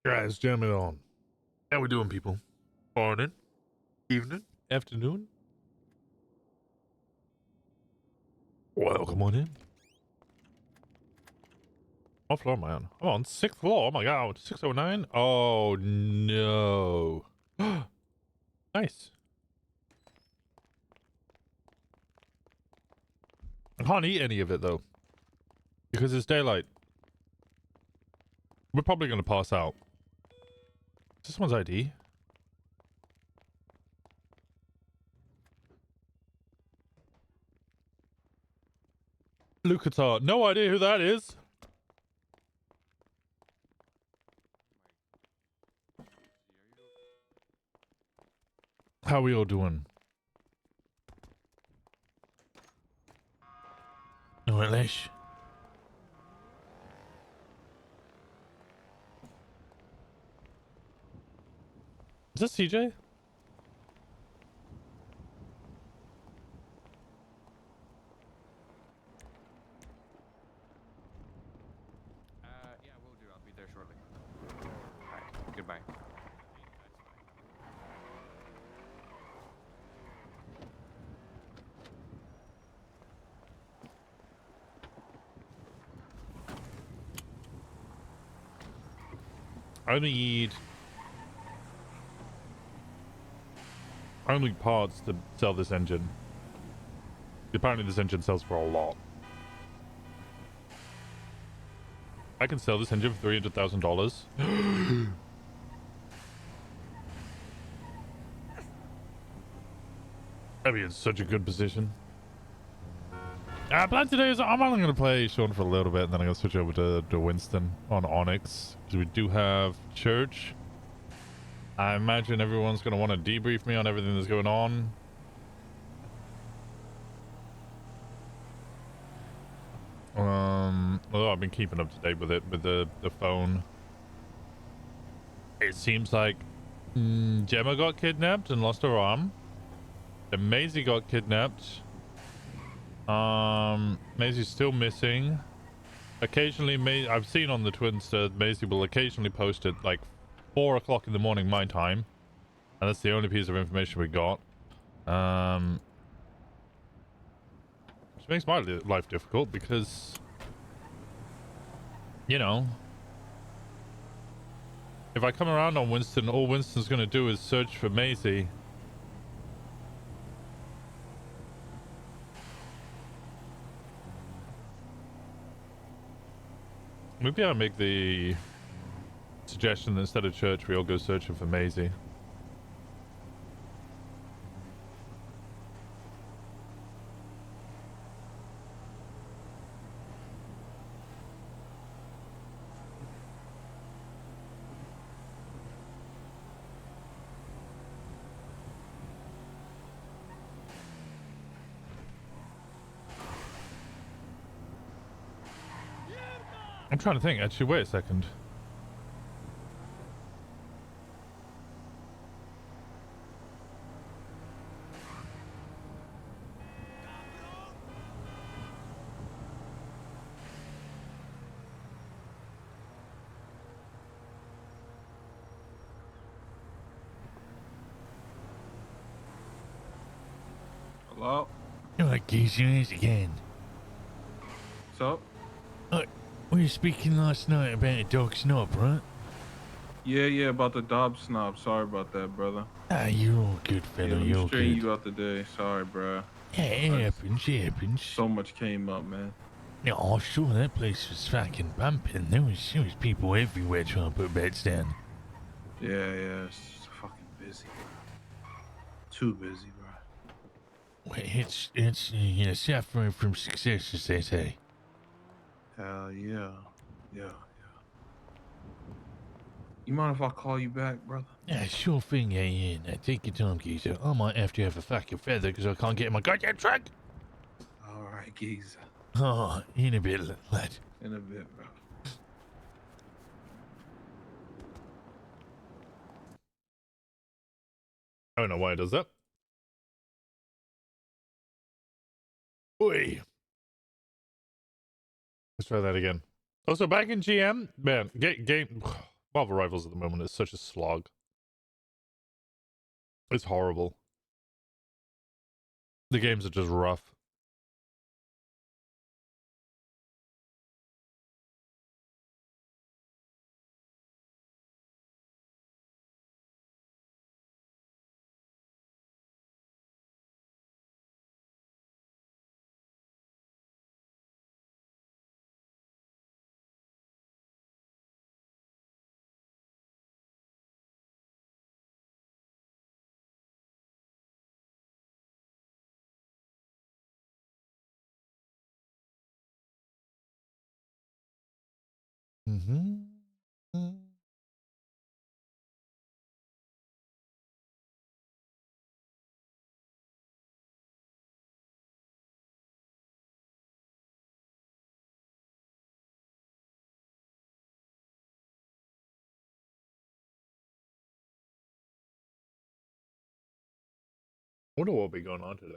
Guys, jam it on. How we doing, people? Morning, evening, afternoon. Welcome on in. What floor am I on? I'm on 6th floor. Oh my god, 609. Oh no. Nice. I can't eat any of it though, because it's daylight. We're probably gonna pass out. Is this one's ID? Lucatar. No idea who that is. How we all doing? Alright, Lesh. Is this CJ? Yeah, will do. I'll be there shortly. Alright, goodbye. I need parts to sell this engine. Apparently this engine sells for a lot. I can sell this engine for $300,000. I'd be in such a good position. Plan today is I'm only going to play Shawn for a little bit, and then I'm going to switch over to Winston on Onyx, because we do have church. I imagine everyone's going to want to debrief me on everything that's going on. Although I've been keeping up to date with it with the phone. It seems like Gemma got kidnapped and lost her arm. And Maisie got kidnapped. Maisie's still missing. Occasionally, I've seen on the Twinster, Maisie will occasionally post at like 4 o'clock in the morning my time, and that's the only piece of information we got. Which makes my life difficult because, you know, if I come around on Winston, all Winston's gonna do is search for Maisie. Maybe I'll make the suggestion that instead of church, we all go searching for Maisie. I'm trying to think, actually, wait a second. Hello? All right, geez, you is again. What's up? We were speaking last night about a dog snob, right? Yeah, about the Dob snob. Sorry about that, brother. Ah, you're all good, Yeah, fella, let you're me all straighten good. you out today. Sorry, bro. Yeah, it happens. So much came up, man. Yeah, I saw that place was fucking bumping. There was people everywhere trying to put beds down. Yeah, it's fucking busy. Too busy, bro. Well, it's suffering from success, as they say. Hell yeah. You mind if I call you back, brother? Yeah, sure thing, yeah. Now, take your time, geezer. I might have to have a fucking feather because I can't get in my goddamn truck. All right, geezer. Oh, in a bit, lad. In a bit, bro. I don't know why it does that. Oi. Let's try that again. Also, back in GM, man, game. Marvel Rivals at the moment is such a slog. It's horrible. The games are just rough. Mm-hmm. Wonder what will be going on today.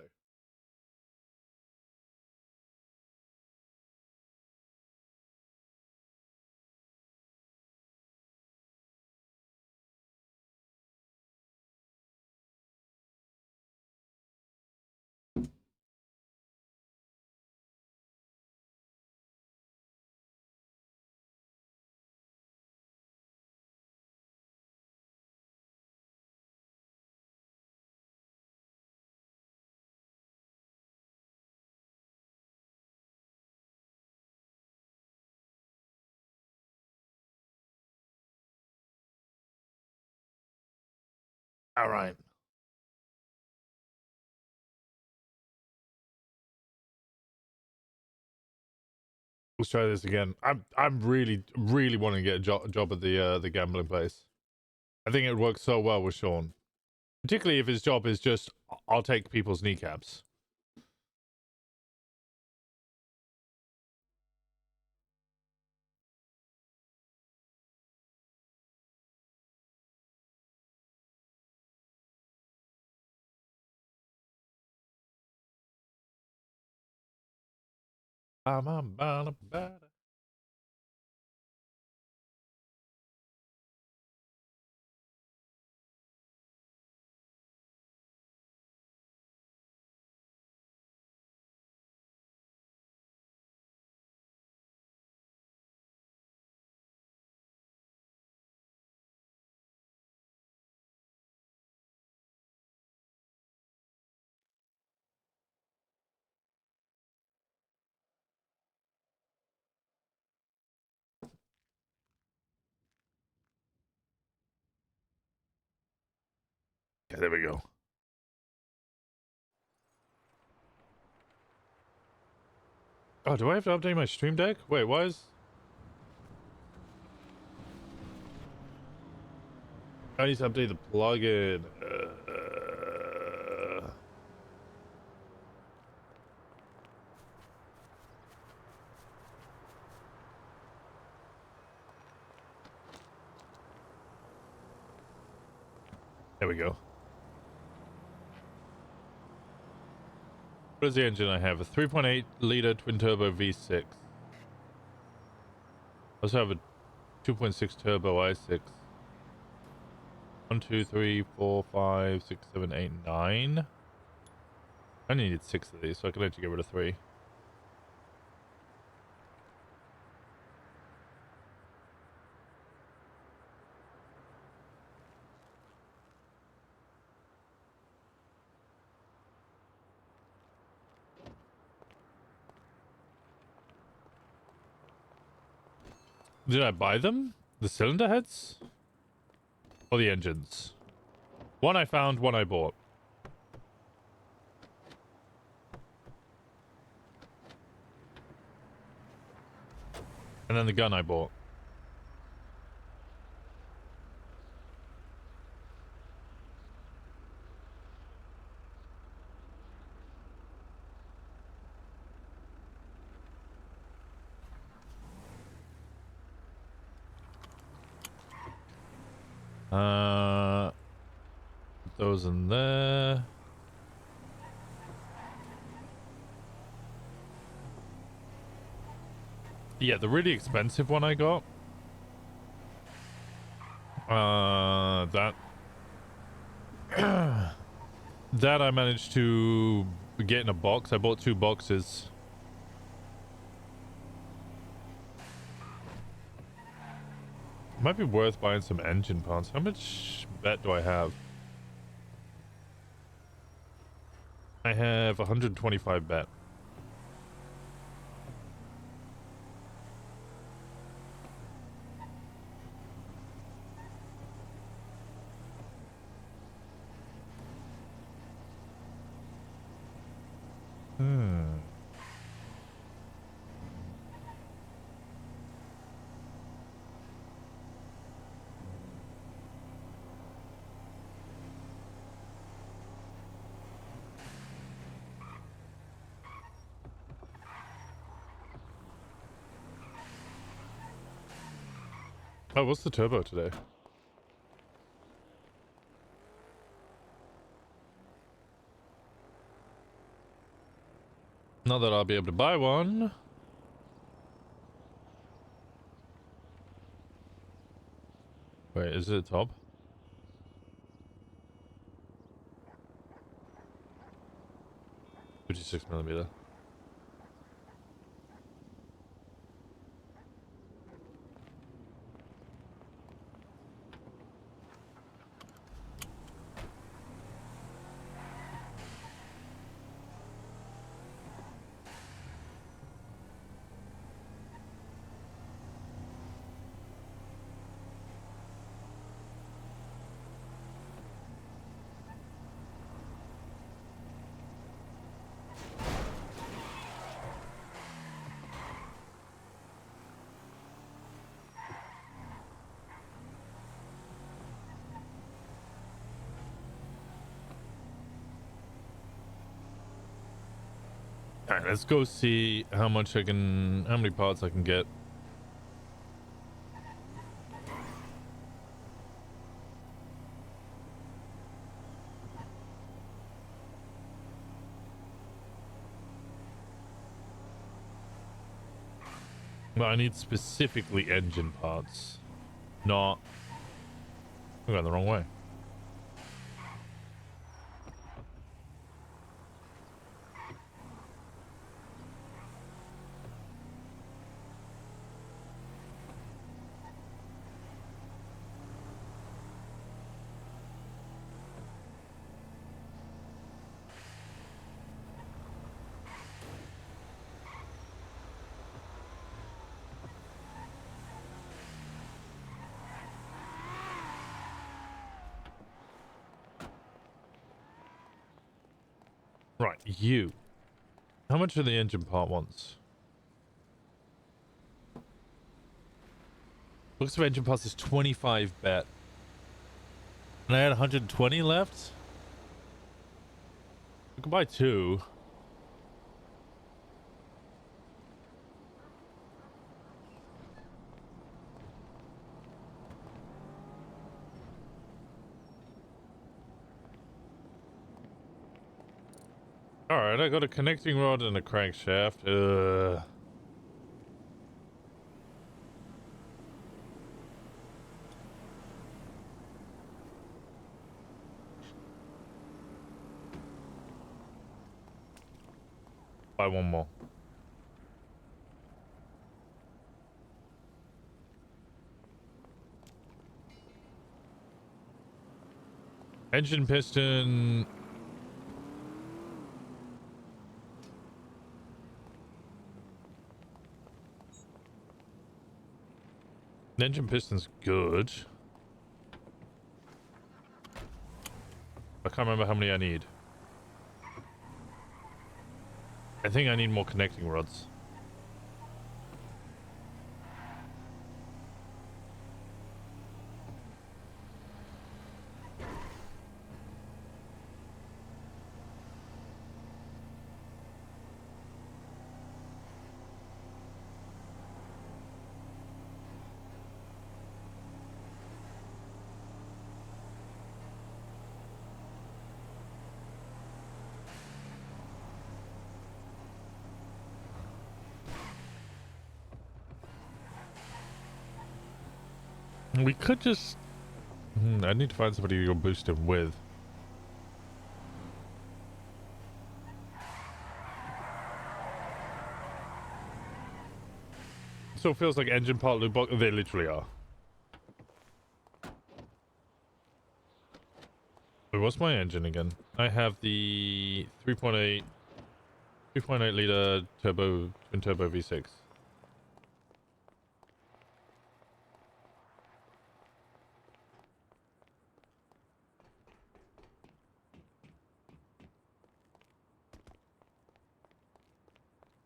All right. Let's try this again. I'm really wanting to get a job at the gambling place. I think it would work so well with Shawn, particularly if his job is just I'll take people's kneecaps. Okay, there we go. Oh, do I have to update my stream deck? Wait, why is... I need to update the plugin. There we go. What is the engine I have? A 3.8 liter twin turbo V6. I also have a 2.6 turbo i6. 1, 2, 3, 4, 5, 6, 7, 8, 9. I only need 6 of these, so I can actually get rid of 3. Did I buy them? The cylinder heads? Or the engines? One I found, one I bought. And then the gun I bought. Put those in there. Yeah, the really expensive one I got. That that I managed to get in a box. I bought 2 boxes. Might be worth buying some engine parts. How much bet do I have? I have 125 bet. Oh, what's the turbo today? Not that I'll be able to buy one. Wait, is it top? 56mm. Alright, let's go see how many parts I can get. Well, I need specifically engine parts, not... I'm going the wrong way. Right, you. How much are the engine part ones? Looks of engine parts is 25 bet. And I had 120 left? I could buy 2. Alright, I got a connecting rod and a crankshaft. Buy one more. Engine piston. Engine piston's good. I can't remember how many I need. I think I need more connecting rods. We could just I need to find somebody you'll boost him with. So it feels like engine part loot box. They literally are. Wait, what's my engine again? I have the 3.8 liter turbo twin turbo V6.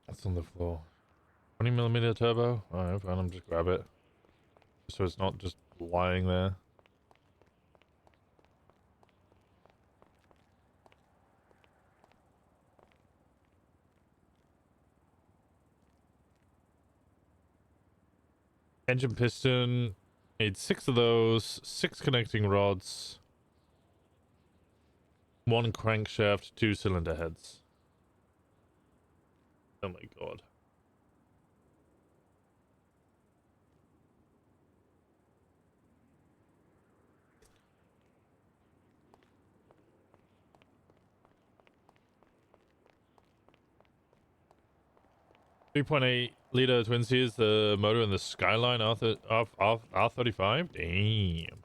That's on the floor. 20mm turbo? Alright, fine, I'm just grab it. So it's not just lying there. Engine piston. Need 6 of those, 6 connecting rods, 1 crankshaft, 2 cylinder heads. Oh my god. .8 liter twin series, the motor and the Skyline R35? Damn.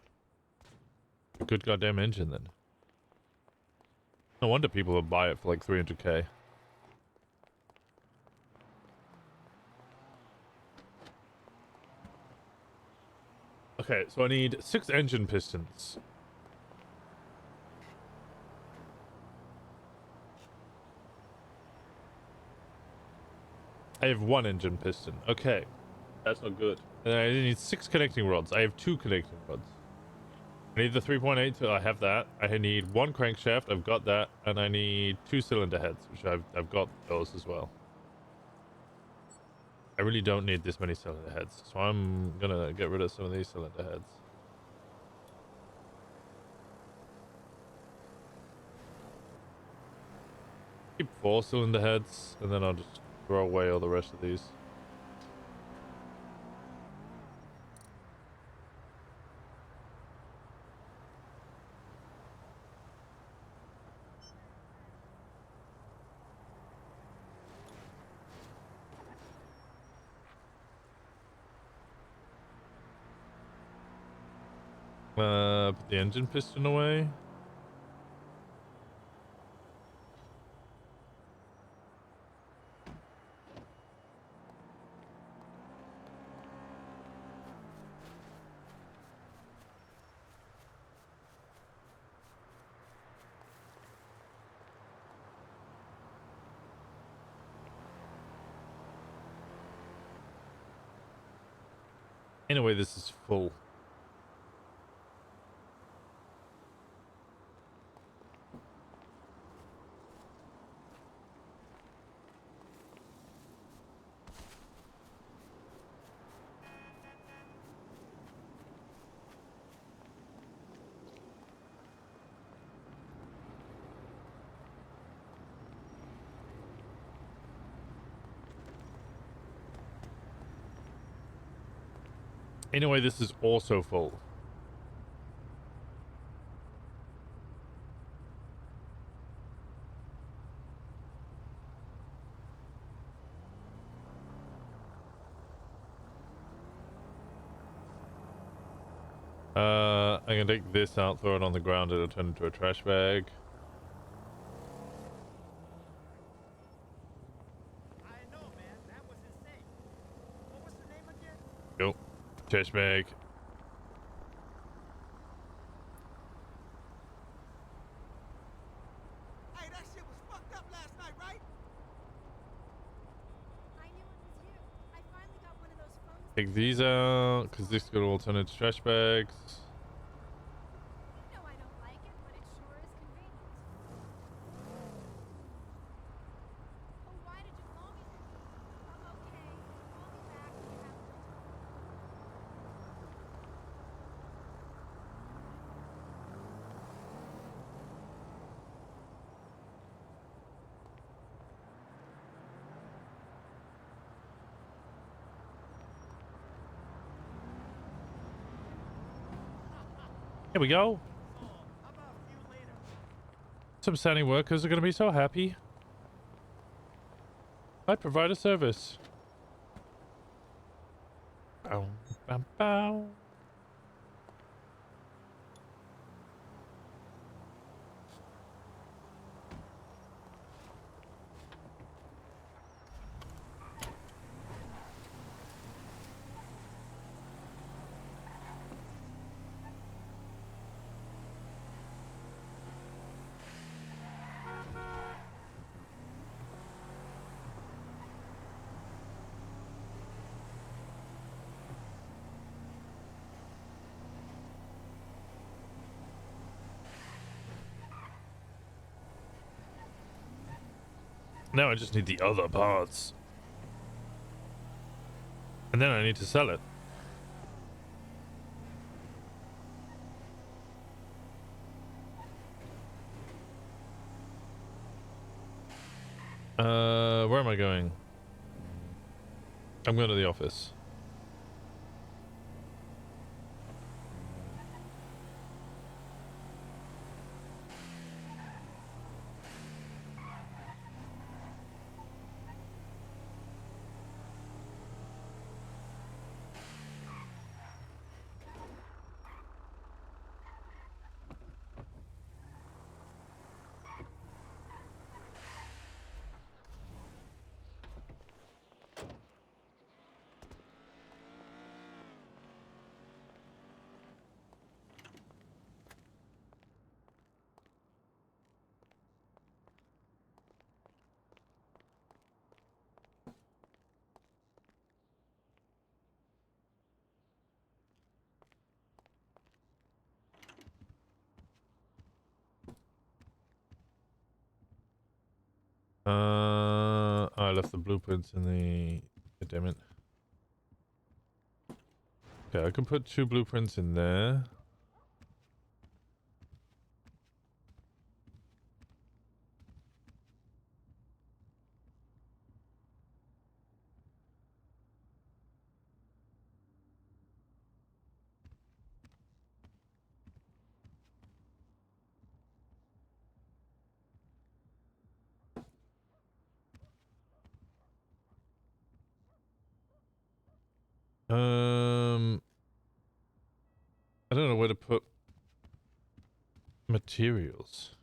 A good goddamn engine then. No wonder people would buy it for like 300k. Okay, so I need 6 engine pistons. I have 1 engine piston. Okay. That's not good. And I need 6 connecting rods. I have 2 connecting rods. I need the 3.8, so I have that. I need 1 crankshaft, I've got that. And I need 2 cylinder heads, which I've got those as well. I really don't need this many cylinder heads, so I'm gonna get rid of some of these cylinder heads. Keep 4 cylinder heads, and then I'll just throw away all the rest of these. Put the engine piston away. Anyway, this is full. Anyway, this is also full. I'm gonna take this out, throw it on the ground, it'll turn into a trash bag. I know, man. That was insane. What was the name again? Go. Trash bag. Hey, that shit was fucked up last night, right? I knew it was you. I finally got one of those phones. Take these out, because this could all turn into trash bags. You know I don't like it, but it sure is convenient. Oh, why did you call me then? I'm okay. I'll be back when you have more time. Here we go. So, how about a few later? Some standing workers are going to be so happy. I provide a service. Bow, bow, bow. Now I just need the other parts. And then I need to sell it. Where am I going? I'm going to the office. I left the blueprints in the... God damn it. Okay, I can put 2 blueprints in there. I don't know where to put materials.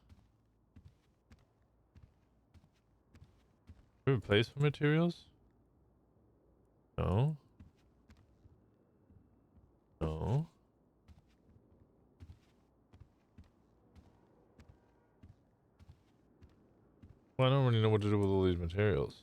Do we have a place for materials? No. No. Well, I don't really know what to do with all these materials.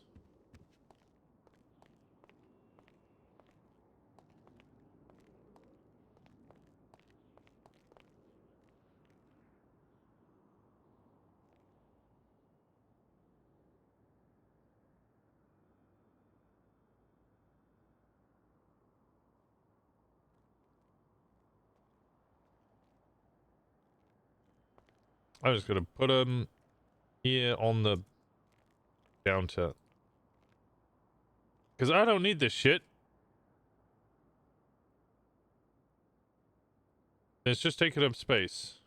I'm just gonna put them here on the counter. Because I don't need this shit. It's just taking up space.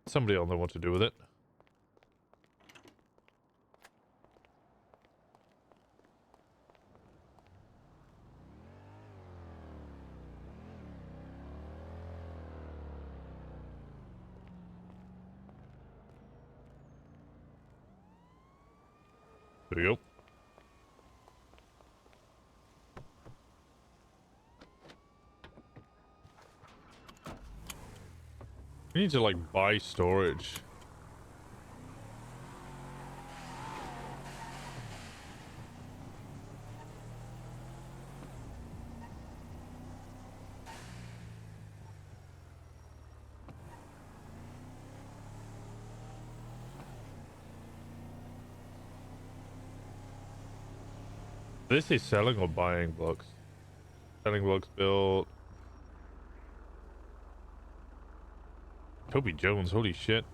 Somebody will know what to do with it. There we go. We need to, like, buy storage. This is selling or buying blocks. Selling blocks built. Toby Jones, holy shit.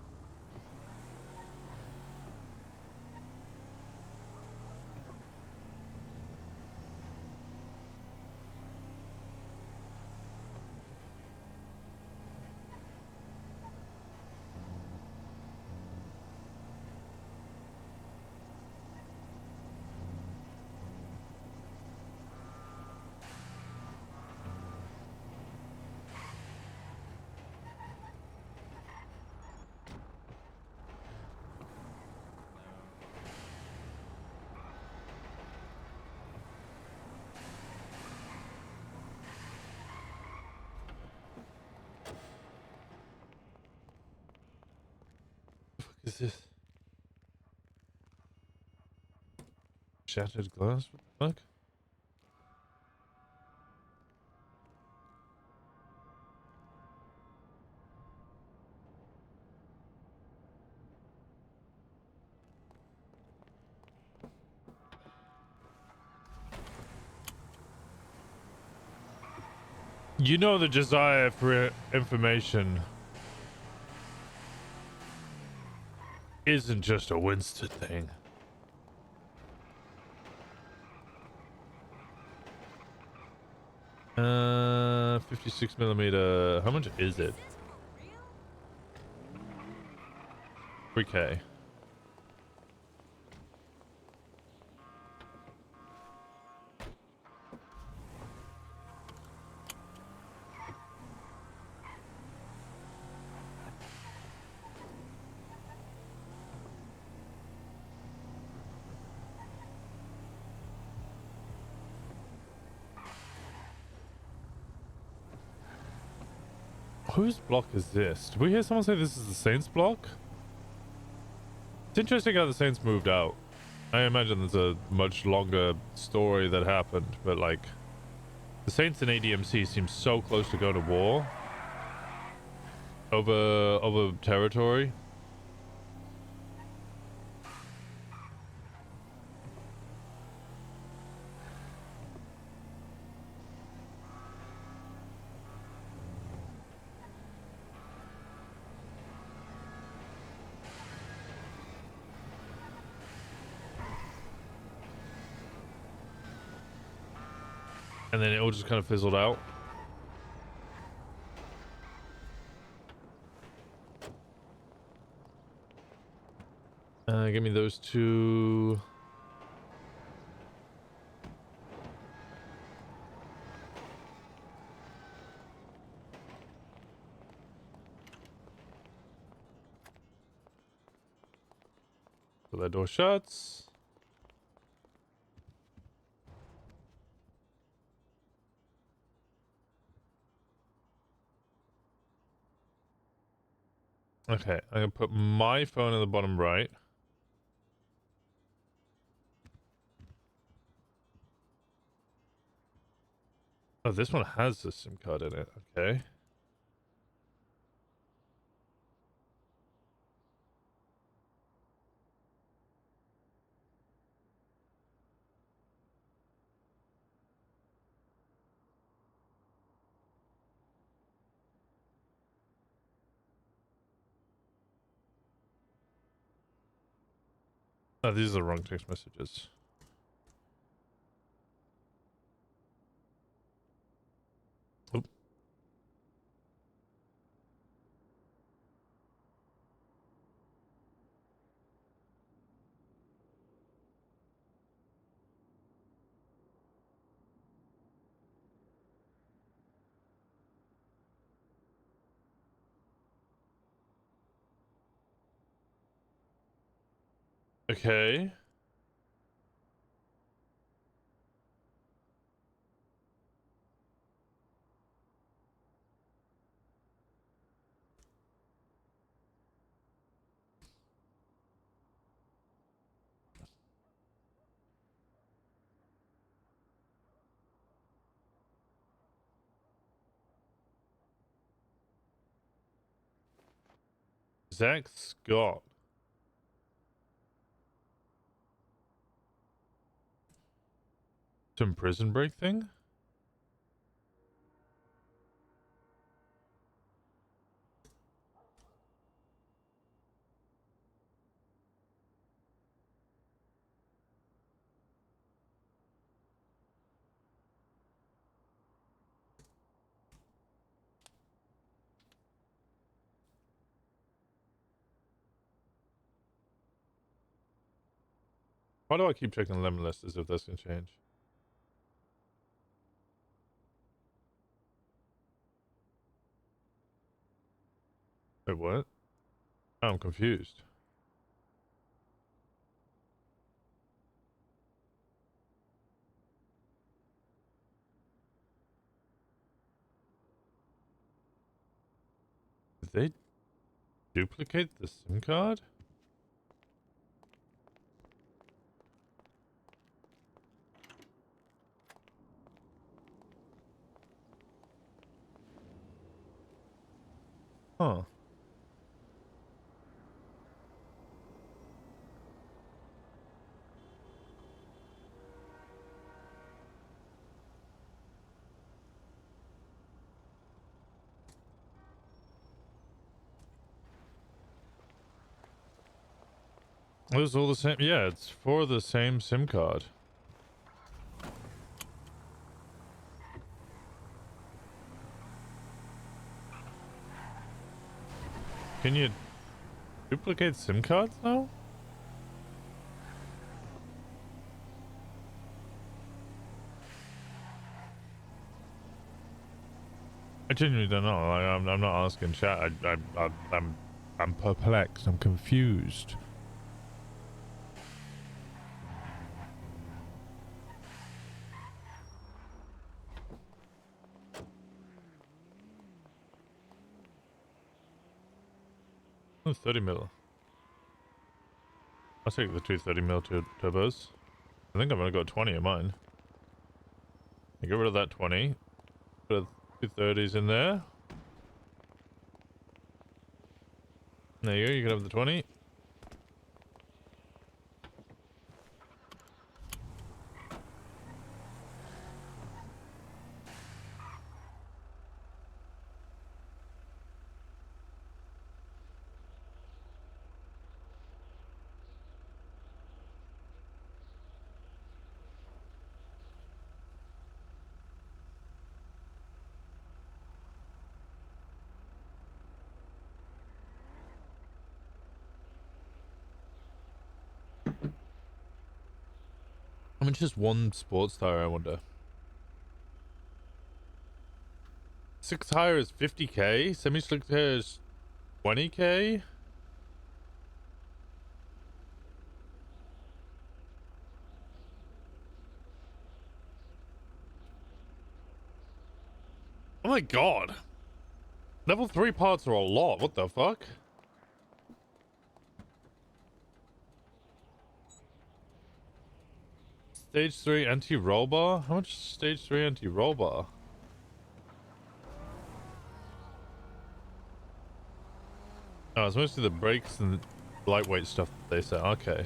fuck is this? Shattered glass? What the fuck? You know the desire for information isn't just a Winston thing. 56 millimeter. How much is it? 3K. Whose block is this? Did we hear someone say this is the Saints block? It's interesting how the Saints moved out. I imagine there's a much longer story that happened, but like the Saints and ADMC seem so close to go to war over territory. And then it all just kind of fizzled out. Give me those two. So that door shuts. Okay, I'm gonna put my phone in the bottom right. Oh, this one has a SIM card in it. Okay. Oh, these are the wrong text messages. Oop. Okay. Zach Scott. Some prison break thing? Why do I keep checking the lemon list as if this can change? Wait, what? I'm confused. Did they Duplicate the SIM card? Huh. It was all the same. Yeah, it's for the same SIM card. Can you duplicate SIM cards now? I genuinely don't know. Like, I'm not asking chat. I'm perplexed. I'm confused. Oh, 30 mil. I'll take the two 30 mil turbos. I think I've only got 20 of mine. I get rid of that 20. Put two 30s in there. There you go. You can have the 20. I mean, just one sports tire, I wonder. 6 tire is 50k. Semi-slick tire is 20k. Oh my god. Level 3 parts are a lot. What the fuck? Stage 3 anti-roll bar? How much is stage 3 anti-roll bar? Oh, it's mostly the brakes and the lightweight stuff that they say. Okay.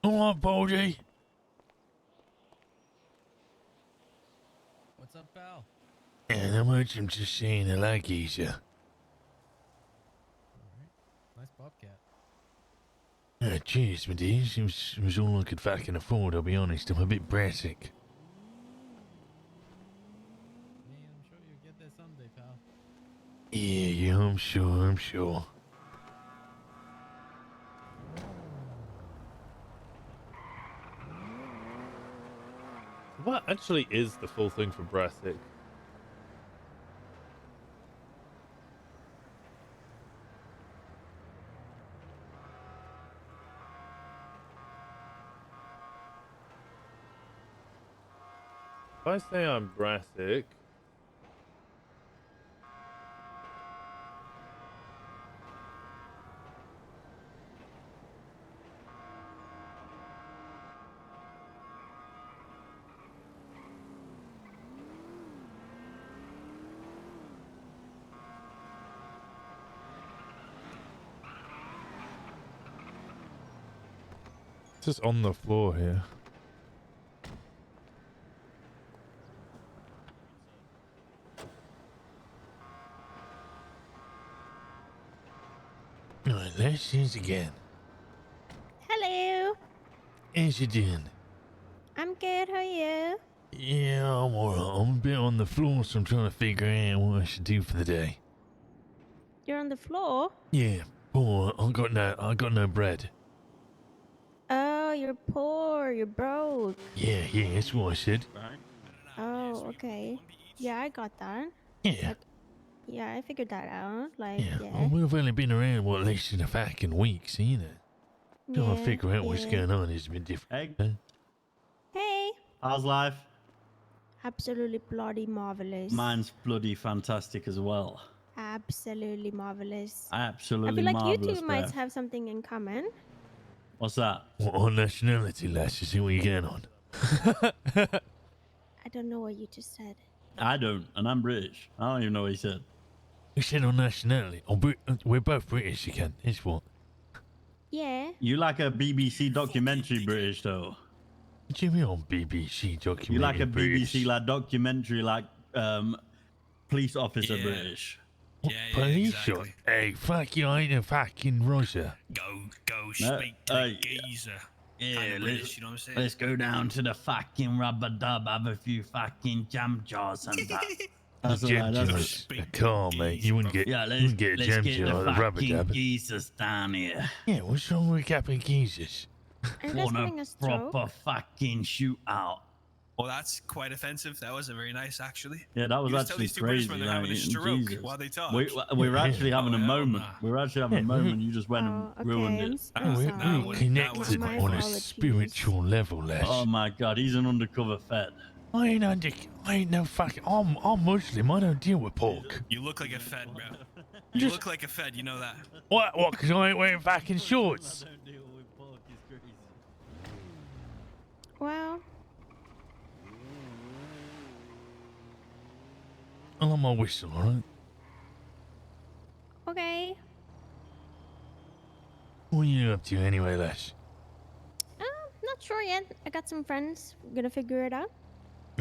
All right, Baldy. What's up, pal? And how much I'm just saying I like Asia. Alright. Nice bobcat. Cheers, my dears. It was all I could fucking afford, I'll be honest. I'm a bit brassic. Man, I'm sure you'll get there someday, pal. Yeah, I'm sure. What actually is the full thing for Brassic? If I say I'm Brassic... It's just on the floor here. Alright, let's see it again. Hello. How's you doing? I'm good. How are you? Yeah, I'm alright. I'm a bit on the floor, so I'm trying to figure out what I should do for the day. You're on the floor? Yeah, poor. I got no bread. Oh, you're poor. You're broke. Yeah, that's what I said. Oh. Oh, okay. One each. Yeah, I got that. Yeah. Like, yeah, I figured that out. Like, Yeah. yeah. Well, we've only been around, what, less than a fucking week, so, you know. Trying to Yeah, figure out what's yeah. going on has been different. Hey, Huh? Hey, how's life? absolutely bloody marvelous. Mine's bloody fantastic as well. Absolutely marvelous. I Absolutely feel like you marvelous, two might Beth. have something in common. What's that? What, on nationality, lass? You see what you're getting on? I don't know what you just said. I don't, and I'm British. I don't even know what he said. You said on nationality. Oh, we're both British, you can. It's what? Yeah. You like a BBC documentary British, though. What do you mean on BBC documentary? You like a British? BBC like documentary like police officer Yeah. British. What, Yeah, police? exactly. Hey, fuck you, I ain't a fucking Roger. Go No, speak to the hey, geezer. Yeah, Kinda British, you know what I'm saying? let's go down to the fucking rubber dub, have a few fucking jam jars and that. That's all Jam right. jars. Speak Come on, mate. You wouldn't get, Yeah, you let's, wouldn't get a let's jam get jar the or a rubber fucking dub. geezers down here. Yeah, what's wrong with Captain Geezers? Are you guys Want having a a stroke? proper fucking shootout. Well, that's quite offensive. That wasn't very nice, actually. Yeah, that was You just tell actually these two British crazy. men they're having a right? stroke Jesus. while they talk. We were actually having a Oh, hell moment. nah. We were actually having a Yeah, moment. You just went Oh, and okay. ruined I'm, it. s- Oh, I'm we- sorry. that We're was- connected My on a apologies. spiritual level, lass. Oh my god, he's an undercover Fed. I ain't no fucking. I'm Muslim. I don't deal with pork. You look like a Fed, bro. You Just- look like a Fed, you know that. What? What? Because I ain't wearing fucking shorts. don't deal with pork, he's crazy. Well, I'm on my whistle, alright? okay. What are you up to anyway, lass? Not sure yet. I got some friends. We're gonna figure it out.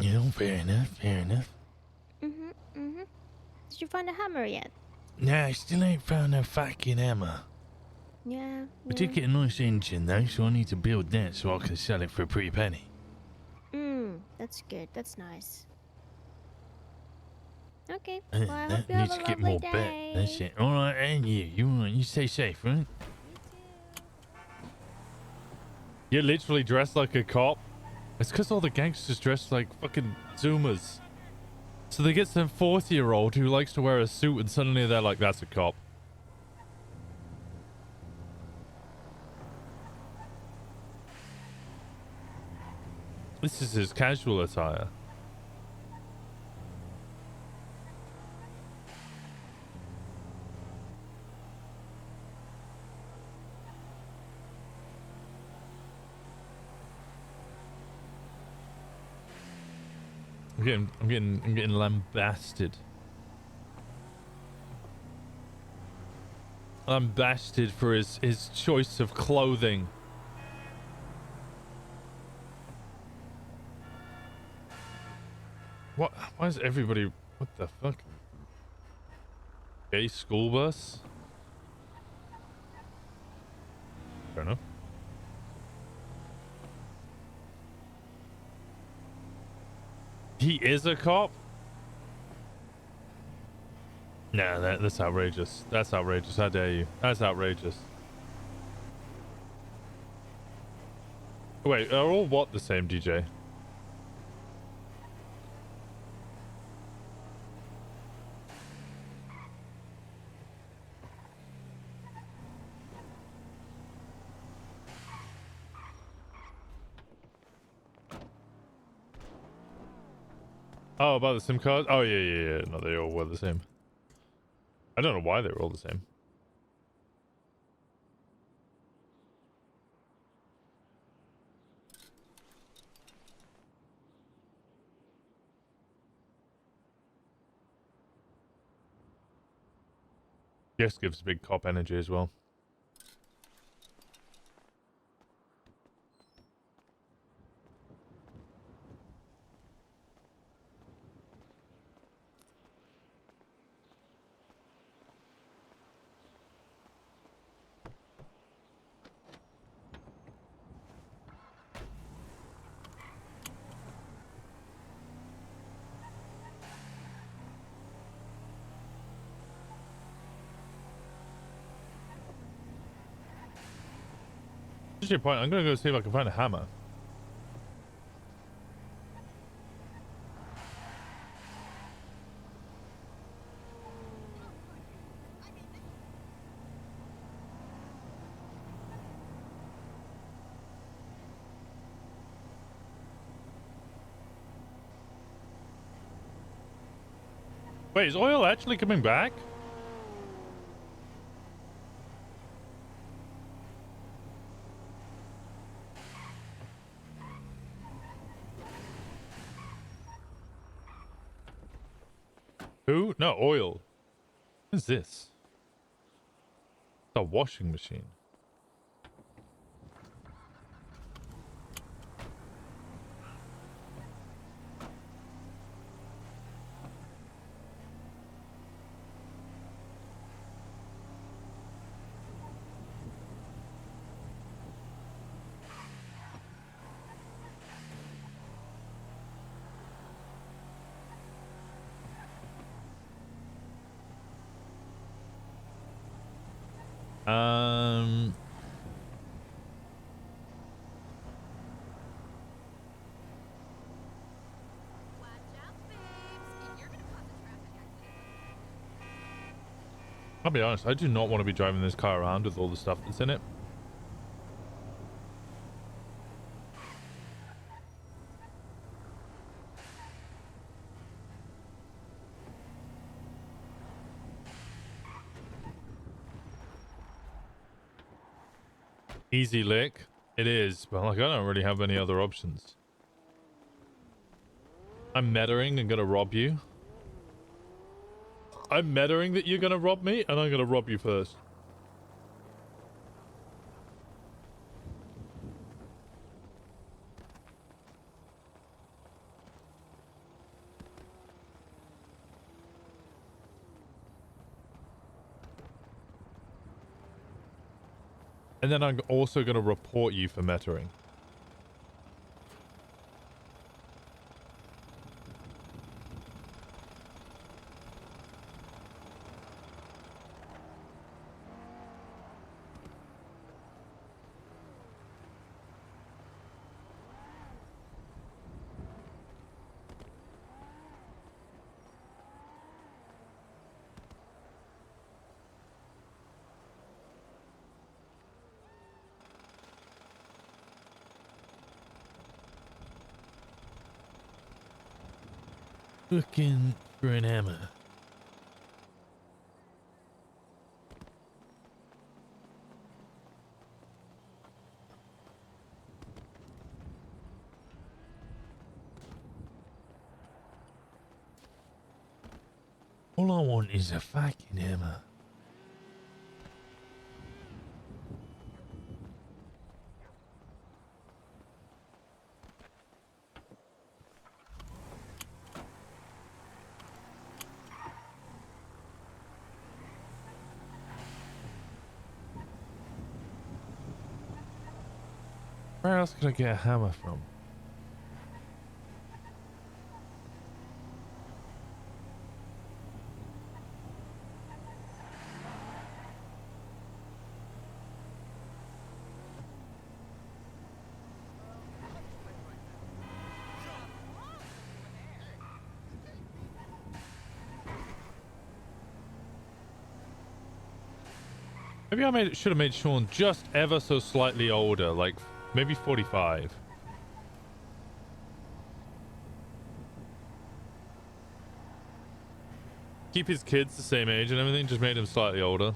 You know, fair enough, fair enough. Did you find a hammer yet? Nah, I still ain't found no fucking hammer. Yeah. I did get a nice engine though, so I need to build that so I can sell it for a pretty penny. That's good. That's nice. Okay. Uh, Well, I hope that you have needs a to get lovely more day. bet. That's it. Alright, and you alright? You stay safe, right? You too. You're literally dressed like a cop. It's because all the gangsters dress like fucking Zoomers. So they get some 40-year-old who likes to wear a suit and suddenly they're like, that's a cop. This is his casual attire. I'm getting lambasted. Lambasted for his choice of clothing. What? Why is everybody? What the fuck? Gay school bus? Fair enough. He is a cop? Nah, that's outrageous. That's outrageous. How dare you? That's outrageous. Wait, are all what the same, DJ? Oh, about the SIM card? Oh, yeah. No, they all were the same. I don't know why they were all the same. Yes, gives big cop energy as well. What's your point? I'm gonna go see if I can find a hammer. Wait, is oil actually coming back? Who? No, oil. What is this? It's a washing machine. Watch out, babes. You're gonna cause a traffic accident. I'll be honest, I do not want to be driving this car around with all the stuff that's in it. Easy lick. It is, but like I don't really have any other options. I'm mettering and gonna rob you. I'm mettering that you're gonna rob me, and I'm gonna rob you first. And then I'm also gonna report you for mettering. Looking for an hammer. All I want is a fucking hammer. Where else could I get a hammer from? Maybe I should have made Shawn just ever so slightly older, like maybe 45. Keep his kids the same age and everything, just made him slightly older.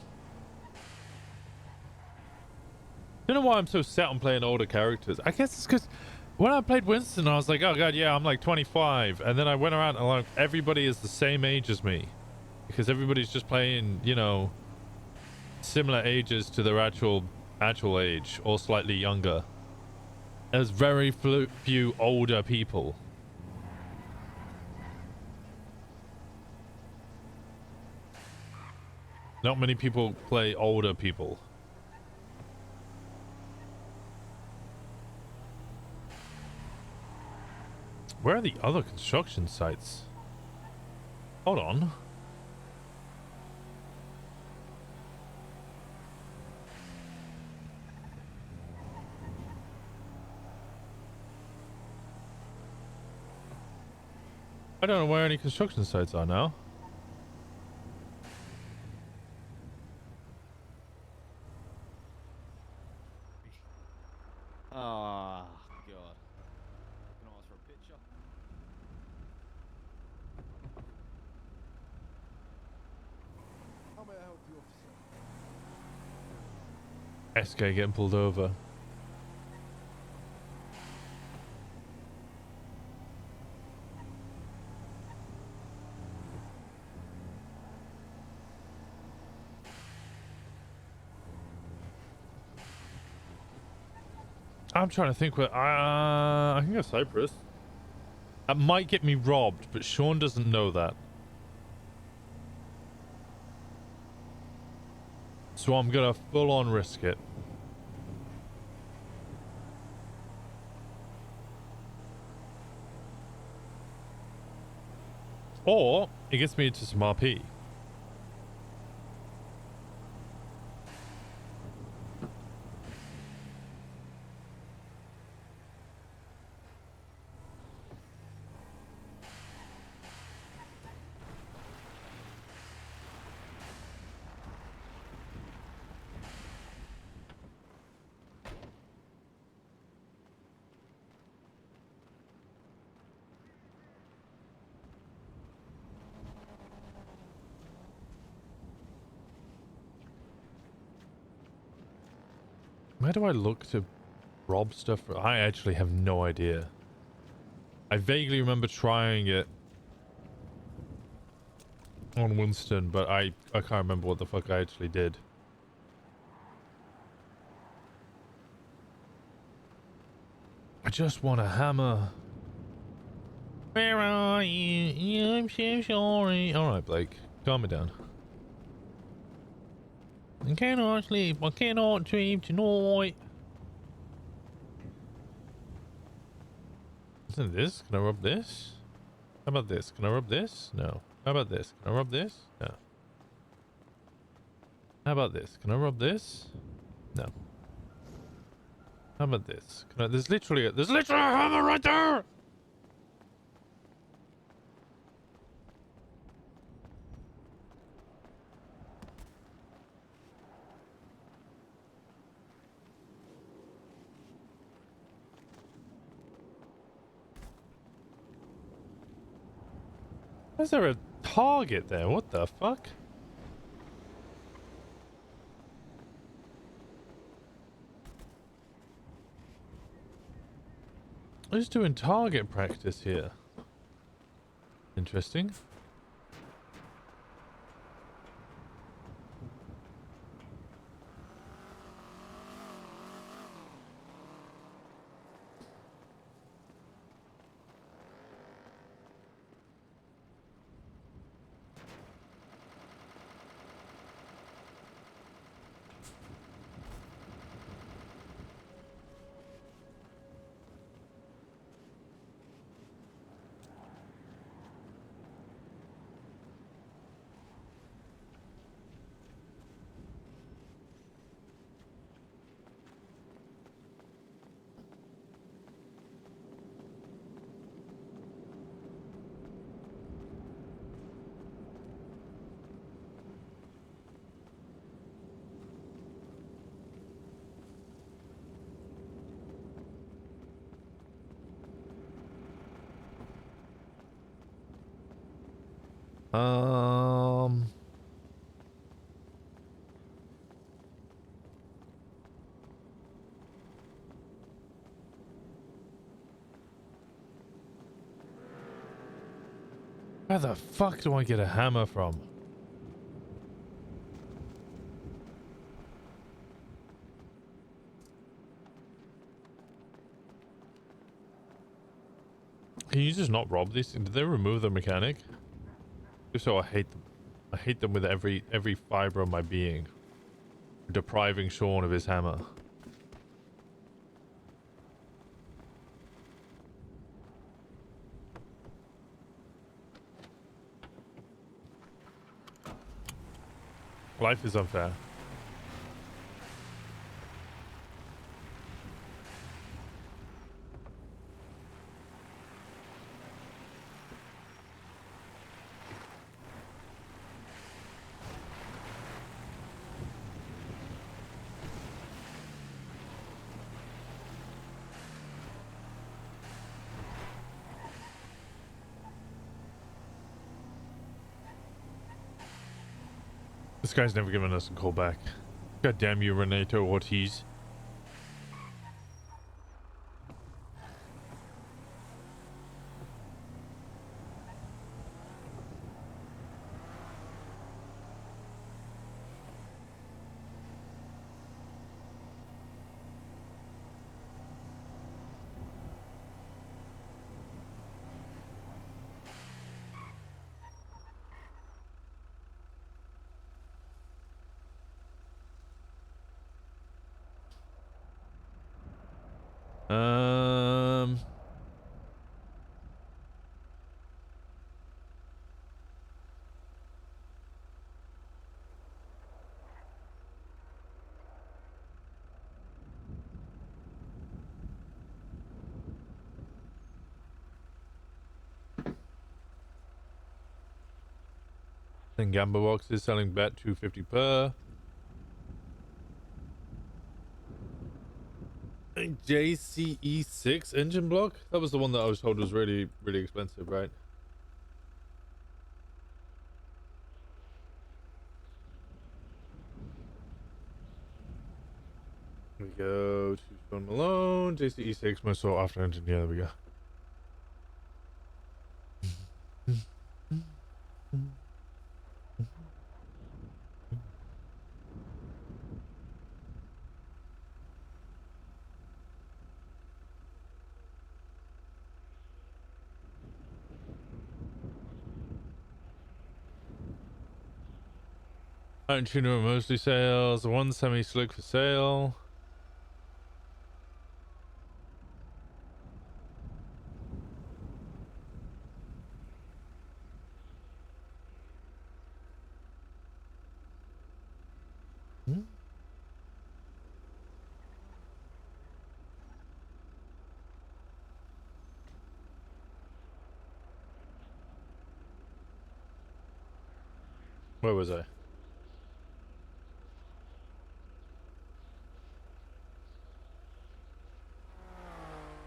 Don't know why I'm so set on playing older characters. I guess it's because when I played Winston, I was like, oh god, yeah, I'm like 25. And then I went around and like everybody is the same age as me. Because everybody's just playing, you know, similar ages to their actual age or slightly younger. There's very few older people. Not many people play older people. Where are the other construction sites? Hold on. I don't know where any construction sites are now. Oh, God. Can I ask for a picture? SK getting pulled over. I'm trying to think where. I can go Cyprus. That might get me robbed, but Shawn doesn't know that. So I'm gonna full on risk it. Or it gets me into some RP. Where do I look to rob stuff? I actually have no idea. I vaguely remember trying it on Winston, but I can't remember what the fuck I actually did. I just want a hammer. Where are you? I'm so sorry. Alright, Blake. Calm me down. I cannot sleep. I cannot dream tonight. Isn't this? Can I rub this? How about this? Can I rub this? No. How about this? Can I rub this? No. How about this? Can I rub this? No. How about this? Can I, there's literally a hammer right there! Is there a target there? What the fuck? Who's doing target practice here? Interesting. Where the fuck do I get a hammer from? Can you just not rob these things? Did they remove the mechanic? If so, I hate them. I hate them with every fiber of my being. Depriving Shawn of his hammer. Life is unfair. This guy's never given us a call back. God damn you, Renato Ortiz. Um, then Gamba Box is selling bet 250 per. JCE6 engine block? That was the one that I was told was really, really expensive, right? We go to Shawn Malone, JCE6, most sought after engine. Yeah, there we go. Iron tuner mostly sales, one semi slick for sale. Hmm? Where was I?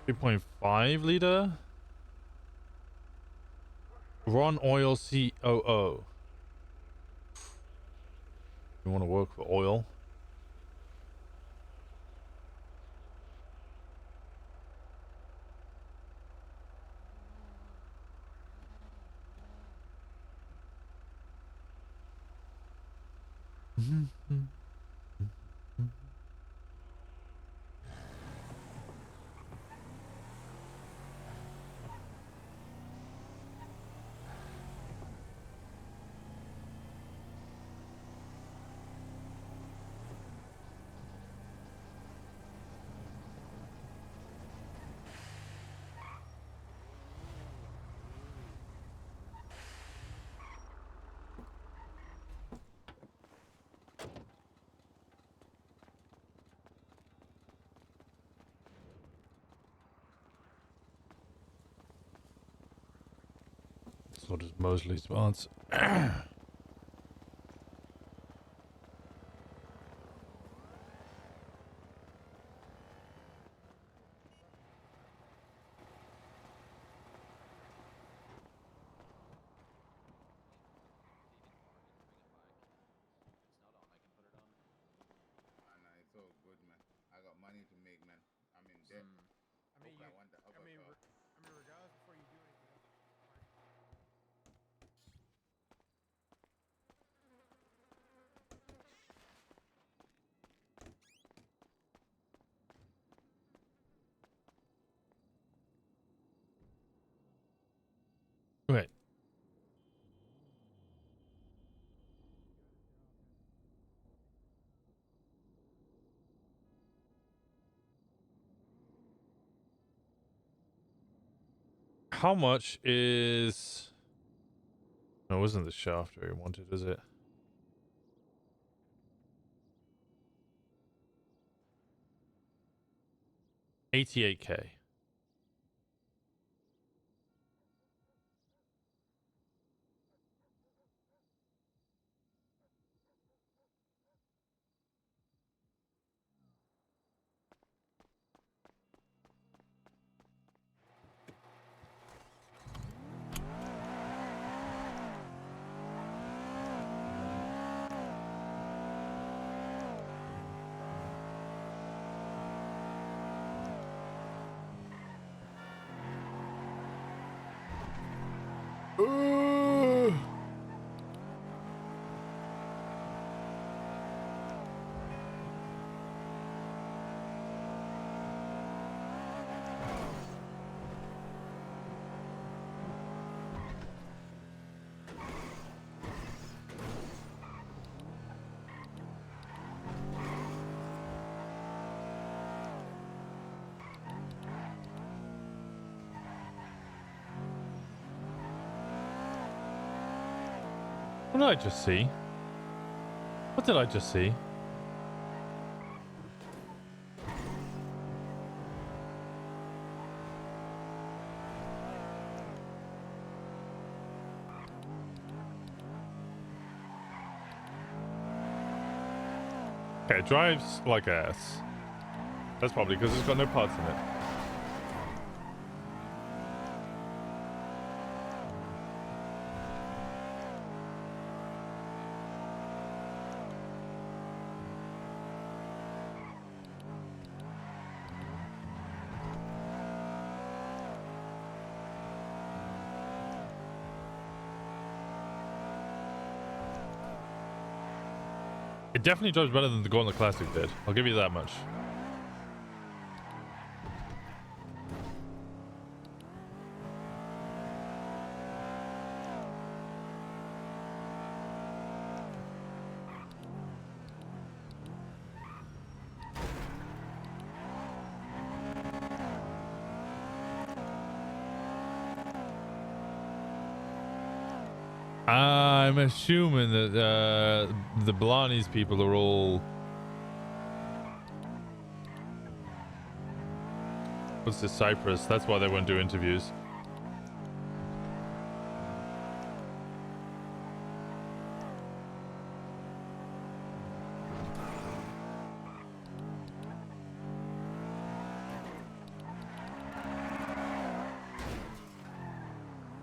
3.5 liter? Ron Oil COO. You want to work for oil? So does Mosley's parts. It's all good, man. I got money to make, man. I'm in debt. Regardless, before you do anything, Okay. How much is... No, it wasn't the shaft I wanted, is it? $88K. What did I just see? What did I just see? Okay, it drives like ass. That's probably because it's got no parts in it. It definitely drives better than the Gauntlet Classic did. I'll give you that much. I'm assuming that the Blarney's people are all... What's this, Cyprus? That's why they won't do interviews.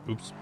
Oops.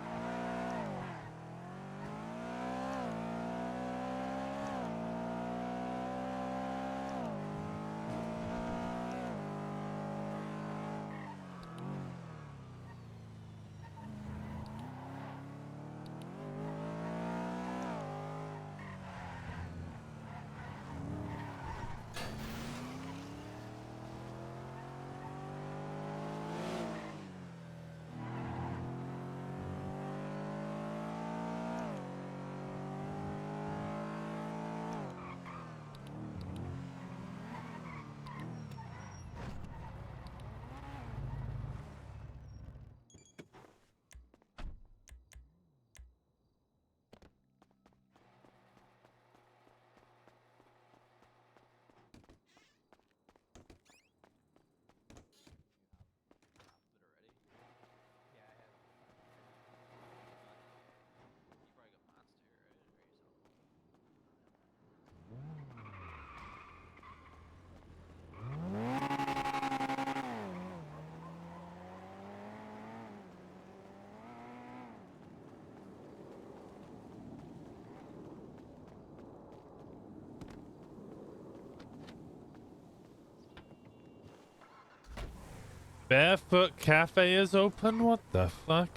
Barefoot Cafe is open? What the fuck?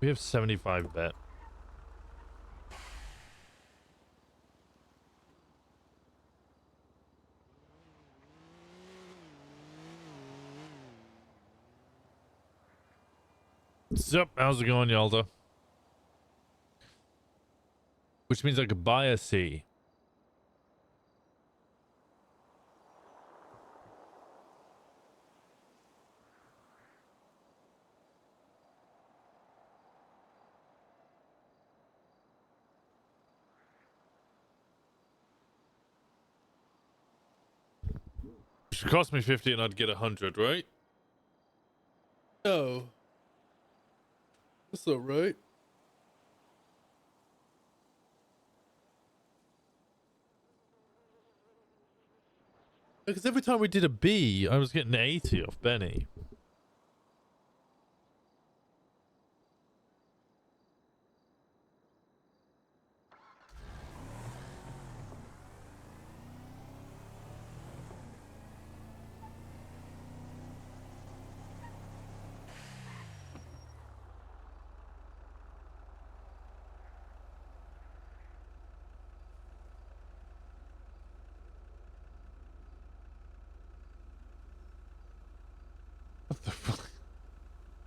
We have 75 bet. Sup, how's it going, Yalda? Which means I could buy a C. It should cost me 50 and I'd get 100, right? No. That's not right. Because every time we did a B, I was getting 80 off Benny.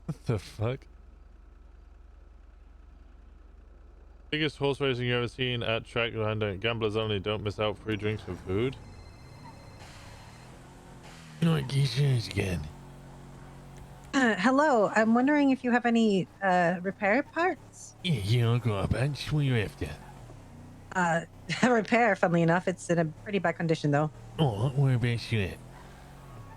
What the fuck? Biggest horse racing you ever seen at track and gamblers only. Don't miss out. Free drinks for food. You know what geese is again? Hello, I'm wondering if you have any repair parts? Yeah, I'll go up. That's what you're after. Repair, funnily enough. It's in a pretty bad condition, though. Oh, whereabouts you at?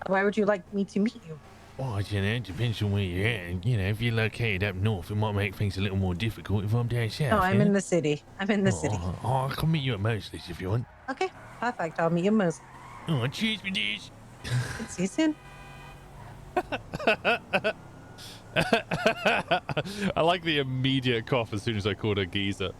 Why would you like me to meet you? Oh, you know, it depends on where you're at. And, you know, if you're located up north, it might make things a little more difficult if I'm down south. No, I'm in the city. I'm in the city. I can meet you at Mosley's if you want. Okay, perfect. I'll meet you most. Oh, cheers, me dudes. See you soon. I like the immediate cough as soon as I called her geezer.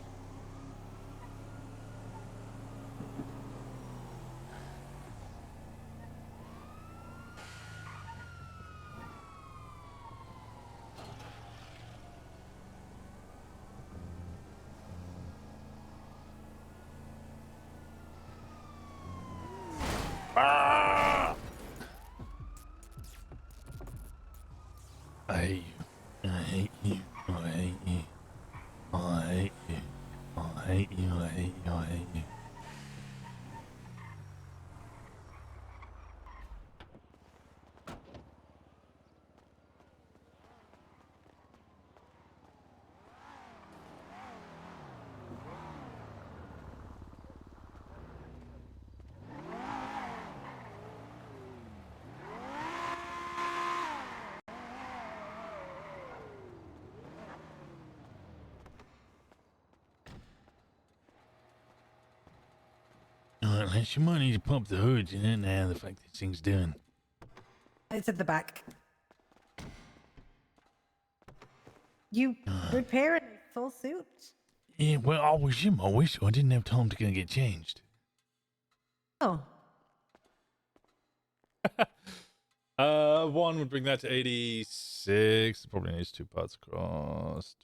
Ah! I hate you. I hate you. I hate you. I hate you. I hate you. I hate you. I hate you. Unless you might need to pump the hoods in it now, the fact this thing's done. It's at the back. You repair in a full suit? Yeah, well, I was in my whistle. I didn't have time to go get changed. Oh. One would bring that to 86. Probably needs 2 parts cost.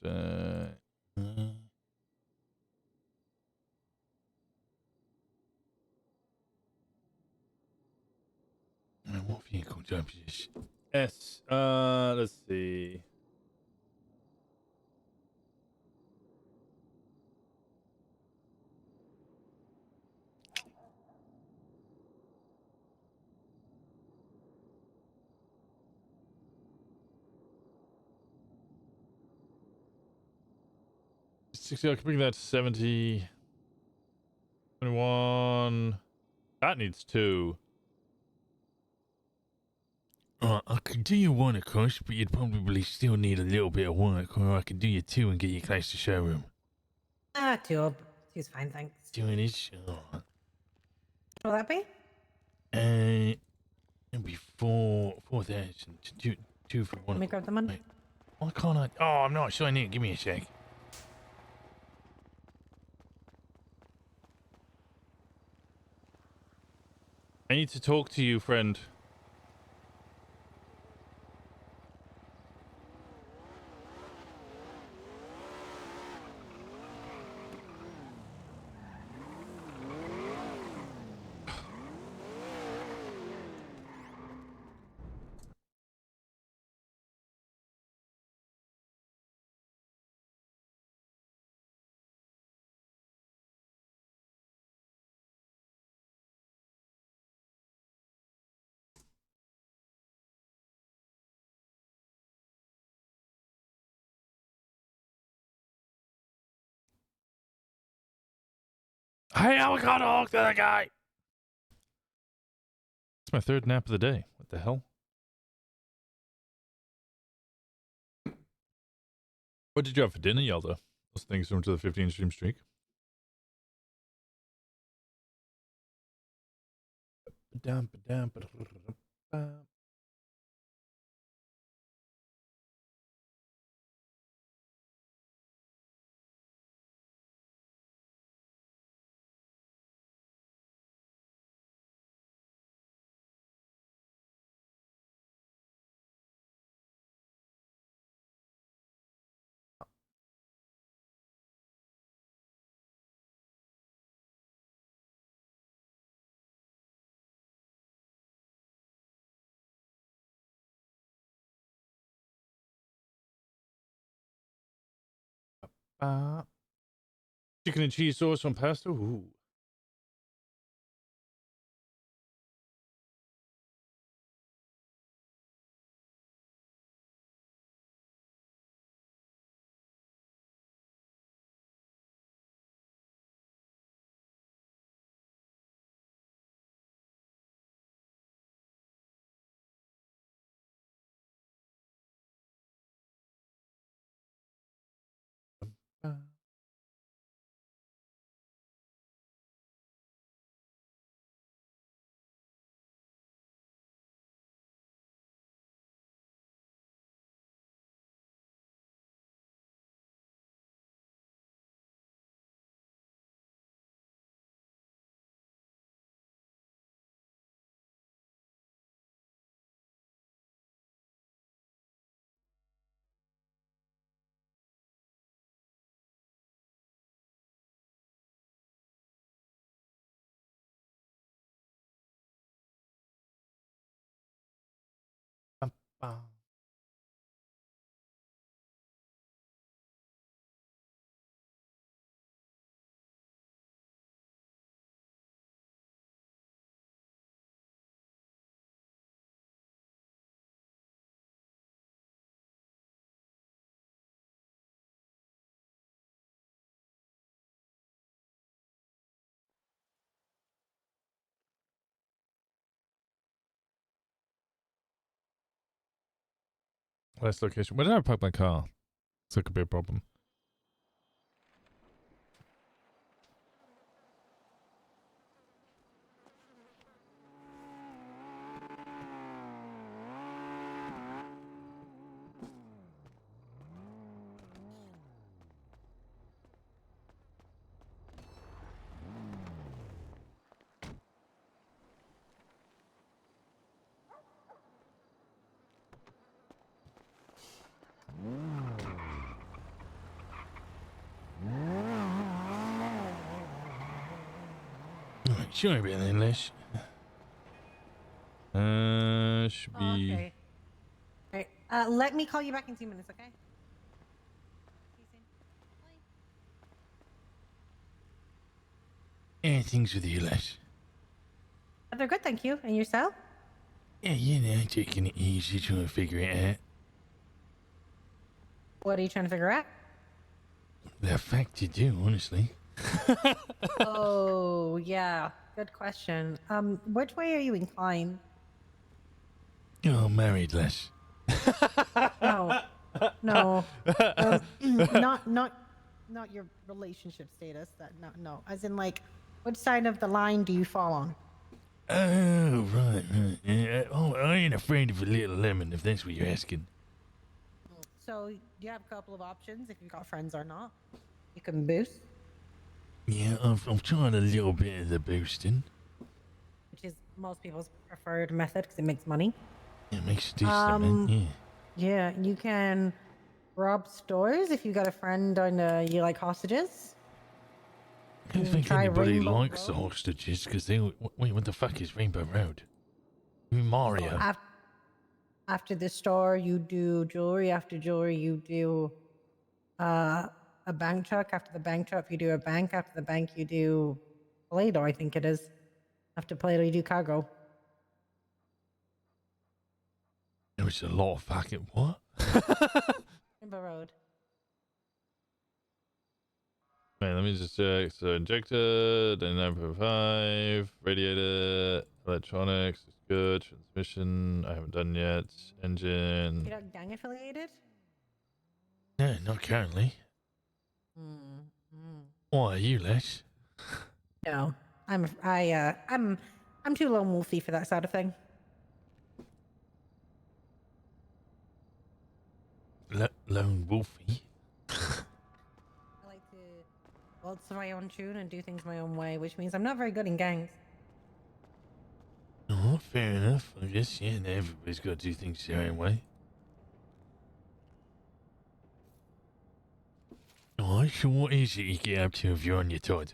What vehicle type is this? S. Let's see. I can bring that to 70. 21. That needs 2. I could do you one, of course, but you'd probably still need a little bit of work, or I could do you 2 and get you close to showroom. Two. Two's fine, thanks. Doing this? Oh. Will that be? It'll be 4,000. Two for one. Let me grab the money. Wait, why can't I? Oh, I'm not signing it. Give me a sec. I need to talk to you, friend. Hey, I got to talk to the guy. It's my 3rd nap of the day. What the hell? What did you have for dinner, Yelda? Those things from to the 15 stream streak. Chicken and cheese sauce on pasta. Ooh. Last location. Where did I park my car? It's like a big problem. Sure about that, Lish. Should be. Okay. All right. Let me call you back in 2 minutes, okay? See you soon. Bye. Things with you, Lish. They're good, thank you. And yourself? Yeah, you know, taking it easy, trying to figure it out. What are you trying to figure out? The fact you do, honestly. Oh, yeah. Good question. Which way are you inclined? Oh, married, Lish. No. No. Not your relationship status. No. As in, like, which side of the line do you fall on? Oh, right. Yeah, I ain't afraid of a little lemon, if that's what you're asking. So you have a couple of options if you've got friends or not. You can boost. Yeah, I've tried a little bit of the boosting. Which is most people's preferred method because it makes money. It makes a decent amount, yeah. Yeah, you can rob stores if you got a friend and you like hostages. I don't think try anybody Rainbow likes the Road. hostages because they. Wait, what the fuck is Rainbow Road? You mean Mario? After the store, you do jewelry. After jewelry, you do a bank truck. After the bank truck, you do a bank. After the bank, you do Play-Doh, I think it is. After Play-Doh, you do cargo. There was a lot of fucking what? Rainbow Road. Wait, let me just check. So injector, then 9.5, radiator, electronics is good. Transmission, I haven't done yet. Engine. You're not gang affiliated? No, not currently. Why are you, Les? No, I'm too lone wolfy for that sort of thing. Lone wolfy? I like to waltz my own tune and do things my own way, which means I'm not very good in gangs. Oh, fair enough. I guess, yeah, everybody's got to do things their own way. Alright, so what is it you get up to if you're on your Todd?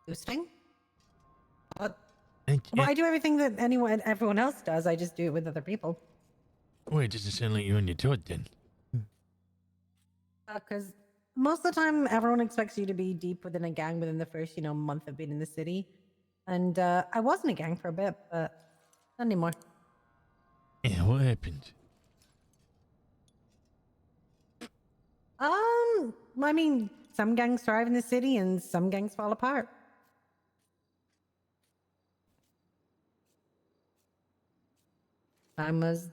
Boosting? Well, I do everything that everyone else does. I just do it with other people. Well, it doesn't sound like you're on your Todd then. Because most of the time, everyone expects you to be deep within a gang within the first, month of being in the city. And I was in a gang for a bit, but not anymore. Yeah, what happened? I mean, some gangs thrive in the city and some gangs fall apart. Mine was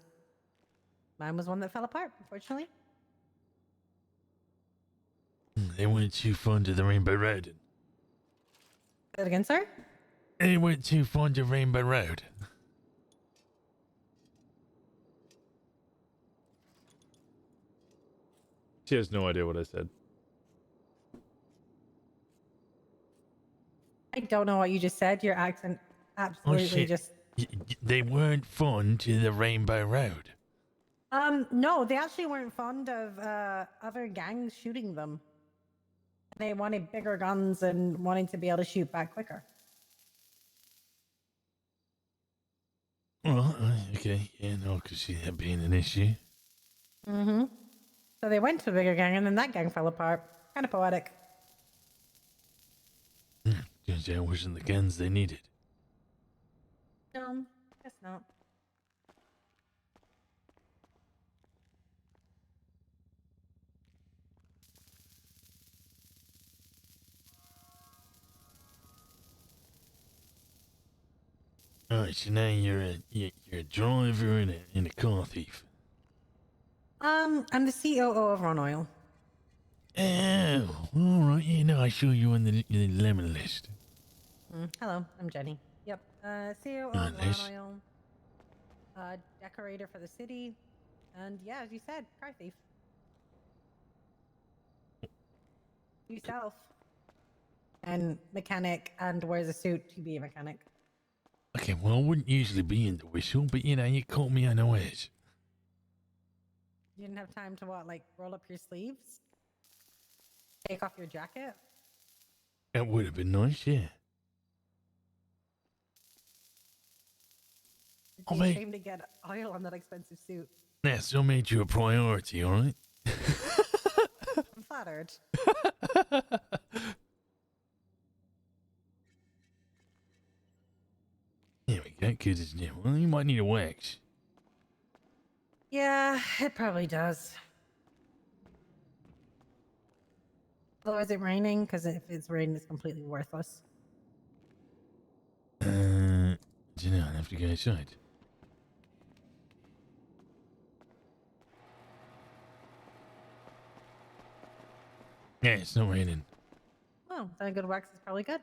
one that fell apart, unfortunately. They weren't too fond of the Rainbow Road. Say that again, sir? They weren't too fond of Rainbow Road. She has no idea what I said. I don't know what you just said. Your accent absolutely just... They weren't fond of the Rainbow Road. No, they actually weren't fond of other gangs shooting them. They wanted bigger guns and wanted to be able to shoot back quicker. Well, okay, yeah, no, I could see that being an issue. Mm-hmm. So they went to a bigger gang, and then that gang fell apart. Kind of poetic. Turns out it wasn't the guns they needed. No, guess not. Alright, so now you're a driver and a car thief. I'm the COO of Ron Oil. Oh, alright, yeah, no, I saw you on the lemon list. Hello, I'm Jenny. Yep, COO Hi, of Liz. Ron Oil, decorator for the city, and yeah, as you said, car thief. Yourself. And mechanic, and wears a suit to be a mechanic. Okay, well, I wouldn't usually be in the whistle, but you caught me unawares. You didn't have time to roll up your sleeves? Take off your jacket? That would have been nice, yeah. It'd be a shame to get oil on that expensive suit. That still made you a priority, alright? I'm flattered. There we go, good as new. Well, you might need a wax. Yeah, it probably does. Although, is it raining? Because if it's raining, it's completely worthless. Don't know, I'll have to go inside. Yeah, it's not raining. Well, then a good wax is probably good.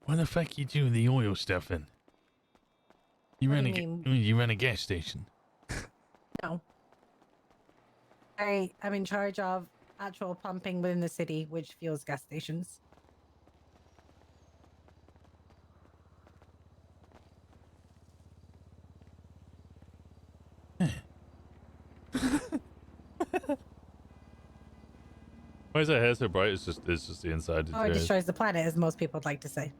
Why the fuck you doing the oil stuff then? You What ran do a you mean? you ran a gas station. No. I'm in charge of actual pumping within the city, which fuels gas stations. Why is that hair so bright? It's just the inside. Oh, it destroys the planet, as most people would like to say.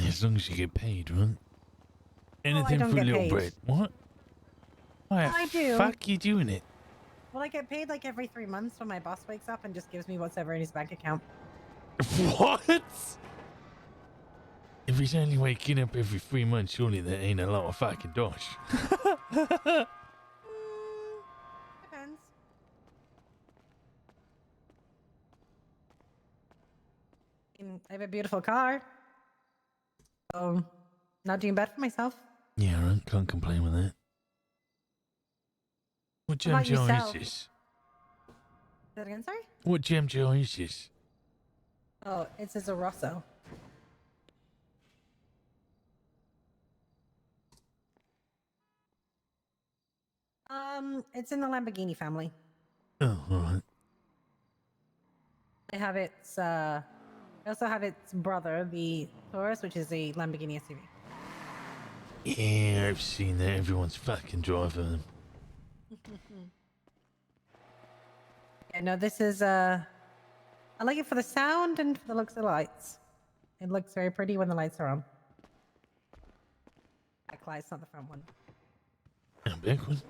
As long as you get paid, right? Anything don't for a get little paid. bread. What? Why I do. fuck you doing it? Well, I get paid every 3 months when my boss wakes up and just gives me what's ever in his bank account. What? If he's only waking up every 3 months, surely that ain't a lot of fucking dosh. Depends. I have a beautiful car. So, not doing bad for myself. Yeah, I can't complain with that. What gem about jar is yourself? this? Say that again, sorry? What gem jar is this? Oh, it's a Rosso. It's in the Lamborghini family. Oh, alright. They have its, they also have its brother, the Taurus, which is a Lamborghini SUV. Yeah, I've seen that. Everyone's fucking driving them. Yeah, no, this is, I like it for the sound and for the looks of the lights. It looks very pretty when the lights are on. Backlight's not the front one. I'm back one.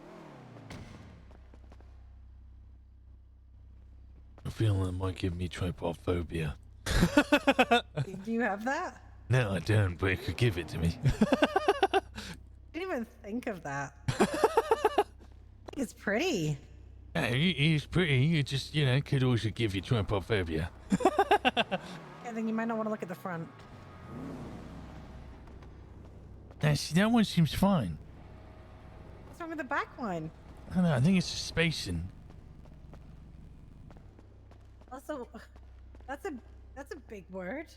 feeling it might give me trypophobia. Do you have that? No, I don't, but it could give it to me. I didn't even think of that. It's pretty. Yeah, he's pretty. It just, could also give you trypophobia. And then you might not want to look at the front. That one seems fine. What's wrong with the back one? I don't know, I think it's just spacing. Also, that's a big word.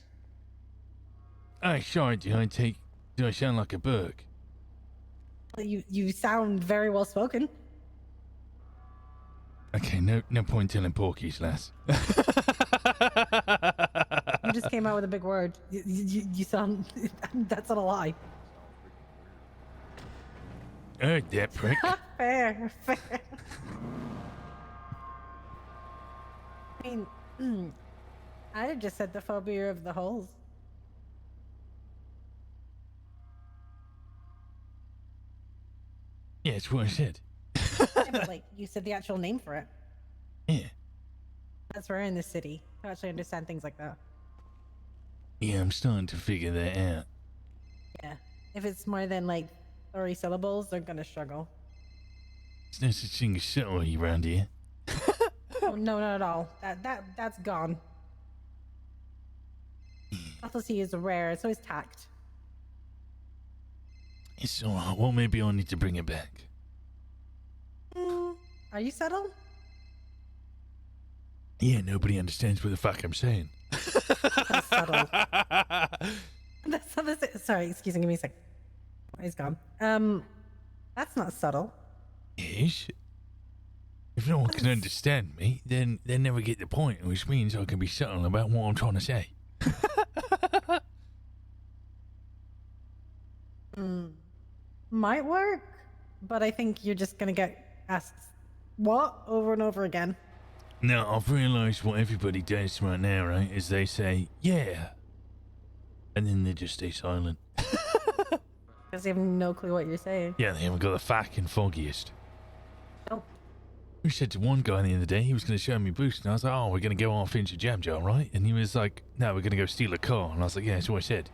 Oh, sorry, do I sound like a Berg? You sound very well spoken. Okay, no point telling porkies, lass. You just came out with a big word. You sound... That's not a lie. Heard that, prick. Fair. I mean, I'd have just said the phobia of the holes. Yeah, it's what I said. Yeah, but like, you said the actual name for it. Yeah. That's rare in this city to actually understand things like that. Yeah, I'm starting to figure that out. Yeah. If it's more than like 30 syllables, they're gonna struggle. There's no such thing as subtlety around here. Oh, no, not at all. That's gone. Subtlety is rare, so is tact. It's alright. Well, maybe I need to bring it back. Are you subtle? Yeah, nobody understands what the fuck I'm saying. That's subtle. That's not the sorry, excuse me, give me a sec. He's gone. That's not subtle. Yes. If no one can understand me, then they never get the point, which means I can be subtle about what I'm trying to say. Might work, but I think you're just gonna get asked what over and over again. Now, I've realised what everybody does right now, right, is they say, yeah. And then they just stay silent. Because they have no clue what you're saying. Yeah, they haven't got the fucking foggiest. Nope. We said to one guy the other day, he was going to show me Boost, and I was like, oh, we're going to go off into Jam Jar, right? And he was like, no, we're going to go steal a car. And I was like, yeah, that's what I said.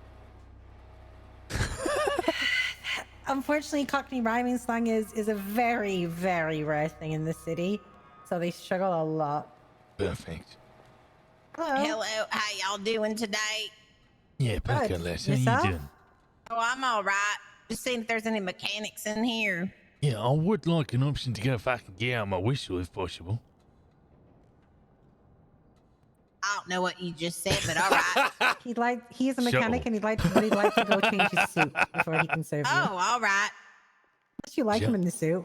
Unfortunately, Cockney rhyming slang is a very, very rare thing in this city. So they struggle a lot. Perfect. Hello, how y'all doing today? Yeah, Becca, Good. Les, how Yourself? you doing? Oh, I'm all right. Just seeing if there's any mechanics in here. Yeah, I would like an option to go fucking get out my whistle if possible. I don't know what you just said, but all right. He's a mechanic and he'd like to go change his suit before he can serve you. Oh, all right. Unless you like him in the suit.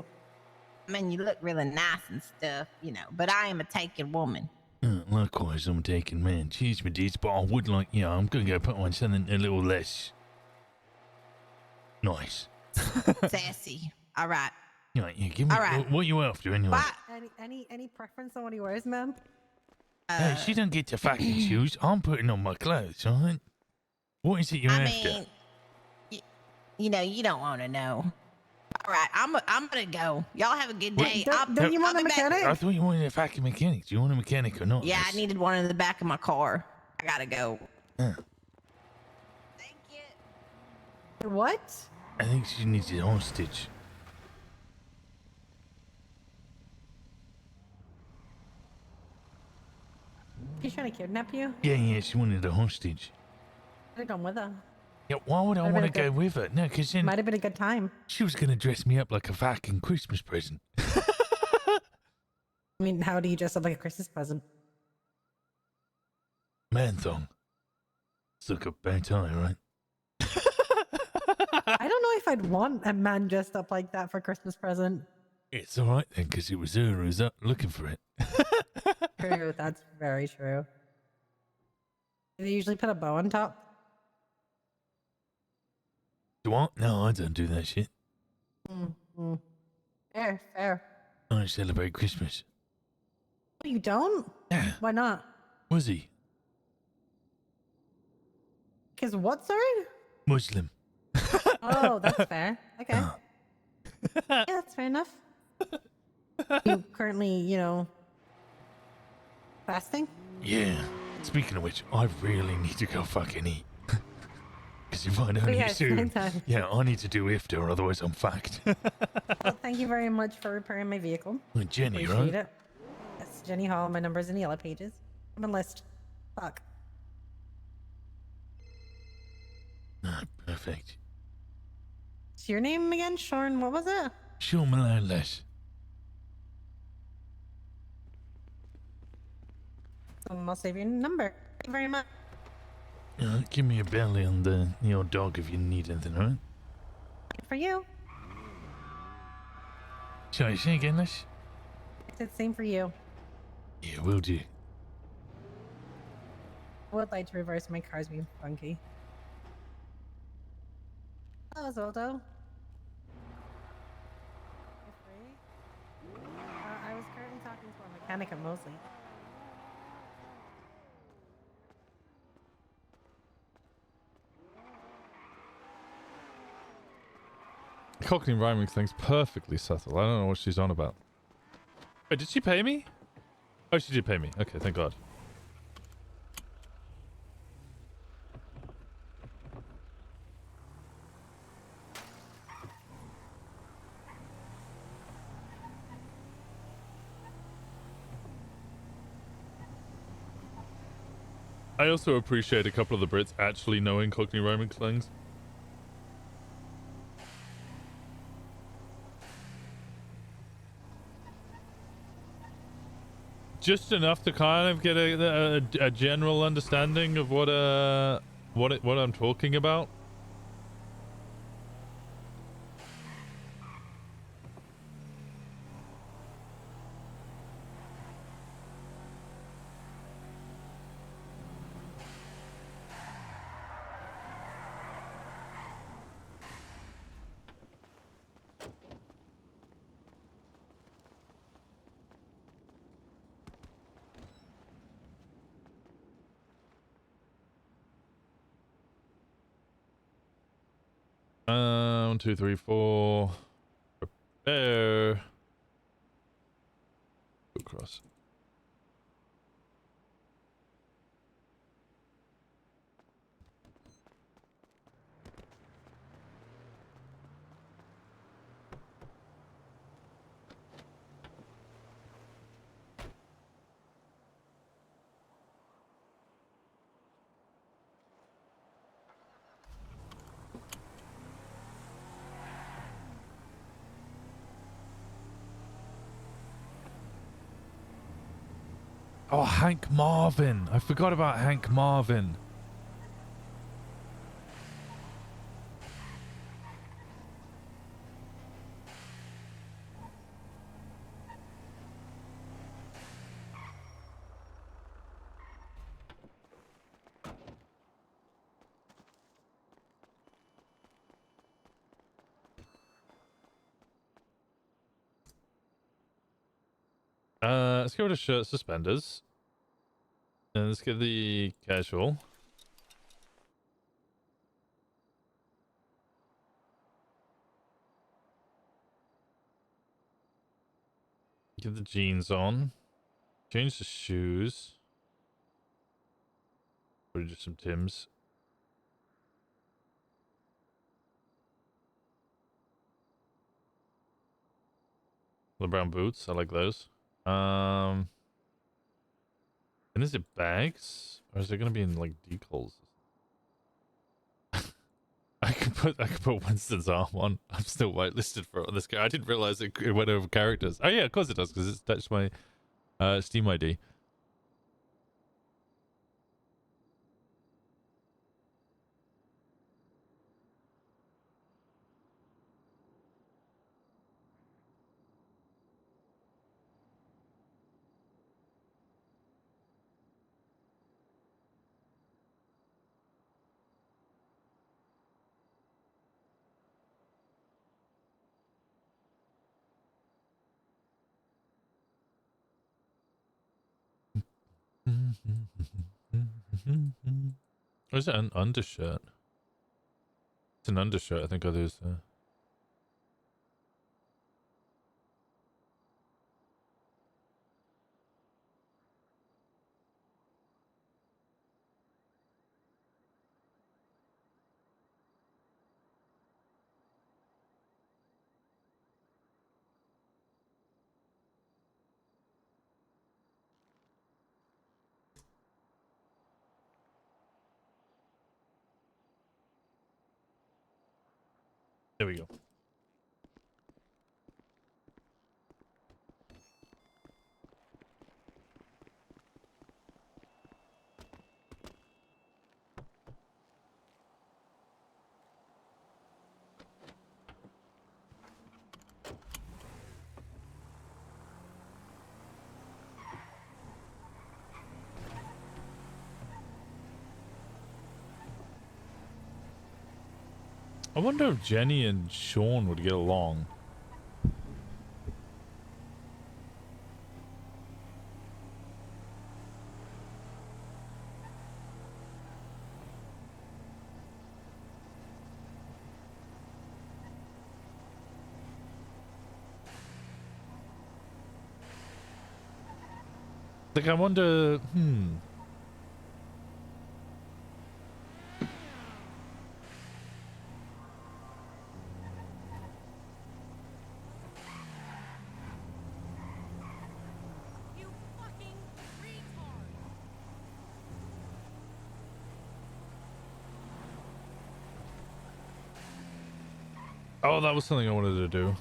I mean, you look really nice and stuff, but I am a taken woman. Likewise, I'm taking man. Cheers, my dudes, but I would like, I'm going to go put on something a little less nice. Sassy. All right. Yeah, give me, All right. what you after anyway? What? Any preference on what he wears, ma'am? Hey, she don't get to fucking choose. I'm putting on my clothes, alright? What is it you're after? You don't want to know. All right, I'm gonna go. Y'all have a good day. Don't you want a mechanic? I thought you wanted a fucking mechanic. Do you want a mechanic or not? Yeah, I needed one in the back of my car. I gotta go. Thank you. What? I think she needs a hostage. She's trying to kidnap you? Yeah, she wanted a hostage. I'd have gone with her. Yeah, why would I want to go with her? No, because then... Might have been a good time. She was going to dress me up like a fucking Christmas present. I mean, how do you dress up like a Christmas present? Man thong. It's like a bow tie, right? I don't know if I'd want a man dressed up like that for a Christmas present. It's alright then, because it was her who was up looking for it. True, that's very true. Do they usually put a bow on top? Do what? No, I don't do that shit. Fair, fair. I don't celebrate Christmas. Oh, you don't? Yeah. Why not? Was he? Because what, sorry? Muslim. Oh, that's fair. Okay. Yeah, that's fair enough. You currently, Fasting? Yeah. Speaking of which, I really need to go fucking eat. Because if I don't Oh, eat yeah, it's soon, nighttime. yeah, I need to do iftar, otherwise I'm fucked. Well, thank you very much for repairing my vehicle. Jenny, Appreciate right? it. Yes, Jenny Hall. My number's in the yellow pages. I'm on list. Fuck. Ah, perfect. What's your name again, Shawn? What was it? Shawn Malone, Les. I'll save your number. Thank you very much. Give me a belly on the your dog if you need anything, alright? For you. Sorry, say again, Les? I said same for you. Yeah, will do. I would like to reverse. My car's being funky. Hello, Zoldo. You free? I was currently talking to a mechanic at Mosley. Cockney rhyming thing's perfectly subtle. I don't know what she's on about. Wait, did she pay me? Oh, she did pay me. Okay, thank God. I also appreciate a couple of the Brits actually knowing Cockney rhyming slangs. Just enough to kind of get a general understanding of what I'm talking about. One, two, three, four. Prepare. Across. Oh, Hank Marvin. I forgot about Hank Marvin. Let's go to shirt suspenders. And let's get the casual. Get the jeans on. Change the shoes. Or just some Tims. The brown boots. I like those. And is it bags? Or is it gonna be in like decals? I could put Winston's arm on. I'm still whitelisted for this guy. I didn't realize it went over characters. Oh yeah, of course it does, because it's attached to my Steam ID. Or is it an undershirt? It's an undershirt, I think others. There we go. I wonder if Jenny and Shawn would get along. Like, I wonder, You fucking retard! Oh, that was something I wanted to do.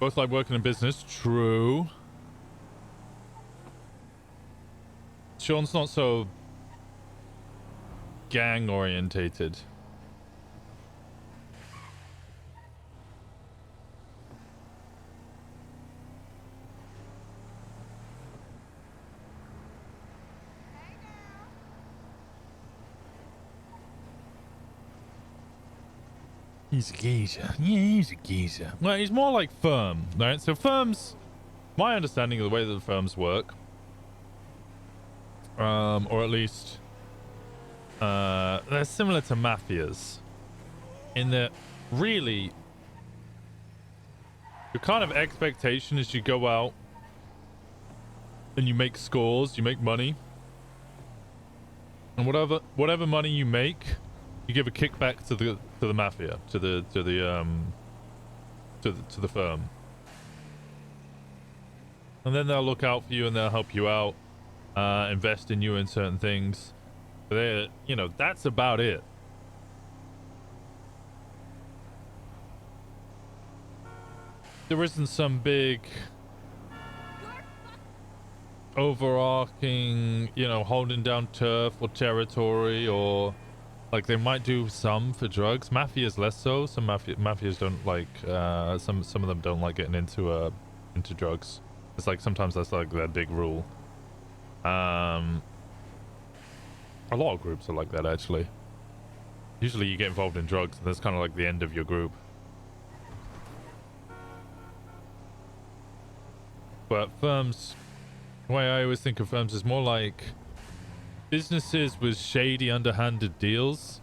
Both like working in business. True. Shawn's not so gang orientated. He's a geezer. Yeah, he's a geezer. Well, he's more like firm, right? So firms, my understanding of the way that the firms work, or at least they're similar to mafias in that really your kind of expectation is you go out and you make scores, you make money, and whatever money you make, you give a kickback to the mafia, to the firm, and then they'll look out for you and they'll help you out, invest in you in certain things. But that's about it. There isn't some big overarching, holding down turf or territory, or like they might do some for drugs. Mafias less so. Some mafias don't like. Some of them don't like getting into drugs. It's like sometimes that's like their big rule. A lot of groups are like that actually. Usually you get involved in drugs and that's kind of like the end of your group. But firms, the way I always think of firms is more like businesses with shady, underhanded deals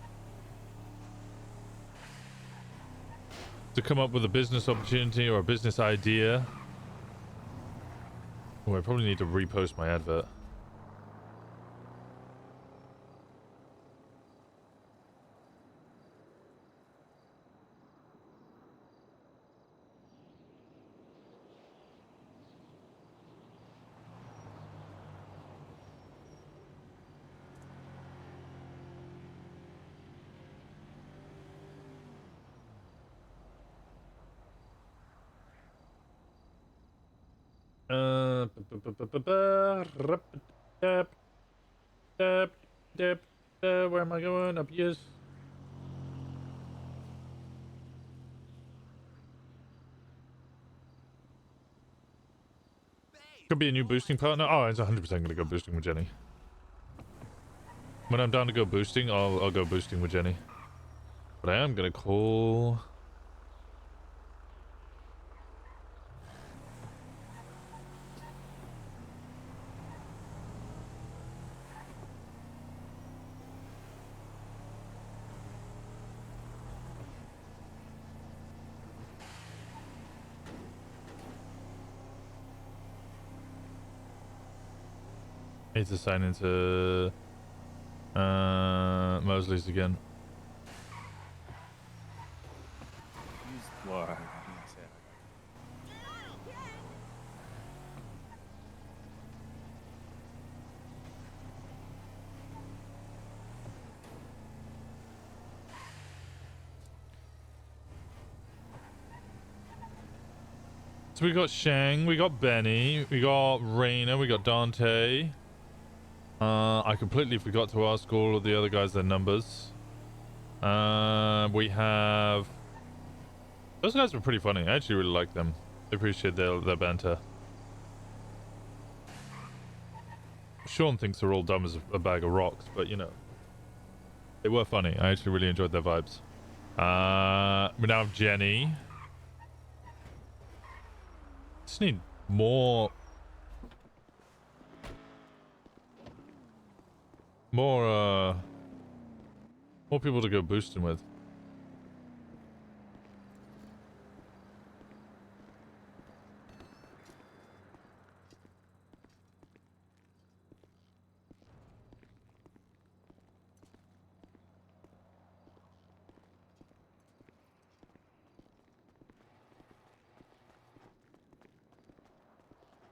to come up with a business opportunity or a business idea. Oh, I probably need to repost my advert. Where am I going? Up here. Could be a new boosting partner. Oh, it's 100% gonna go boosting with Jenny. When I'm down to go boosting, I'll go boosting with Jenny. But I am gonna call. Need to sign into Mosley's again. Well, I didn't say it. So we got Shang, we got Benny, we got Raina, we got Dante. I completely forgot to ask all of the other guys their numbers. We have... Those guys were pretty funny. I actually really like them. I appreciate their banter. Shawn thinks they're all dumb as a bag of rocks, but you know. They were funny. I actually really enjoyed their vibes. We now have Jenny. Just need more people to go boosting with.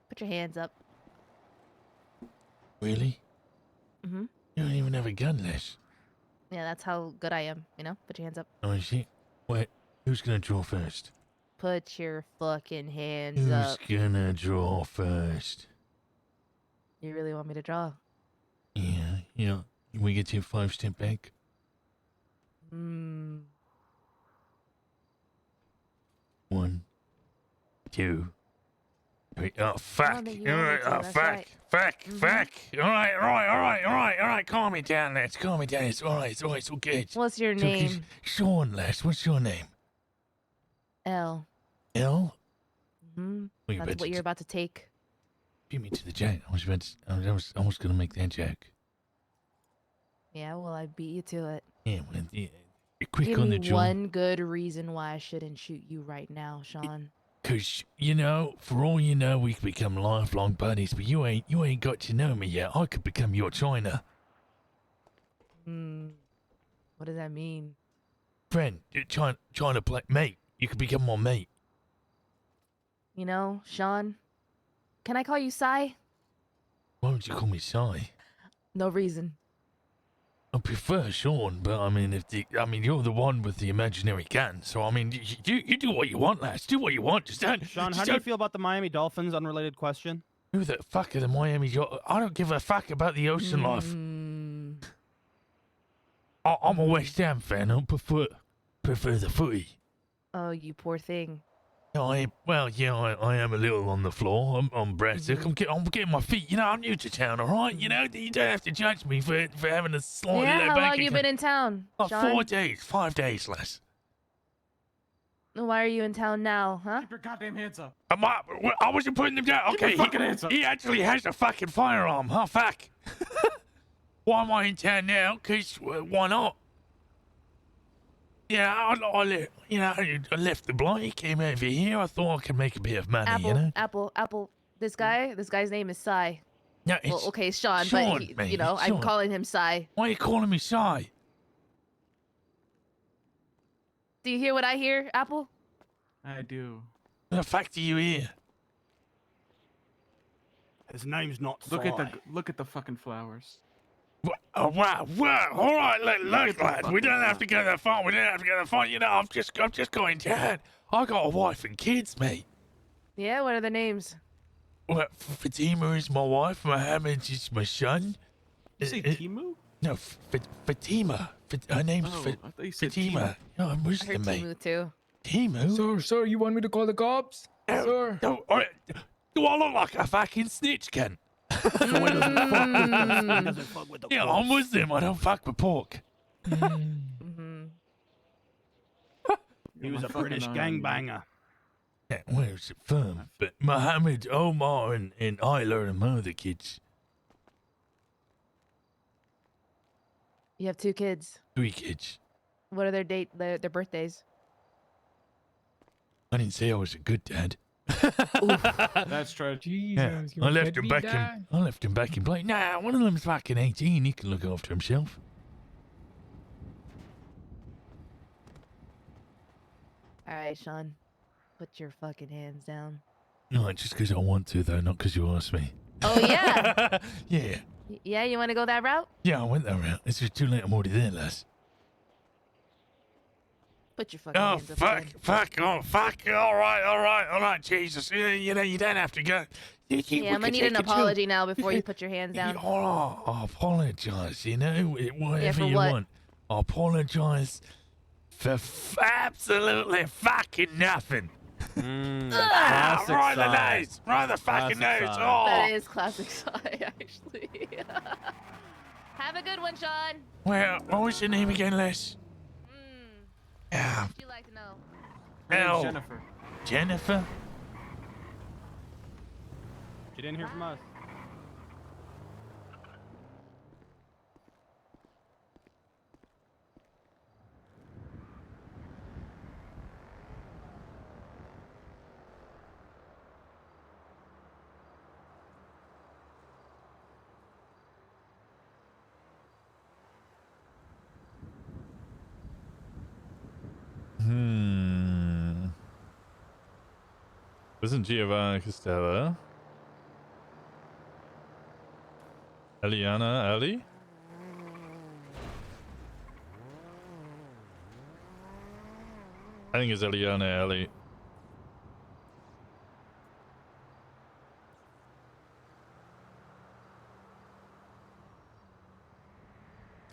Put your hands up. Really? Mm-hmm. You don't even have a gun, Les. Yeah, that's how good I am, you know? Put your hands up. Oh, is it? Wait, who's gonna draw first? Put your fucking hands Who's up. gonna draw first? You really want me to draw? Yeah, yeah. We get you a 5-step back. Hmm. 1, 2, 3. Oh, fuck. that you want me to, Oh, that's fuck. right. Fuck. Mhm. Fuck. All right. Calm me down, Les. Calm me down. It's all right. It's all good. What's your It's okay. name? Shawn, Les. What's your name? L. L? Mm-hmm. Well, you That's better what you're about to take. beat me to the jack. I was almost gonna make that jack. Yeah, well, I beat you to it. Yeah, well, yeah. You're quick Give on me the jaw. one good reason why I shouldn't shoot you right now, Shawn. Cause you know, for all you know, we could become lifelong buddies. But you ain't got to know me yet. I could become your China What does that mean? friend. You're trying to play mate. You could become my mate. You know, Shawn, can I call you Sai? Why would you call me Sai? No reason. I prefer Shawn, but I mean, you're the one with the imaginary gun. So I mean, you do what you want, lads. Do what you want. Just don't. Shawn, just how do you don't- feel about the Miami Dolphins? Unrelated question. Who the fuck are the Miami? I don't give a fuck about the ocean life. I'm a West Ham fan. I prefer the footy. Oh, you poor thing. I am a little on the floor. I'm brassic. I'm getting my feet. You know, I'm new to town. All right. You know, you don't have to judge me for having a slightly Yeah, low how bank long you account. been in town, Oh, Shawn? 4 days, 5 days less. Why are you in town now, huh? Keep your goddamn hands up. I wasn't putting them down. Keep your Okay, fucking hands up. he actually has a fucking firearm. Huh? Fuck. Why am I in town now? Cause why not? Yeah, I left the block, came over here. I thought I could make a bit of money, you know? Apple. This guy's name is Sai. No, Well, it's okay, Shawn, Shawn, but mate, you know, it's I'm Shawn. calling him Sai. Why are you calling me Sai? Do you hear what I hear, Apple? I do. What the fuck do you hear? His name's not Look at the fucking flowers. Oh, wow. All right, look, lads. We don't have to go that far. You know, I'm just going down. I got a wife and kids, mate. Yeah, what are the names? Well, Fatima is my wife. Mohammed is my son. You say Timu? No, Fatima. Her name's Oh, I thought you said Fatima. No, I'm I heard Muslim, mate. Timu too. Timu? Sir, you want me to call the cops? Sir. No, do I look like a fucking snitch, Ken? Yeah, I'm Muslim. I don't fuck with pork. He was a British gangbanger. Yeah, where's it from? But Mohammed, Omar, and Isla and my other kids. You have 2 kids. 3 kids. What are their birthdays? I didn't say I was a good dad. That's tragic. Yeah, I left him back in play. Nah, one of them's fucking 18. He can look after himself. All right, Shawn. Put your fucking hands down. No, just because I want to, though, not because you asked me. Oh, yeah. Yeah. Yeah, you want to go that route? Yeah, I went that route. It's just too late. I'm already there, lass. Put your fucking hands up again. Fuck. All right. Jesus. You know, you don't have to go. Yeah, I'm going to need an apology now before you put your hands down. Oh, I apologize, you know, whatever for you what? want. I apologize for absolutely fucking nothing. Right in the nose. Right in the fucking nose. Oh. That is classic Sai, actually. Have a good one, Shawn. Well, what was your name again, Les? Yeah. Would you like to know? My name's Oh. Jennifer. Jennifer? You didn't hear from us. Isn't Giovanna Costello? Eliana Ellie? I think it's Eliana Ellie.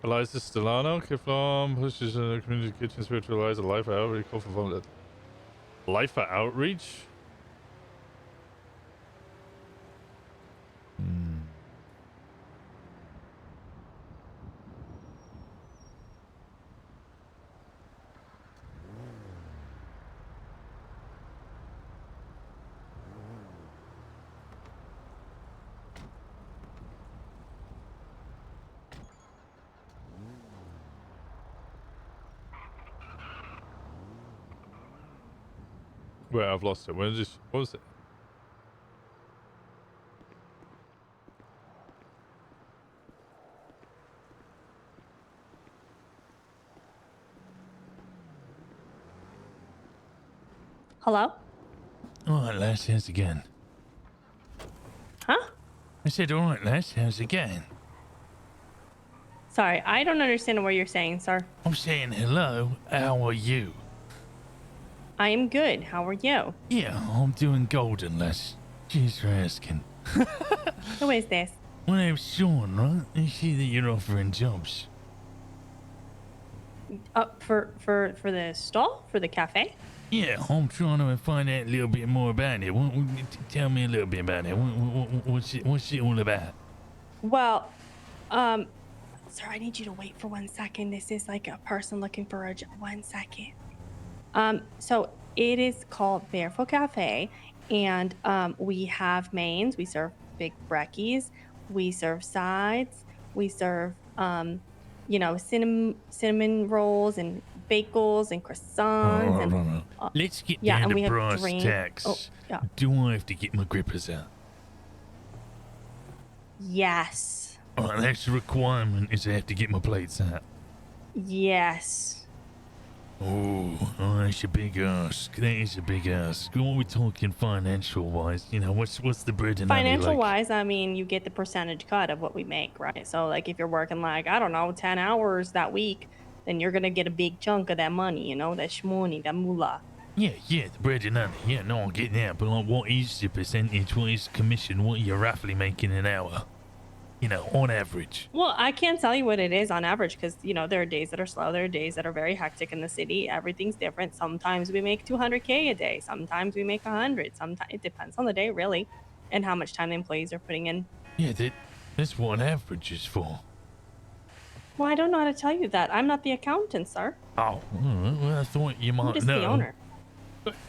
Eliza Stellano, Kiflam pushes in the community kitchen spiritualize a life outreach. Call for life for outreach? Wait, I've lost it. What was it? Hello? All right, Les, how's it going? Huh? I said, all right, Les, how's it going? Sorry, I don't understand what you're saying, sir. I'm saying hello, how are you? I am good. How are you? Yeah, I'm doing golden, Les. Cheers for asking. Who is this? My name's Shawn, right? I see that you're offering jobs. For the stall? For the cafe? Yeah, I'm trying to find out a little bit more about it. Tell me a little bit about it. What's it all about? Well, sir, I need you to wait for 1 second. This is like a person looking for a job. 1 second. So it is called Barefoot Cafe, and we have mains. We serve big brekkies. We serve sides. We serve, cinnamon rolls and bagels and croissants. Let's get yeah, down and to we have brass drink. tacks. Oh, yeah. Do I have to get my grippers out? Yes. All right, that's the requirement, is I have to get my plates out. Yes. Oh, that's a big ask. That is a big ask. What are we talking financial-wise? You know, what's the bread and honey like? Financial-wise, I mean, you get the percentage cut of what we make, right? So, like, if you're working, 10 hours that week, then you're going to get a big chunk of that money, that shmoney, that moolah. Yeah, the bread and honey. Yeah, no, I get that. But, what is the percentage? What is the commission? What are you roughly making an hour? On average. Well, I can't tell you what it is on average because, there are days that are slow. There are days that are very hectic in the city. Everything's different. Sometimes we make $200K a day. Sometimes we make 100. Sometimes it depends on the day, really, and how much time the employees are putting in. Yeah, that's what an average is for. Well, I don't know how to tell you that. I'm not the accountant, sir. Oh, well, I thought you might know. I'm just the owner.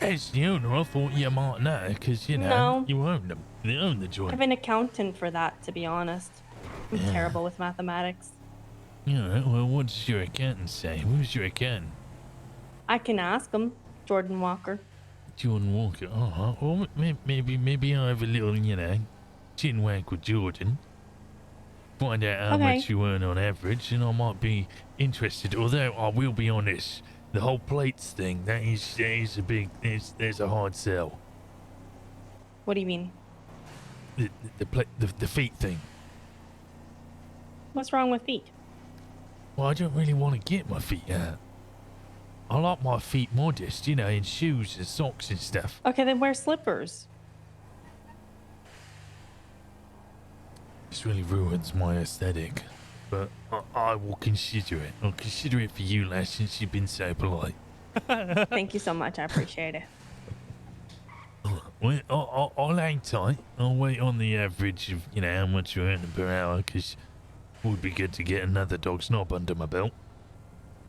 As the owner, I thought you might know because, No. you own the joint. I have an accountant for that, to be honest. I'm terrible with mathematics. Yeah, well, what does your accountant say? Who's your accountant? I can ask him. Jordan Walker. Jordan Walker. Oh, well, maybe I have a little, chin wag with Jordan. Find out how much you earn on average, and I might be interested. Although I will be honest, The whole plates thing, that is a big, there's a hard sell. What do you mean? The feet thing. What's wrong with feet? Well, I don't really want to get my feet out. I like my feet modest, you know, in shoes and socks and stuff. Okay, then wear slippers. This really ruins my aesthetic. But I will consider it. I'll consider it for you, lass, since you've been so polite. Thank you so much. I appreciate it. Well, I'll hang tight. I'll wait on the average of, you know, how much you're earning per hour, because it would be good to get another dog's knob under my belt.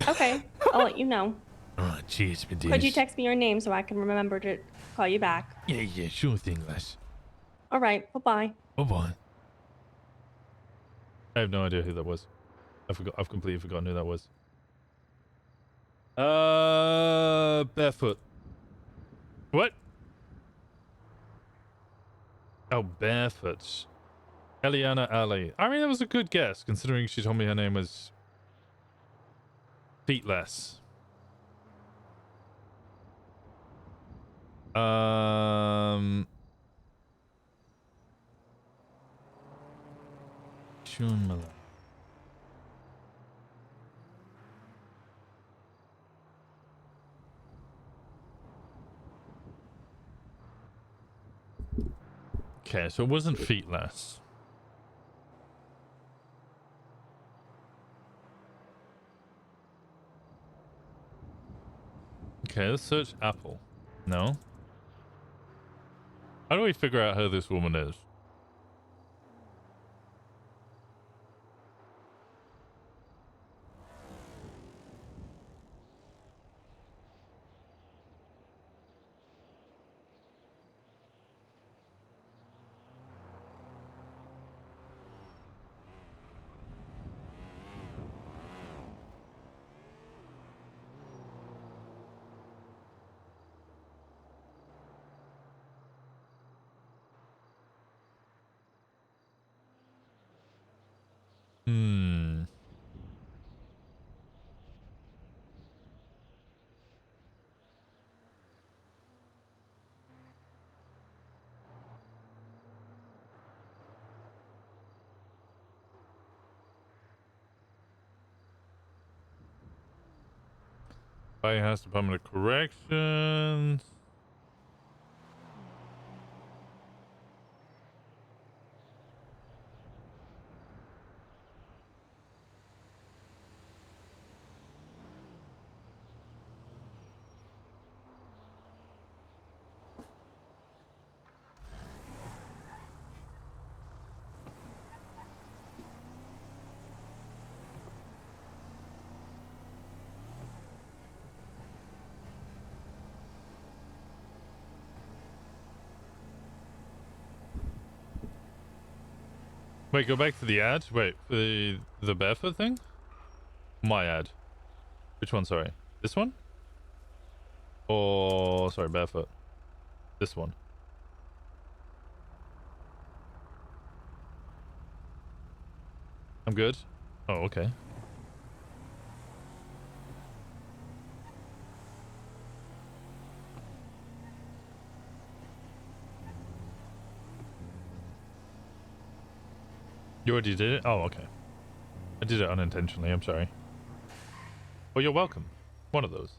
Okay, I'll let you know. All right, cheers, my dears. Could you text me your name so I can remember to call you back? Yeah, sure thing, lass. All right, bye-bye. Bye-bye. I have no idea who that was. I've completely forgotten who that was. Barefoot. What? Oh, Barefoot. Eliana Ali. I mean, that was a good guess, considering she told me her name was Feetless. Shawn Malone. Okay, so it wasn't Feetless. Okay, let's search Apple. No. How do we figure out who this woman is? Bypass Department of Corrections. Wait, go back to the ad. Wait, the barefoot thing? My ad. Which one, sorry? This one? Or, sorry, barefoot. This one. I'm good. Oh, okay. You already did it? Oh, okay. I did it unintentionally, I'm sorry. Well, you're welcome. One of those.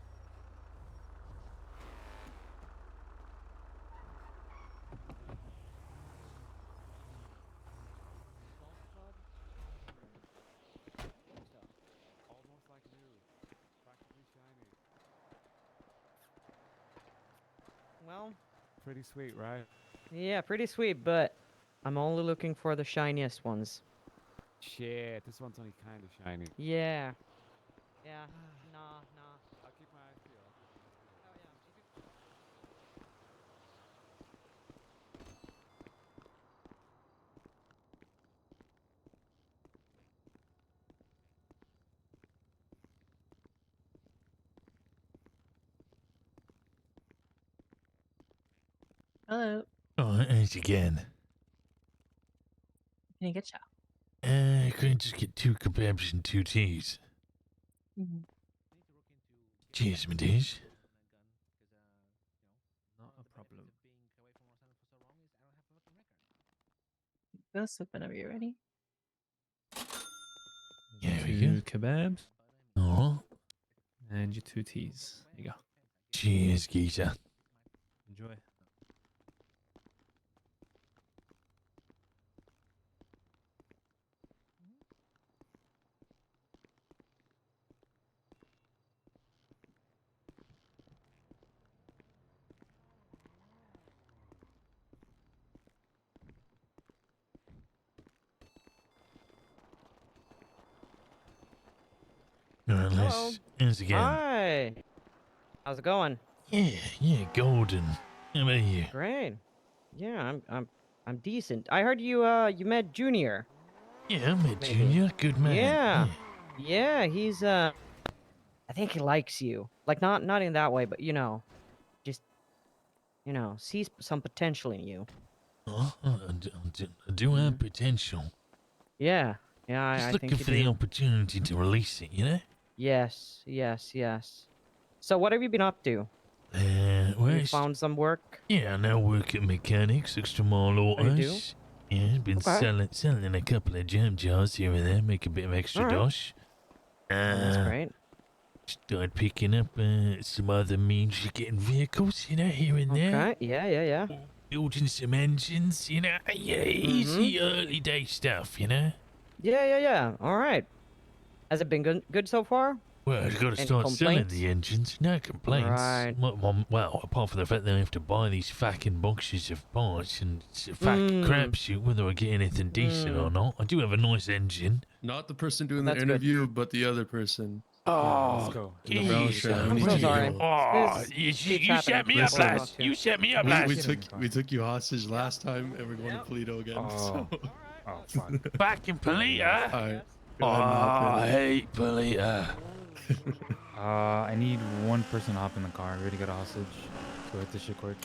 Well, Pretty sweet, right? yeah, pretty sweet, but I'm only looking for the shiniest ones. Shit, this one's only kind of shiny. Yeah. Yeah. Nah. I'll keep my eyes peeled. Hello. Oh, thanks again. Can you get chow? Could I just get 2 kebabs and 2 teas? Cheers, my dears. Not a problem. Go slip whenever you're ready. There we Two go. kebabs. Oh. And your 2 teas. There you go. Cheers, geezer. Enjoy. Alright, Hello. let's again. Hi. How's it going? Yeah, golden. How about you? Great. Yeah, I'm decent. I heard you you met Junior. Yeah, I met Maybe. Junior. Good man. Yeah. Yeah, he's I think he likes you. Like not in that way, but you know, just sees some potential in you. Oh, I do have potential. Yeah. Yeah, Just I looking think you for the do. opportunity to release it, you know? Yes. So what have you been up to? Well, You found some work? yeah, I now work at Mechanics, Extra Mile Autos. Oh, you do? Yeah, been Okay. selling a couple of jam jars here and there, make a bit of extra Alright. dosh. That's great. Started picking up some other means of getting vehicles, you know, here and there. Okay. Yeah. Building some engines, you know. Yeah, easy early day stuff, you know. Yeah. All right. Has it been good so far? Well, I've got to Any start selling complaints? the engines. No complaints. Right. Well, apart from the fact that I have to buy these fucking boxes of parts and it's a fucking crapshoot whether I get anything decent or not. I do have a nice engine. Not the person doing That's the good. interview, but the other person. Oh, go. In the brown shirt. I'm so sorry. Oh, This you keeps set me happening. up, Listen, lads. You set me up, lads. We took you hostage last time, and we're going to Polito again. So. Oh, fuck. Back in Polita. Alright. Oh, I hate Polita. I need one person to hop in the car. We already got a hostage. Go hit this shit quick.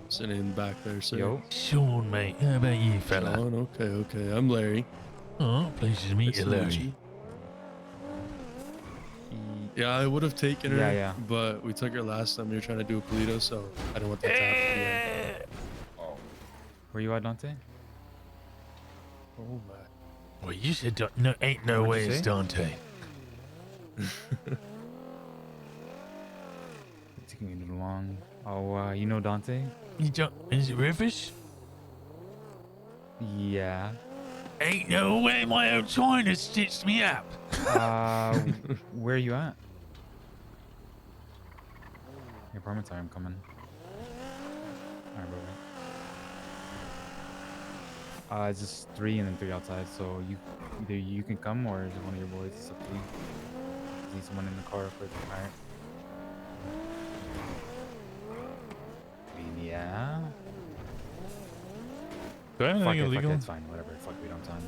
Sitting in back there, sir. Yo. Sean, mate. How about you, fella? Sean, okay. I'm Larry. Oh, pleasure to meet you, Larry. Yeah, I would have taken her, Yeah. but we took her last time we were trying to do a Polito, so I didn't want that to happen again. Where you at, Dante? Oh my. Well, you said no, ain't no What'd way you it's say? Dante. It's taking me too long. Oh, you know Dante? You don't, is it Rivers? Yeah. Ain't no way my own China stitched me up. Where are you at? Your apartment time, I'm coming. Alright, bro. It's just 3 and then 3 outside, so either you can come or is it one of your boys? It's up to you. Need someone in the car real quick. Alright. I mean, yeah. Do I have Fuck anything it, illegal? it's fine, whatever. Fuck, we don't have time.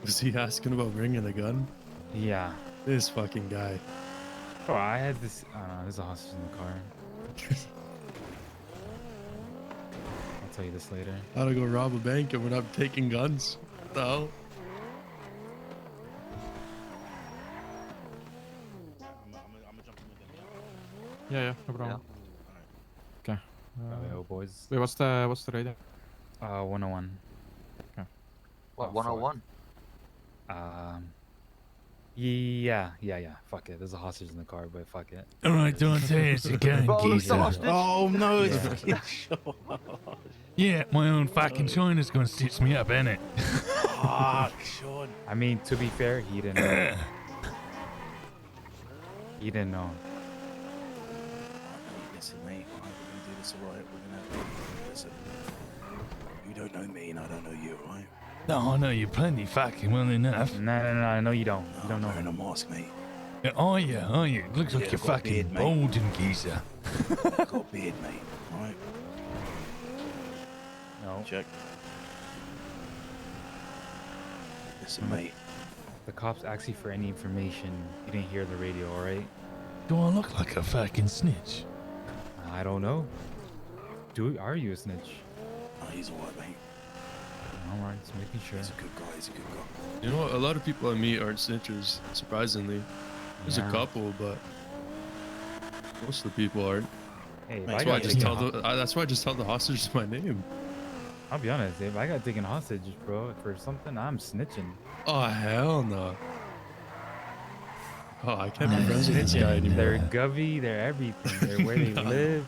Was he asking about bringing a gun? Yeah. This fucking guy. Oh, I had this. There's a hostage in the car. I'll tell you this later. How to go rob a bank and we're not taking guns? What the hell? Yeah, no problem. Okay. Yo, boys. Wait, what's the rating? 101. Okay. What, 101? Yeah. Fuck it. There's a hostage in the car, but fuck it. All right, Dante, it's a gun, geezer. Oh no, it's fucking Yeah, my own fucking China's gonna stitch me up, ain't it? Fuck, Sean. I mean, to be fair, he didn't know. He didn't know. Listen, mate, we're going to do this alright. We're going to... Listen, you don't know me and I don't know you, right? No, I know you plenty fucking well enough. No, no, you don't. You don't know. Wearing a mask, mate. Yeah, are you? Looks like Yeah, you're I've got a fucking beard, mate. bold and geezer. I've got a beard, mate, alright? No. Check. Listen, mate. The cops asked you for any information. You didn't hear the radio, alright? Do I look like a fucking snitch? I don't know. Are you a snitch? Oh, he's alright, mate. All right, just making sure. He's a good guy. He's a good guy. You know, a lot of people I meet aren't snitchers, surprisingly. There's a Yeah. couple, but most of the people aren't. Hey, if That's I why I got just taken tell that's why I just tell the hostages my name. I'll be honest, if I got taken hostage, bro, for something, I'm snitching. Oh hell no. Oh, I can't be friends with this guy anymore. They're govy, they're everything. They're where they live,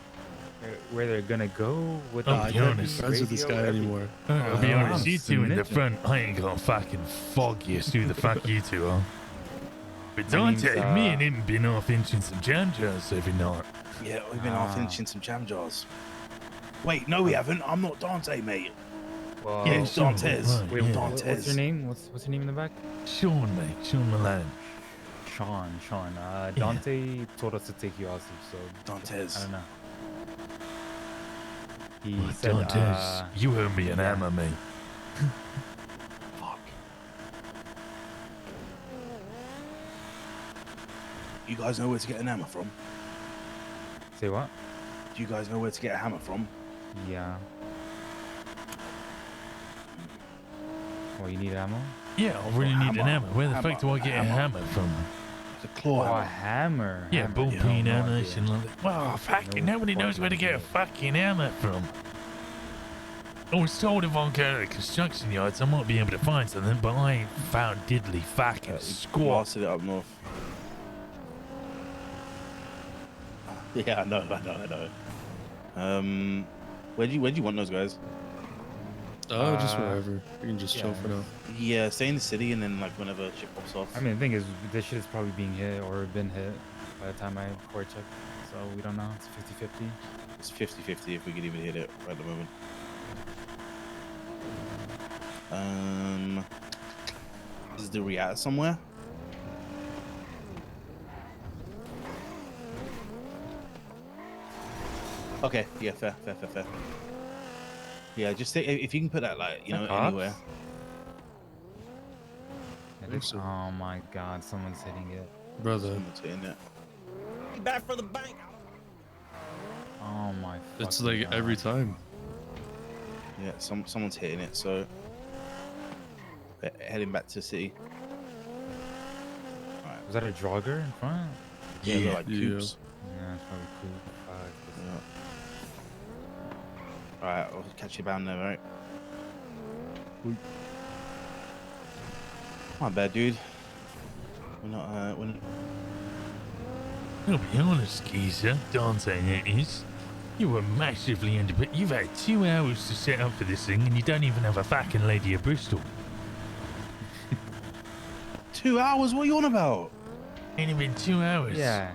they're where they're gonna go. With I can't be friends with this guy anymore. I'll be honest, I'm you two in the snitching. front, I ain't gonna fucking fog you. Who the fuck you two are? But My name's, Dante, me and him been off inching some jam jars every night. Yeah, we've been off finishing some jam jars. Wait, no, we haven't. I'm not Dante, mate. Well, Yeah, it's Dantes. right, Wait, yeah. what's your name? What's your name in the back? Sean, mate. Sean Malone. Shawn. Dante told us to take you hostage, so Dantes. I don't know. He Well, said, Dantes, you owe me an hammer, mate. Fuck. You guys know where to get an hammer from? say what? Do you guys know where to get a hammer from? Yeah. Well, you need ammo? Yeah, I really need an hammer. Where the fuck do I get a hammer from? It's a claw Oh, a hammer. hammer. Yeah, hammer. ball Yeah, peen no hammer, idea. shit like that. Well, fucking No nobody knows where to get a fucking fucking hammer from. I was told if I go to construction yards, I might be able to find something, but I ain't found diddly fucking squat. Blasted it up north. Yeah, I know. Where do you want those guys? Oh, just wherever. We can just chill for now. Yeah, stay in the city and then like whenever shit pops off. I mean, the thing is, this shit is probably being hit or been hit by the time I core check. So we don't know. It's 50-50. It's 50-50 if we could even hit it right at the moment. Is the Riata somewhere? Okay, yeah, fair. Yeah, just say, if you can put that, like, you know, Cops? anywhere. Oh my god, someone's hitting it. Brother. Someone's hitting it. Back for the bank. Oh my It's fucking like god. every time. Yeah, someone's hitting it, so heading back to the city. Alright. Was that a jogger in front? Yeah, they're like coops. Yeah, it's probably cool. Alright, I'll catch you down there, right? My bad, dude. We're not, I'll be honest, geezer, Dante it is. You were massively underpaid. You've had 2 hours to set up for this thing and you don't even have a fucking Lady of Bristol. 2 hours? What are you on about? Ain't even 2 hours. Yeah.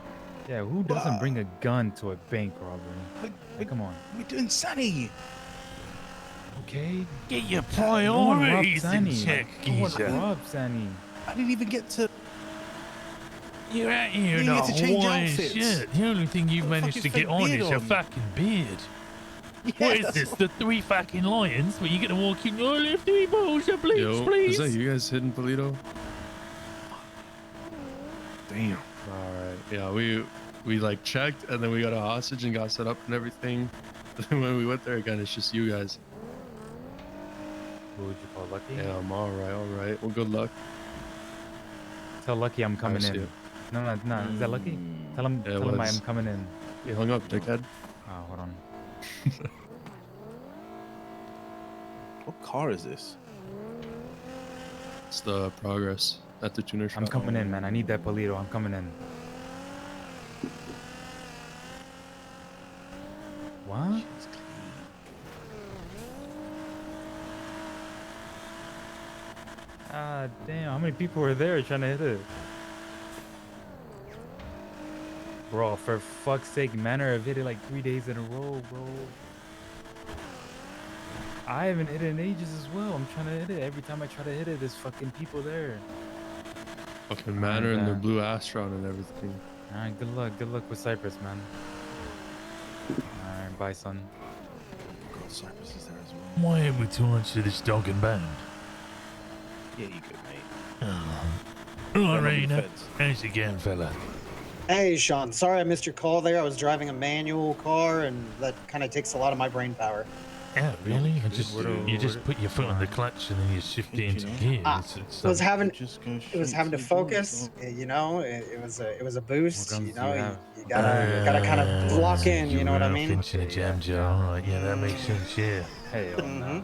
Yeah, who doesn't bring a gun to a bank robbery? Like, come on. We're doing Sunny. Okay. Get your No one robbed priorities in Sunny. check, No one geezer. robbed Sunny. I didn't even get to. You're out here in You a get to change Hawaiian outfits. shirt. The only thing you've managed to fucking get fake on beard is your on. fucking beard. Yeah, What is that's this? The 3 fucking lions? Where you gonna walk in? Oh, lift 3 balls of bleach, Yo, please. is that you guys hitting Polito? Damn. Alright. Yeah, we like checked and then we got a hostage and got set up and everything. Then when we went there again, it's just you guys. Who would you call Lucky? Yeah, I'm alright. Well, good luck. Tell Lucky I'm coming see in. you. No. Is that Lucky? Tell him, Yeah, tell him was. I'm coming in. You hung up, dickhead. Oh, hold on. What car is this? It's the progress at the tuner shop. I'm coming in, man. I need that Polito. I'm coming in. What? Ah, damn. How many people were there trying to hit it? Bro, for fuck's sake, Manor have hit it like 3 days in a row, bro. I haven't hit it in ages as well. I'm trying to hit it. Every time I try to hit it, there's fucking people there. Fucking Manor and the man. blue Astron and everything. Alright, good luck. Good luck with Cyprus, man. Alright, bye, son. God, Cypress is there as well. Why ain't we too much to this dog and band? Yeah, you good, mate. Right, the Raina. feds. Thanks again, fella. Hey, Sean. Sorry I missed your call there. I was driving a manual car, and that kind of takes a lot of my brain power. Yeah, really? I just Where you just do- put your foot on the clutch and then you shift it into gear. It's was having Just go it was straight having to to the joint, focus. so- You know, it was a boost. guns You do you know, have? you What gotta kind of lock in. You You know what I were mean? off into the jam jar. All right, yeah, that makes sense. Yeah. Hell no.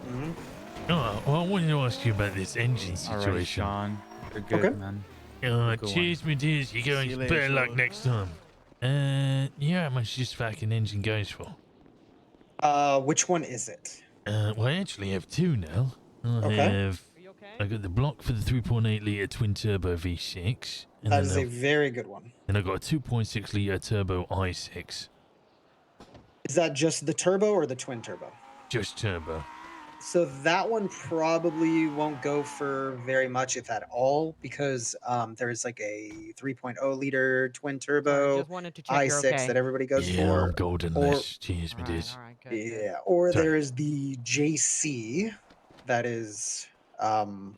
Oh, well, I wanted to ask you about this engine All right, situation. Sean. You're good, Okay. man. Good one. Cheers, my dears. You guys you later, better luck Sean. next time. Yeah, how much this fucking engine goes for? Which one is it? Well, I actually have two now. Okay. I got the block for the 3.8 liter twin turbo V6, and That then is a very good one. I got a 2.6 liter turbo i6. Is that just the turbo or the twin turbo? Just turbo. So that one probably won't go for very much, if at all, because there's like a 3.0 liter twin turbo just wanted to check you're i6 okay. that everybody goes Yeah, for. I'm golden or less. Cheers, my dears. yeah, or Sorry. there is the JC that is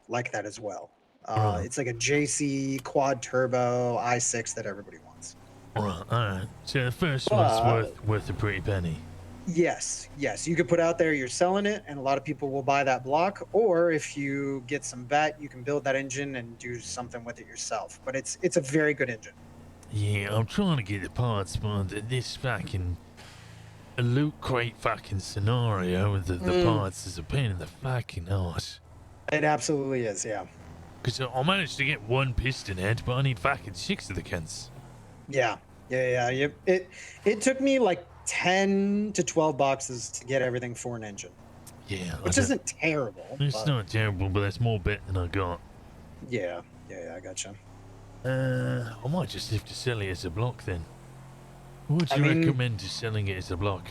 like that as well. It's like a JC quad turbo i6 that everybody wants. All right. So the first one's worth a pretty penny. Yes, you could put out there you're selling it, and a lot of people will buy that block. Or if you get some bet, you can build that engine and do something with it yourself. But it's a very good engine. Yeah, I'm trying to get the parts, but this fucking loot crate fucking scenario with the parts is a pain in the fucking ass. It absolutely is, yeah. Because I managed to get one piston head, but I need fucking 6 of the cans. Yeah. It took me like 10 to 12 boxes to get everything for an engine. Yeah. Which isn't terrible. It's but not terrible, but that's more bet than I got. Yeah, I gotcha. I might just have to sell it as a block then. Would you recommend just selling it as a block?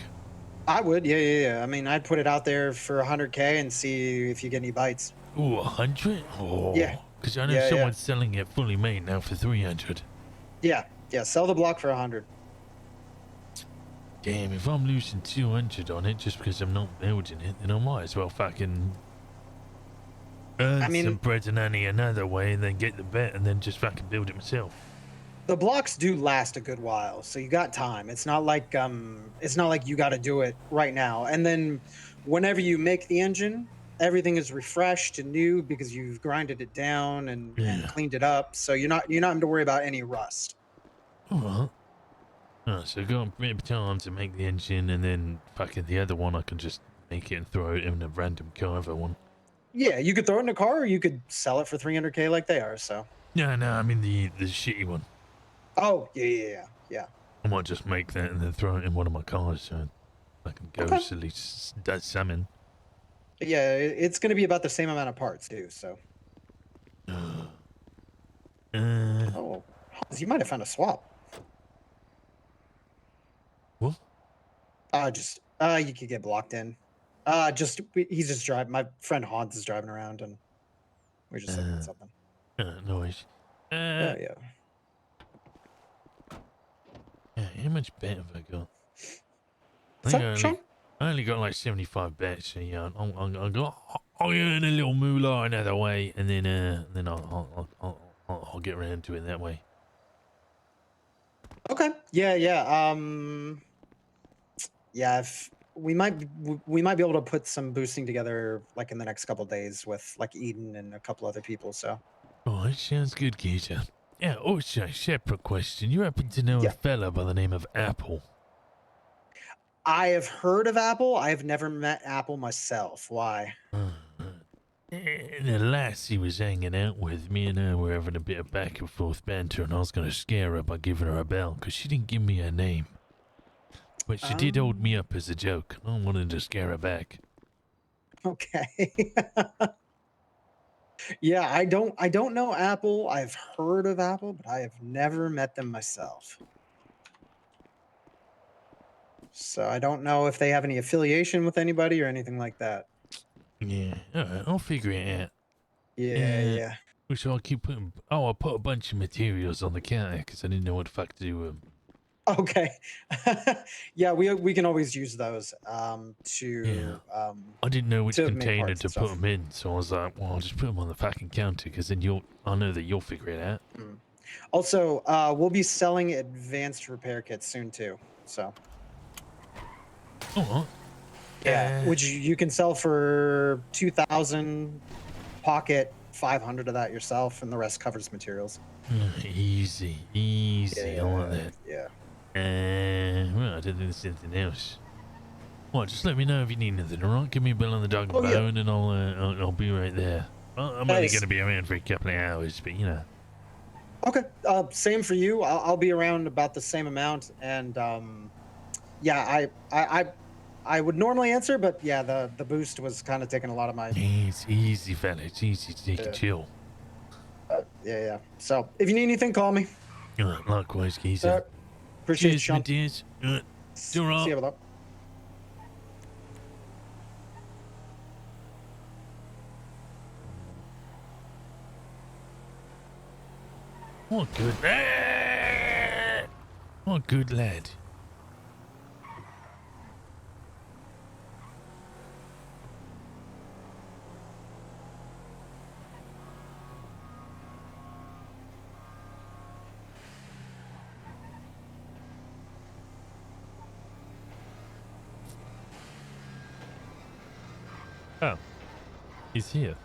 I would, yeah. I mean, I'd put it out there for 100K and see if you get any bites. Ooh, 100? Oh. Yeah. Because I know someone's selling it fully made now for 300. Yeah, sell the block for 100. Damn, if I'm losing 200 on it just because I'm not building it, then I might as well fucking earn some bread and any another way and then get the bet and then just fucking build it myself. The blocks do last a good while, so you got time. It's not like you got to do it right now. And then whenever you make the engine, everything is refreshed and new because you've grinded it down and cleaned it up. So you're not having to worry about any rust. All right. Oh, so I got a bit of time to make the engine, and then fucking the other one I can just make it and throw it in a random car if I want. Yeah, you could throw it in a car, or you could sell it for 300K like they are. So. No, I mean the shitty one. Oh yeah. I might just make that and then throw it in one of my cars so I can go silly does salmon. Yeah, it's going to be about the same amount of parts too. So. Oh, you might have found a swap. What? You could get blocked in. He's just driving. My friend Hans is driving around, and we're just looking at something. Noise. Yeah. How much bet have I got? I only got like 75 bets, so yeah, I'll earn a little moolah another way, and then I'll get around to it that way. Okay. Yeah. If we might be able to put some boosting together like in the next couple of days with like Eden and a couple other people. So. Oh, that sounds good, Geezer. Yeah. Also, separate question. You happen to know a fella by the name of Apple? I have heard of Apple. I have never met Apple myself. Why? And the lass he was hanging out with, me and her were having a bit of back and forth banter, and I was going to scare her by giving her a bell, because she didn't give me her name. But she did hold me up as a joke, and I wanted to scare her back. Okay. Yeah, I don't know Apple. I've heard of Apple, but I have never met them myself. So I don't know if they have any affiliation with anybody or anything like that. Yeah, alright, I'll figure it out. Yeah. Which I'll keep putting. I put a bunch of materials on the counter because I didn't know what the fuck to do with them. Okay. Yeah, we can always use those to. I didn't know which to make container parts to and put stuff. them in, so I was like, well, I'll just put them on the fucking counter because then I know that you'll figure it out. Also, we'll be selling advanced repair kits soon too. So. Alright. Yeah, which you can sell for 2,000, pocket 500 of that yourself, and the rest covers materials. Easy, easy. I want that. Yeah. Well, I don't think there's anything else. Well, just let me know if you need anything, alright? Give me a bell on the dog and Oh, yeah. bone and I'll be right there. Well, I'm only Nice. going to be around for a couple of hours, but you know. Okay. Same for you. I'll be around about the same amount, and yeah, I would normally answer, but yeah, the boost was kind of taking a lot of my. It's easy, fella. It's easy to take Yeah. and chill. Yeah. So if you need anything, call me. Alright, likewise, geezer. Appreciate Cheers, it, Sean. my dears. See you, brother. What good. What good lad. Oh, he's here.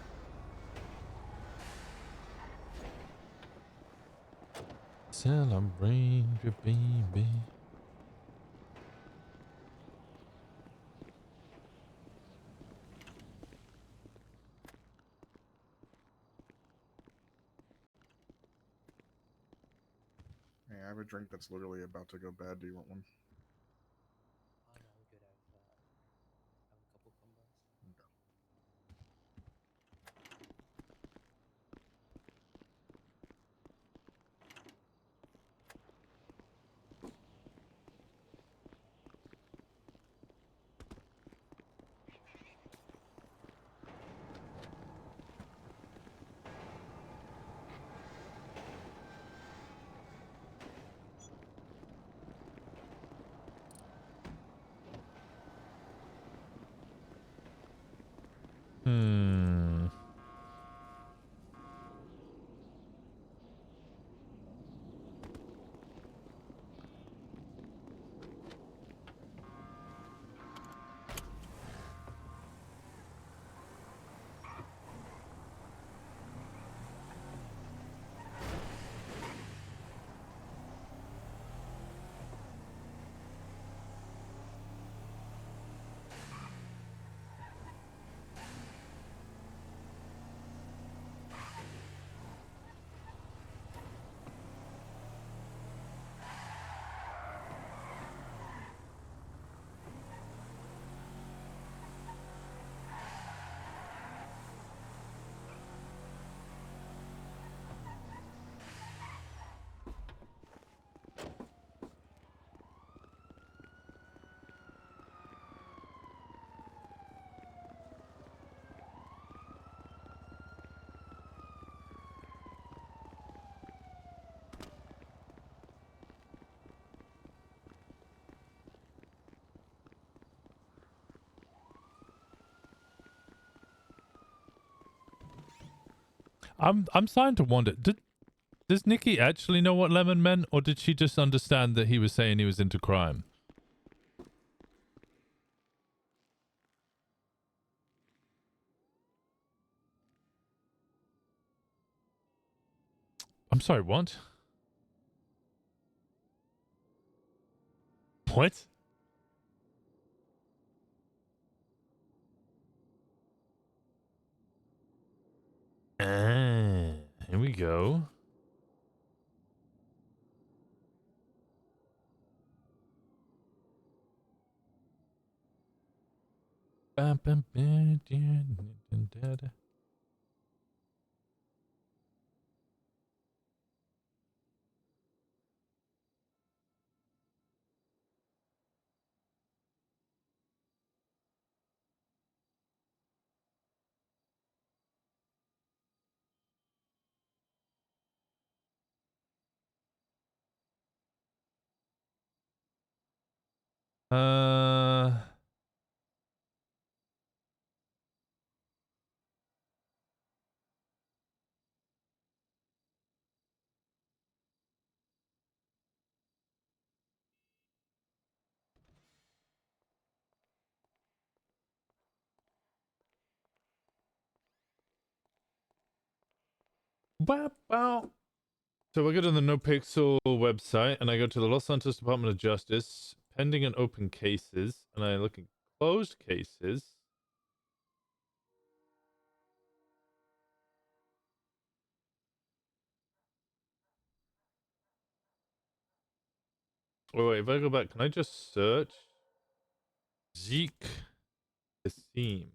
Celebrate your baby. Hey, I have a drink that's literally about to go bad. Do you want one? Hmm. I'm starting to wonder. Does Nikki actually know what lemon meant, or did she just understand that he was saying he was into crime? I'm sorry, what? What? Ah, here we go. Bum, bum, bum, dun, dun, dun, dun. Uh, Wow. So we go to the NoPixel website, and I go to the Los Santos Department of Justice, pending and open cases, and I look at closed cases. Oh, wait, if I go back, can I just search Zeke Kassim?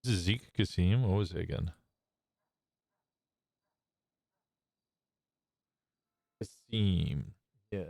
Is it Zeke Kassim? What was it again? Kassim. Yeah.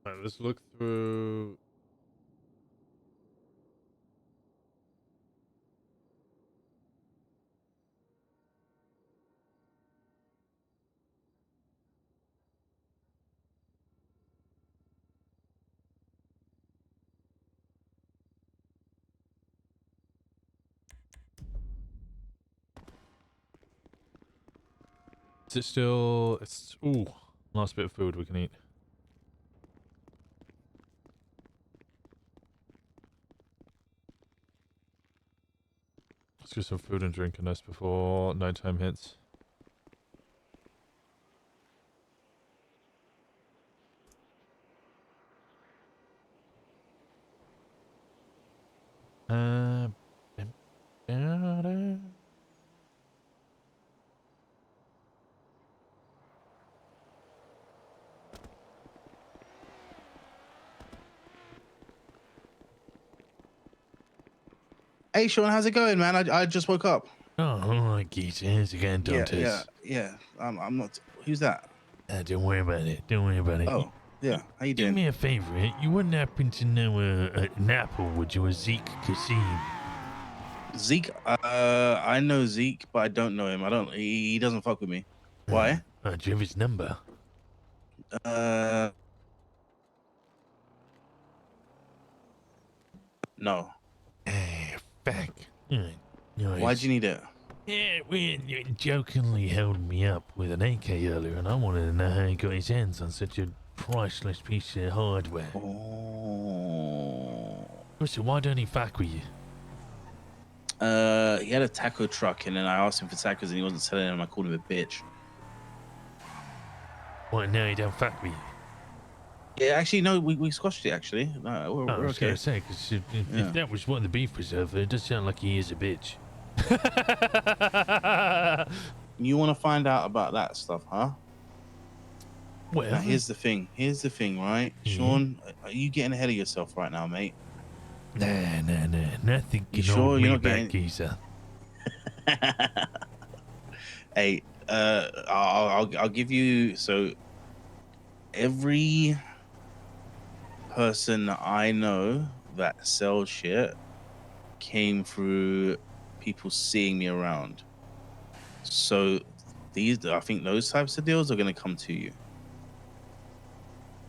Alright, let's look through. Is it still? It's ooh, last bit of food we can eat. Let's get some food and drink in us before nighttime hits. Hey, Sean, how's it going, man? I just woke up. Oh, all right, Geezer. How's it going, Dantes? Yeah. I'm not. Who's that? Don't worry about it. Don't worry about it. Oh, yeah. How you doing? Do me a favor. You wouldn't happen to know an apple, would you? A Zeke Kassim? Zeke? I know Zeke, but I don't know him. I don't. He doesn't fuck with me. Why? Do you have his number? No. Fuck. Nice. Why'd you need it? Yeah, you jokingly held me up with an AK earlier, and I wanted to know how he got his hands on such a priceless piece of hardware. Oh. So why don't he fuck with you? He had a taco truck, and then I asked him for tacos, and he wasn't selling them. I called him a bitch. Why now he don't fuck with you? Yeah, actually, no, we squashed it. Actually, no, we're I was okay. gonna say, because if that was what the beef was over, it does sound like he is a bitch. You want to find out about that stuff, huh? Well, now, here's the thing, right? Sean, are you getting ahead of yourself right now, mate? Nah. Nothing You can sure hold you're me not back, getting... geezer. Hey, I'll give you... So, every person I know that sells shit came through people seeing me around. So, I think those types of deals are going to come to you.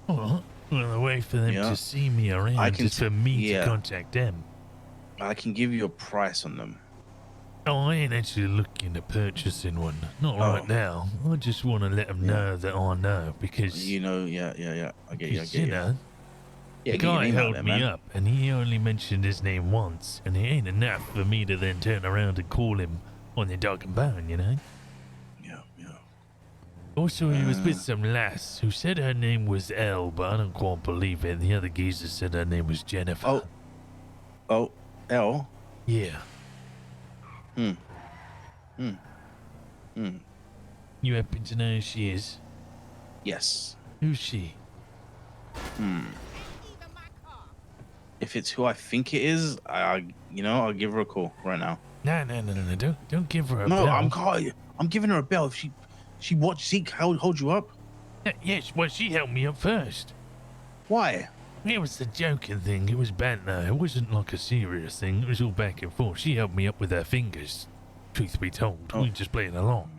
Oh, well, a way for them to see me around is for me to contact them. I can give you a price on them. Oh, I ain't actually looking at purchasing one. Not right now. I just want to let them know that I know, because... You know, yeah. I get you. You know, the guy held me up, and he only mentioned his name once, and it ain't enough for me to then turn around and call him on the dog and bone, you know? Yeah. Also, he was with some lass who said her name was Elle, but I don't quite believe it. The other geezer said her name was Jennifer. Oh, Elle? Yeah. You happen to know who she is? Yes. Who's she? If it's who I think it is, I'll give her a call right now. No. Don't give her a bell. No, I'm giving her a bell. If she watched Zeke hold you up. Yes, well, she held me up first. Why? It was a joking thing. It was banter. It wasn't like a serious thing. It was all back and forth. She held me up with her fingers. Truth be told, we were just playing along.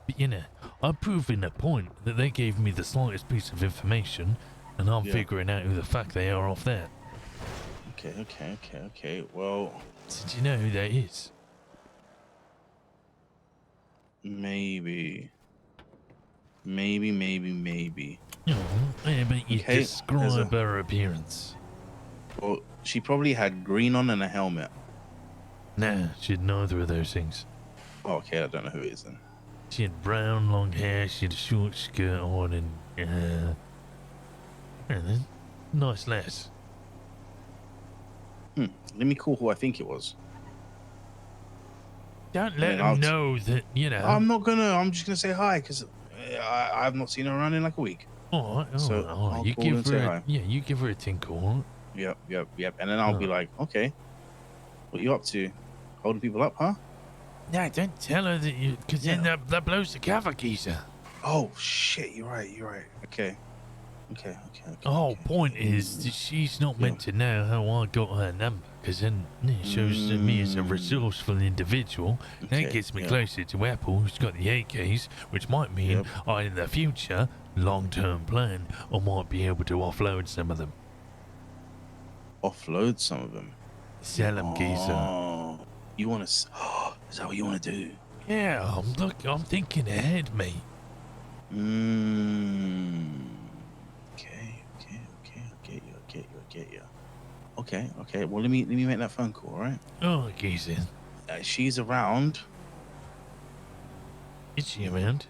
But you know, I'm proving a point that they gave me the slightest piece of information, and I'm figuring out who the fuck they are off that. Okay. Well, did you know who that is? Maybe. Oh, yeah, but you Okay, describe her appearance. Well, she probably had green on and a helmet. Nah, she had neither of those things. Oh, okay, I don't know who it is then. She had brown, long hair. She had a short skirt on, and nice lass. Let me call who I think it was. Don't let them know that, you know. I'm just gonna say hi because I've not seen her around in like a week. All right. So I'll you call give and say her, hi. you give her a tinkle. All right? Yep. And then I'll be like, okay, what you up to? Holding people up, huh? No, don't tell her that you, because then that blows the cover, geezer. Oh shit, you're right. Okay. The whole point is that she's not meant to know how I got her number, because then it shows me as a resourceful individual. That gets me closer to Apple, who's got the AKs, which might mean I, in the future, long-term plan, I might be able to offload some of them. Offload some of them? Sell them, geezer. You want to? Is that what you want to do? Yeah, I'm thinking ahead, mate. Okay. I get you. Okay. Well, let me make that phone call, all right? Oh, geezer. She's around. Is she around?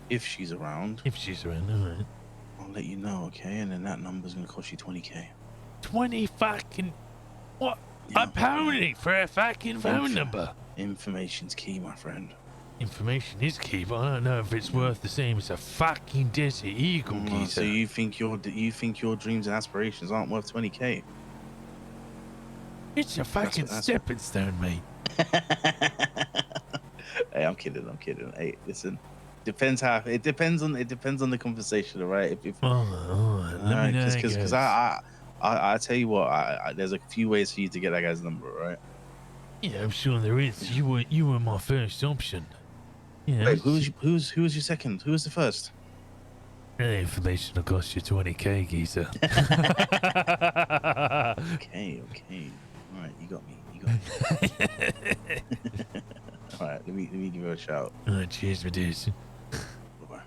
If she's around. All right. I'll let you know, okay? And then that number's gonna cost you 20K. 20 fucking what? A pony for a fucking phone number. Information's key, my friend. Information is key, but I don't know if it's worth the same as a fucking Desert Eagle, geezer. So you think your dreams and aspirations aren't worth 20K? It's a fucking stepping stone, mate. Hey, I'm kidding. Hey, listen. It depends on the conversation, all right? If let me know. Because I tell you what, there's a few ways for you to get that guy's number, right? Yeah, I'm sure there is. You were my first option. Yeah. Wait, who was your second? Who was the first? That information will cost you 20K, geezer. Okay. All right, you got me. All right, let me give her a shout. All right, cheers, my dudes. Bye-bye.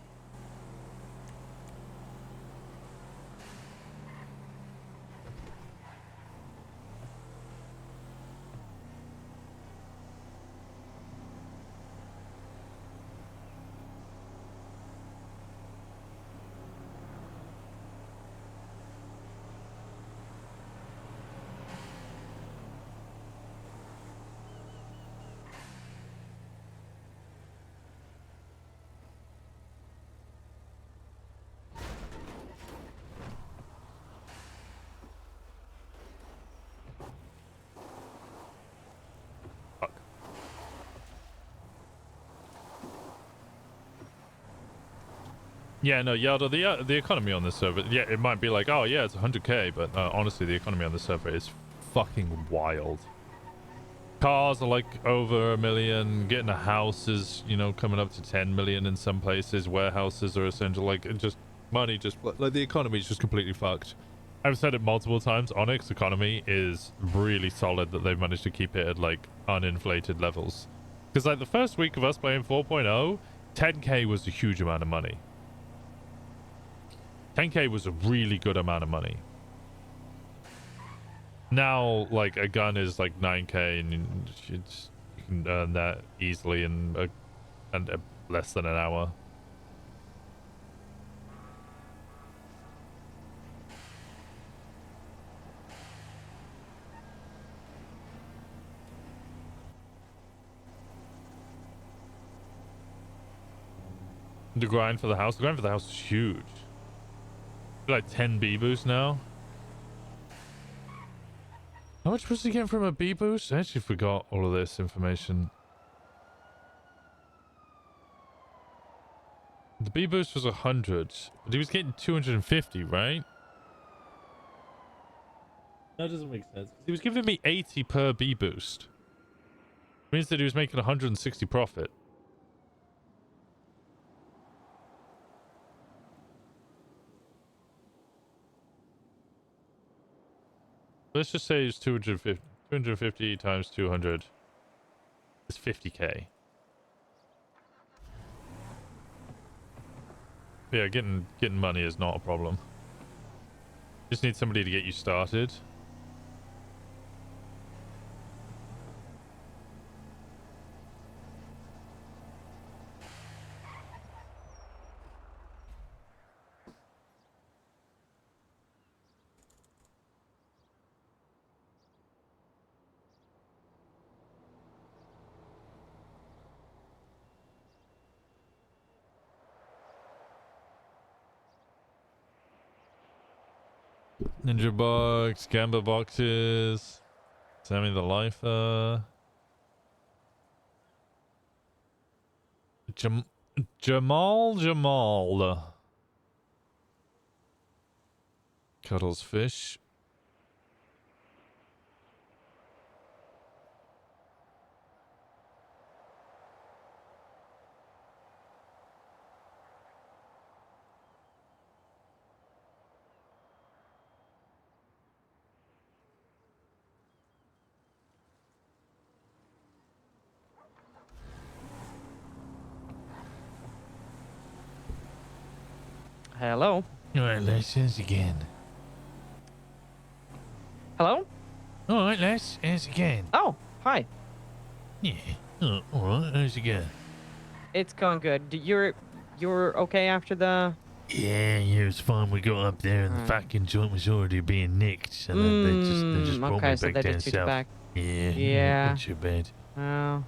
Yeah, no, Yelda, the economy on this server, yeah, it might be like, oh yeah, it's 100K, but honestly, the economy on this server is fucking wild. Cars are like over 1 million, getting a house is, you know, coming up to 10 million in some places, warehouses are essential, like, money like the economy is just completely fucked. I've said it multiple times, Onyx economy is really solid that they've managed to keep it at like uninflated levels. Because like the first week of us playing 4.0, 10K was a huge amount of money. 10K was a really good amount of money. Now, like, a gun is like 9K, and you can earn that easily in less than an hour. The grind for the house is huge. Like 10 B boost now. How much was he getting from a B boost? I actually forgot all of this information. The B boost was 100, but he was getting 250, right? That doesn't make sense. He was giving me 80 per B boost. Means that he was making 160 profit. Let's just say it's 250 times 200 is 50k. Yeah, getting money is not a problem. Just need somebody to get you started. Ninja box, Gamba boxes, Sammy the Lifer, Jamal, Cuddles Fish. Hello. Alright, let's us again. Hello? Alright, let's us again. Oh, hi. Yeah. Oh, alright, how's it going? It's going good. You're okay after the... Yeah, it was fine. We got up there and the fucking joint was already being nicked, so then they just brought okay, me so back they down just took you south. back. Yeah. Not too bad. Oh,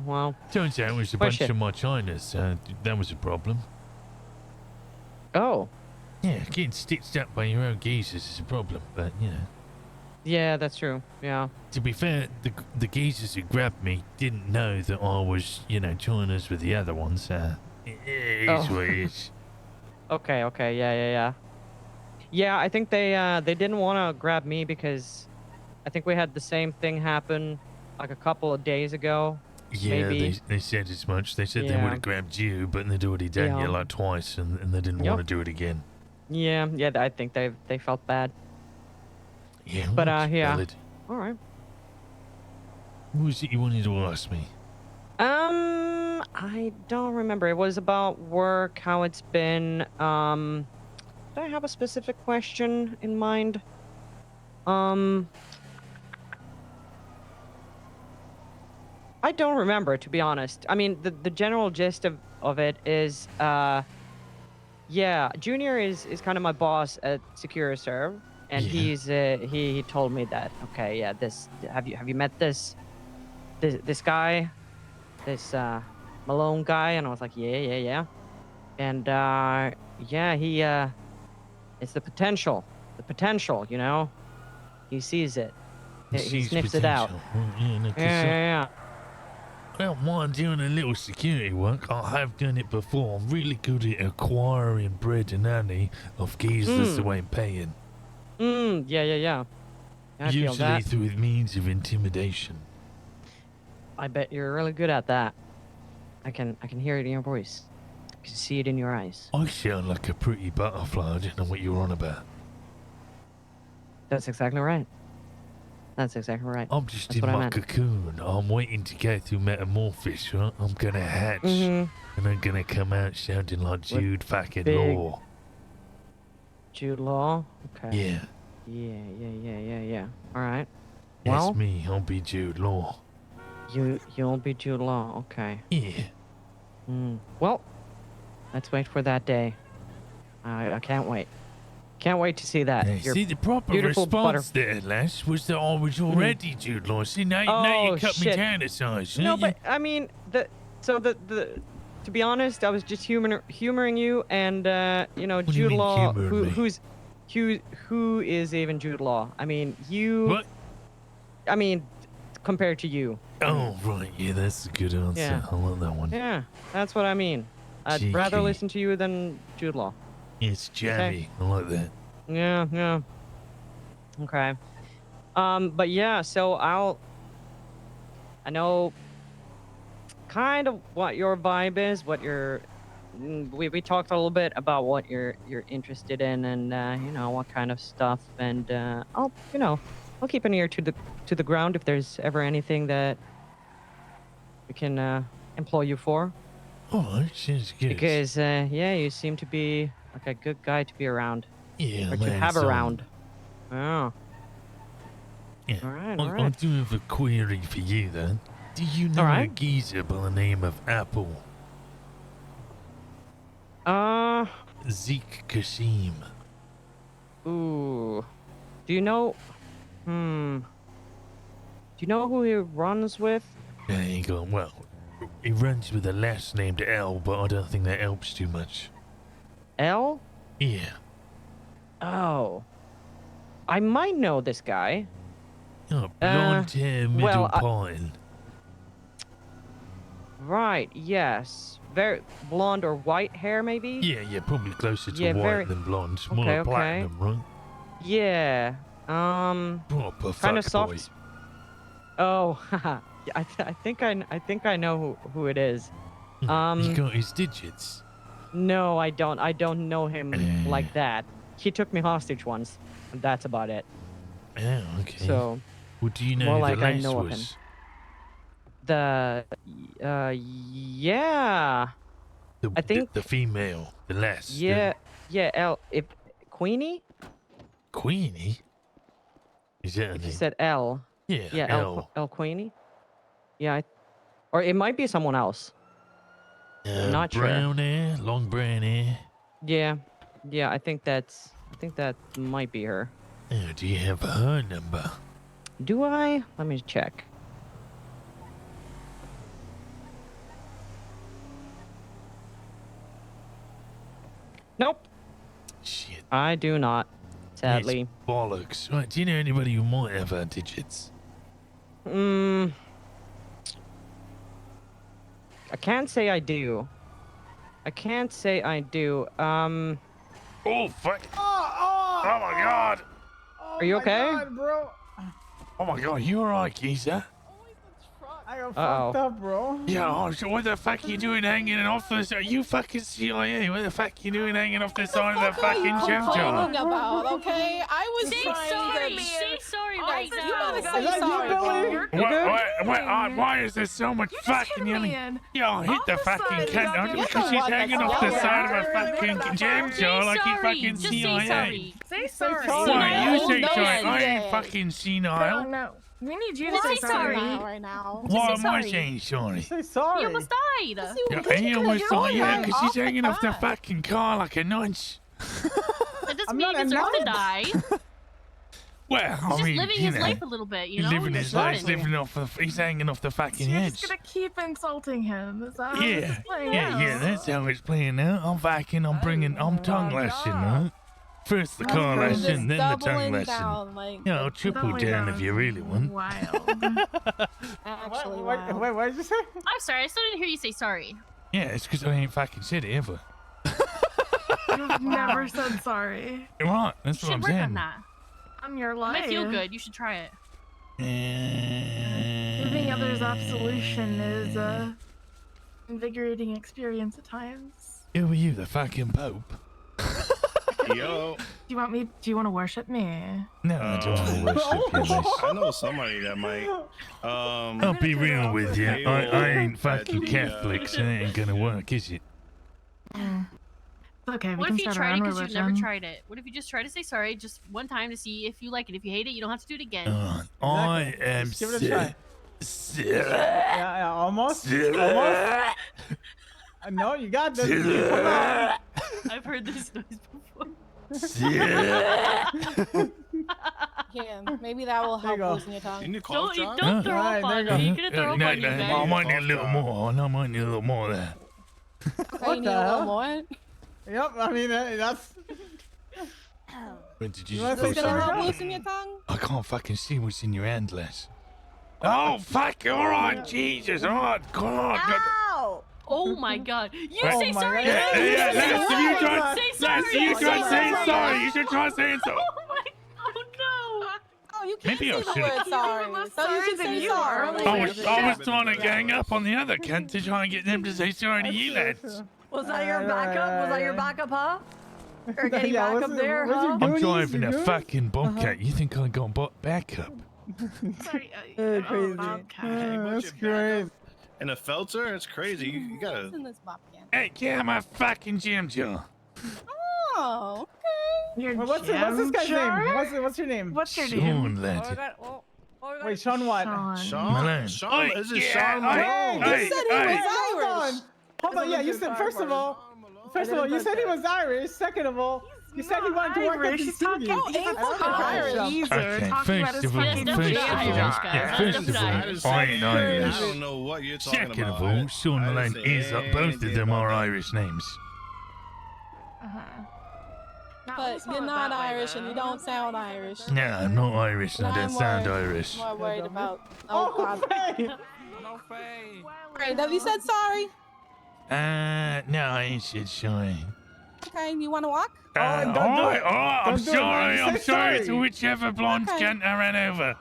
well. Turns out it was a bunch of my Chinas, so that was a problem. Oh. Yeah, getting stitched up by your own geezers is a problem, but you know. Yeah, that's true. Yeah. To be fair, the geezers who grabbed me didn't know that I was, you know, Chinas with the other ones, so it is what it is. Okay, yeah. Yeah, I think they didn't want to grab me because I think we had the same thing happen like a couple of days ago. Yeah, maybe. they said as much. They said they would have grabbed you, but they'd already done you like twice, and they didn't want to do it again. Yeah, I think they felt bad. Yeah, but yeah. valid. All right. What was it you wanted to ask me? I don't remember. It was about work, how it's been. Did I have a specific question in mind? I don't remember, to be honest. I mean, the general gist of it is, yeah, Junior is kind of my boss at SecureServe, and he told me that, okay, yeah, have you met this guy, this Malone guy? And I was like, yeah, and yeah, it's the potential, you know, he sees it, he sniffs it out. Yeah. Well, while I'm doing a little security work, I have done it before. I'm really good at acquiring bread and honey of geezers who ain't paying. Yeah. I feel Usually that. through means of intimidation. I bet you're really good at that. I can hear it in your voice. I can see it in your eyes. I sound like a pretty butterfly. I don't know what you're on about. That's exactly right. I'm just That's in what I my meant. cocoon. I'm waiting to go through metamorphosis, right? I'm gonna hatch, and I'm gonna come out sounding like Jude fucking big- Law. Jude Law? Okay. Yeah. Yeah. All right. That's Well, me. I'll be Jude Law. you'll be Jude Law. Okay. Yeah. Well, let's wait for that day. I can't wait. Can't wait to see that. Hey, Your see, the proper beautiful response there, lass, was that I was already Jude Law. See, now you cut me shit. down a size. No, didn't you? but I mean, to be honest, I was just humoring you, and you know, What do you Jude mean Law, humoring me? who is even Jude Law? I mean, you. What? I mean, compared to you. Oh, right. Yeah, that's a good answer. Yeah. I love that one. Yeah, that's what I mean. I'd rather Cheeky. listen to you than Jude Law. It's jabby. I like that. Yeah. Okay. But yeah, so I know kind of what your vibe is, what you're. We talked a little bit about what you're interested in, and you know what kind of stuff, and I'll keep an ear to the ground if there's ever anything that we can employ you for. Oh, sounds good. Because yeah, you seem to be like a good guy to be around. Yeah, or to man, have so- around. Oh. Yeah. All right, I, all I right. do have a query for you, then. Do you know a right. geezer by the name of Apple? Zeke Kasim. Ooh. Do you know? Do you know who he runs with? There you go. Well, he runs with a last named L, but I don't think that helps too much. L? Yeah. Oh. I might know this guy. Oh, blonde hair, middle well, pine. Right, yes. Very blonde or white hair, maybe? Yeah, probably closer to Yeah, white very- than blonde. Okay, More like okay. platinum, right? Yeah. Proper Kind of fuck soft. boy. Oh, haha. Yeah, I think I know who it is. You got his digits. No, I don't. I don't know him like that. He took me hostage once, and that's about it. Oh, okay. So, well, do you know more who like the I last know of him. was? Yeah. I think the female, the last. Yeah, yeah. If Queenie. Queenie. Is that her If you name? said L. Yeah, Yeah, L. L Queenie. Yeah, or it might be someone else. I'm not sure. Brown hair, long brown hair. Yeah, I think that might be her. Oh, do you have her number? Do I? Let me check. Nope. Shit. I do not. Sadly. It's bollocks. Right, do you know anybody who might have her digits? I can't say I do. I can't say I do. Oh, fuck. Oh my god. Are you okay? God, bro. Oh my god, you alright, geezer? I got Uh-oh. fucked up, bro. Yeah, oh, so what the fuck are you doing hanging off the... Are you fucking CIA? What the fuck are you doing hanging off the side of the fucking jump complaining jar? about, okay? I was Say trying sorry. to Say sorry right You now. gotta Is say that you, sorry, Billy? bro. Why is there so much fucking yelling? Yo, hit the fucking cunt You're because the she's one hanging that's off the yelling. side of a fucking jam jar like you fucking Just say CIA. sorry. Say sorry. Why, you say No, sorry? I yeah. ain't fucking senile. No, we need you Well, to say say sorry sorry. right now. Why say am I sorry. saying sorry? Say sorry. You almost died. Yeah, he almost thought, yeah, because she's hanging off the fucking car like a nonce. That doesn't I'm mean not he a deserves to nut. die. Well, He's I just mean, living you his know, life a little bit, you know? living He's his life, living. living off the, he's hanging off the fucking You're edge. just gonna keep insulting him. Is that how this Yeah, is playing yeah, out? yeah, that's how it's playing out. I'm fucking, I'm tongue lashing, right? First the car Just lashing, then the tongue doubling lashing. down, like, Yeah, I'll triple doubling down if you really want. Wild. Actually, wild. Wait, what did you say? I'm sorry, I still didn't hear you say sorry. Yeah, it's because I ain't fucking said it ever. You've never said sorry. Right, that's You what I'm should work on saying. that. On your It life. might feel good. You should try it. Giving others absolution is a invigorating experience at times. Who are you, the fucking Pope? Yo. Do you want me? Do you want to worship me? No, I don't want to worship you, miss. I know somebody that might. I'll be real with you. I ain't fucking Catholic, so it ain't gonna work, is it? It's okay. We What can if you start tried our it own because you've never religion. tried it? What if you just try to say sorry just one time to see if you like it? If you hate it, you don't have to do it again. I am Just give it a try. Yeah, almost. Almost. No, you got this. Come on. I've heard this noise before. Yeah, maybe that will help loosen your tongue. Don't throw up on me. You're gonna throw up on you, I guys. might need a little more. I might need a little more of that. Okay, you need a little more. Yep, I mean, that's... When did you You just wanna go say Gonna sorry? help sorry? loosen your tongue? I can't fucking see what's in your hand, Les. Oh, fuck. All right, Jesus. All right, God. Ow! Oh my god. You Right. say sorry. Yeah, too. yeah, Say Les, if you sorry. try, Say Les, sorry. if you try saying sorry, you should try saying sorry. Oh my. Oh no. Oh, you Maybe I say the should. word sorry. So you should say sorry. I was trying to gang up on the other cunt to try and get them to say sorry to you lads. Was that your backup? Was that your backup, huh? Or getting Yeah, back what's up it- there, what's huh? your I'm Goonies, driving your a Goonies? fucking Bobcat. You think I got backup? Sorry, Crazy. Bobcat. That's great. And a felter? It's crazy. You gotta. In this Bobcat. Hey, yeah, my fucking jam jar. Oh, okay. Wait, what's this guy's name? What's your name? What's your Sean, name? lad. Wait, Sean what? Sean? Malone. Sean? Hey, Is it yeah, Shawn hey, Malone? hey, You said he hey. was Hold Irish. on. Hold on. Yeah, you said first of all, you said he was Irish. Second of all, you said he wanted to work at Irish. the He's studio. talking- he's fucking Irish. He's Okay, talking about first his of all, fucking first of all, Irish. yeah, first of all, I ain't Irish. I don't know what you're talking Second about. of all, Sean I didn't Malone say is both of anything them about are that. Irish names. But you're not Irish and you don't sound Irish. No, I'm not Irish and I don't I'm sound worried- Irish. More worried about. Oh, God. hey. Great. Have you said sorry? No, I ain't said sorry. Okay. You want to walk? don't do it. I'm Don't do it, sorry, man. I'm Say sorry sorry. to whichever blonde Okay. cunt I ran over.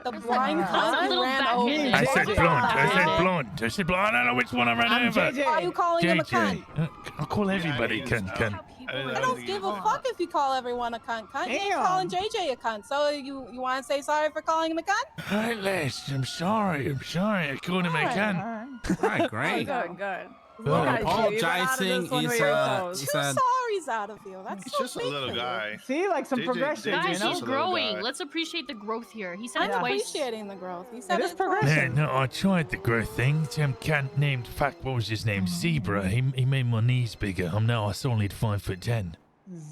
The blind That's a cunt little ran back over. in. I said JJ. blonde, I said JJ. blonde, I said blonde, I don't know which one I ran I'm over. JJ. Why are you calling him a JJ. cunt? I'll call everybody cunt. I don't give a fuck if you call everyone a cunt. You ain't Damn. calling JJ a cunt. So you want to say sorry for calling him a cunt? Alright, Les, I'm sorry, I called him a cunt. Right, great. Good, good. Well, Apologizing is Two sorries out of you. That's He's so just a big little for you. guy. See, like some JJ progression, JJ's you Guys, know? he's just a little growing. guy. Let's appreciate the growth here. He said I'm it twice. appreciating the growth. He said It is it twice. progression. No, I tried the growth thing. Some cunt named, what was his name? Zebra. He made my knees bigger. I'm now a solid 5'10".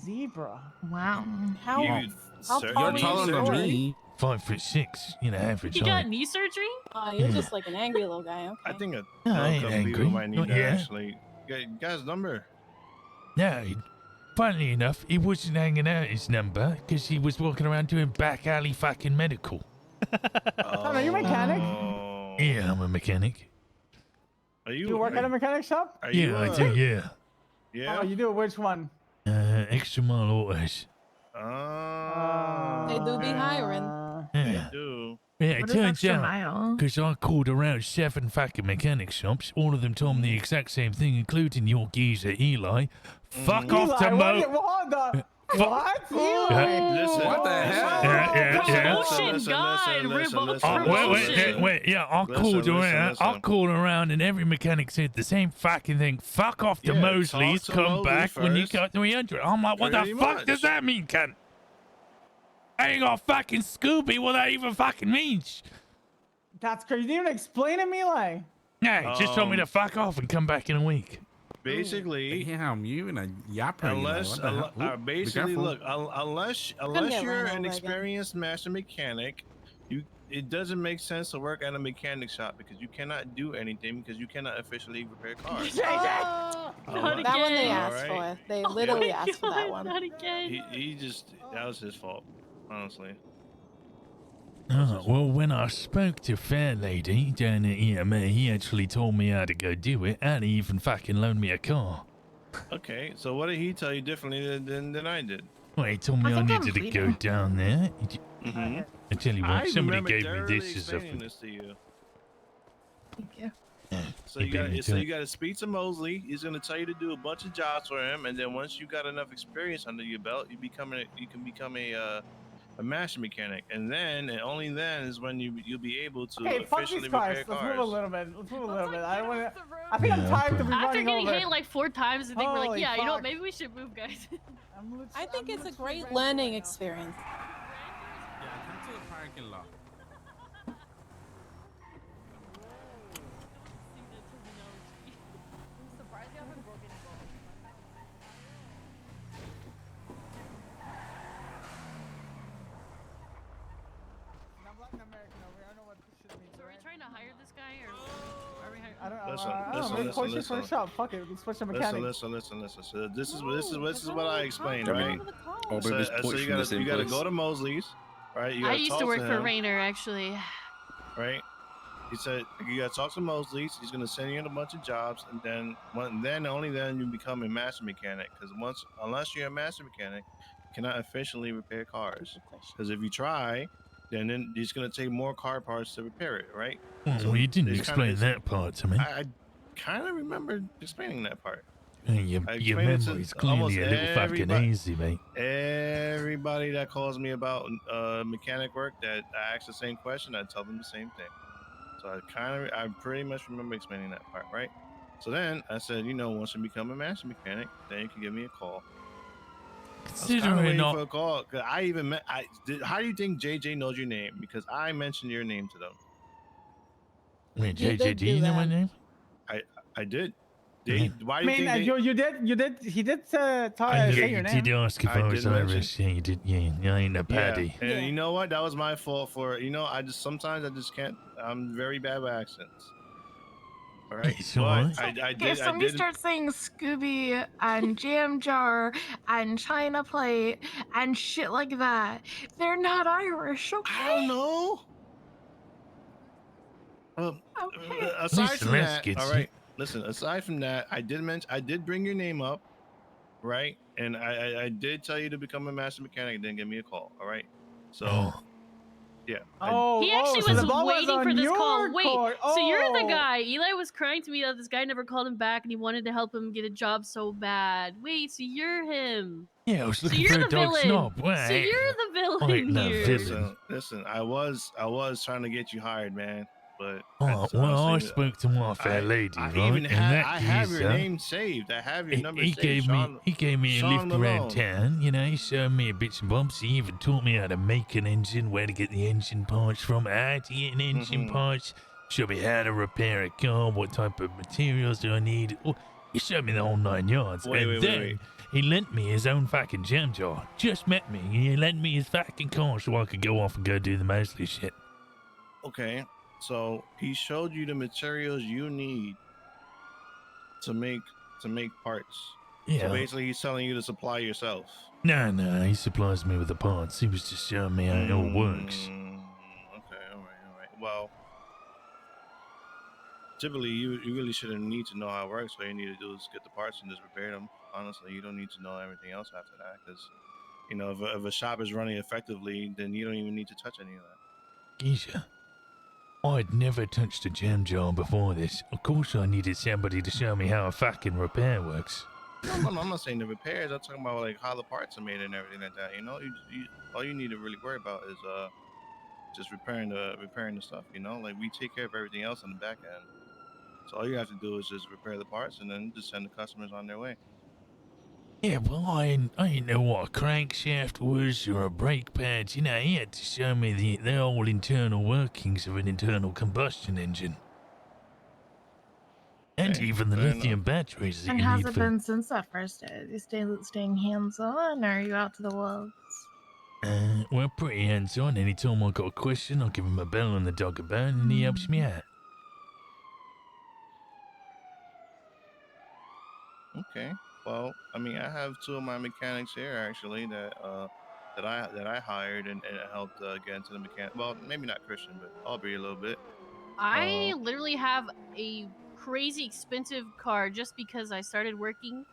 Zebra. Wow. How, You, how sir, tall You're are you taller than short? me. 5'6", average He got height. knee surgery? Oh, you're just like an angry little guy. Okay. I think a No, I ain't couple angry. people might need Not to yet. actually get you guys' number. No, funnily enough, he wasn't hanging out his number because he was walking around doing back alley fucking medical. Son, are you a mechanic? Oh. Yeah, I'm a mechanic. Are You work at a mechanic shop? Are you, Yeah, I do, yeah. Yeah. Oh, you do? Which one? Extra mile autos. They do be hiring. Yeah. do. Yeah, it What is turns extra out, mile? because I called around 7 fucking mechanic shops, all of them told me the exact same thing, including your geezer, Eli. Fuck off to Eli, Mo. hold on. What? Yeah. Listen. What the hell? Yeah. Promotion, God, revoke Oh, promotion. wait, yeah, I called around. I called around, and every mechanic said the same fucking thing. Fuck off to Yeah, Mosley's, talk to come Mosley back when you first. got 300. I'm like, what Pretty the fuck much. does that mean, cunt? I ain't got fucking Scooby, what that even fucking means. That's crazy. You didn't even explain to me, like. Nah, just told me to fuck off and come back in a week. Basically, Damn, you and a yapper. unless, What the hell? Ooh, be basically, careful. look, unless get you're run an over experienced master mechanic, it doesn't make sense to work at a mechanic shop because you cannot do anything because you cannot officially repair cars. Not again. That one they All asked right. for. They literally Yeah. asked for that one. Not again. He just that was his fault, honestly. Oh, well, when I spoke to Fair Lady down at EMA, he actually told me how to go do it, and he even fucking loaned me a car. Okay, so what did he tell you differently than I did? Well, he told me I needed to go down there. Mm-hmm. I tell you what, I somebody remember gave me thoroughly this as a... explaining this to you. Thank you. So He you beat me got to it. you got to speak to Mosley. He's gonna tell you to do a bunch of jobs for him, and then once you got enough experience under your belt, you can become a master mechanic, and then and only then is when you'll be able to Okay, fuck officially these cars. repair Let's cars. move a little bit. Let's move a little bit. I don't want to. I think I'm Yeah, tired of be After running getting over. hit like 4 times, I think we're like, Holy yeah, you know what? fuck. Maybe we should move, guys. I think it's a great learning experience. Yeah, come to the parking lot. So are we trying to hire this guy or are we hiring? I don't know. Listen, I don't know. Maybe switch it for a shop. Fuck it. We switch the mechanic. Listen. So this is what I explained, right? Oh, So, baby, so you gotta go to Mosley's, right? You I gotta used talk to work for him, Rainer, actually. right? He said you gotta talk to Mosley's. He's gonna send you in a bunch of jobs, and then only then you become a master mechanic. Because unless you're a master mechanic, cannot efficiently repair cars. Because if you try, then it's gonna take more car parts to repair it, right? Well, you didn't it's explain that part to me. I kind of remember explaining that part. Your explained it to memory's almost clearly a little fucking everybody. hazy, mate. Everybody that calls me about mechanic work that I ask the same question, I tell them the same thing. So I pretty much remember explaining that part, right? So then I said, once you become a master mechanic, then you can give me a call. I was kind of waiting for a call. 'Cause I even met. How do you think JJ knows your name? Because I mentioned your name to them. Wait, JJ, do you know my name? I did. Why I do you mean, think you did. He did say your name. You did ask if I was Irish. Yeah, you did. Yeah, I ain't a paddy. Yeah. And you know what? That was my fault for, sometimes I just can't. I'm very bad with accents. All right. It's all right. If somebody starts saying Scooby and Jam Jar and China Plate and shit like that, they're not Irish, okay? I don't know. Aside from that, all right. Listen, aside from that, I did bring your name up, right? And I did tell you to become a master mechanic and then give me a call, all right? So, yeah. He actually was waiting for this call. Wait, so you're the Oh. guy. Eli was crying to me that this guy never called him back and he wanted to help him get a job so bad. Wait, so you're him. Yeah, I was So looking you're for the a dog villain. snob. So Wait. you're the villain here. Listen, I was trying to get you hired, man. But Oh, well, I spoke to my fair lady, I right? even And have, that I have your geezer, name saved. I have your number he saved. gave me a Shawn lift around Malone. town. You know, he showed me a bits and bobs. He even taught me how to make an engine, where to get the engine parts from, how to get an engine parts. Showed me how to repair a car, what type of materials do I need. Oh, he showed me the whole 9 yards. Then he lent me his own fucking jam jar. Just met me. He lent me his fucking car so I could go off and go do the Mosley shit. Okay, so he showed you the materials you need to make parts. Yeah. So basically, he's telling you to supply yourself. No, he supplies me with the parts. He was just showing me how it all works. Okay, all right. Well, typically, you really shouldn't need to know how it works. All you need to do is get the parts and just repair them. Honestly, you don't need to know everything else after that, because if a shop is running effectively, then you don't even need to touch any of that. Geisha, I'd never touched a jam jar before this. Of course I needed somebody to show me how a fucking repair works. No, I'm not saying the repairs. I'm talking about like how the parts are made and everything like that. All you need to really worry about is just repairing the stuff. Like we take care of everything else on the back end. So all you have to do is just repair the parts and then just send the customers on their way. Yeah, well, I didn't know what a crankshaft was or a brake pad. He had to show me the whole internal workings of an internal combustion engine. And even the lithium batteries that And you has need it for... been since that first day? Are you staying hands-on, or are you out to the wolves? Well, pretty hands-on. Anytime I got a question, I'll give him a bell on the dog about and he helps me out. Okay. Well, I mean, I have two of my mechanics here actually that I hired and helped get into the mechanic. Well, maybe not Christian, but Aubrey a little bit. I literally have a crazy expensive car just because I started working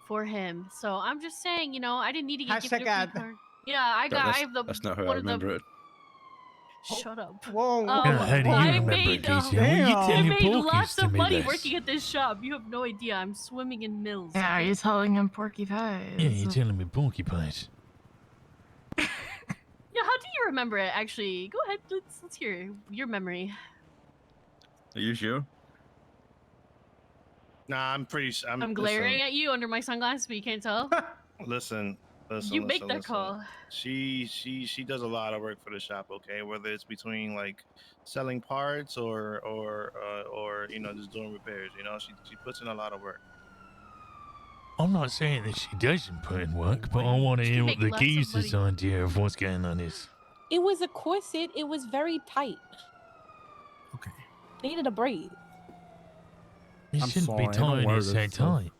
for him. So I'm just saying, I didn't need to get gifted a free car. Yeah, I have the. That's not how I one of the- remember it. Shut up. Whoa. How do you I remember made, it, Casey? Well, you tell I your made porkies lots to of me money less. working at this shop. You have no idea. I'm swimming in mills. Yeah, are you telling him Porky Pies? Yeah, you're telling me porcupines. Yeah, how do you remember it? Actually, go ahead. Let's hear your memory. Are you sure? Nah, I'm glaring at you under my sunglasses, but you can't tell. Listen. You make that call. She does a lot of work for the shop, okay? Whether it's between like selling parts or just doing repairs, she puts in a lot of work. I'm not saying that she doesn't put in work, but I want to hear what the geezer's idea of what's going on is. It was a corset. It was very tight. Okay. Needed a breathe. It shouldn't be tight when it's so tight.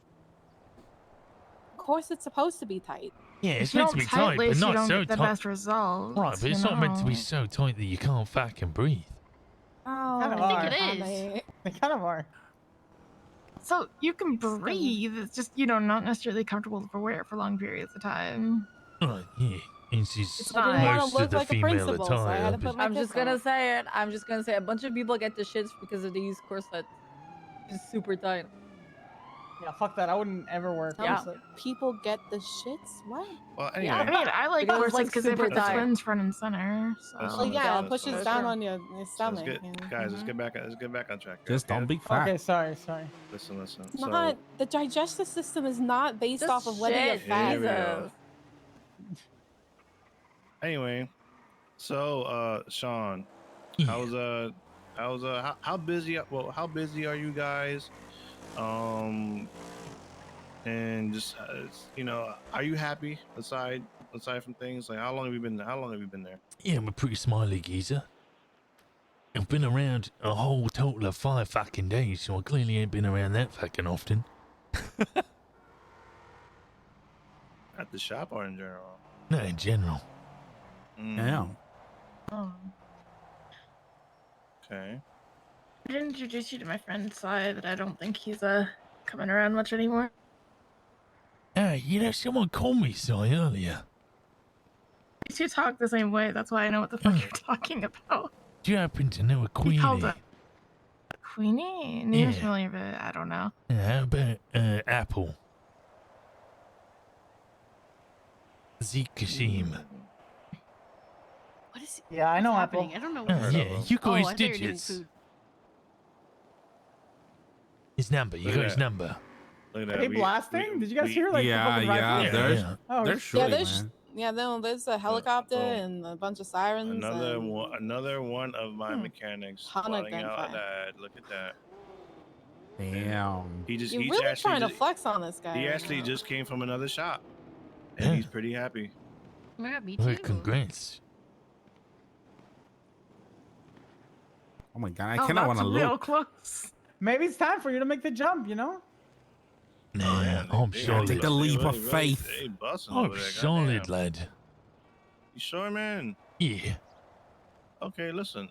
Corset's supposed to be tight. Yeah, it's meant to be tight, but not so the tight. best results. Right, but it's not meant to be so tight that you can't fucking breathe. Oh, I think it is. They kind of are. So you can breathe. It's just not necessarily comfortable for wear for long periods of time. Oh, yeah. And she's It's I didn't not. want most to of look the like a female principal, so I had to attire. put my I'm just tits gonna out. say it. I'm just gonna say a bunch of people get the shits because of these corsets. It's super tight. Yeah, fuck that. I wouldn't ever wear a Some corset. people get the shits. What? Well, Yeah. anyway. I mean, I like Because it's, corsets like, because they super put the tight. twins front and center. So. Listen, Well, yeah, it listen, pushes listen. down on your Let's stomach. get, you know? guys. Let's get back. Let's get back on track. Just okay? don't be fat. Okay, sorry. Listen. It's not the digestive system is not based Just off of whether you're shit, fat. Here we go. Jesus. Anyway, so Shawn, how busy? Well, how busy are you guys? And just are you happy aside from things like how long have you been there? Yeah, I'm a pretty smiley geezer. I've been around a whole total of 5 fucking days, so I clearly ain't been around that fucking often. At the shop or in general? No, in general. Yeah. Oh. Okay. I didn't introduce you to my friend Sai, but I don't think he's coming around much anymore. Someone called me Sai earlier. You two talk the same way. That's why I know what the fuck you're talking about. Do you happen to know a He called Queenie? a Queenie? Name's Yeah. familiar, but I don't know. How about Apple? Zeke Kashim. What is? Yeah, I know happening? Apple. I don't know. Yeah, you got Oh, his I thought you were doing digits. food. His number. You Look got at his that. number. Look at Are that. they blasting? Did you guys hear like yeah, the fucking rifles? they're Yeah. Oh, they're shit. shooting, there's man. no, there's a helicopter boom. and a bunch of sirens. Another one of my Hmm. mechanics Ton of flying out gunfire. that. Look at that. Damn. He just You're he's really actually trying to just- flex on this guy. He right actually now. just came from another shop, and Yeah. he's pretty happy. Oh my god, me Well, too. congrats. Oh my god, I Oh, kind of that's want to real look. close. Maybe it's time for you to make the jump, you know? Nah, Man, I'm they- solid. Take the they leap of really- faith. They busting I'm over there. solid, goddamn. lad. You sure, man? Yeah. Okay, listen.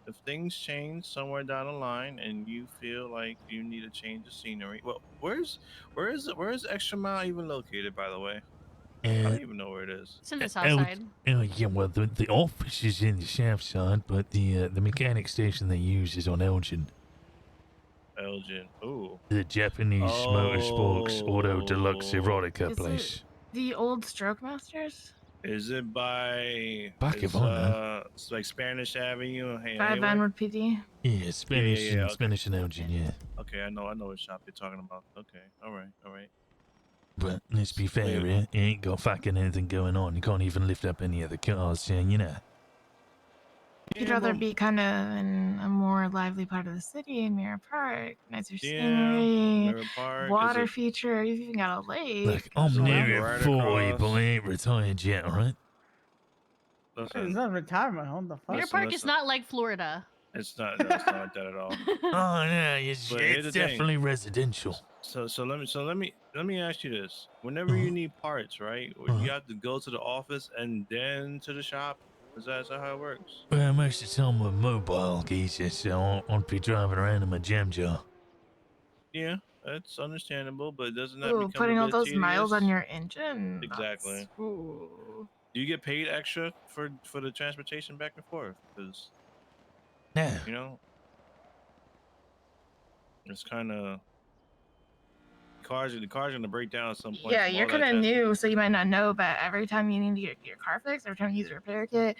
If things change somewhere down the line and you feel like you need a change of scenery, well, where's Extra Mile even located, by the way? I don't even know where it is. It's in the south side. Yeah, well, the office is in the south side, but the mechanic station they use is on Elgin. Elgin. Ooh. The Japanese motorsports auto deluxe erotica Is place. it the old Stroke Masters? Is it by? Fuck if I know. It's like Spanish Avenue. Hey, By Vanwood PD? Yeah, Spanish yeah, and okay. Spanish and Elgin, yeah. Okay, I know what shop you're talking about. Okay, all right. But let's be fair, yeah, you ain't got fucking anything going on. You can't even lift up any of the cars, so, you know. You'd rather be kind of in a more lively part of the city, in Mirror Park, nicer scenery, Mirror Park, water is it- feature. You've even got a lake. Look, I'm So, near right 40, across- but I ain't retired yet, alright? It's Listen, not retirement home. The fuck? Mirror Park is not like Florida. it's not like that at all. Oh, no, it's But here's the thing. definitely residential. So let me ask you this: whenever you need parts, right? You have to go to the office and then to the shop. Is that how it works? Well, most of the time I'm mobile, geezer, so I'll be driving around in my jam jar. Yeah, that's understandable, but doesn't that Ooh, become putting a all bit those miles tedious? on your engine. Exactly. Ooh. Do you get paid extra for the transportation back and forth? Because No. you know, it's kind of the car's gonna break down at some point. Yeah, from you're all that kind of trans- new, so you might not know, but every time you need to get your car fixed, every time you use a repair kit,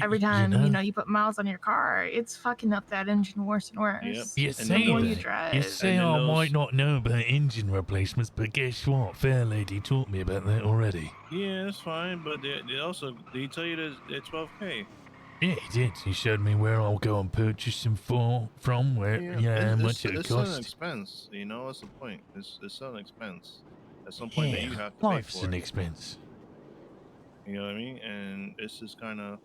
every time you put miles on your car, it's fucking up that engine worse and worse. You The say more that. you drive. You say I might not know about engine replacements, but guess what? Fair Lady taught me about that already. Yeah, that's fine, but they also did he tell you that they're 12K? Yeah, he did. He showed me where I'll go and purchase them from, where, how much it it's still an costs. expense. You know, that's the point. It's still an expense. At some point that you Yeah, have to pay life's for an it. expense. You know what I mean? And it's just kind of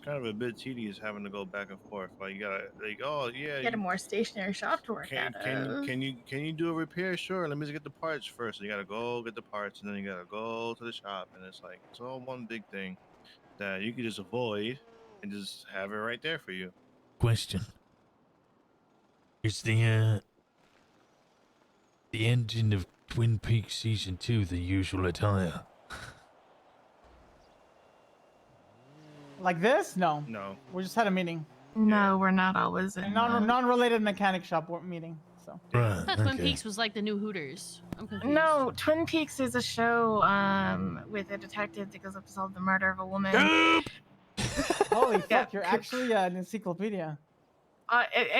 a bit tedious having to go back and forth. Like you gotta oh yeah. Get a more stationary shop to work out of. Can you do a repair? Sure. Let me just get the parts first. So you gotta go get the parts, and then you gotta go to the shop, and it's all one big thing that you could just avoid and just have it right there for you. Question. Is the engine of Twin Peaks Season 2 the usual attire? Like this? No. No. We just had a meeting. No, we're not always in. A non-related mechanic shop meeting. So. I thought Twin Peaks was like the new Hooters. I'm confused. No, Twin Peaks is a show with a detective that goes up to solve the murder of a woman. Holy fuck! You're actually an encyclopedia.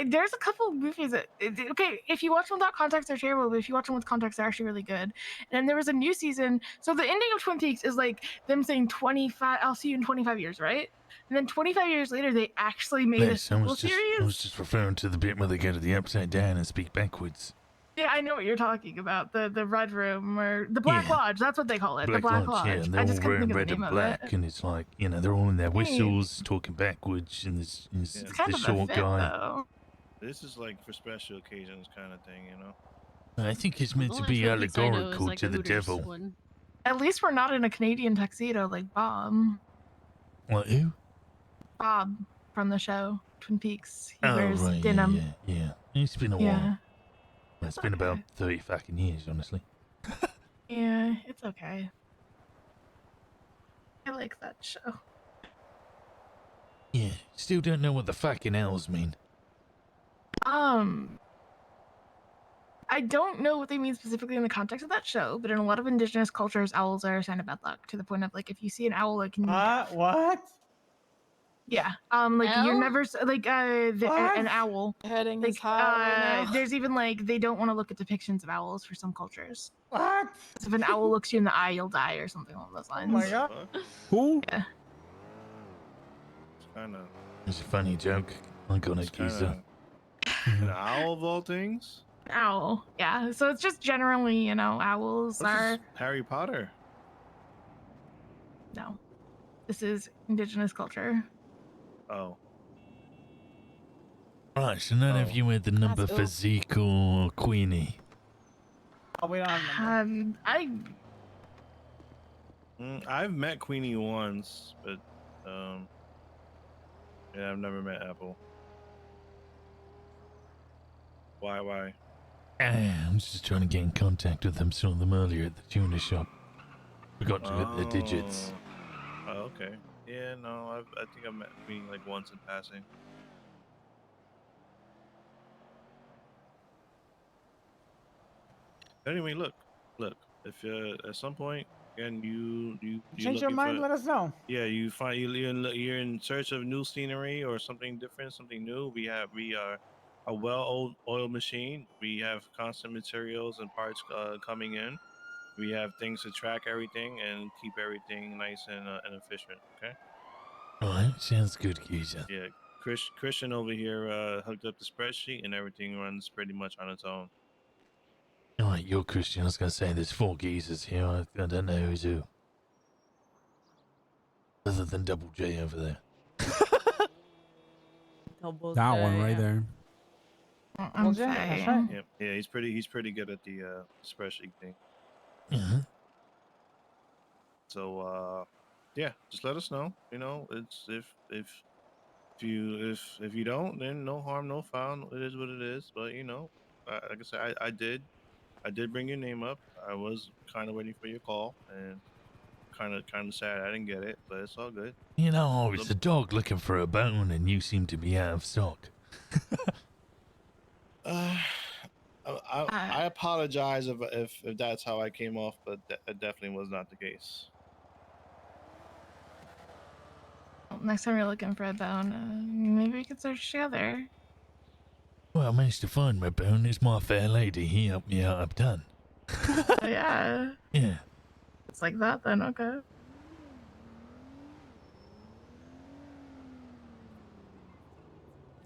There's a couple of movies that okay, if you watch them without context, they're terrible, but if you watch them with context, they're actually really good. And there was a new season. So the ending of Twin Peaks is like them saying 25. I'll see you in 25 years, right? And then 25 years later, they actually made a sequel series. I was just referring to the bit where they go to the upside down and speak backwards. Yeah, I know what you're talking about. The Red Room or the Black Lodge. That's what they call it. The Black Lodge. Yeah, and they're I all just couldn't wearing think of red the and name of black, it. and it's like, you know, they're all in their whistles, talking backwards, and this It's kind the of a short fit, guy. though. This is like for special occasions kind of thing, you know. I think it's meant The to only be Twin Peaks I know is, allegorical like, to the the Hooters devil. one. At least we're not in a Canadian tuxedo like Bob. What, who? Bob from the show Twin Peaks. He Oh, wears right, denim. yeah. It's been a Yeah. while. Well, it's been about 30 fucking years, honestly. Yeah, it's okay. I like that show. Yeah, still don't know what the fucking owls mean. I don't know what they mean specifically in the context of that show, but in a lot of indigenous cultures, owls are a sign of bad luck. To the point of like, if you see an owl, it can. What? Yeah. Like you're Owl? never like an owl. Heading Like is high right now. there's even like they don't want to look at depictions of owls for some cultures. What? If an owl looks you in the eye, you'll die or something along those lines. Oh my god. Who? Yeah. It's kind of It's a funny joke. I got it, geezer. an owl of all things. Owl. Yeah. So it's just generally, you know, owls What's are this, Harry Potter. no. This is indigenous culture. Oh. Right, so none of you had the number That's for ooh. Zeke or Queenie. Oh, we don't have them. I've met Queenie once, but yeah, I've never met Apple. Why? I'm just trying to get in contact with them. Saw them earlier at the tuner shop. Forgot to get their digits. Oh, okay. Yeah, no, I think I met Queenie like once in passing. Anyway, look. If at some point, again, you Change your looking mind. for- Let us know. Yeah, you're in search of new scenery or something different, something new. We are a well-oiled machine. We have constant materials and parts coming in. We have things to track everything and keep everything nice and efficient. Okay. Alright, sounds good, geezer. Yeah, Christian over here hooked up the spreadsheet and everything runs pretty much on its own. Alright, you're Christian. I was going to say there's 4 geezers here. I don't know who's who. Other than Double J over there. That one right there. I'm That's right. Yep. Yeah, he's pretty good at the spreadsheet thing. Uh-huh. So yeah, just let us know. You know, it's if you don't, then no harm, no foul. It is what it is. But you know, like I said, I did bring your name up. I was kind of waiting for your call, and kind of sad I didn't get it, but it's all good. You know, it's a dog looking for a bone, and you seem to be out of stock. I apologize if that's how I came off, but that definitely was not the case. Next time you're looking for a bone, maybe we could search together. Well, I managed to find my bone. It's my fair lady. He helped me out. I'm done. Oh, yeah. Yeah. It's like that then, okay.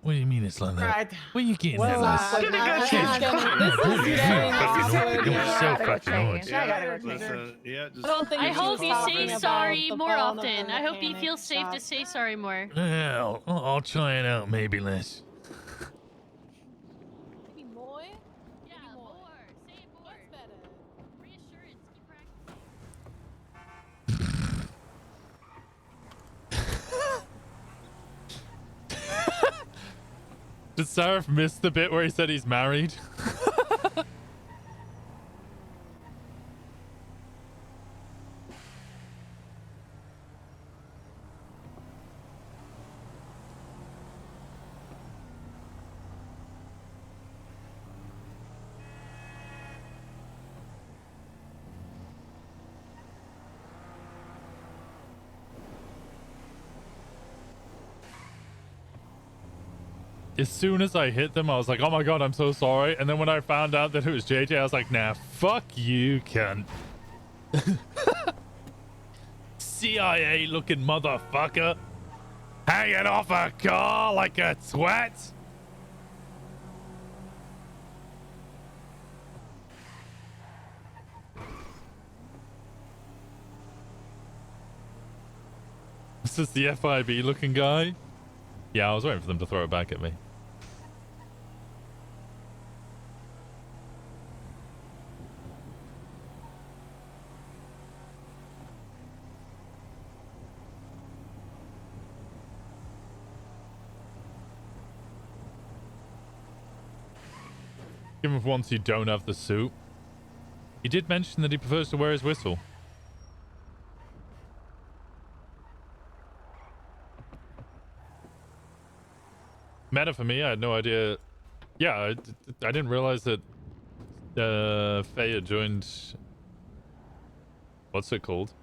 What do you mean it's like that? Right. What are you getting Well, at, I'm Les? gonna go This change is getting awkward. You're so fucking Yeah, odd. listen, yeah, just, I don't think I we should hope be you talking say about sorry the more bone of often. the I hope he mechanic feels safe to shop. say sorry more. Yeah, I'll try it out, maybe, Les. Maybe more? Yeah, more. Say it more. What's better? Reassurance. Keep practicing. Did Sarif miss the bit where he said he's married? as soon as I hit them, I was like, oh my god, I'm so sorry. And then when I found out that it was JJ, I was like, nah, fuck you, cunt. CIA looking motherfucker. Hanging off a car like a twat. This is the FIB looking guy. Yeah, I was waiting for them to throw it back at me. Even if once you don't have the suit. He did mention that he prefers to wear his whistle. Meta for me, I had no idea. Yeah, I didn't realize that Faye had joined. What's it called?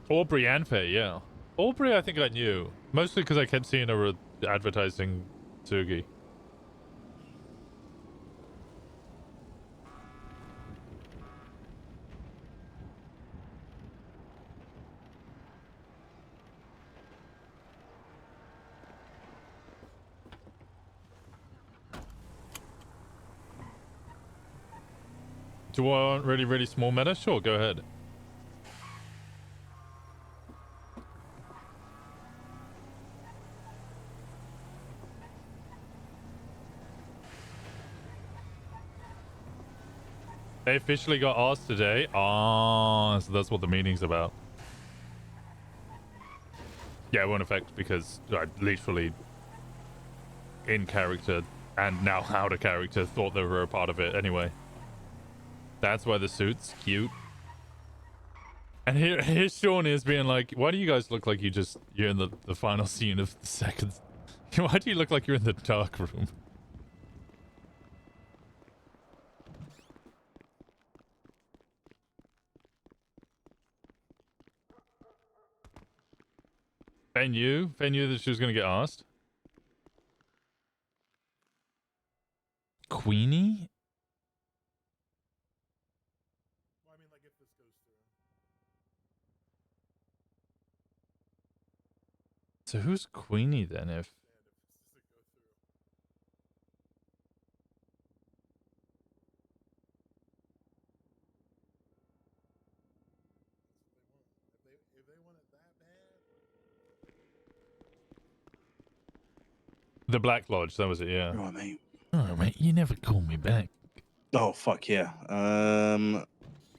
Aubrey and Faye, yeah. Aubrey, I think I knew. Mostly because I kept seeing her advertising Tsugi. Do I want really, really small meta? Sure, go ahead. They officially got asked today. Oh, so that's what the meeting's about. Yeah, it won't affect because I literally in character and now out of character thought they were a part of it anyway. That's why the suit's cute. And here's Shawn is being like, why do you guys look like you're in the final scene of the second? Why do you look like you're in the dark room? Faye knew that she was going to get asked. Queenie? So who's Queenie then if... The Black Lodge, that was it, yeah. Right, mate. Oh, mate, you never called me back. Oh, fuck yeah.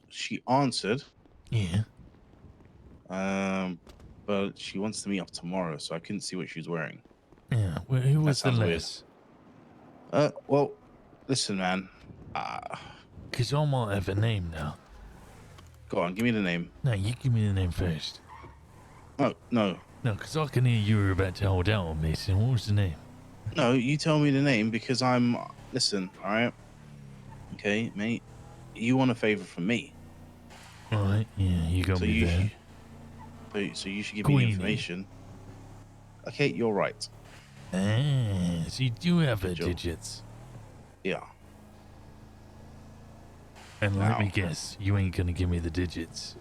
She answered. Yeah. But she wants to meet up tomorrow, so I couldn't see what she was wearing. Yeah, well, who was the less? Well, listen, man. Because I might have a name now. Go on, give me the name. No, you give me the name first. Oh, no. No, because I can hear you were about to hold out on me, so what was the name? No, you tell me the name because I'm... Listen, alright? Okay, mate. You want a favor from me. Alright, yeah, you got me there. So you should give me the information. Okay, you're right. Ah, so you do have her digits. Yeah. And let me guess, you ain't gonna give me the digits.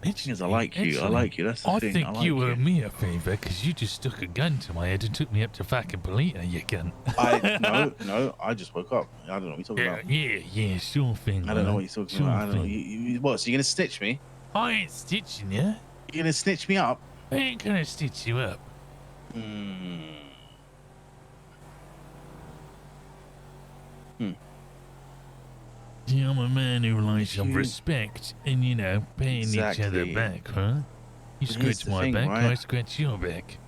Because I like you. I like you. That's the thing. I think I like you owe me a favor because you just stuck a gun to my head and took me up to fucking Polita, you cunt. No. I just woke up. I don't know what you're talking about. Yeah, sure thing. I don't know what you're talking about. I don't know. What? So you're gonna stitch me? I ain't stitching you. You're gonna stitch me up? I ain't gonna stitch you up. See, I'm a man who likes some respect and, you know, paying each other back, huh? You scratch my back, I scratch your back.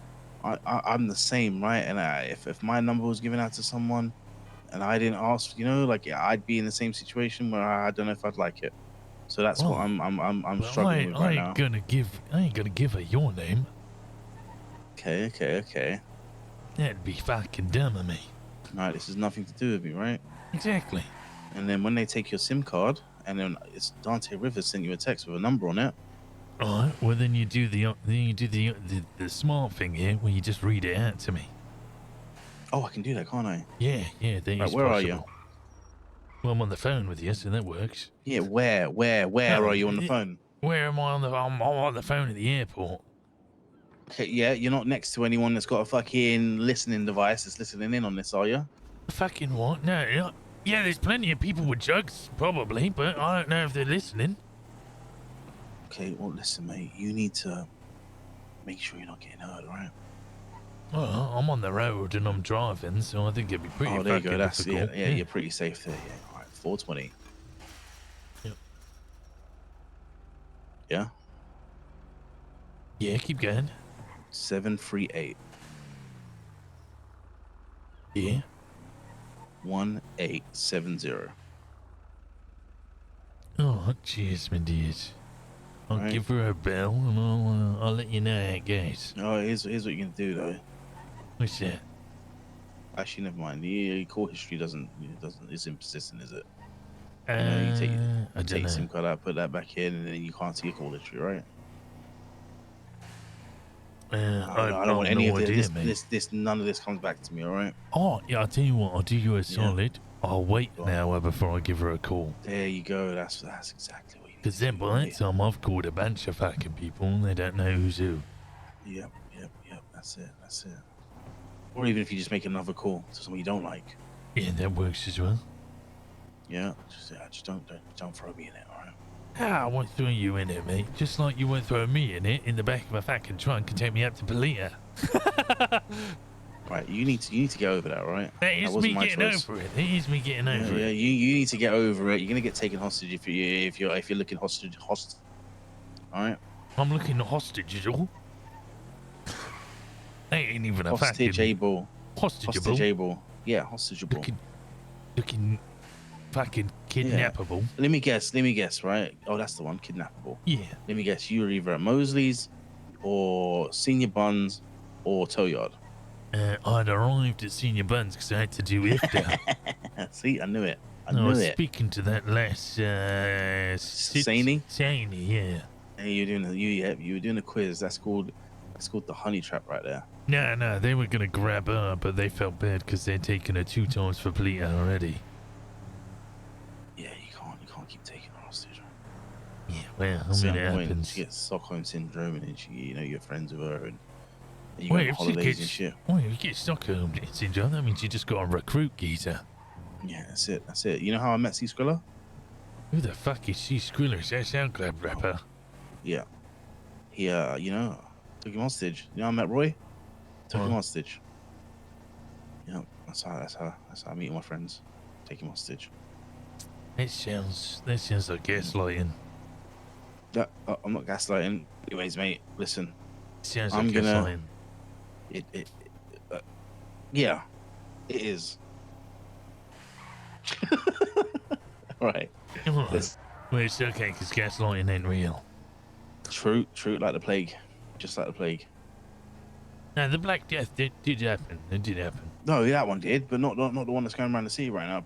I'm the same, right? And if my number was given out to someone and I didn't ask, you know, like I'd be in the same situation where I don't know if I'd like it. So that's what I'm struggling with right now. I ain't gonna give her your name. Okay. That'd be fucking dumb of me. Right, this has nothing to do with me, right? Exactly. And then when they take your SIM card, and then it's Dante Rivers sent you a text with a number on it. All right. Well, then you do the smart thing here, where you just read it out to me. Oh, I can do that, can't I? Yeah. That Right, is where are possible. you? Well, I'm on the phone with you, so that works. Yeah, where are you on the phone? Where am I on the? I'm on the phone at the airport. Okay, yeah, you're not next to anyone that's got a fucking listening device that's listening in on this, are you? Fucking what? No. Yeah, there's plenty of people with jugs, probably, but I don't know if they're listening. Okay, well, listen, mate, you need to make sure you're not getting hurt, right? Well, I'm on the road and I'm driving, so I think it'd be pretty. Oh, there you go. fucking That's difficult. yeah, you're pretty safe there. Yeah, all right, 420. Yep. Yeah. Yeah, keep going. 738. Yeah. 1870. Oh, cheers, my dears. I'll Right. give her a bell and I'll let you know how it goes. Oh, here's what you can do though. What's that? Actually, never mind. The call history isn't persistent, is it? I you take don't know. SIM card out, put that back in, and then you can't see your call history, right? I don't want any of idea, mate. this. None of this comes back to me. All right. Oh, yeah, I'll tell you what. I'll do you a solid. I'll wait an hour before I give her a call. There you go. That's exactly what you. Because then by that time I've called a bunch of fucking people and they don't know who's who. Yep. That's it. Or even if you just make another call to someone you don't like. Yeah, that works as well. Yeah. Just don't throw me in it. All right. I won't throw you in it, mate. Just like you won't throw me in it in the back of a fucking trunk and take me up to Polita. Right, you need to get over that, right? That is me getting over it. It is me getting over it. Yeah, you need to get over it. You're gonna get taken hostage if you're looking hostage. All right. I'm looking hostageable. They ain't even a fucking hostageable. Hostageable. Yeah, hostageable. Looking fucking kidnappable. Yeah. Let me guess, right? Oh, that's the one, kidnappable. Yeah. Let me guess, you were either at Mosley's or Senior Buns or Tow Yard. I'd arrived at Senior Buns because I had to do iftar. See, I knew it. I was knew it. Speaking to that last Saney, yeah. Hey, you were doing a quiz. That's called the honey trap right there. No, they were gonna grab her, but they felt bad because they'd taken her 2 times for Polita already. Yeah, you can't keep taking her hostage. Yeah, well, I mean, it happens. She gets Stockholm syndrome, and then you're friends with her, and you Wait, go on holidays and shit. Wait, if you get Stockholm syndrome, that means you just got to recruit geezer. Yeah, that's it. You know how I met C Skrilla? Who the fuck is C Skrilla? Is that SoundCloud rapper? Yeah. He took him hostage. You know how I met Roy? Took him hostage. Yeah, that's how I meet my friends. Take him hostage. That sounds like gaslighting. Yeah, I'm not gaslighting. Anyways, mate, listen. Sounds like gaslighting. Yeah, it is. Right. Well, it's okay because gaslighting ain't real. True, like the plague. Just like the plague. No, the Black Death did happen. It did happen. No, that one did, but not the one that's going around the sea right now.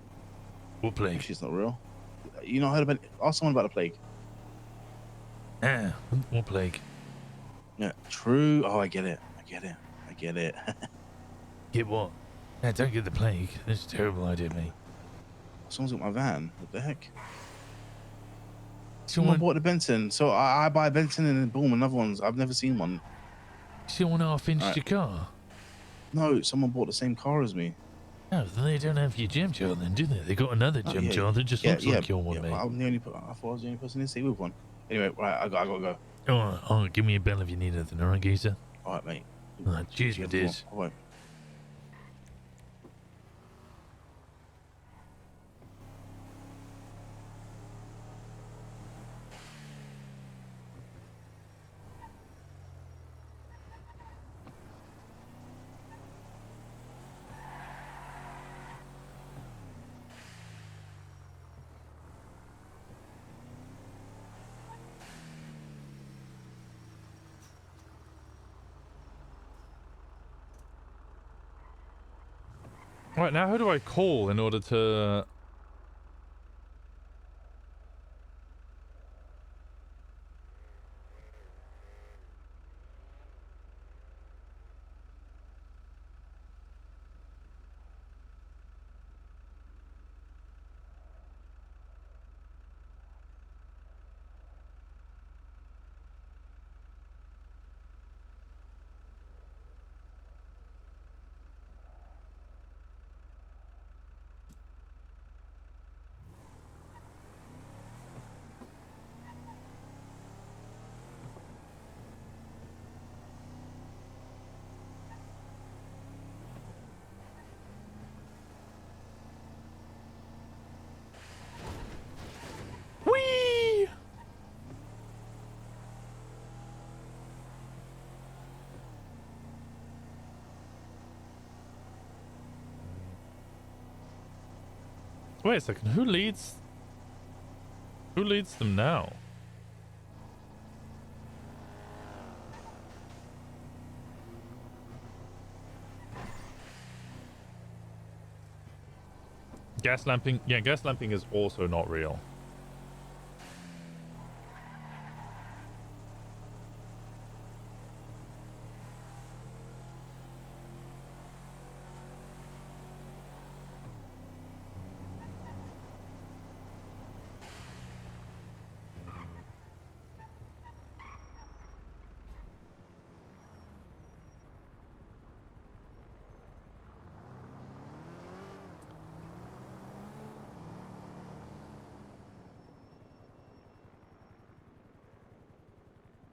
What plague? She's not real. You not heard about? Ask someone about the plague. What plague? Yeah, true. Oh, I get it. Get what? No, don't get the plague. That's a terrible idea, mate. Someone's got my van. What the heck? Someone bought the Benton. So I buy a Benton and then boom, another one's. I've never seen one. Someone half-inched your car? No, someone bought the same car as me. No, they don't have your gem jar then, do they? They got another gem jar that just looks like your one, mate. I thought I was the only person in the city with one. Anyway, right, I gotta go. All right, give me a bell if you need anything, all right, geezer? All right, mate. All right, cheers, my dears. All right. Right, now who do I call in order to... Whee! Wait a second, who leads them now? Gas lamping, yeah, gas lamping is also not real.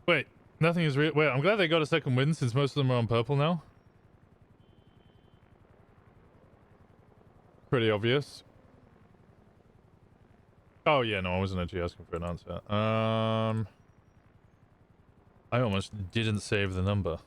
Wait, nothing is real. Wait, I'm glad they got a second win since most of them are on purple now. Pretty obvious. Oh yeah, no, I wasn't actually asking for an answer. I almost didn't save the number.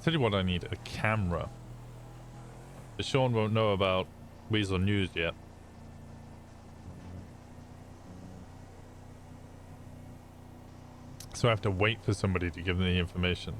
Tell you what, I need a camera. Shawn won't know about Weasel News yet. So I have to wait for somebody to give me the information.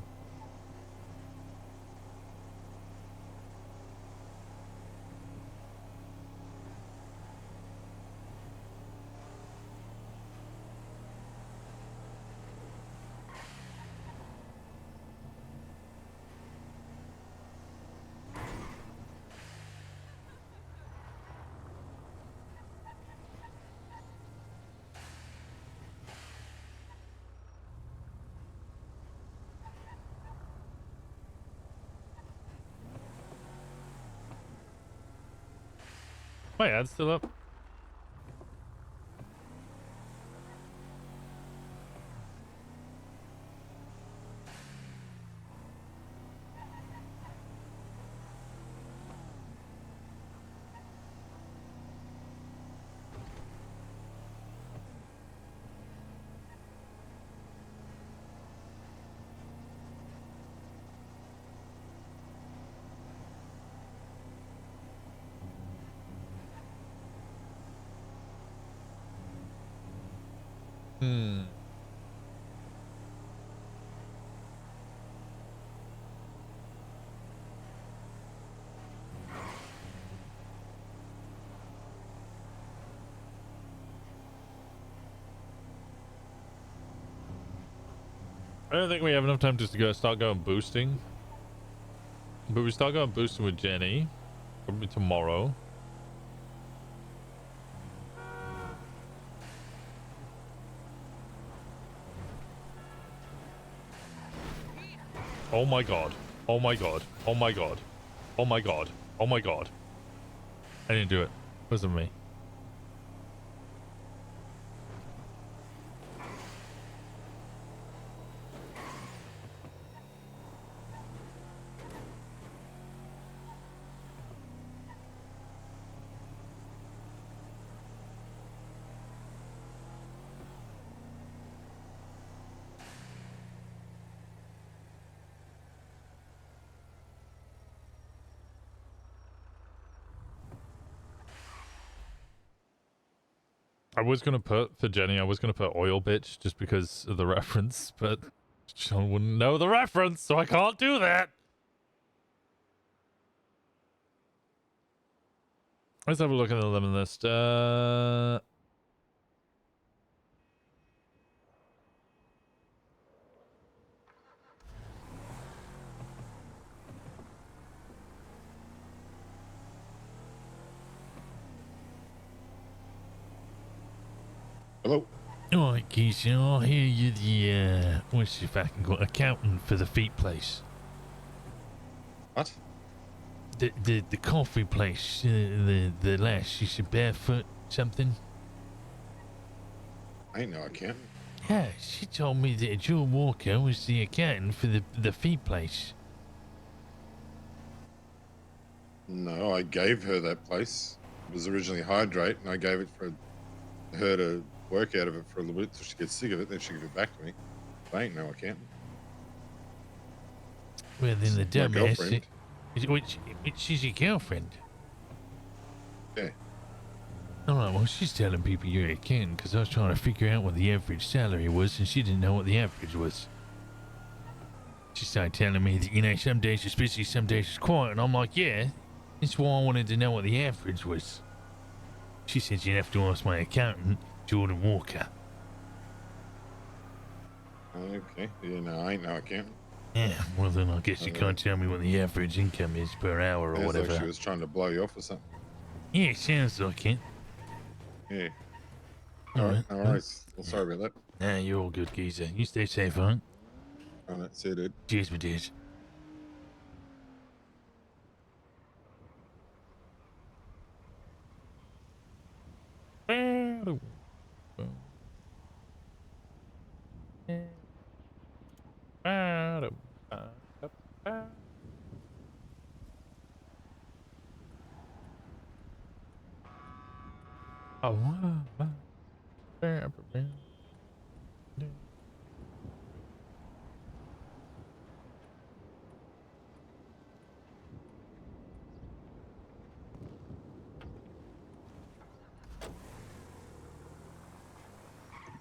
My ad's still up. I don't think we have enough time just to start going boosting. But we start going boosting with Jenny. Probably tomorrow. Oh my god. Oh my god. Oh my god. Oh my god. Oh my god. I didn't do it. It wasn't me. I was gonna put for Jenny. I was gonna put oil bitch just because of the reference, but Sean wouldn't know the reference, so I can't do that. Let's have a look at the lemon list. Hello. All right, Keisha, I hear you the, what's your fucking called, accountant for the feet place. What? The coffee place, the lass, she's a barefoot something. I ain't no accountant. Yeah, she told me that Joe Walker was the accountant for the feed place. No, I gave her that place. It was originally Hydrate, and I gave it for her to work out of it for a little bit till she gets sick of it, then she give it back to me. I ain't no accountant. Well, then the My dumbass, girlfriend. she's your girlfriend. Yeah. Alright, well, she's telling people you're a accountant because I was trying to figure out what the average salary was, and she didn't know what the average was. She started telling me that, you know, some days it's busy, some days it's quiet, and I'm like, yeah, that's why I wanted to know what the average was. She said you'd have to ask my accountant, Jordan Walker. Okay. Yeah, no, I ain't no accountant. Yeah, well then I guess you can't tell me what the average income is per hour or Sounds whatever. like she was trying to blow you off or something. Yeah, sounds like it. Yeah. All right. All right. Well, sorry about that. Nah, you're all good, geezer. You stay safe, huh? All right. See you, dude. Cheers, my dears.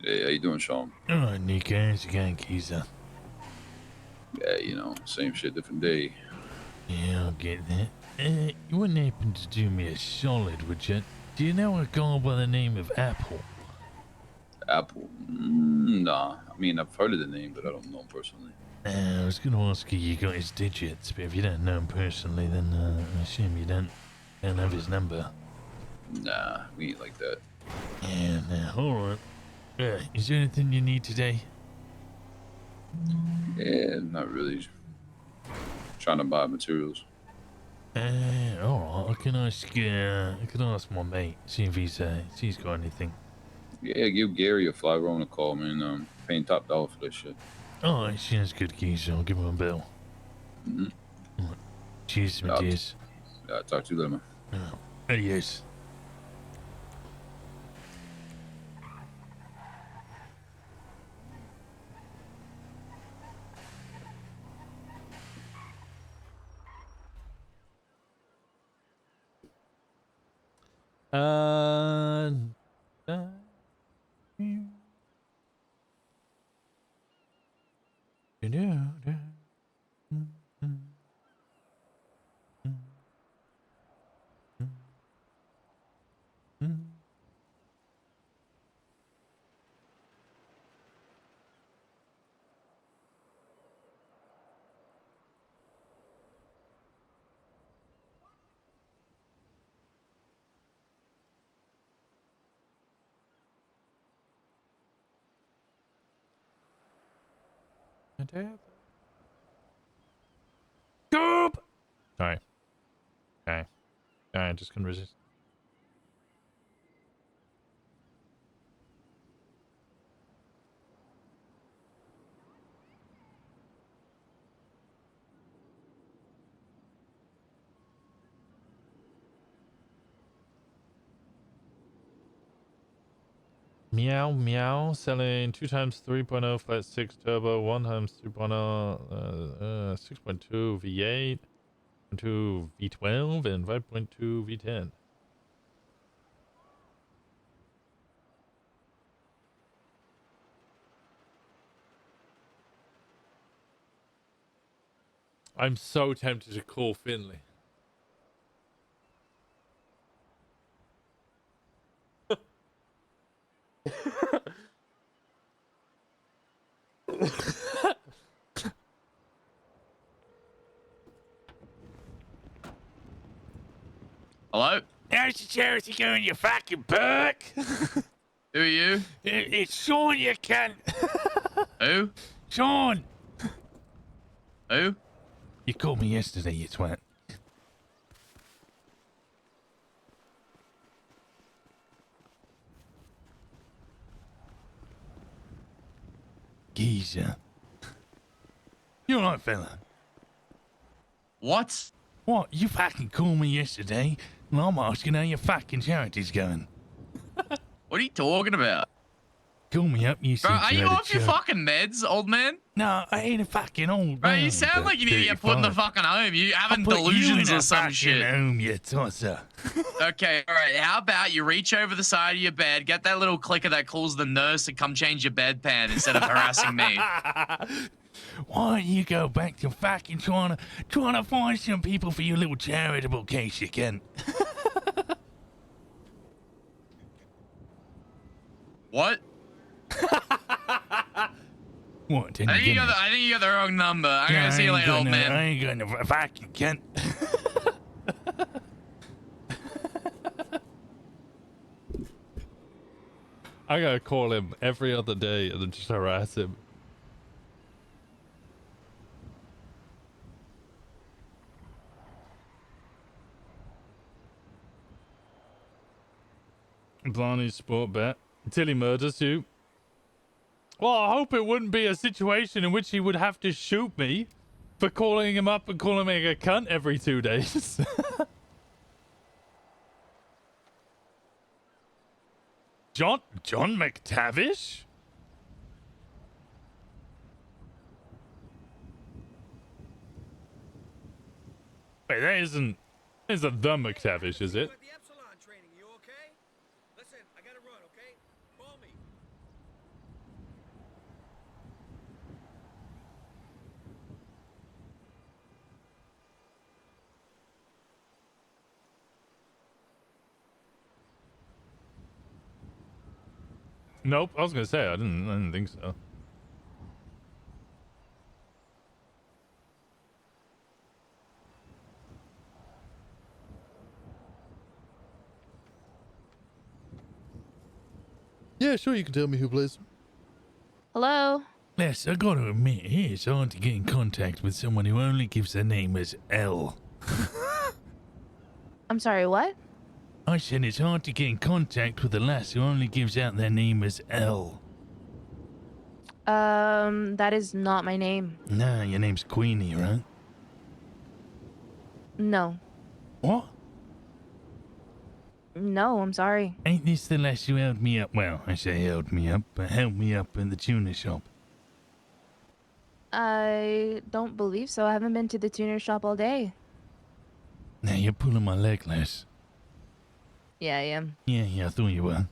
Hey, how you doing, Sean? Alright, Nico, how's it going, geezer? Yeah, you know, same shit, different day. Yeah, I'll get that. You wouldn't happen to do me a solid, would you? Do you know a guy by the name of Apple? Apple? Nah. I mean, I've heard of the name, but I don't know him personally. I was going to ask you got his digits, but if you don't know him personally, then I assume you don't have his number. Nah, we ain't like that. Yeah, nah, alright. Is there anything you need today? Yeah, not really. Trying to buy materials. Alright, I can ask my mate, see if he's got anything. Yeah, give Gary a fly on a call, man. Paying top dollar for this shit. Alright, sounds good, geezer. I'll give him a bell. Right. Cheers, my dears. Yeah, talk to you later, man. Adios. Stop! Sorry. Okay. I just couldn't resist. Meow meow selling 2 times 3.0 flat 6 turbo, 1 times 3.0 6.2 V8, 2 V12 and 5.2 V10. I'm so tempted to call Finley. Hello? How's the charity going, you fucking perk? Who are you? It's Shawn, you cunt. Who? Shawn. Who? You called me yesterday, you twat. Geezer. You alright, fella? What? What? You fucking called me yesterday, and I'm asking how your fucking charity's going. What are you talking about? Call me up, you said Bro, are you you had a off your char- fucking meds, old man? No, I ain't a fucking old Bro, man. you sound like you need to get put in the fucking home. You having delusions or some shit. Home, you tosser. Okay, all right. How about you reach over the side of your bed, get that little clicker that calls the nurse to come change your bedpan instead of harassing me. Why don't you go back to fucking trying to find some people for your little charitable case, you can? What? What? I think you got the wrong number. I'm gonna see you later, old man. I ain't gonna fucking cunt. I gotta call him every other day and then just harass him. Blarney's sport bet. Until he murders you. Well, I hope it wouldn't be a situation in which he would have to shoot me for calling him up and calling me a cunt every 2 days. John McTavish? Wait, that isn't the McTavish, is it? Nope, I was gonna say I didn't think so. Yeah, sure, you can tell me who plays. Hello? Les, I gotta admit, it's hard to get in contact with someone who only gives their name as L. I'm sorry, what? I said it's hard to get in contact with a lass who only gives out their name as L. That is not my name. Nah, your name's Queenie, right? No. What? No, I'm sorry. Ain't this the lass who held me up? Well, I say held me up, but held me up in the tuner shop. I don't believe so. I haven't been to the tuner shop all day. Now you're pulling my leg, lass. Yeah, I am. Yeah, I thought you were.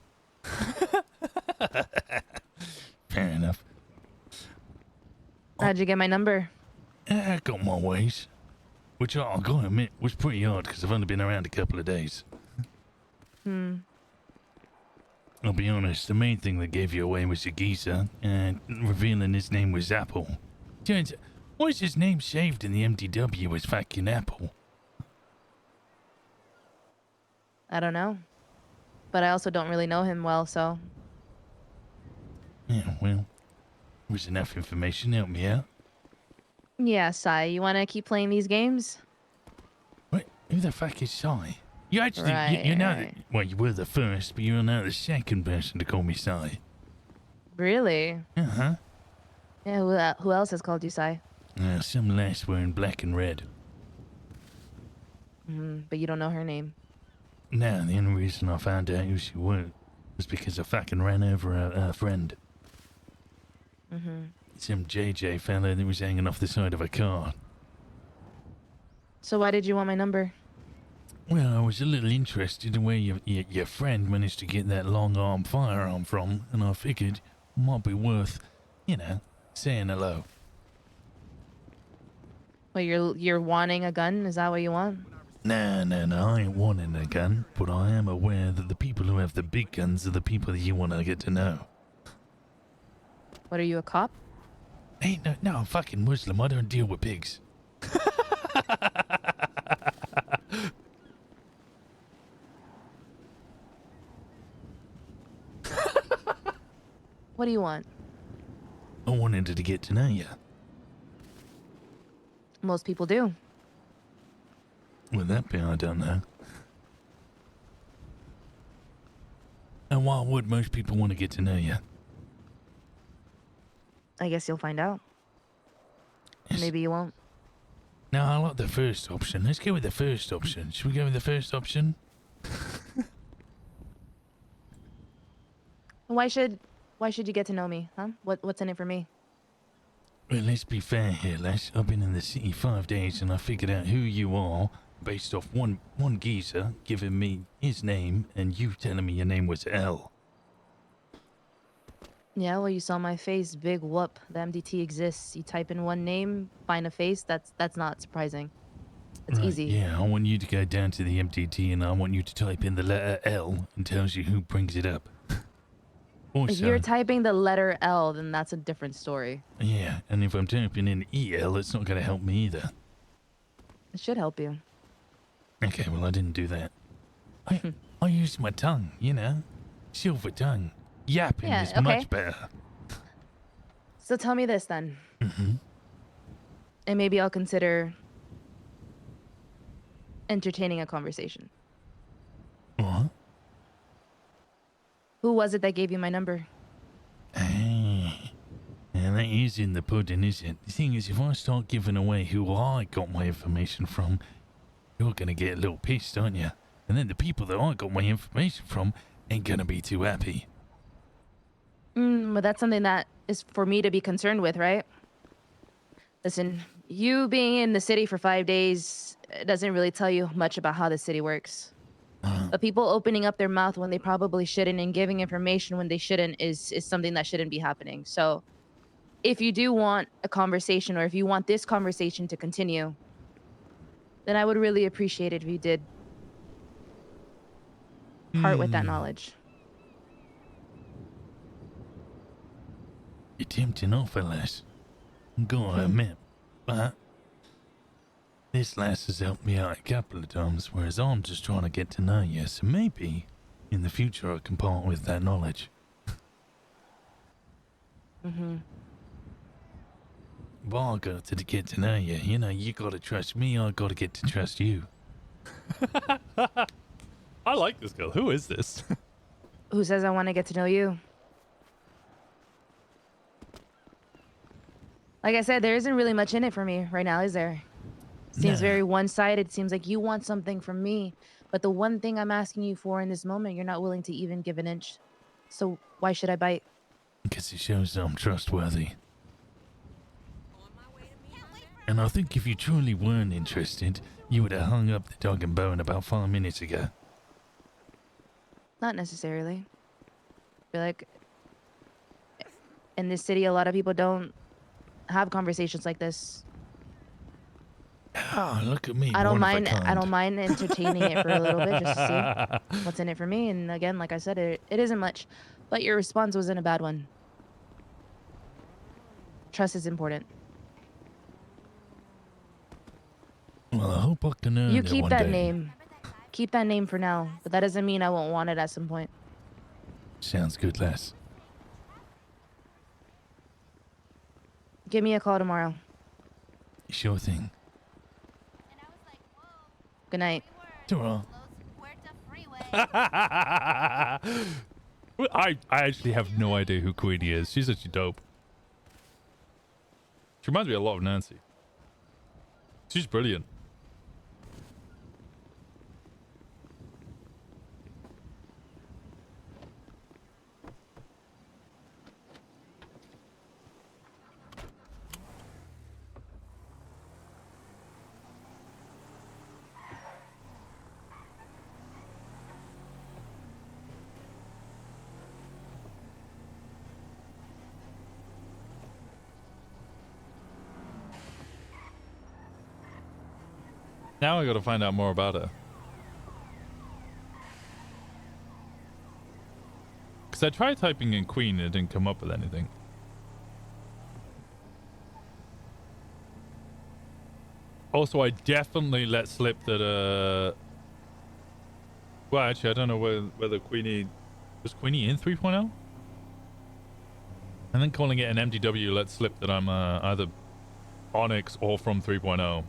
Fair enough. How'd you get my number? I got my ways. Which I gotta admit was pretty hard because I've only been around a couple of days. I'll be honest, the main thing that gave you away was the geezer, and revealing his name was Apple. Turns out, why is his name saved in the MDW as fucking Apple? I don't know. But I also don't really know him well, so... Yeah, well, was enough information to help me out. Yeah, Sai, you want to keep playing these games? What? Who the fuck is Sai? You actually, Right, you know, right. well, you were the first, but you're now the second person to call me Sai. Really? Uh-huh. Yeah, who else has called you Sai? Some lass wearing black and red. But you don't know her name. No, the only reason I found out who she was because I fucking ran over her friend. Some JJ fella that was hanging off the side of a car. So why did you want my number? Well, I was a little interested in where your friend managed to get that long-arm firearm from, and I figured it might be worth, saying hello. Well, you're wanting a gun? Is that what you want? No, I ain't wanting a gun, but I am aware that the people who have the big guns are the people that you want to get to know. What are you, a cop? Hey, no, I'm fucking Muslim. I don't deal with pigs. What do you want? I wanted to get to know you. Most people do. Well, that bit I don't know. And why would most people want to get to know you? I guess you'll find out. Maybe you won't. No, I like the first option. Let's go with the first option. Should we go with the first option? Why should you get to know me, huh? What's in it for me? Well, let's be fair here, Les. I've been in the city 5 days and I figured out who you are based off one geezer giving me his name and you telling me your name was L. Yeah, well, you saw my face. Big whoop. The MDT exists. You type in one name, find a face. That's not surprising. It's Right, easy. Yeah, I want you to go down to the MTT and I want you to type in the letter L and tells you who brings it up. If you're typing the letter L, then that's a different story. Yeah, and if I'm typing in EL, it's not going to help me either. It should help you. Okay, well, I didn't do that. I used my tongue, you know. Silver tongue. Yapping Yeah, is okay. much better. So tell me this then, Mm-hmm. and maybe I'll consider entertaining a conversation. What? Who was it that gave you my number? And that is in the pudding, is it? The thing is, if I start giving away who I got my information from, you're going to get a little pissed, aren't you? And then the people that I got my information from ain't going to be too happy. But that's something that is for me to be concerned with, right? Listen, you being in the city for 5 days doesn't really tell you much about how the city works. But people opening up their mouth when they probably shouldn't and giving information when they shouldn't is something that shouldn't be happening. So if you do want a conversation, or if you want this conversation to continue, then I would really appreciate it if you did part with that knowledge. You're tempting awful, lass. I'm going to admit, but this lass has helped me out a couple of times, whereas I'm just trying to get to know you, so maybe in the future I can part with that knowledge. Mm-hmm. But I got to get to know you. You know, you gotta trust me, I gotta get to trust you. I like this girl. Who is this? Who says I want to get to know you? Like I said, there isn't really much in it for me right now, is there? Seems very one-sided. Seems like you want something from me, but the one thing I'm asking you for in this moment, you're not willing to even give an inch. So why should I bite? Because it shows that I'm trustworthy. And I think if you truly weren't interested, you would have hung up the dog and bone about 5 minutes ago. Not necessarily. I feel like in this city, a lot of people don't have conversations like this. Oh, look at me. I don't one of a mind. I kind. don't mind entertaining it for a little bit just to see what's in it for me. And again, like I said, it isn't much, but your response wasn't a bad one. Trust is important. Well, I hope I can earn You it keep one that day. name. Keep that name for now, but that doesn't mean I won't want it at some point. Sounds good, lass. Give me a call tomorrow. Sure thing. Good night. Ta-ra. I actually have no idea who Queenie is. She's actually dope. She reminds me a lot of Nancy. She's brilliant. Now I got to find out more about her. Because I tried typing in Queen and it didn't come up with anything. Also, I definitely let slip that, well, actually, I don't know whether Queenie... Was Queenie in 3.0? And then calling it an MDW let slip that I'm either Onyx or from 3.0.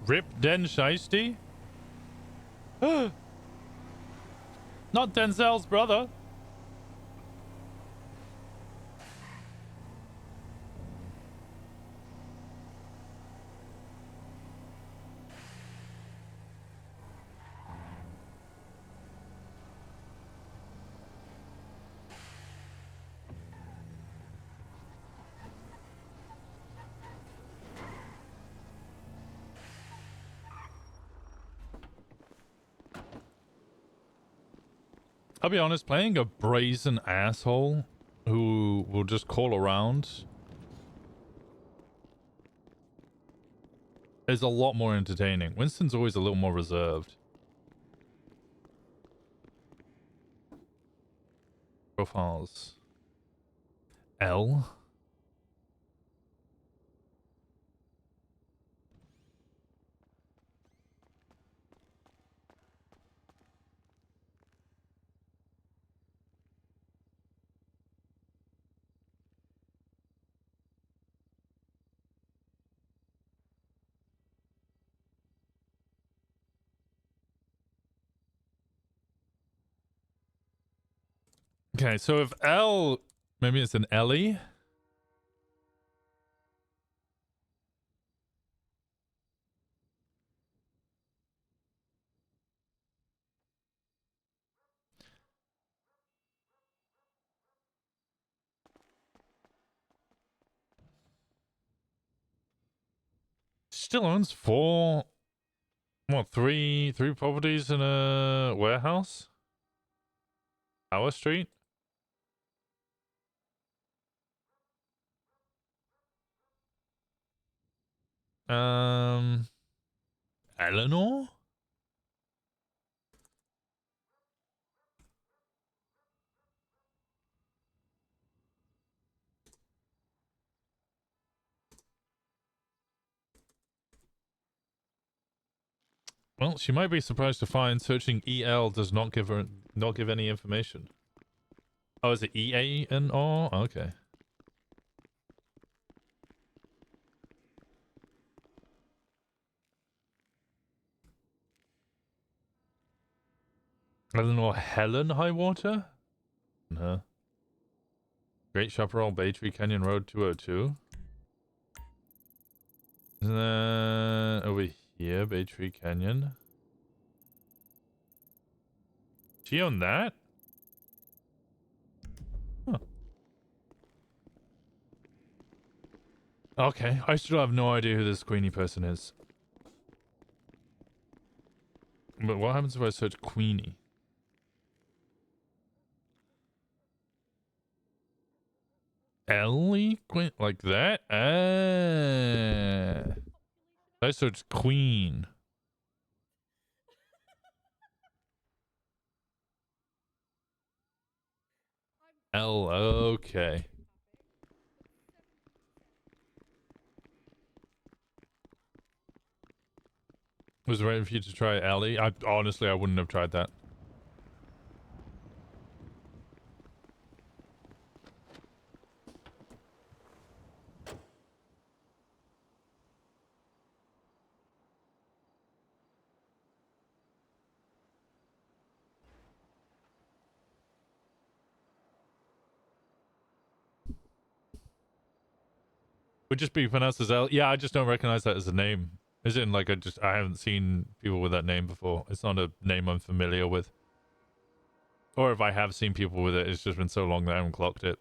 Rip Den Shiesty? Not Denzel's brother. I'll be honest, playing a brazen asshole who will just call around is a lot more entertaining. Winston's always a little more reserved. Profiles. L. Okay, so if L, maybe it's an Ellie. Still owns three properties in a warehouse? Tower Street? Eleanor? Well, she might be surprised to find searching EL does not give any information. Oh, is it EANR? Okay. Eleanor Helen Highwater? No. Great Chaparral, Baytree Canyon Road 202. Isn't that over here, Baytree Canyon? She owned that? Huh. Okay, I still have no idea who this Queenie person is. But what happens if I search Queenie? Ellie? Like that? I searched Queen. L, okay. Was it right for you to try Ellie? Honestly, I wouldn't have tried that. Would just be pronounced as L. Yeah, I just don't recognize that as a name. As in, like, I haven't seen people with that name before. It's not a name I'm familiar with. Or if I have seen people with it, it's just been so long that I haven't clocked it.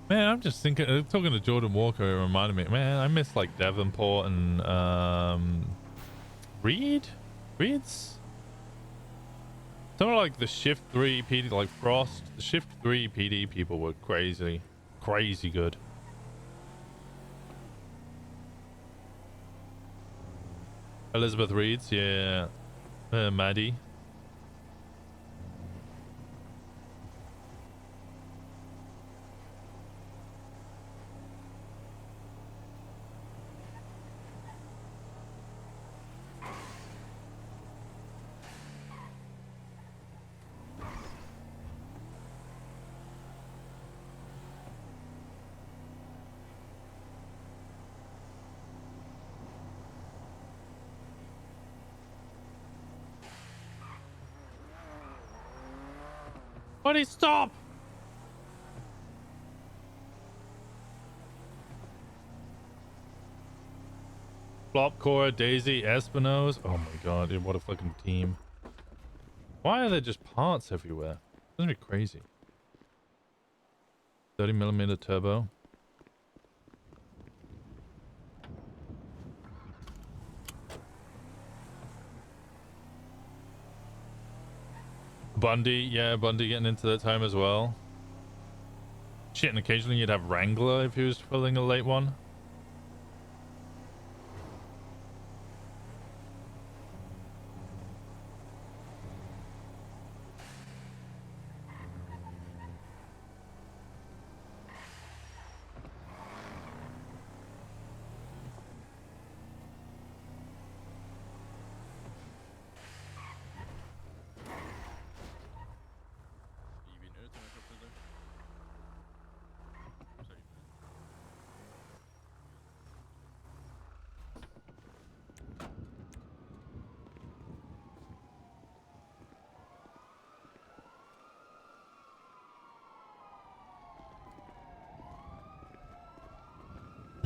Man, I'm just thinking, talking to Jordan Walker, it reminded me, man, I miss like Devonport and Reeds? Something like the Shift 3 PD, like Frost, the Shift 3 PD people were crazy good. Elizabeth Reeds, yeah. Maddie. Buddy, stop! Flop, Cora, Daisy, Espinosa. Oh my god, dude, what a fucking team. Why are there just parts everywhere? Doesn't be crazy. 30mm turbo. Bundy, yeah, Bundy getting into that time as well. Shit, and occasionally you'd have Wrangler if he was pulling a late one.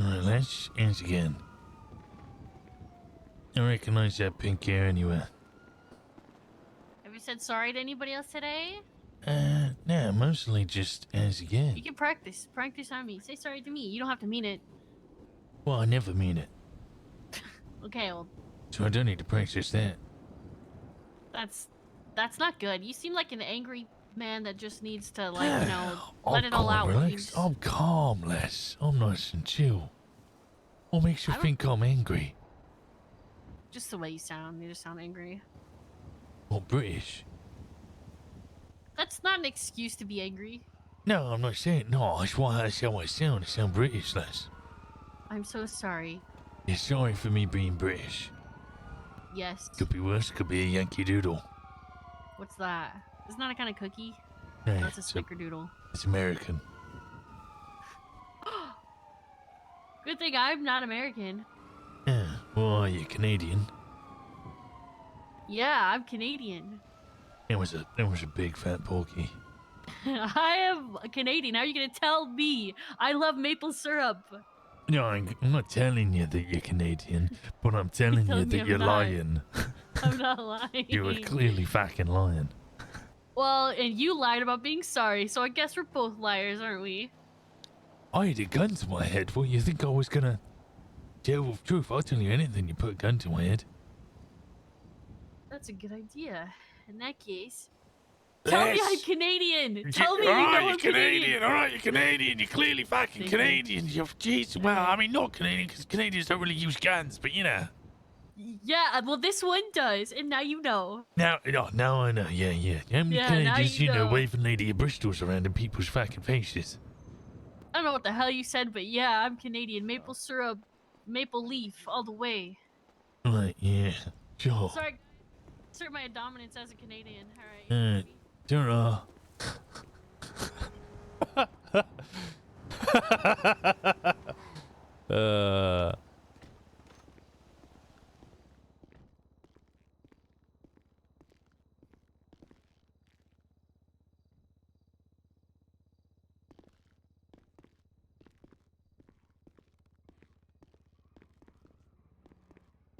Alright, let's ask again. I recognize that pink hair anywhere. Have you said sorry to anybody else today? Nah, mostly just as again. You can practice. Practice on me. Say sorry to me. You don't have to mean it. Well, I never mean it. Okay, well, So I don't need to practice that. that's not good. You seem like an angry man that just needs to, like, you know, let it all calm, out. relax. I'm calm, Les. I'm nice and chill. What makes you think I'm angry? Just the way you sound. You just sound angry. Or British? That's not an excuse to be angry. No, I'm not saying. No, that's why I sound. I sound British, Les. I'm so sorry. You're sorry for me being British. Yes. Could be worse. Could be a Yankee Doodle. What's that? Isn't that a kind of cookie? Yeah, That's a snickerdoodle. It's American. Good thing I'm not American. Yeah, well, are you Canadian? Yeah, I'm Canadian. That was a big fat porky. I am a Canadian. How are you gonna tell me? I love maple syrup. No, I'm not telling you that you're Canadian, but I'm telling you telling me that I'm you're not. lying. I'm not lying. You were clearly fucking lying. Well, and you lied about being sorry, so I guess we're both liars, aren't we? I had a gun to my head. What, you think I was gonna tell the truth? I'll tell you anything. You put a gun to my head. That's a good idea. In that case, Tell me I'm Les. Canadian. Tell me All you right, know you're I'm Canadian. All right, you're Canadian. You're clearly fucking Thank you. Canadian. You're, jeez. Well, I mean, not Canadian because Canadians don't really use guns, but you know. Yeah, well, this one does, and now you know. Now I know. Yeah, yeah. How many Yeah, now Canadians you you know know. waving Lady of Bristol's around in people's fucking faces? I don't know what the hell you said, but yeah, I'm Canadian. Maple syrup, maple leaf, all the way. Right, yeah. Sure. Sorry, assert my dominance as a Canadian. All right. Sure.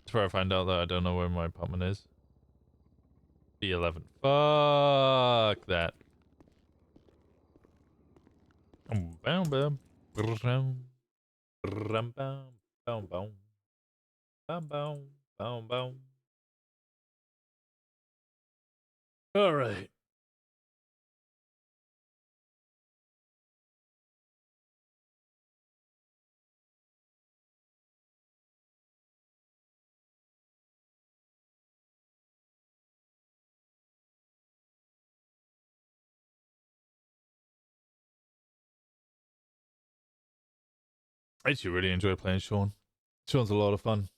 That's where I find out that I don't know where my apartment is. D11. Fuck that. Bam bam. Bam bam bam bam bam bam bam bam. All right. I actually really enjoy playing Shawn. Shawn's a lot of fun.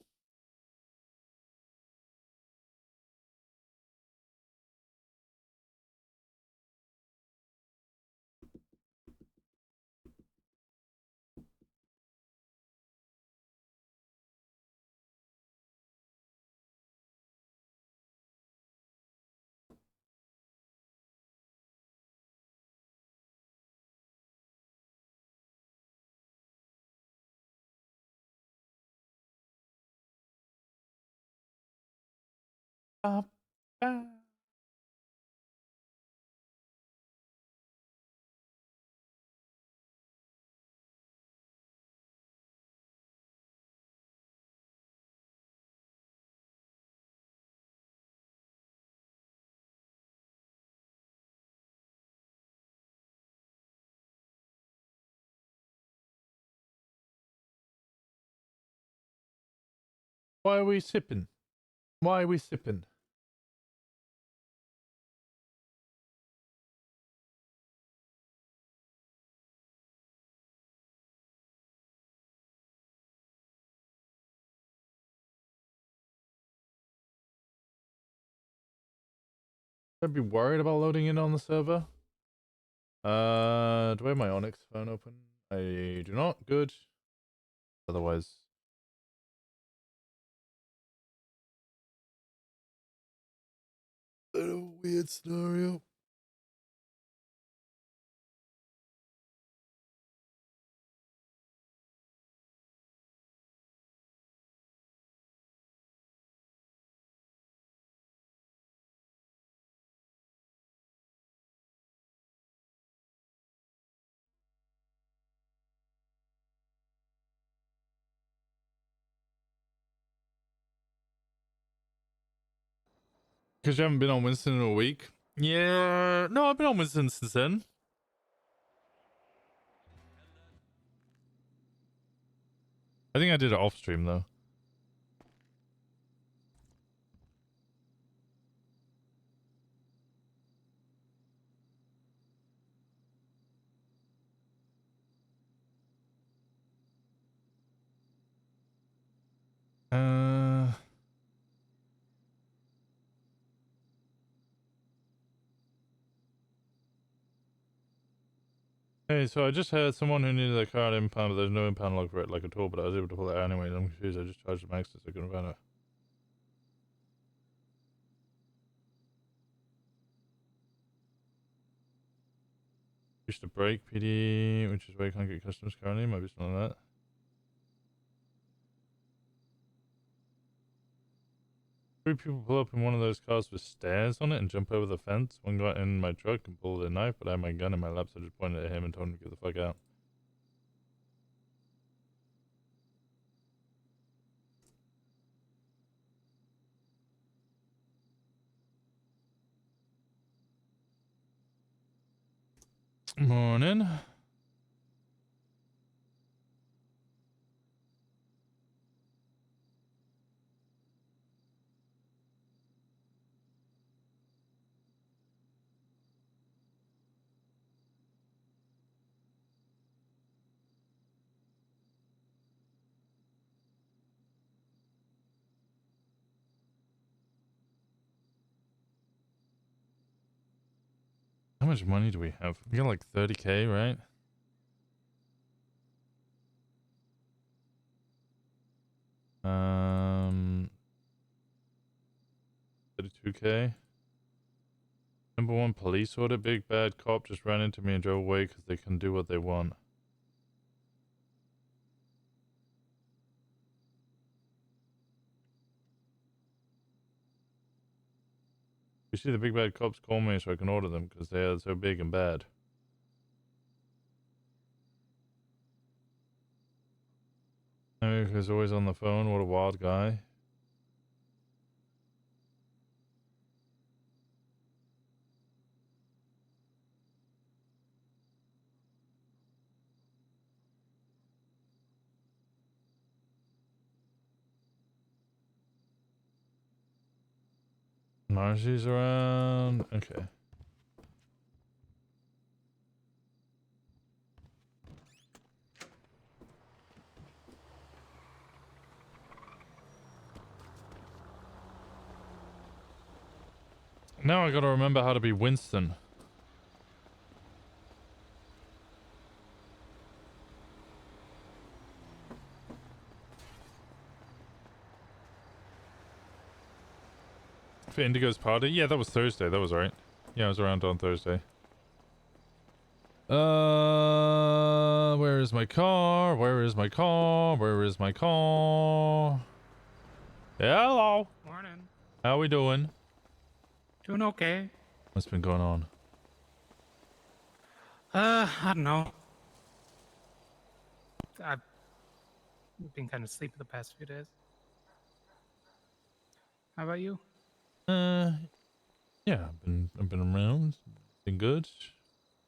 Why are we sipping? Why are we sipping? I'd be worried about loading in on the server. Do I have my Onyx phone open? I do not. Good. Otherwise. A weird scenario. Because you haven't been on Winston in a week? Yeah, no, I've been on Winston since then. I think I did it off stream though. Hey, so I just had someone who needed a card impound, but there's no impound log for it like at all, but I was able to pull it out anyway. I'm confused. I just charged the max, so I couldn't find it. Used to break PD, which is why you can't get customers currently. Might be something like that. Three people pull up in one of those cars with stairs on it and jump over the fence. One got in my truck and pulled a knife, but I had my gun in my lap, so I just pointed at him and told him to get the fuck out. Morning. How much money do we have? We got like 30K, right? 32K. Number 1 police order. Big bad cop just ran into me and drove away because they can do what they want. You see, the big bad cops call me so I can order them because they are so big and bad. America's always on the phone. What a wild guy. Marcy's around. Okay. Now I gotta remember how to be Winston. For Indigo's party? Yeah, that was Thursday. That was right. Yeah, I was around on Thursday. Where is my car? Where is my car? Where is my car? Hello. Morning. How we doing? Doing okay. What's been going on? I don't know. I've been kind of sleepy the past few days. How about you? Yeah, I've been around. Been good.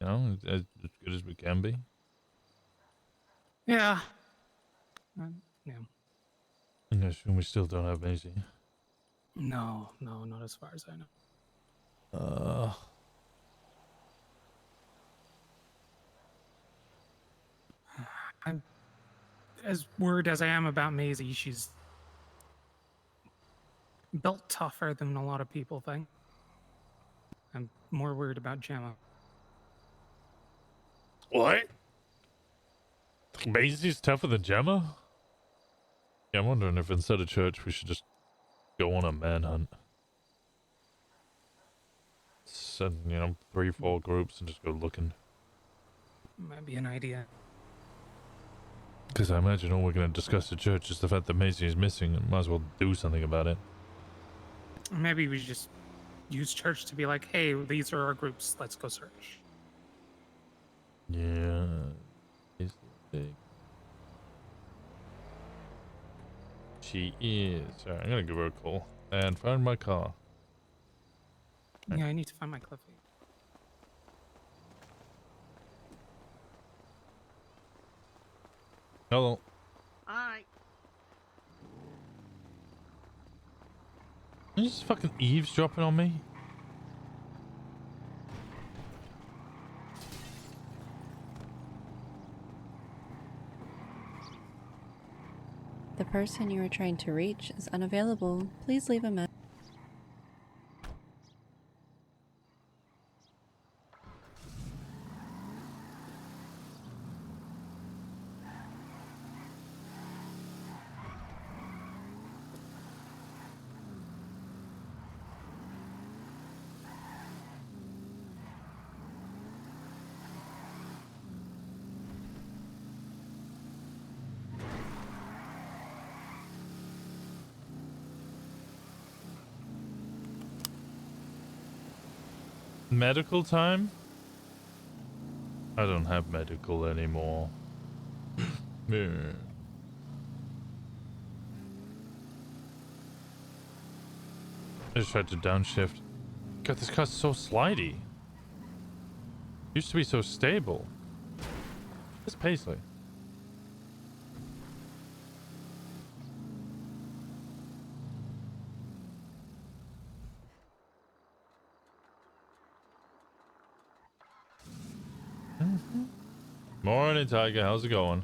You know, as good as we can be. Yeah. Yeah. I assume we still don't have Maisie. No, not as far as I know. I'm as worried as I am about Maisie. She's built tougher than a lot of people think. I'm more worried about Gemma. What? Maisie's tougher than Gemma? Yeah, I'm wondering if instead of church we should just go on a manhunt. Send, 3-4 groups and just go looking. Might be an idea. Because I imagine all we're going to discuss at church is the fact that Maisie is missing and might as well do something about it. Or maybe we just use church to be like, hey, these are our groups, let's go search. Yeah. Is big. She is. Alright, I'm going to give her a call and find my car. Yeah, I need to find my Cliffy. Hello. Alright. You just fucking eavesdropping on me? The person you are trying to reach is unavailable. Please leave a message. Medical time? I don't have medical anymore. Yeah. I just tried to downshift. God, this car's so slidey. Used to be so stable. This Paisley. Morning, Tiger. How's it going?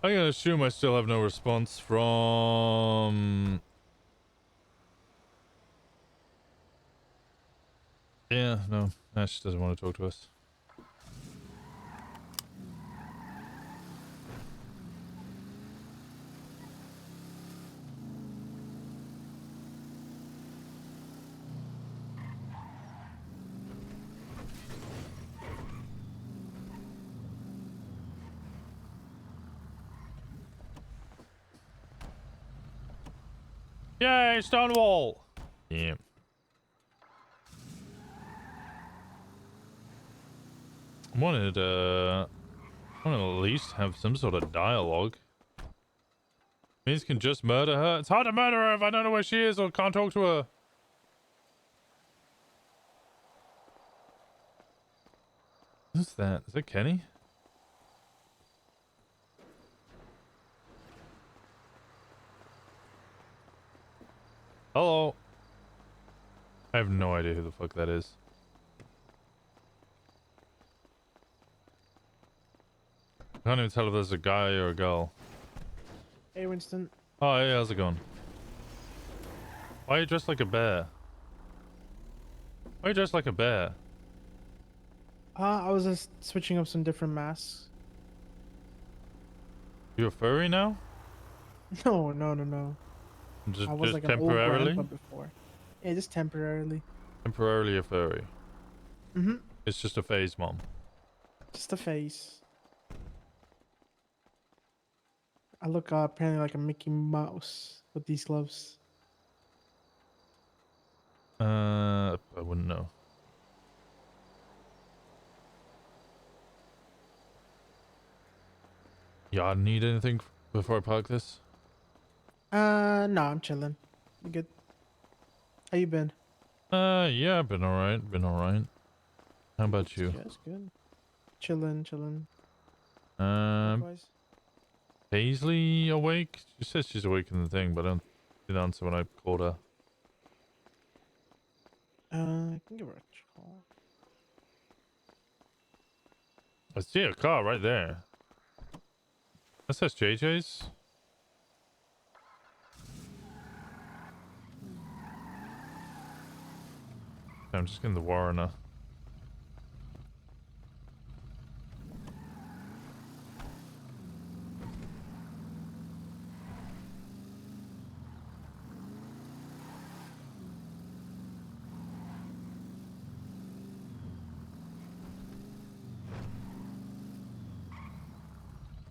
I'm gonna assume I still have no response from... Yeah, no. Ash doesn't want to talk to us. Yay, Stonewall! Yeah. I wanted to at least have some sort of dialogue. Means can just murder her. It's hard to murder her if I don't know where she is or can't talk to her. Who's that? Is that Kenny? Hello. I have no idea who the fuck that is. I can't even tell if there's a guy or a girl. Hey, Winston. Oh, hey, how's it going? Why are you dressed like a bear? Why are you dressed like a bear? I was just switching up some different masks. You a furry now? No. Just I was like an old temporarily? grandpa before. Yeah, just temporarily. Temporarily a furry. Mm-hmm. It's just a phase, Mom. Just a face. I look apparently like a Mickey Mouse with these gloves. I wouldn't know. Y'all need anything before I park this? No, I'm chilling. You good? How you been? Yeah, I've been alright. How about you? That's good. Chilling. Likewise. Paisley awake? She says she's awake in the thing, but I didn't answer when I called her. I can give her a call. I see a car right there. That says JJ's. I'm just getting the Warrener.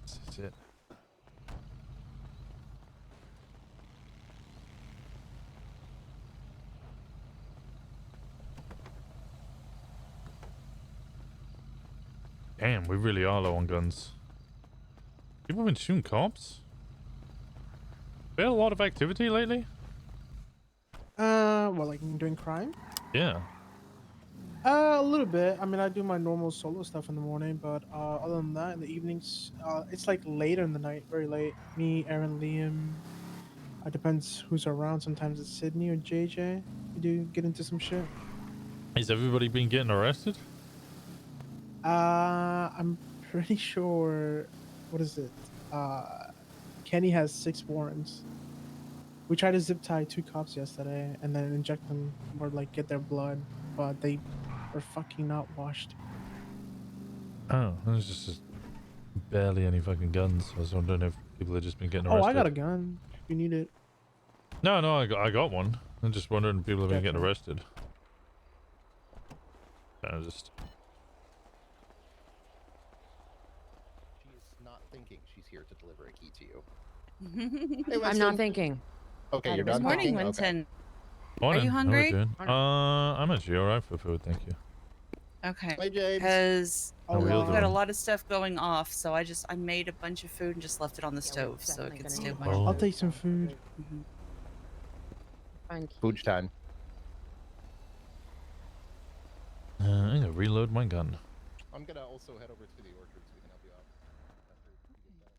This is it. Damn, we really are low on guns. People have been shooting cops? Been a lot of activity lately? Well, like doing crime? Yeah. A little bit. I mean, I do my normal solo stuff in the morning, but other than that, in the evenings, it's like later in the night, very late. Me, Aaron, Liam. It depends who's around. Sometimes it's Sydney or JJ. We do get into some shit. Has everybody been getting arrested? I'm pretty sure. What is it? Kenny has 6 warrants. We tried to zip tie 2 cops yesterday and then inject them or like get their blood, but they were fucking not washed. Oh, there's just barely any fucking guns. I was wondering if people had just been getting arrested. Oh, I got a gun. If you need it. No, I got one. I'm just wondering if people have been getting arrested. I just... thinking. She's here to deliver a key to you. I'm Winston. not thinking. Okay, you're Good not morning, thinking? Okay. Winston. Morning. Are you How we hungry? doing? I'm actually alright for food, thank you. Okay. Hi, James. Because How are you we've got a doing? lot of stuff going off, so I made a bunch of food and just left it on the stove so it could stay Oh. warm. I'll take some food. Pooch time. I'm gonna reload my gun. I'm gonna also head over to the orchard so we can help you out. After you get that.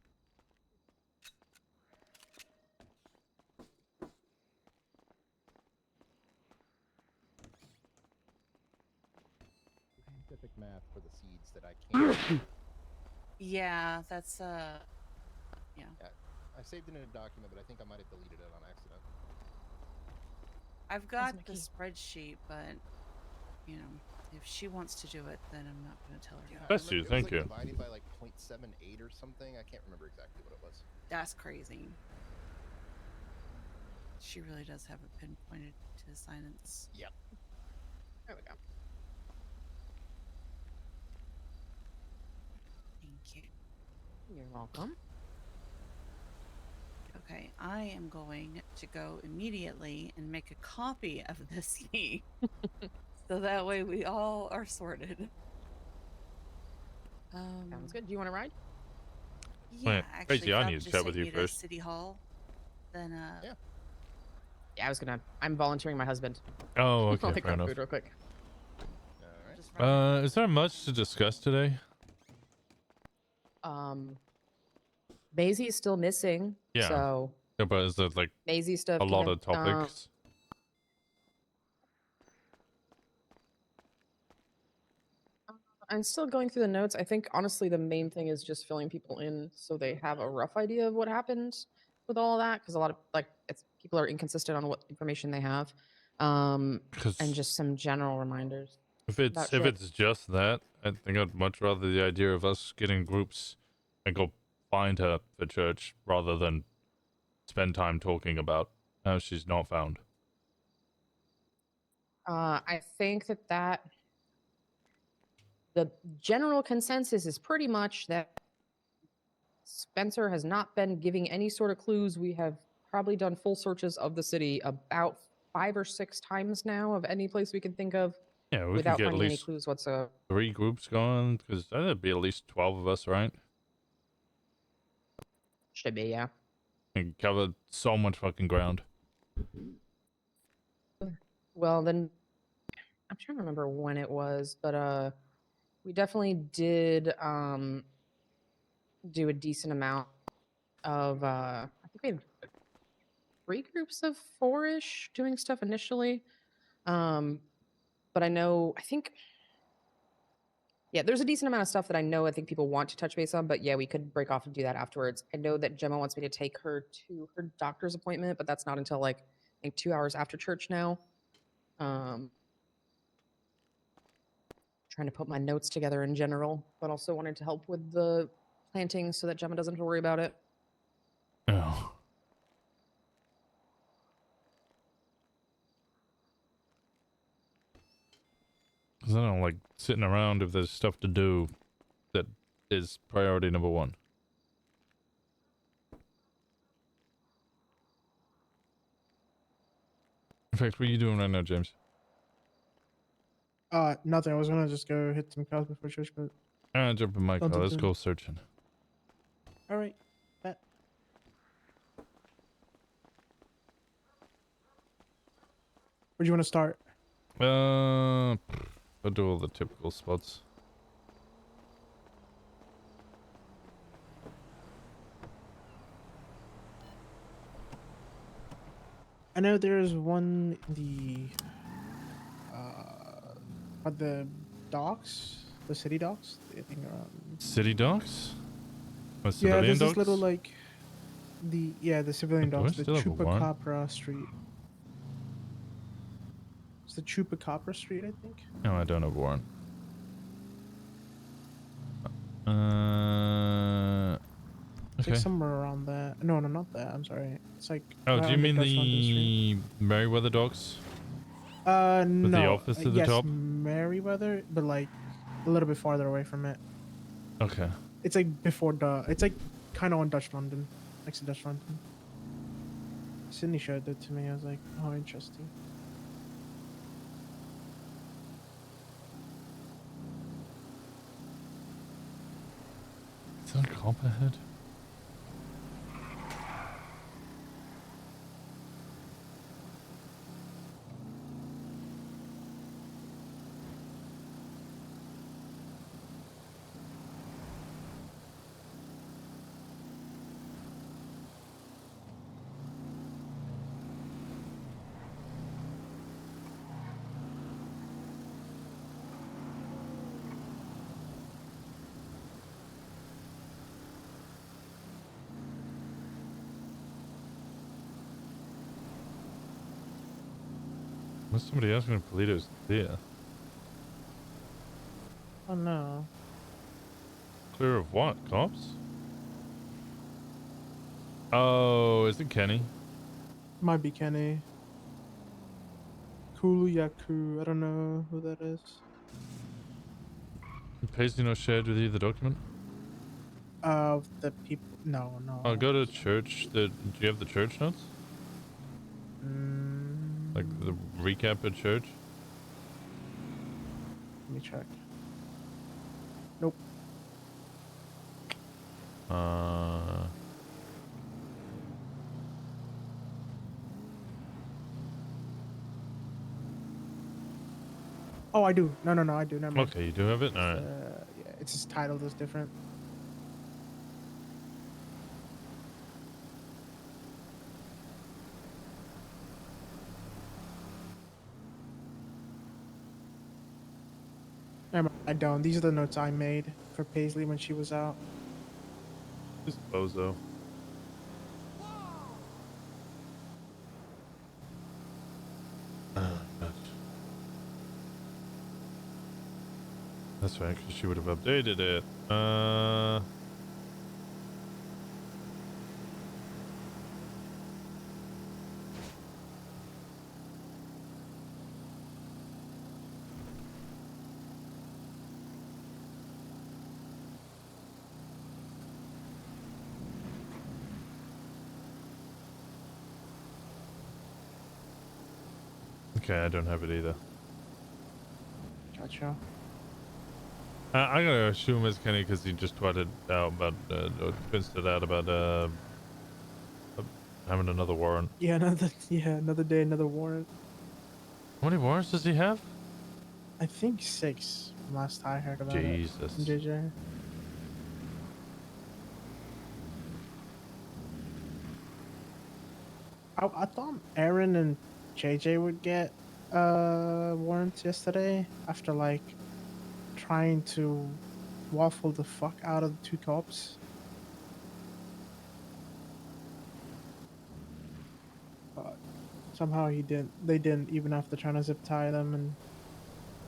Scientific math for the seeds that I can't. Yeah, that's yeah. I saved it in a document, but I think I might have deleted it on accident. I've got the spreadsheet, but you know, if she wants to do it, then I'm not going to tell her. Yeah, no. Bless you, it was thank like you. Divided by like 0.78 or something. I can't remember exactly what it was. That's crazy. She really does have it pinpointed to the science. Yep. There we go. Thank you. You're welcome. Okay, I am going to go immediately and make a copy of this key. So that way we all are sorted. Sounds good. Do you want to ride? Yeah, Wait, actually, Crazy, if I Val need to just chat sent with you me to first. City Hall, then Yeah, I'm volunteering my husband. Oh, I'll okay, pick fair up enough. food real quick. Is there much to discuss today? Maisie's still missing. Yeah. So Yeah, but is there like Maisie stuff. a lot can- of topics? I'm still going through the notes. I think honestly the main thing is just filling people in so they have a rough idea of what happened with all that, because a lot of people are inconsistent on what information they have, and just some general reminders. If about shit. it's just that, I think I'd much rather the idea of us getting groups and go find her for church rather than spend time talking about how she's not found. I think that the general consensus is pretty much that Spencer has not been giving any sort of clues. We have probably done full searches of the city about 5 or 6 times now of any place we can think of. Yeah, we without could get at finding any least clues whatsoever. 3 groups going, because that'd be at least 12 of us, right? Should be, yeah. And cover so much fucking ground. Well, then I'm trying to remember when it was, but we definitely did do a decent amount of I think we had 3 groups of 4-ish doing stuff initially. But there's a decent amount of stuff that I think people want to touch base on, but yeah, we could break off and do that afterwards. I know that Gemma wants me to take her to her doctor's appointment, but that's not until like I think 2 hours after church now. Trying to put my notes together in general, but also wanted to help with the planting so that Gemma doesn't have to worry about it. Oh. Because I don't like sitting around if there's stuff to do that is priority number 1. In fact, what are you doing right now, James? Nothing. I was gonna just go hit some cows before church, but Jump in my car. Let's go searching. all right. Bet. Where do you want to start? I'll do all the typical spots. I know there's one in the at the docks, the city docks. I think City docks? Or yeah, civilian there's docks? this little like the civilian Do I docks, the still have a warrant? Chupacabra Street. It's the Chupacabra Street, I think. No, I don't have warrant. It's Okay. like somewhere around that. No, not that. I'm sorry. It's like. Oh, right do you on mean Dutch London Street. the Meriwether docks? No. With the office at the yes, top? Merriweather, but like a little bit farther away from it. Okay. It's like before the. It's like kind of on Dutch London, next to Dutch London. Sydney showed it to me. I was like, oh, interesting. Is that a cop ahead? Was somebody asking if Polito's clear? Oh no. Clear of what? Cops? Oh, is it Kenny? Might be Kenny. Kulu-Yaku. I don't know who that is. Paisley no shared with you the document? The people. No, no. I'll go to church. Do you have the church notes? Like the recap at church? Let me check. Nope. Oh, I do. No, I do. Never mind. Okay, you do have it? Alright. Yeah, it's just titled as different. Never mind, I don't. These are the notes I made for Paisley when she was out. Just bozo. That's right, because she would have updated it. Okay, I don't have it either. Gotcha. I'm gonna assume it's Kenny because he just tweeted out about, posted out about, having another warrant. Yeah, another day, another warrant. How many warrants does he have? I think 6. Last I heard about Jesus. it. From JJ. I thought Aaron and JJ would get warrants yesterday after like trying to waffle the fuck out of the 2 cops. But somehow they didn't even after trying to zip tie them and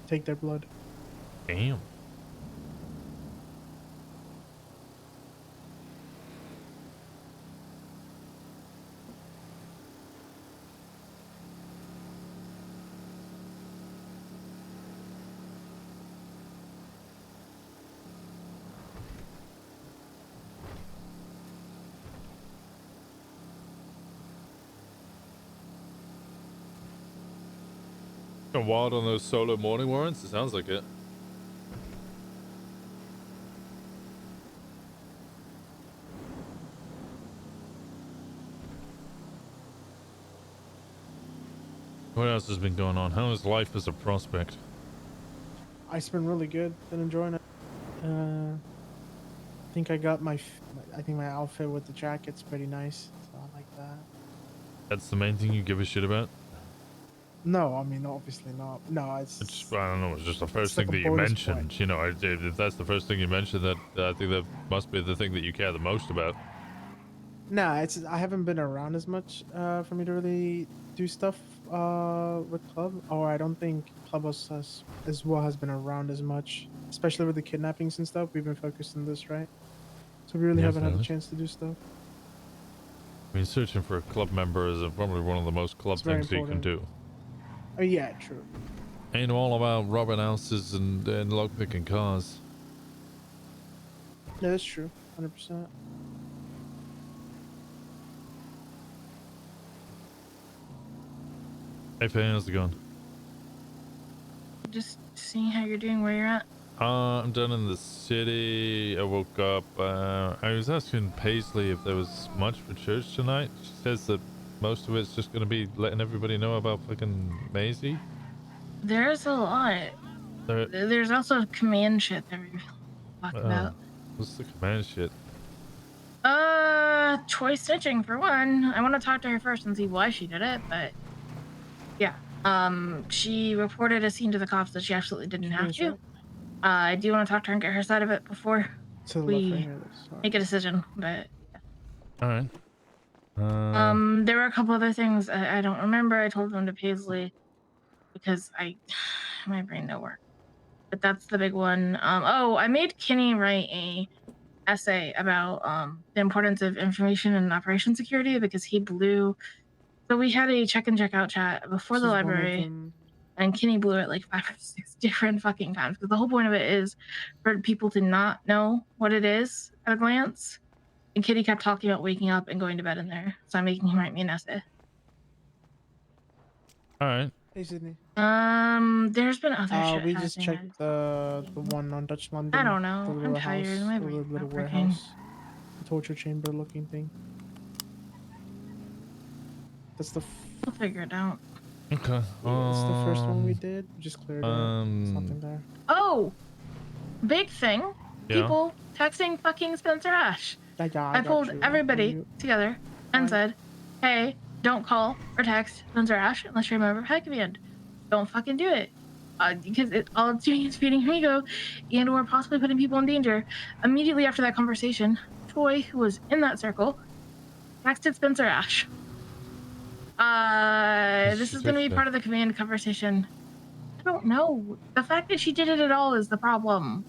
take their blood. Damn. Gone wild on those solo morning warrants? It sounds like it. What else has been going on? How is life as a prospect? It's been really good. Been enjoying it. I think I got my outfit with the jacket's pretty nice. So I like that. That's the main thing you give a shit about? No, I mean obviously not. No, It's I don't know. It's just the first like thing a that you bonus mentioned. point. You know, if that's the first thing you mentioned, that I think that must be the thing that you care the most about. Nah, I haven't been around as much for me to really do stuff with Club. Or I don't think Clubhouse has been around as much, especially with the kidnappings and stuff. We've been focused on this, right? So we really Yeah, haven't had fairly. the chance to do stuff. I mean, searching for a club member is probably one of the most club It's very things that you can do. Oh yeah, true. Ain't all about robbing houses and lockpicking cars. Yeah, that's true. 100%. Hey, Faye, how's it going? Just seeing how you're doing, where you're at. I'm down in the city. I woke up. I was asking Paisley if there was much for church tonight. She says that most of it's just going to be letting everybody know about fucking Maisie. There's a lot. There's also command shit that we're talking about. What's the command shit? Choice snitching for one. I want to talk to her first and see why she did it, but yeah. She reported a scene to the cops that she absolutely didn't have to. I do want to talk to her and get her side of it before we make a decision, but yeah. All right. There were a couple other things I don't remember. I told them to Paisley because my brain don't work. But that's the big one. I made Kenny write a essay about the importance of information and operation security because he blew. So we had a check and check out chat before the library, and Kenny blew it like 5 or 6 different fucking times. Because the whole point of it is for people to not know what it is at a glance. And Kitty kept talking about waking up and going to bed in there, so I'm making him write me an essay. All right. Hey, Sydney. There's been other shit. We just checked the one on Dutch London. I don't know. The I'm little tired. house, My the brain's little not working. warehouse, the torture chamber looking thing. That's the. We'll figure it out. Okay. It's the first one we did. We just cleared it. There's nothing there. Oh, big thing. Yeah. People texting fucking Spencer Ash. I pulled everybody together and said, hey, don't call or text Spencer Ash unless you remember High Command. Don't fucking do it. Because all it's doing is feeding her ego and or possibly putting people in danger. Immediately after that conversation, Troy, who was in that circle, texted Spencer Ash. This is going to be part of the command conversation. I don't know. The fact that she did it at all is the problem.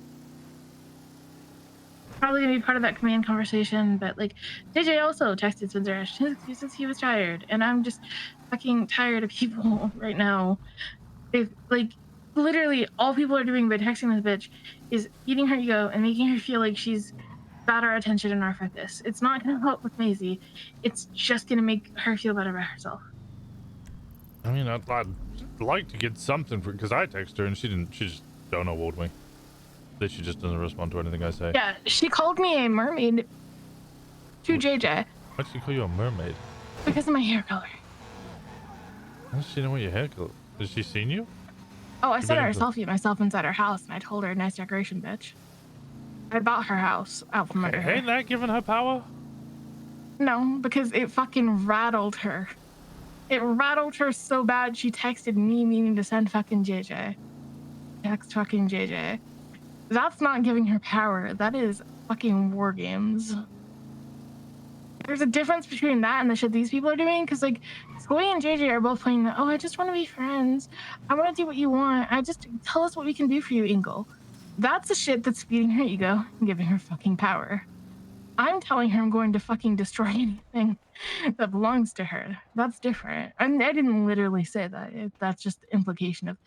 Probably gonna be part of that command conversation, but like JJ also texted Spencer Ash his excuses. He was tired, and I'm just fucking tired of people right now. If like literally all people are doing by texting this bitch is eating her ego and making her feel like she's got our attention and our focus. It's not gonna help with Maisie. It's just gonna make her feel better about herself. I mean, I'd like to get something for because I text her and she just don't award me. That she just doesn't respond to anything I say. Yeah, she called me a mermaid to JJ. Why'd she call you a mermaid? Because of my hair color. How does she know what your hair color? Has she seen you? Oh, I sent her a selfie of myself inside her house, and I told her, nice decoration, bitch. I bought her house out from under her. Ain't that giving her power? No, because it fucking rattled her. It rattled her so bad she texted me meaning to send fucking JJ. Text fucking JJ. That's not giving her power. That is fucking war games. There's a difference between that and the shit these people are doing, because like Skoy and JJ are both playing the, oh, I just want to be friends. I want to do what you want. I just tell us what we can do for you, Ingle. That's the shit that's feeding her ego and giving her fucking power. I'm telling her I'm going to fucking destroy anything that belongs to her. That's different. And I didn't literally say that. That's just the implication of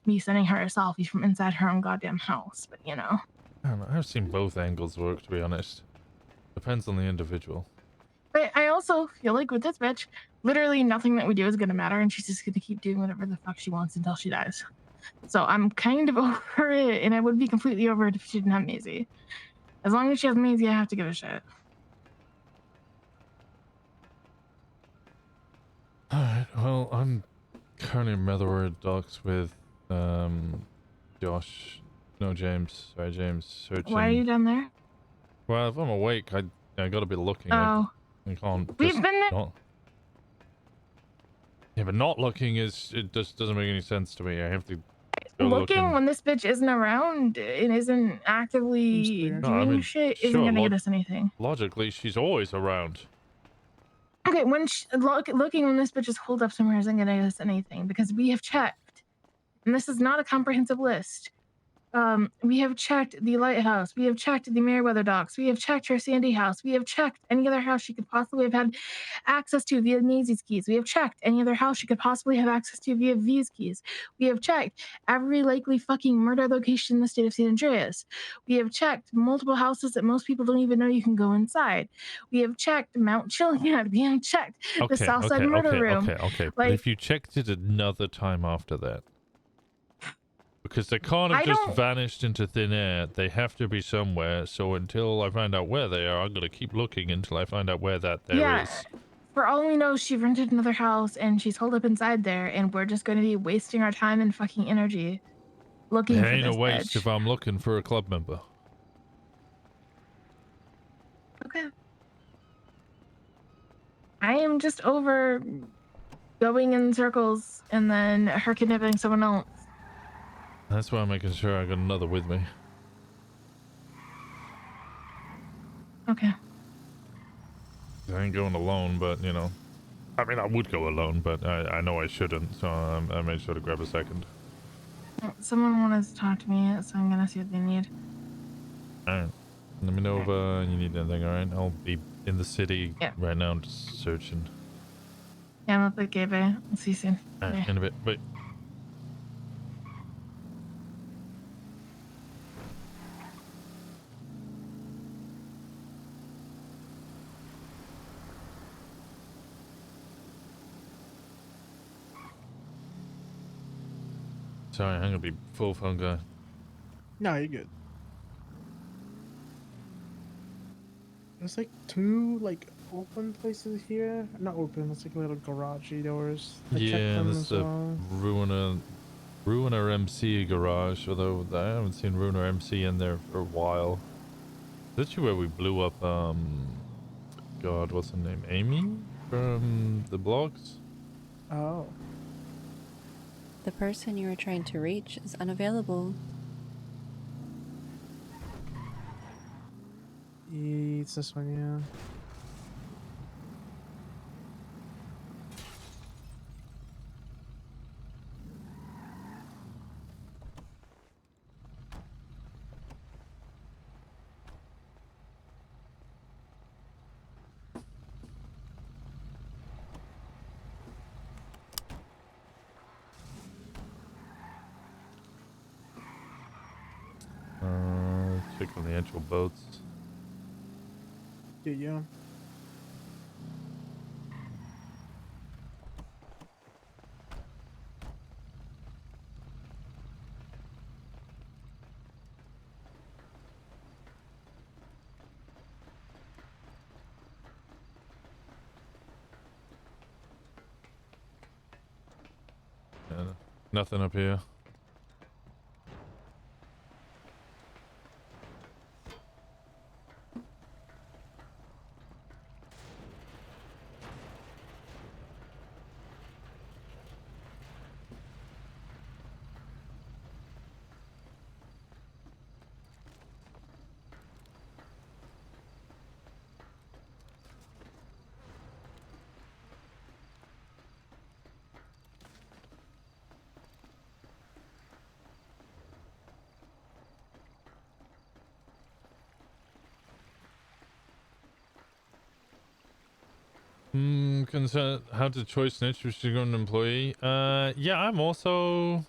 me sending her a selfie from inside her own goddamn house. But you know. I don't know. I've seen both angles work, to be honest. Depends on the individual. But I also feel like with this bitch, literally nothing that we do is going to matter, and she's just going to keep doing whatever the fuck she wants until she dies. So I'm kind of over it, and I would be completely over it if she didn't have Maisie. As long as she has Maisie, I have to give a shit. Alright, well, I'm currently in Meatherwood Docks with, Josh. No, James. Sorry, James. Searching. Why are you down there? Well, if I'm awake, I gotta be looking. Oh. I can't. We've just been there. not. Yeah, but not looking it just doesn't make any sense to me. I have to go Looking when this bitch isn't around and isn't actively doing shit isn't sure, gonna get us anything. Logically, she's always around. Okay, when looking when this bitch is holed up somewhere isn't gonna get us anything because we have checked, and this is not a comprehensive list. We have checked the lighthouse. We have checked the Meriwether docks. We have checked her Sandy house. We have checked any other house she could possibly have had access to via Maisie's keys. We have checked any other house she could possibly have access to via V's keys. We have checked every likely fucking murder location in the state of San Andreas. We have checked multiple houses that most people don't even know you can go inside. We have checked Mount Chiliad. We have checked the Okay, Southside okay, murder okay, room. okay. But Like, if you checked it another time after that, because they can't have I just don't- vanished into thin air. They have to be somewhere. So until I find out where they are, I'm gonna keep looking until I find out where that there yeah. is. For all we know, she rented another house and she's holed up inside there, and we're just going to be wasting our time and fucking energy looking It for ain't a this waste bitch. if I'm looking for a club member. Okay. I am just over going in circles and then her kidnapping someone else. That's why I'm making sure I got another with me. Okay. I ain't going alone, but you know, I mean, I would go alone, but I know I shouldn't, so I made sure to grab a second. Someone wanted to talk to me, so I'm gonna see what they need. Alright. Let me know if you need anything, alright? I'll be in the city right now, just searching. Yeah, I'm at the gateway. I'll see you soon. Alright, Bye. in a bit. Bye. Sorry, I'm gonna be full phone guy. No, you're good. There's like two like open places here. Not open. It's like little garagey doors. I checked Yeah, them this as is a well. Ruiner MC garage, although I haven't seen Ruiner MC in there for a while. Is this where we blew up, God, what's her name? Amy? From the blogs? Oh. The person you are trying to reach is unavailable. It's this one, yeah. Check on the actual boats. Yeah. Nothing up here. Concern how to choice an interesting an employee. Yeah, I'm also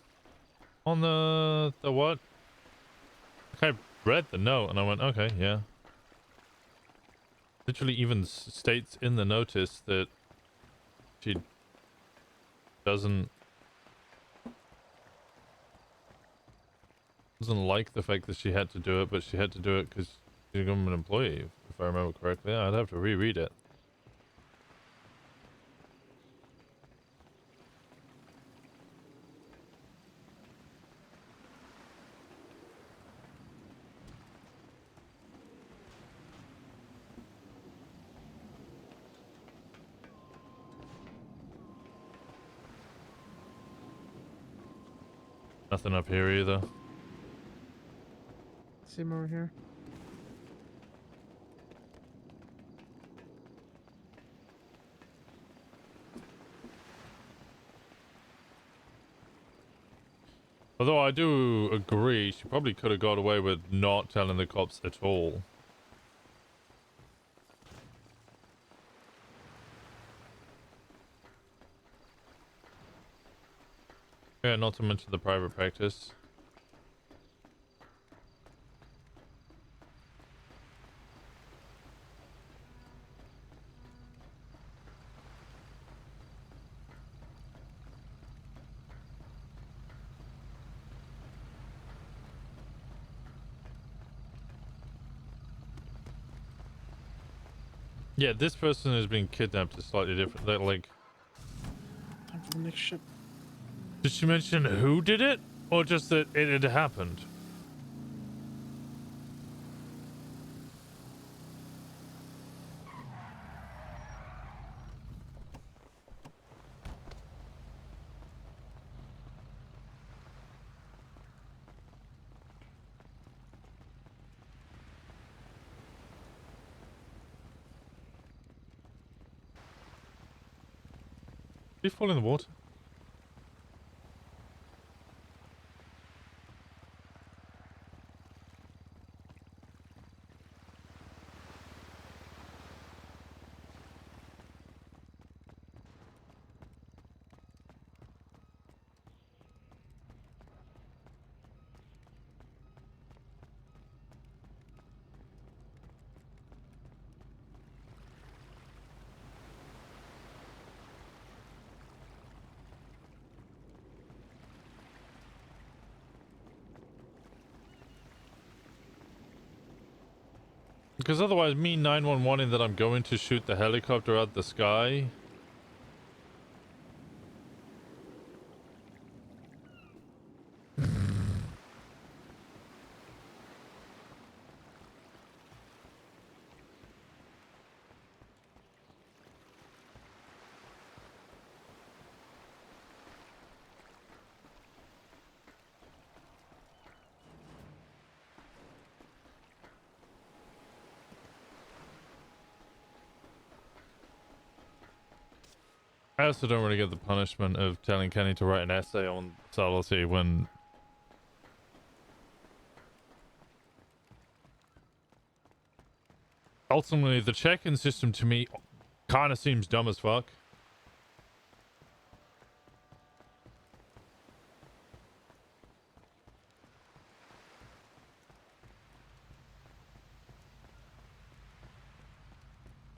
on the what? I read the note and I went, okay, yeah. Literally even states in the notice that she doesn't like the fact that she had to do it, but she had to do it because she's a government employee, if I remember correctly. I'd have to reread it. Nothing up here either. Same over here. Although I do agree, she probably could have got away with not telling the cops at all. Yeah, not to mention the private practice. Yeah, this person has been kidnapped is slightly different. They're like, Time for the next ship. did she mention who did it? Or just that it had happened? Did he fall in the water? Because otherwise, me 911ing that I'm going to shoot the helicopter out the sky. I also don't really get the punishment of telling Kenny to write an essay on subtlety when ultimately the check-in system to me kind of seems dumb as fuck.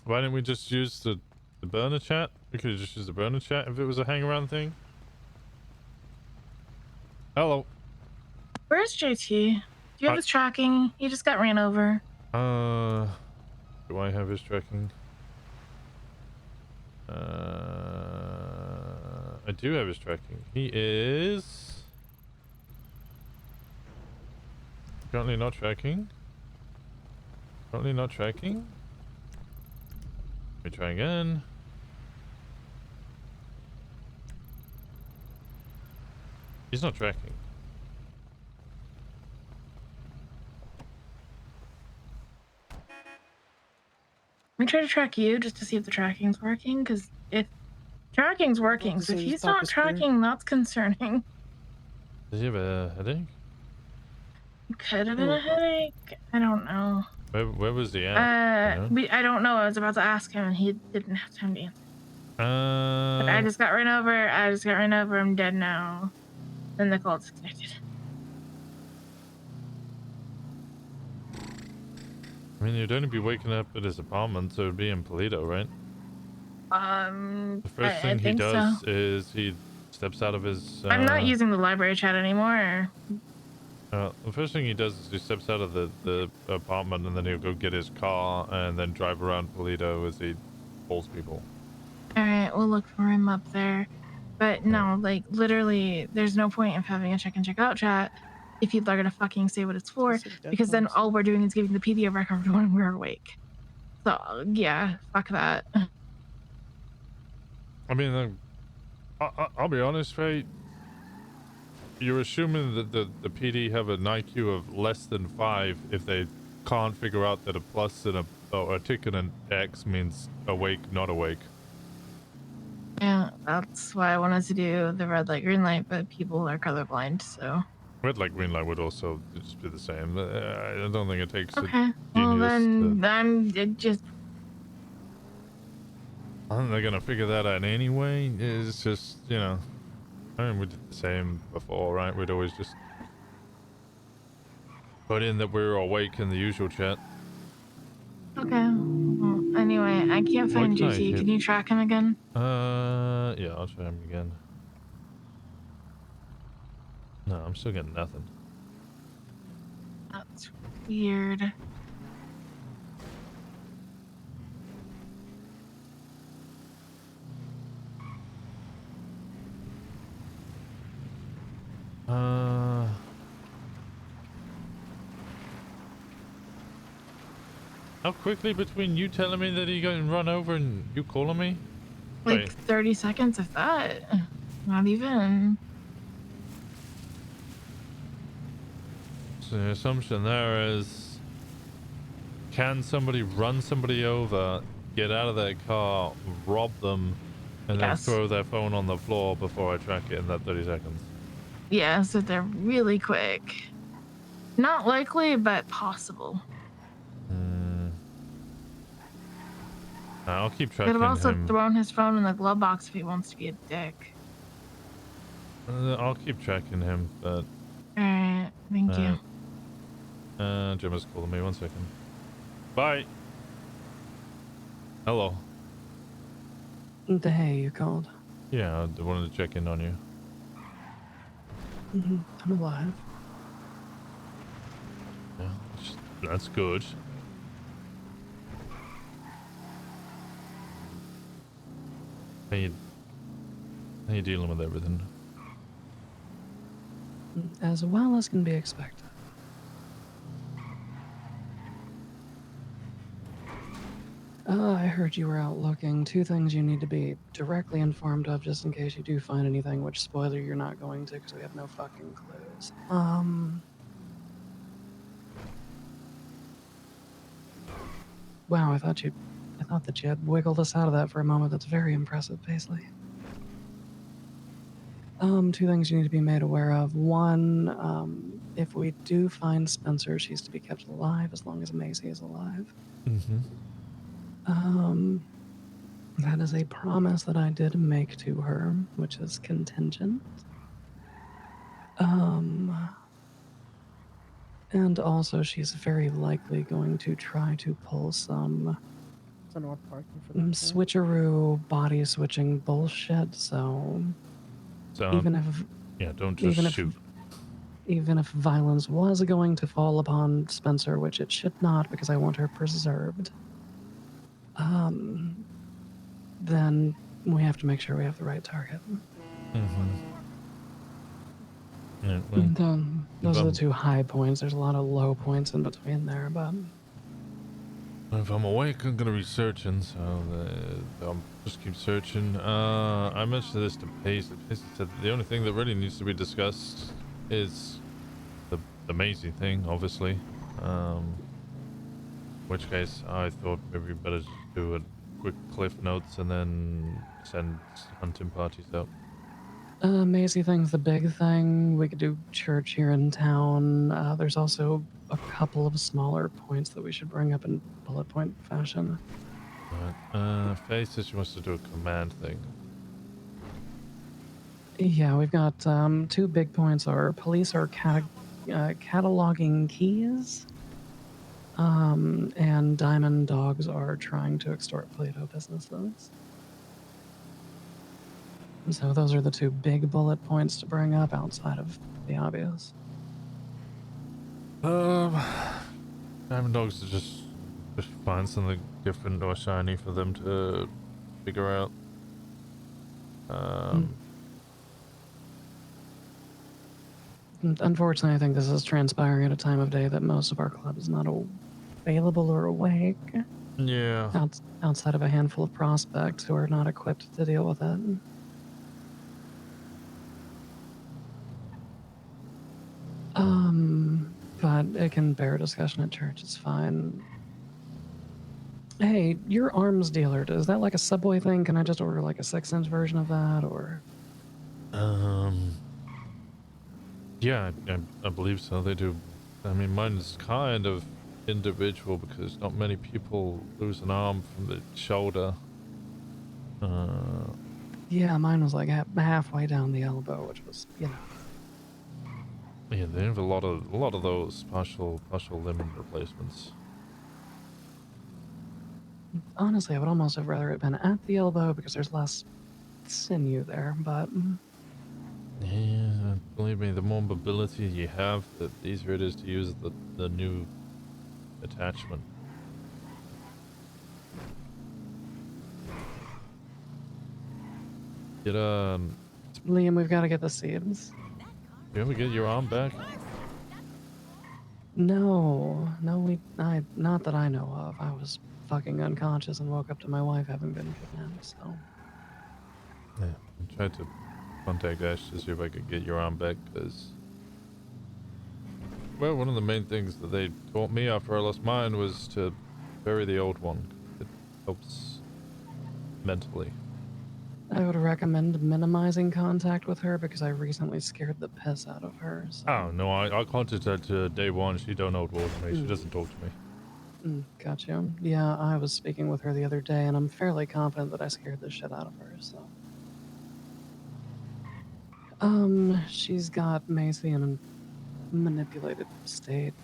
Why didn't we just use the burner chat? We could have just used the burner chat if it was a hang around thing. Hello. Where's JT? Do you have his tracking? He just got ran over. Do I have his tracking? I do have his tracking. He is currently not tracking. Currently not tracking. Let me try again. He's not tracking. Let me try to track you just to see if the tracking's working, because if tracking's working, so if he's not tracking, that's concerning. Does he have a headache? Could have been a headache. I don't know. Where was he at? I don't know. I was about to ask him, and he didn't have time to answer. But I just got ran over. I'm dead now. Then the call disconnected. I mean, you'd only be waking up at his apartment, so it'd be in Polito, right? The first thing he does is he steps out of his... I'm not using the library chat anymore. The first thing he does is he steps out of the apartment, and then he'll go get his car and then drive around Polito as he pulls people. Alright, we'll look for him up there. But no, like, literally, there's no point of having a check-in, check-out chat if people are gonna fucking say what it's for, because then all we're doing is giving the PD a record when we're awake. So, yeah, fuck that. I mean, I'll be honest, right? You're assuming that the PD have an IQ of less than 5 if they can't figure out that a plus and a tick and an X means awake, not awake. Yeah, that's why I wanted to do the red light, green light, but people are colorblind, so... Red light, green light would also just be the same. I don't think it takes Okay. a Well, genius then it just. I think they're gonna figure that out anyway. It's just, you know, I mean, we did the same before, right? We'd always just put in that we were awake in the usual chat. Okay. Well, anyway, I can't find What can I JT. hit? Can you track him again? Yeah, I'll try him again. No, I'm still getting nothing. That's weird. How quickly between you telling me that he got run over and you calling me? Like Wait. 30 seconds, if that. Not even. So the assumption there is, can somebody run somebody over, get out of their car, rob them, and then Yes. throw their phone on the floor before I track it in that 30 seconds? Yeah, so they're really quick. Not likely, but possible. I'll keep Could tracking have also him. thrown his phone in the glove box if he wants to be a dick. I'll keep tracking him, but... Alright, thank you. Gemma's calling me. 1 second. Bye. Hello. Hey, you called. Yeah, I wanted to check in on you. I'm alive. Yeah, that's good. How you dealing with everything? As well as can be expected. I heard you were out looking. 2 things you need to be directly informed of just in case you do find anything, which, spoiler, you're not going to because we have no fucking clues. Wow, I thought that you had wiggled us out of that for a moment. That's very impressive, Paisley. 2 things you need to be made aware of. 1, if we do find Spencer, she's to be kept alive as long as Maisie is alive. That is a promise that I did make to her, which is contingent. And also she's very likely going to try to pull some switcheroo body switching bullshit, so even if yeah, don't just shoot. Even if violence was going to fall upon Spencer, which it should not because I want her preserved, then we have to make sure we have the right target. Yeah, Those are the 2 high points. There's a lot of low points in between there, but... If I'm awake, I'm gonna be searching, so I'll just keep searching. I mentioned this to Pace. Pace said the only thing that really needs to be discussed is the Maisie thing, obviously. In which case, I thought maybe better just do a quick cliff notes and then send hunting parties out. Maisie thing's the big thing. We could do church here in town. There's also a couple of smaller points that we should bring up in bullet point fashion. Faye says she wants to do a command thing. Yeah, we've got 2 big points. Our police are cataloging keys, and Diamond Dogs are trying to extort Plato businesses. So those are the 2 big bullet points to bring up outside of the obvious. Diamond Dogs is just find something different or shiny for them to figure out. Unfortunately, I think this is transpiring at a time of day that most of our club is not available or awake. Yeah. Outside of a handful of prospects who are not equipped to deal with it. But it can bear discussion at church, it's fine. Hey, your arms dealer, is that like a Subway thing? Can I just order like a 6-inch version of that, or? Yeah, I believe so. They do. I mean, mine's kind of individual because not many people lose an arm from the shoulder. Yeah, mine was like halfway down the elbow, which was, you know. Yeah, they have a lot of those partial limb replacements. Honestly, I would almost have rather it been at the elbow because there's less sinew there, but Yeah, believe me, the more mobility you have, the easier it is to use the new attachment. Get Liam, we've got to get the seeds. you ever get your arm back? No, not that I know of. I was fucking unconscious and woke up to my wife having been kidnapped, so. Yeah, I tried to contact Ash to see if I could get your arm back, because... Well, one of the main things that they taught me after I lost mine was to bury the old one. It helps mentally. I would recommend minimizing contact with her because I recently scared the piss out of her. So. Oh, no, I contacted her day one. She don't know talk to me. She doesn't talk to me. Gotcha. Yeah, I was speaking with her the other day, and I'm fairly confident that I scared the shit out of her, so. She's got Macy in a manipulated state.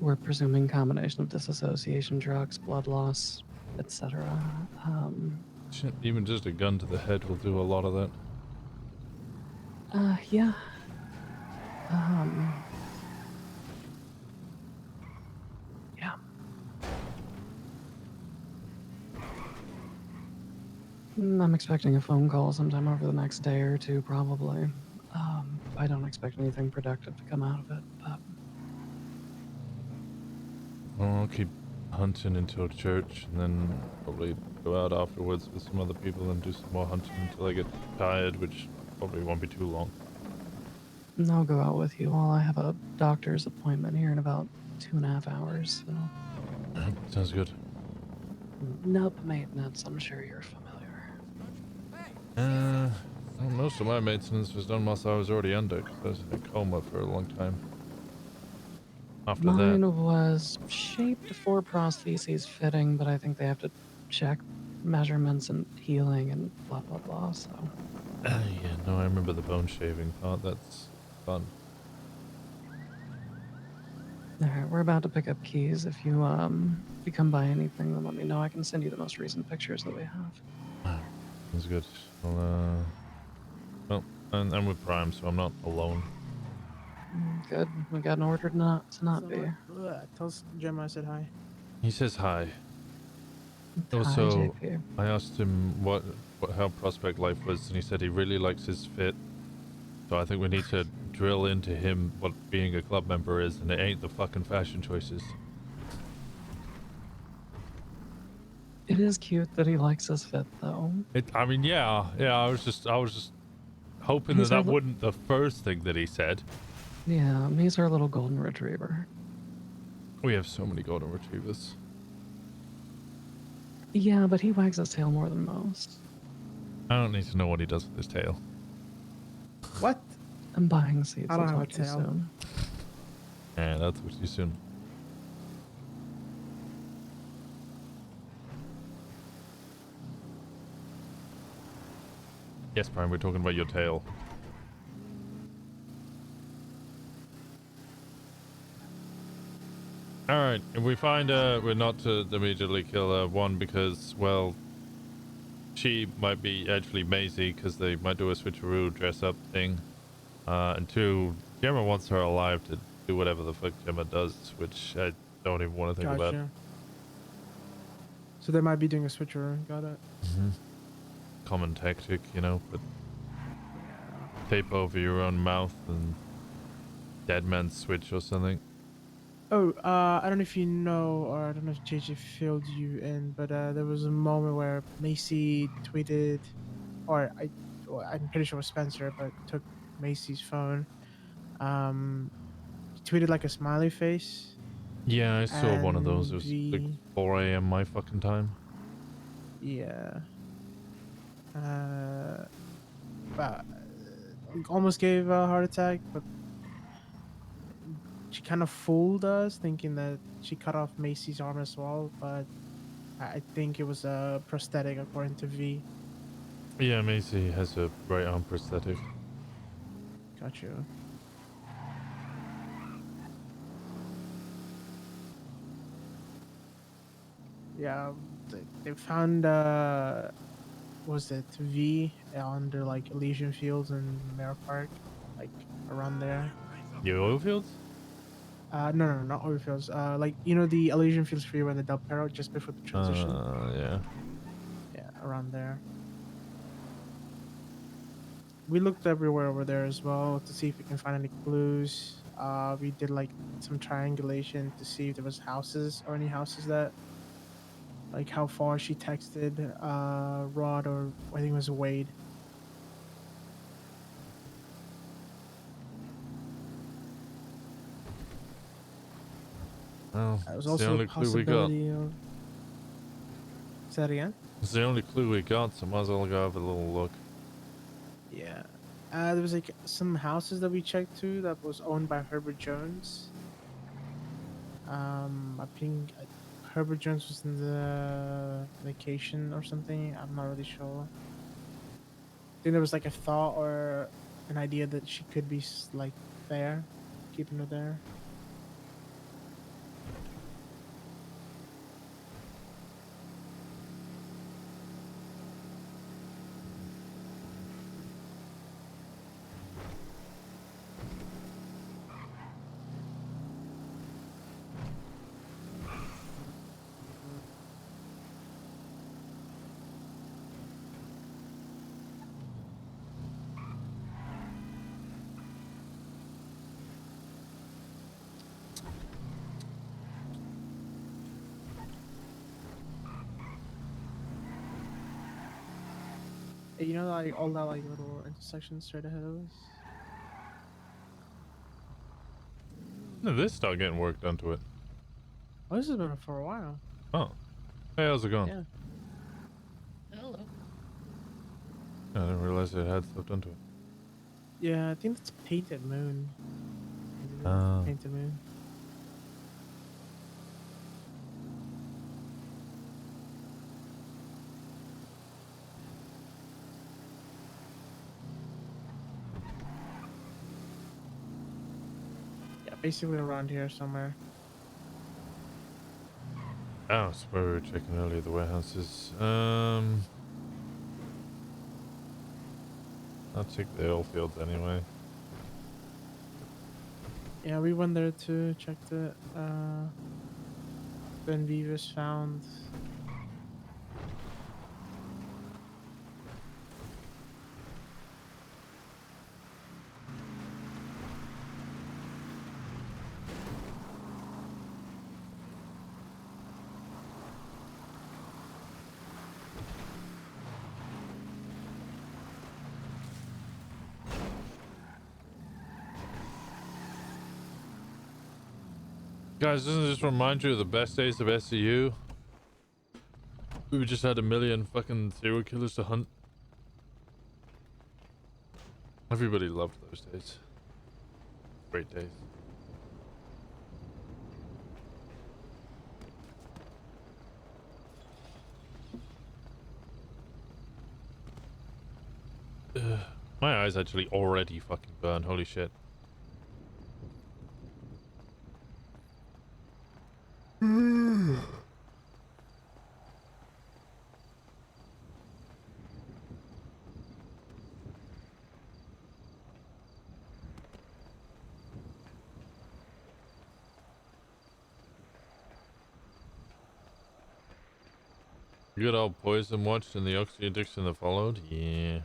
We're presuming combination of disassociation drugs, blood loss, etc. Shit, even just a gun to the head will do a lot of that. Yeah. Yeah. I'm expecting a phone call sometime over the next day or two, probably. I don't expect anything productive to come out of it, but... Well, I'll keep hunting until church, and then probably go out afterwards with some other people and do some more hunting until I get tired, which probably won't be too long. I'll go out with you. Well, I have a doctor's appointment here in about 2.5 hours, so... Sounds good. Nup maintenance, I'm sure you're familiar. Well, most of my maintenance was done whilst I was already under, because I was in a coma for a long time. After Mine that... was shaped for prostheses fitting, but I think they have to check measurements and healing and blah, blah, blah, so... yeah, no, I remember the bone shaving part. That's fun. Alright, we're about to pick up keys. If you come by anything, then let me know. I can send you the most recent pictures that we have. That's good. Well, I'm with Prime, so I'm not alone. Good. We got an order to not be. Tell Jim I said hi. He says hi. Hi, Also, JP. I asked him how Prospect Life was, and he said he really likes his fit. So I think we need to drill into him what being a club member is, and it ain't the fucking fashion choices. It is cute that he likes his fit, though. I mean, yeah. I was just hoping He's that our wouldn't the first thing that he said. Yeah, he's our little golden retriever. We have so many golden retrievers. Yeah, but he wags his tail more than most. I don't need to know what he does with his tail. What? I'm buying seeds. I don't I'll have a talk to you tail. soon. Yeah, that's what you soon. Yes, Prime, we're talking about your tail. Alright, if we find we're not to immediately kill one because, well, she might be actually Maisie because they might do a switcheroo dress up thing. And two, Gemma wants her alive to do whatever the fuck Gemma does, which I don't even want to think about. Gotcha. So they might be doing a switcher. Got it. Common tactic, you know, but tape over your own mouth and dead man's switch or something. Oh, I don't know if you know, or I don't know if JJ filled you in, but there was a moment where Macy tweeted, or I'm pretty sure it was Spencer, but took Macy's phone. Tweeted like a smiley face. Yeah, I saw one of those. It was And like 4 a.m. my fucking time. Yeah. But almost gave a heart attack, but she kind of fooled us, thinking that she cut off Macy's arm as well. But I think it was a prosthetic, according to V. Yeah, Macy has a right arm prosthetic. Got you. Yeah, they found was it V under like Elysian Fields and Mare Park, like around there. The oil fields? No, not oil fields. Like you know the Elysian Fields freeway and the Del Perro just before the transition. Yeah. Yeah, around there. We looked everywhere over there as well to see if we can find any clues. We did like some triangulation to see if there was houses or any houses that, like how far she texted Rod, or I think it was Wade. Well, That was it's the also only a clue we got. possibility of. Say that again? It's the only clue we got, so might as well go have a little look. Yeah. There was like some houses that we checked too that was owned by Herbert Jones. I think Herbert Jones was in the vacation or something. I'm not really sure. I think there was like a thought or an idea that she could be like there, keeping her there. Hey, you know, like all that like little intersections straight ahead of us. No, this start getting work done to it. Oh, this has been for a while. Oh. Hey, how's it going? Yeah. Hello. I didn't realize it had stuff done to it. Yeah, I think it's Painted Moon. Painted Moon. Yeah, basically around here somewhere. Oh, so where we were checking earlier, the warehouses. I'll check the oil fields anyway. Yeah, we went there to check it. Ben Vivas found. Guys, doesn't this remind you of the best days of SCU? We just had a million fucking serial killers to hunt. Everybody loved those days. Great days. Ugh. My eyes actually already fucking burn. Holy shit. Good old poison watched and the oxy addiction that followed? Yeah.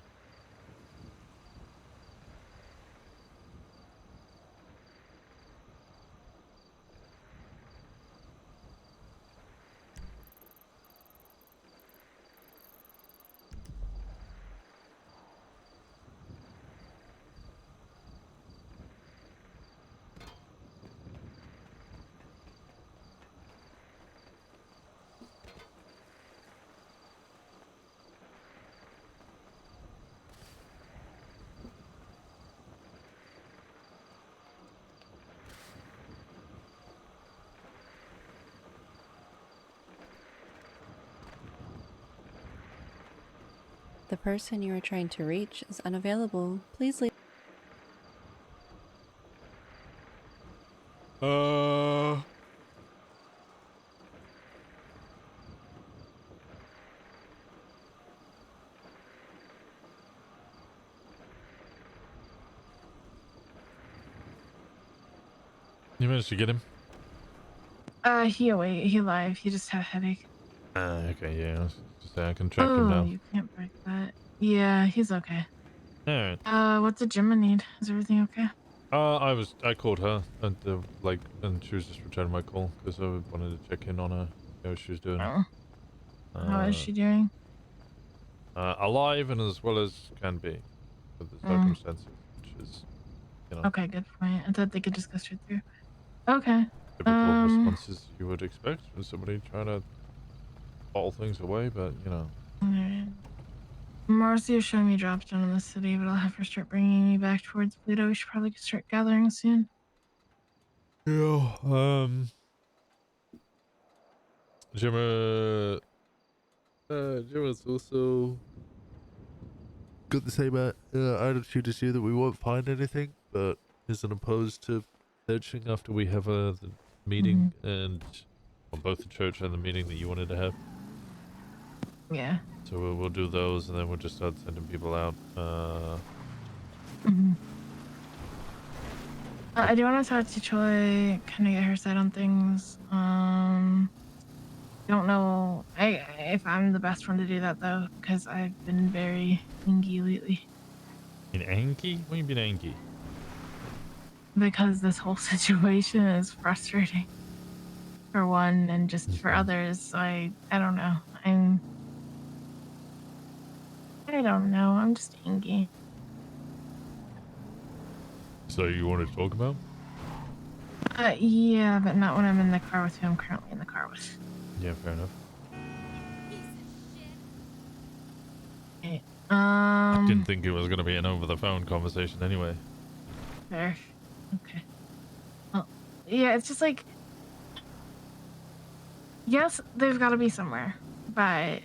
The person you are trying to reach is unavailable. Please leave. You managed to get him? He awake. He alive. He just had a headache. Okay, yeah. I was just saying I can track him Oh, now. you can't break that. Yeah, he's okay. Alright. What's the Gemma need? Is everything okay? I called her and and she was just returning my call because I wanted to check in on her, see how she was doing. Oh. How is she doing? Alive and as well as can be with the circumstances, which is, you know, Okay, good point. I thought they could just go straight through. Okay. typical responses you would expect from somebody trying to bottle things away, but you know. Alright. Marcy is showing me drops down in the city, but I'll have her start bringing me back towards Pluto. We should probably start gathering soon. Yeah. Gemma's also got the same attitude as you that we won't find anything, but isn't opposed to searching after we have the meeting and both the church and the meeting that you wanted to have. Yeah. So we'll do those, and then we'll just start sending people out. I do want to talk to Choi, kind of get her side on things. Don't know if I'm the best one to do that though, because I've been very angry lately. In Anki? What do you mean Anki? Because this whole situation is frustrating. For one, and just for others, I don't know. I don't know. I'm just angry. So you want to talk about? Yeah, but not when I'm in the car with who I'm currently in the car with. Yeah, fair enough. Okay. I didn't think it was going to be an over-the-phone conversation anyway. Fair. Okay. Well, yeah, it's just like, yes, there's got to be somewhere, but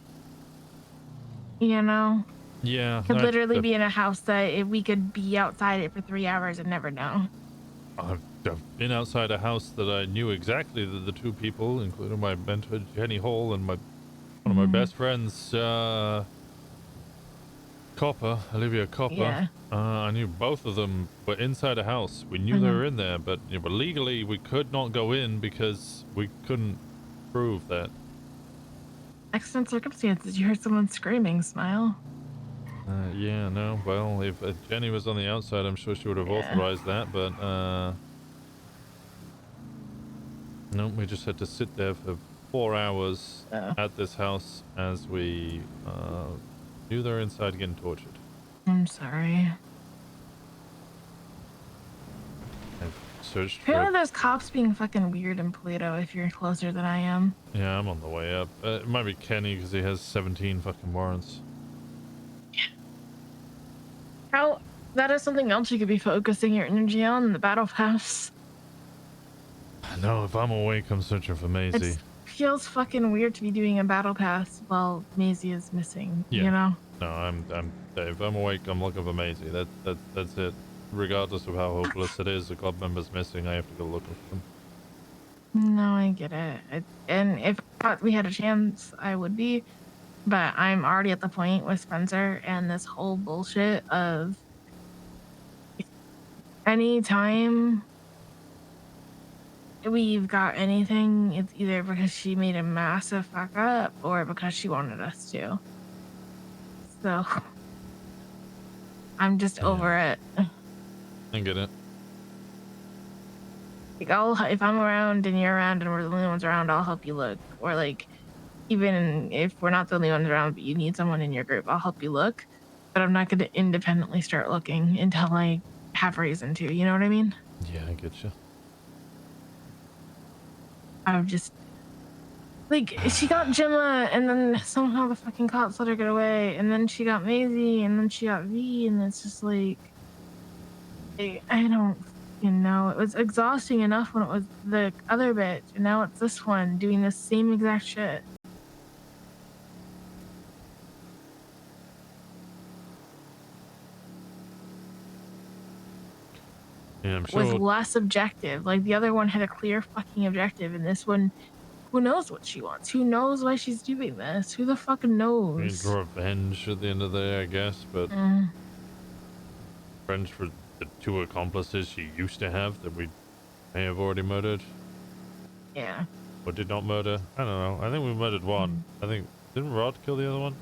you know, Yeah. could literally be in a house that we could be outside it for 3 hours and never know. I've been outside a house that I knew exactly that the two people, including my mentor Jenny Hall and one of my best friends, Copper, Olivia Copper. Yeah. I knew both of them were inside a house. We knew they were in there, but legally we could not go in because we couldn't prove that. Excellent circumstances. You heard someone screaming. Smile. Yeah, no. Well, if Jenny was on the outside, I'm sure she would have authorized that, but no, we just had to sit there for 4 hours at this house as we knew they were inside getting tortured. I'm sorry. I've searched Apparently for... there's cops being fucking weird in Pluto if you're closer than I am. Yeah, I'm on the way up. It might be Kenny because he has 17 fucking warrants. How that is something else you could be focusing your energy on, the battle pass. No, if I'm awake, I'm searching for Maisie. It feels fucking weird to be doing a battle pass while Maisie is missing. Yeah. You know. No, I'm Dave. I'm awake. I'm looking for Maisie. That's it. Regardless of how hopeless it is, the club member's missing. I have to go looking for them. No, I get it. And if I thought we had a chance, I would be. But I'm already at the point with Spencer and this whole bullshit of anytime we've got anything, it's either because she made a massive fuck up or because she wanted us to. So I'm just over it. I get it. Like if I'm around and you're around and we're the only ones around, I'll help you look. Or like, even if we're not the only ones around, but you need someone in your group, I'll help you look. But I'm not going to independently start looking until I have reason to. You know what I mean? Yeah, I get you. I'm just like, she got Gemma, and then somehow the fucking cops let her get away, and then she got Maisie, and then she got V, and it's just like, I don't know. It was exhausting enough when it was the other bitch, and now it's this one doing the same exact shit. Yeah, I'm was sure. less objective. Like the other one had a clear fucking objective, and this one, who knows what she wants? Who knows why she's doing this? Who the fuck knows? Revenge at the end of the day, I guess, but revenge for the 2 accomplices she used to have that we may have already murdered. Yeah. Or did not murder. I don't know. I think we murdered one. I think, didn't Rod kill the other one?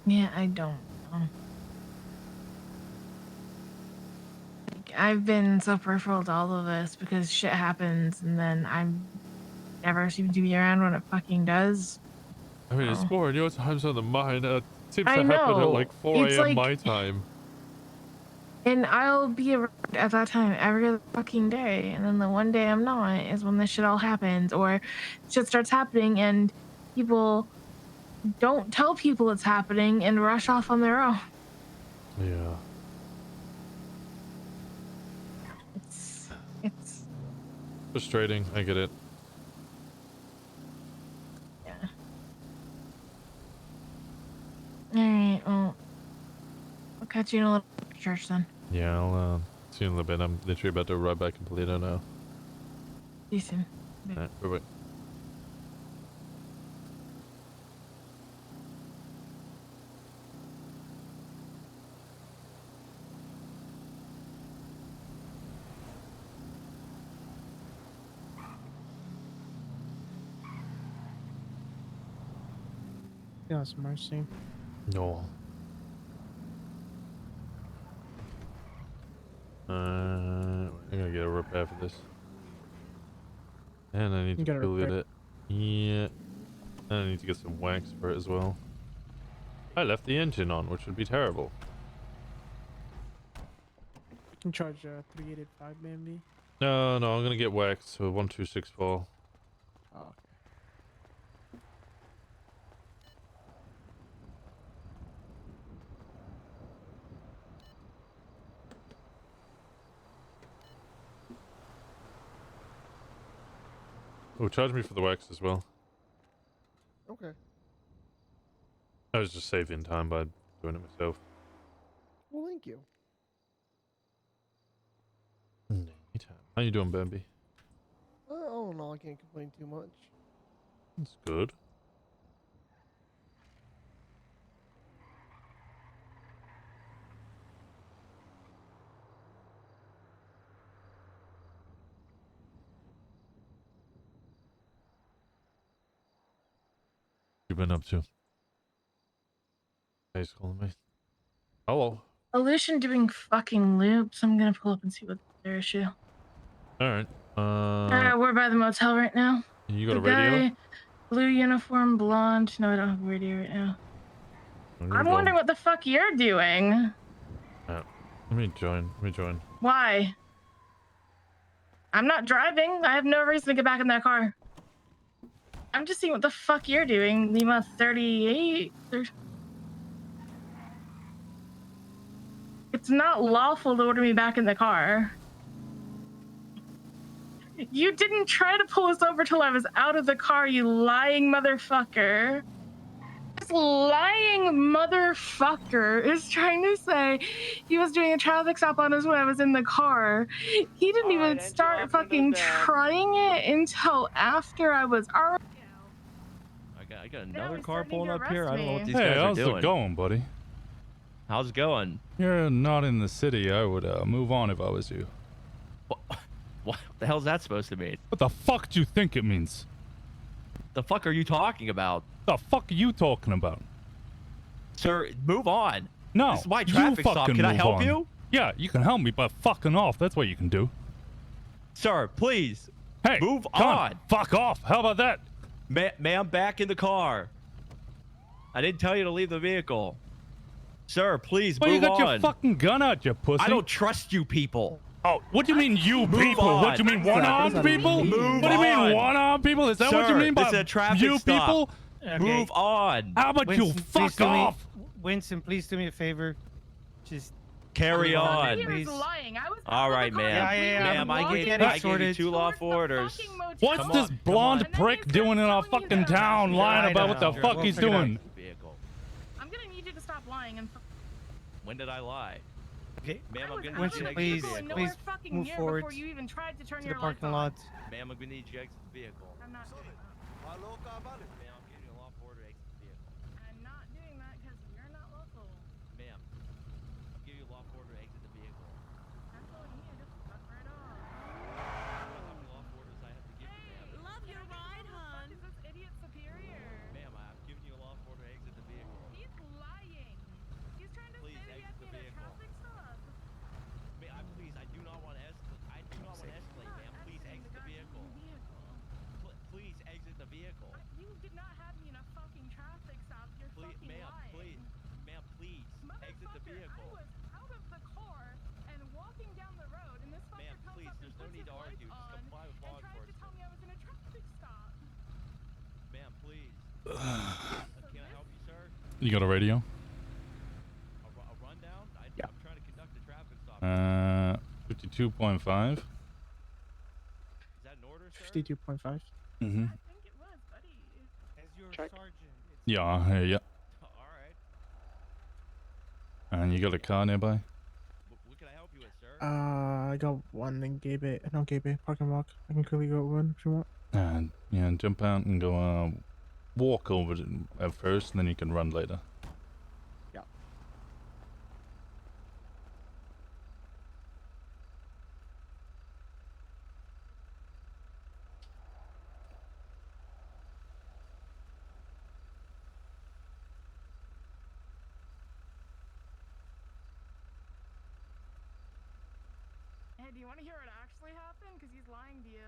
Yeah, I don't know. Like, I've been so peripheral to all of this because shit happens, and then I'm never seem to be around when it fucking does. I mean, it's more in your times on the mine. It seems to I happen at know. like 4 It's a.m. like- my time. And I'll be around at that time every other fucking day, and then the one day I'm not is when this shit all happens, or shit starts happening and people don't tell people it's happening and rush off on their own. Yeah. It's Frustrating. I get it. alright, well, I'll catch you in a little church then. Yeah, I'll see you in a little bit. I'm literally about to ride back in Polito now. See you soon. Alright, bye-bye. Yes, mercy. No. I'm gonna get a repair for this. And I need You to got a fill repair? it. Yeah. And I need to get some wax for it as well. I left the engine on, which would be terrible. You can charge 3885 BMB. No, I'm gonna get wax for 1264. Oh, okay. Oh, charge me for the wax as well. Okay. I was just saving time by doing it myself. Well, thank you. Anytime. How you doing, Bambi? Oh no, I can't complain too much. That's good. What you been up to? Hey, calling me. Hello. Illusion doing fucking loops. I'm gonna pull up and see what's their issue. Alright. We're by the motel right now. You got The a radio? guy, blue uniform, blonde. No, I don't have a radio right now. I'm wondering what the fuck you're doing. Let me join. Why? I'm not driving. I have no reason to get back in that car. I'm just seeing what the fuck you're doing. Lima 38. It's not lawful to order me back in the car. You didn't try to pull us over till I was out of the car, you lying motherfucker. This lying motherfucker is trying to say he was doing a traffic stop on us when I was in the car. He didn't even start fucking trying it until after I was already. I got another car pulling up here. I don't know what these Hey, guys are how's doing. it going, buddy? How's it going? You're not in the city. I would move on if I was you. What the hell's that supposed to mean? What the fuck do you think it means? The fuck are you talking about? The fuck are you talking about? Sir, move on. No, This is my you traffic stop. fucking Can I move help on. you? Yeah, you can help me by fucking off. That's what you can do. Sir, please. Hey, move come on. Fuck off. How about that? Ma'am, back in the car. I didn't tell you to leave the vehicle. Sir, please Well, move you got on. your fucking gun out, you pussy. I don't trust you people. Oh, what do you mean you Move people? on. What do you mean one-armed people? Move What do you mean on. one-armed people? Is that what you Sir, mean by this is a traffic you stop. people? Move on. How about you Winston, please fuck do me- off? Winston, please do me a favor. Just Carry move on. please. All right, ma'am. Yeah. Ma'am, I gave you 2 lawful orders. What's Come this on, blonde prick doing in our fucking town lying about what the fuck he's doing? I'm gonna need you to stop lying and. When did I lie? Okay. Ma'am, I'm gonna Winston, need you to please, exit the vehicle. please fucking move near forward before you even tried to turn to your the lights parking on. lot. Ma'am, I'm gonna need you to exit the vehicle. I'm not doing that. Ma'am, I'm giving you a law order to exit the vehicle. I'm not doing that because you're not local. Ma'am, I'm giving you a law order to exit the vehicle. I'm telling you to fuck right off. I don't know how many law orders I have to give you, ma'am. Love your ride, hon. Is this idiot superior? Ma'am, I'm giving you a law order to exit the vehicle. He's lying. He's trying to Please say that he exit has the me in a vehicle. traffic stop. Ma'am, please, I do not want to escalate. I do not want to escalate, ma'am. Please exit the vehicle. Please exit the vehicle. You did not have me in a fucking traffic stop. You're Please, fucking ma'am, lying. please, ma'am, please exit the vehicle. I was out of the car and walking down the road, and this fucker Ma'am, comes please, up there's and no puts need his to lights argue. Just on comply with law and tries to tell enforcement. me I was in a traffic stop. Ma'am, please. Can I help you, sir? You got a radio? A rundown? Yeah. I'm trying to conduct a traffic stop. 52.5. Is that an order, sir? 52.5. Mm-hmm. I think it was, buddy. As your Check. sergeant. Yeah, I hear ya. All right. And you got a car nearby? What can I help you with, sir? I got one in Gabe. No, Gabe. Parking lot. I can quickly go one if you want. And yeah, jump out and go walk over at first, and then you can run later. Yeah. Hey, do you want to hear what actually happened? Because he's lying to you.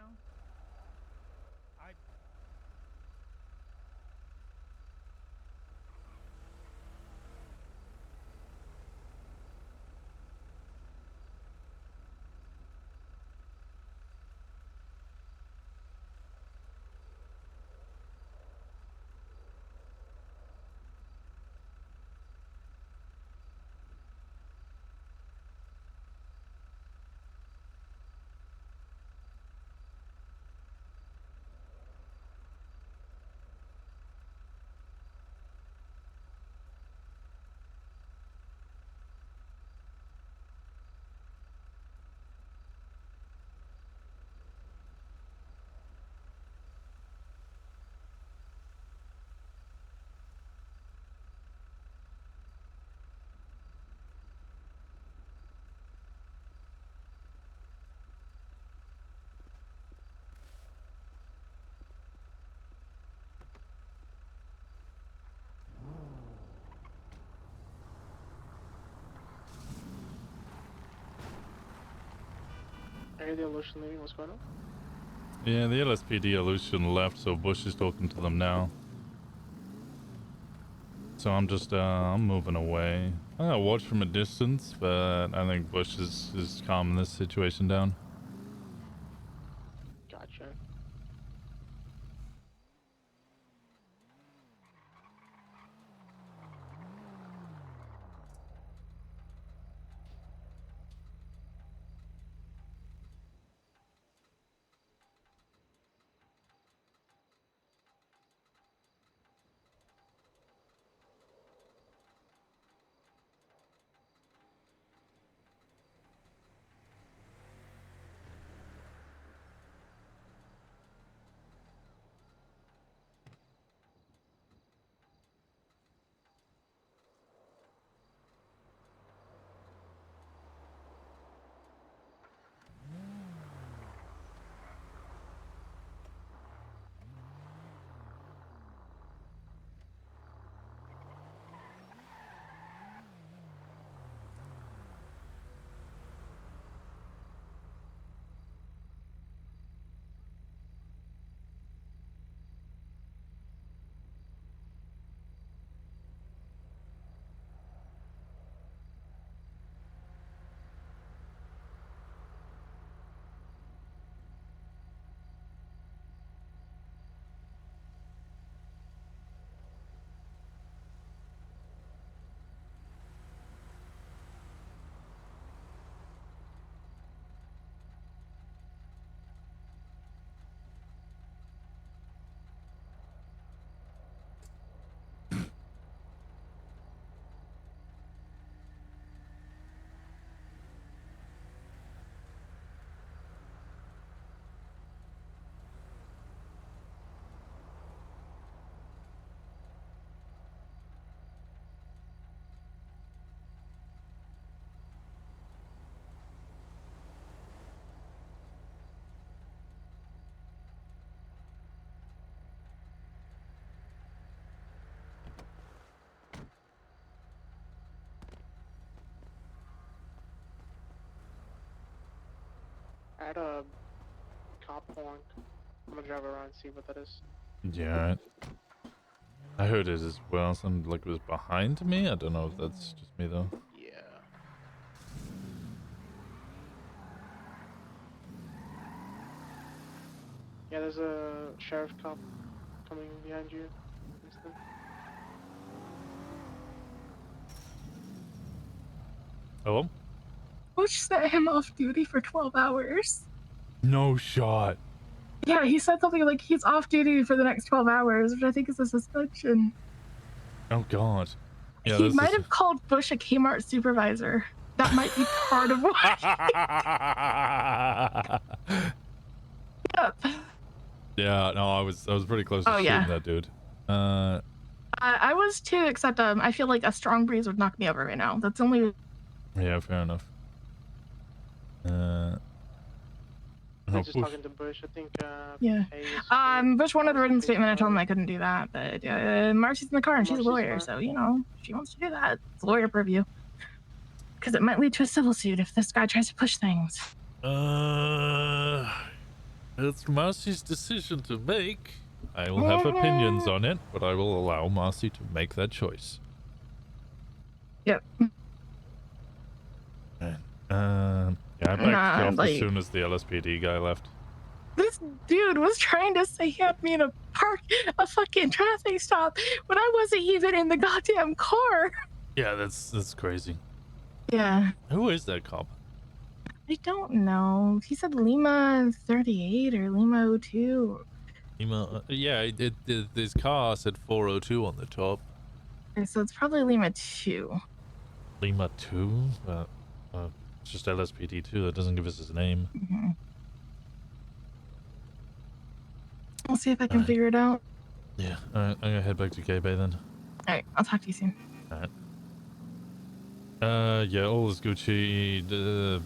Are the illusion leaving? What's going on? Yeah, the LSPD Illusion left, so Bush is talking to them now. So I'm just, I'm moving away. I gotta watch from a distance, but I think Bush is calming this situation down. Gotcha. had a cop horn. I'm gonna drive around and see what that is. Yeah, right. I heard it as well. Sounded like it was behind me. I don't know if that's just me though. Yeah. Yeah, there's a sheriff cop coming behind you, Winston. Hello? Bush set him off duty for 12 hours. No shot. Yeah, he said something like he's off duty for the next 12 hours, which I think is a suspension. Oh god. Yeah, He this might is... have called Bush a Kmart supervisor. That might be part of why. Yep. Yeah, no, I was pretty close to Oh, shooting yeah. that dude. I was too, except I feel like a strong breeze would knock me over right now. That's only. Yeah, fair enough. I'm No, just Bush. talking to Bush. I think. Yeah. Bush wanted a written statement. I told him I couldn't do that, but Marcy's in the car and she's a lawyer, so you know, if she wants to do that, it's lawyer purview. Because it might lead to a civil suit if this guy tries to push things. It's Marcy's decision to make. I will have opinions on it, but I will allow Marcy to make that choice. Yep. Yeah, I backed off like- as soon as the LSPD guy left. This dude was trying to say he had me in a fucking traffic stop when I wasn't even in the goddamn car. Yeah, that's crazy. Yeah. Who is that cop? I don't know. He said Lima 38 or Lima 02. Yeah, this car said 402 on the top. Okay, so it's probably Lima 2. Lima 2? It's just LSPD 2. That doesn't give us his name. Mm-hmm. I'll see if I can figure it out. Yeah, alright, I'm gonna head back to K-Bay then. Alright, I'll talk to you soon. Alright. Yeah, all is Gucci.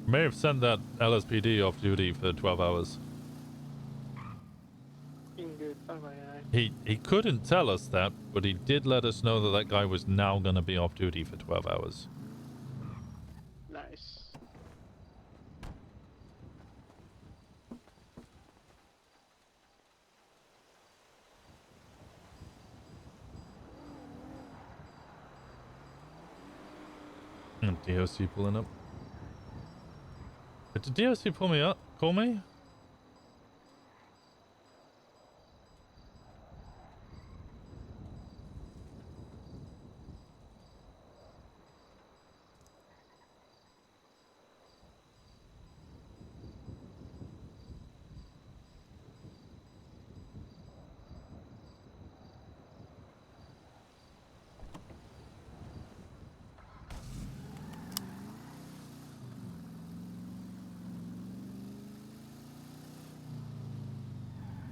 May have sent that LSPD off duty for 12 hours. He couldn't tell us that, but he did let us know that that guy was now gonna be off duty for 12 hours. Nice. DOC pulling up. Did DOC pull me up? Call me?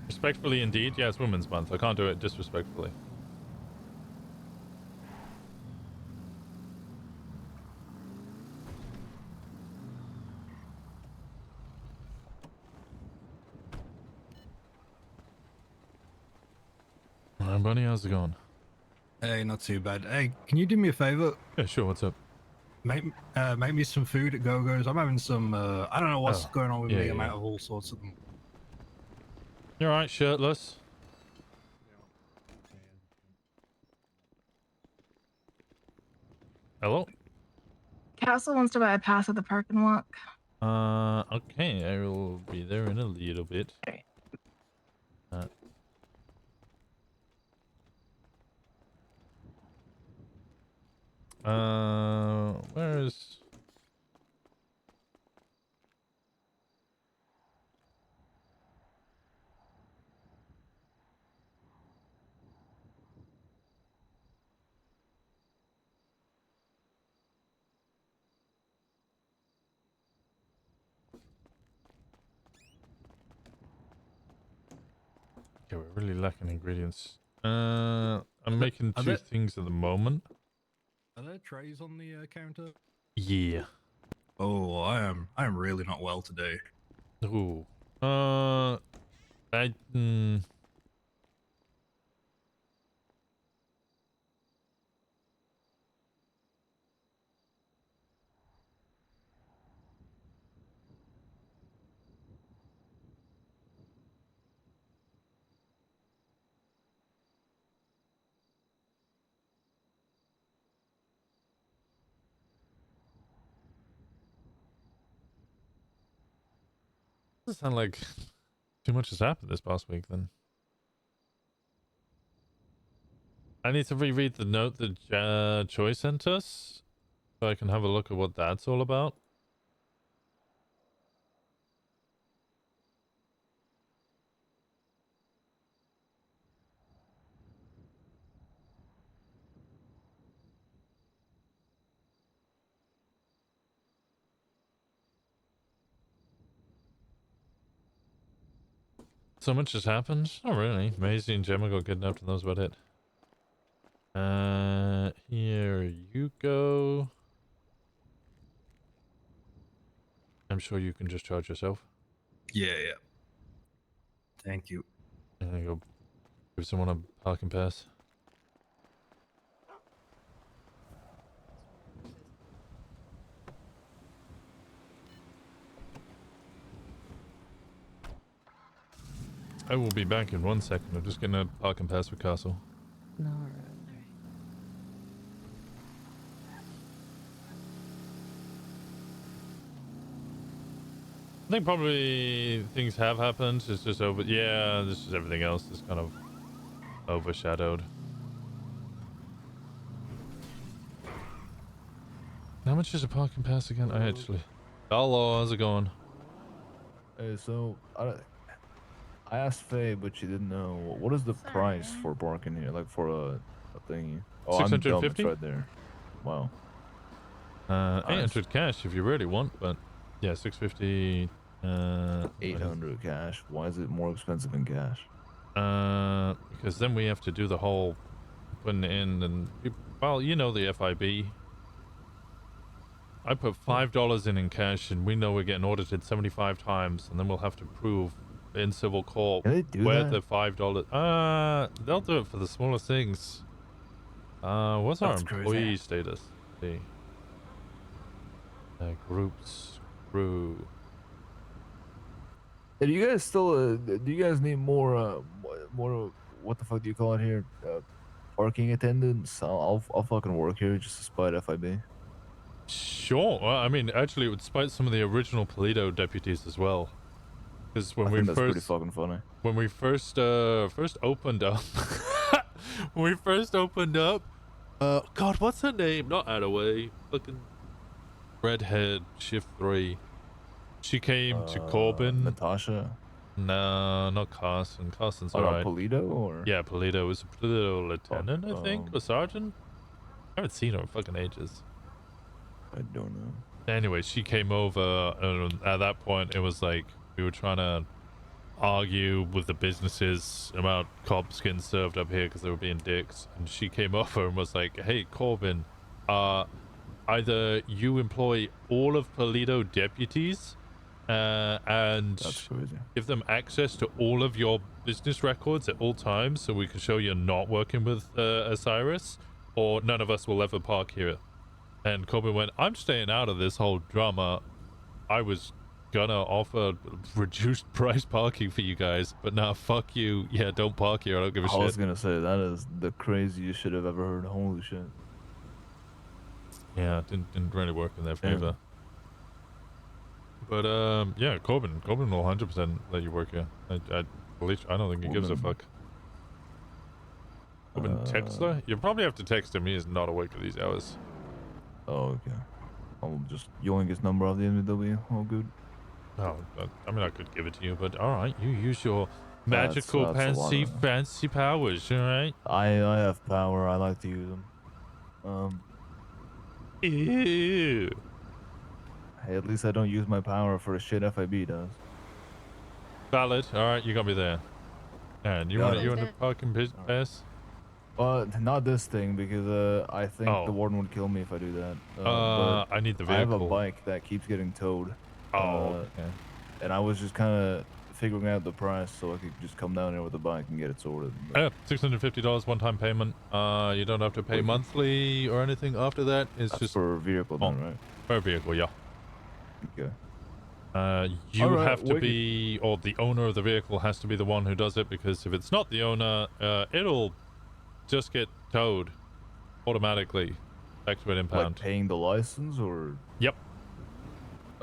Respectfully indeed. Yeah, it's Women's Month. I can't do it disrespectfully. Alright, buddy, how's it going? Hey, not too bad. Hey, can you do me a favor? Yeah, sure. What's up? Make me some food at Go-Go's. I'm having some, I don't know what's going on with yeah, me. yeah, I'm yeah. out of all sorts of them. You alright, shirtless? Hello? Castle wants to buy a pass at the park and walk. Okay, I will be there in a little bit. Where is... Okay, we're really lacking ingredients. I'm making are two there- things at the moment. Are there trays on the counter? Yeah. Oh, I am really not well today. Ooh. Doesn't sound like too much has happened this past week then. I need to reread the note that Choi sent us so I can have a look at what that's all about. So much has happened? Not really. Maisie and Gemma got kidnapped and that was about it. Here you go. I'm sure you can just charge yourself. Yeah. Thank you. There you go. Give someone a parking pass. I will be back in 1 second. I'm just getting a parking pass for Castle. No, I think probably things have happened. It's just over. Yeah, this is everything else is kind of overshadowed. How much is a parking pass again? I actually. Hello, how's it going? Hey, so I asked Faye, but she didn't know. What is the price for parking here? Like for a thingy? Oh, I'm dumb. It's 650? right there. Wow. 800 cash if you really want, but yeah, 650. 800 cash. Why is it more expensive in cash? Because then we have to do the whole putting it in and well, you know the FIB. I put $5 in cash, and we know we're getting audited 75 times, and then we'll have to prove in civil court where the $5. They'll do it for the smallest things. What's our employee status? Let's see. Groups, crew. Hey, do you guys still? Do you guys need more? What the fuck do you call it here? Parking attendants. I'll fucking work here just to spite FIB. Sure. Well, I mean, actually, it would spite some of the original Polito deputies as well. Because when that's pretty fucking funny. When we first opened up, God, what's her name? Not Attaway. Fucking redhead, shift 3. She came to Corbin. Natasha. No, not Carson. Carson's alright. Polito or? Yeah, Polito. Was a Polito lieutenant, I think, or sergeant. I haven't seen her in fucking ages. I don't know. Anyway, she came over, and at that point, it was like we were trying to argue with the businesses about cops getting served up here because they were being dicks. And she came over and was like, "Hey, Corbin, either you employ all of Polito deputies and give them access to all of your business records at all times so we can show you're not working with Osiris, or none of us will ever park here." And Corbin went, "I'm staying out of this whole drama. I was gonna offer reduced price parking for you guys, but nah, fuck you. Yeah, don't park here. I don't give a shit." I was gonna say, that is the craziest shit I've ever heard. Holy shit. Yeah, it didn't really work in their favor. But yeah, Corbin will 100% let you work here. I don't think he gives a fuck. Corbin, text her? You probably have to text him. He is not awake at these hours. Oh, okay. I'll just yoink his number off the MW. All good. No, I mean, I could give it to you, but alright, you use your magical fancy powers, alright? I have power. I like to use them. Ew. Hey, at least I don't use my power for the shit FIB does. Valid. Alright, you got me there. And you want a parking pass? Not this thing, because I think the warden would kill me if I do that. But I need the vehicle. I have a bike that keeps getting towed. Okay. And I was just kind of figuring out the price so I could just come down here with the bike and get it sorted. Yeah, $650 one-time payment. You don't have to pay monthly or anything after that. It's just for a vehicle, then, right? Per vehicle, yeah. Okay. You have to be, or the owner of the vehicle has to be the one who does it, because if it's not the owner, it'll just get towed automatically back to an impound. Like paying the license, or? Yep.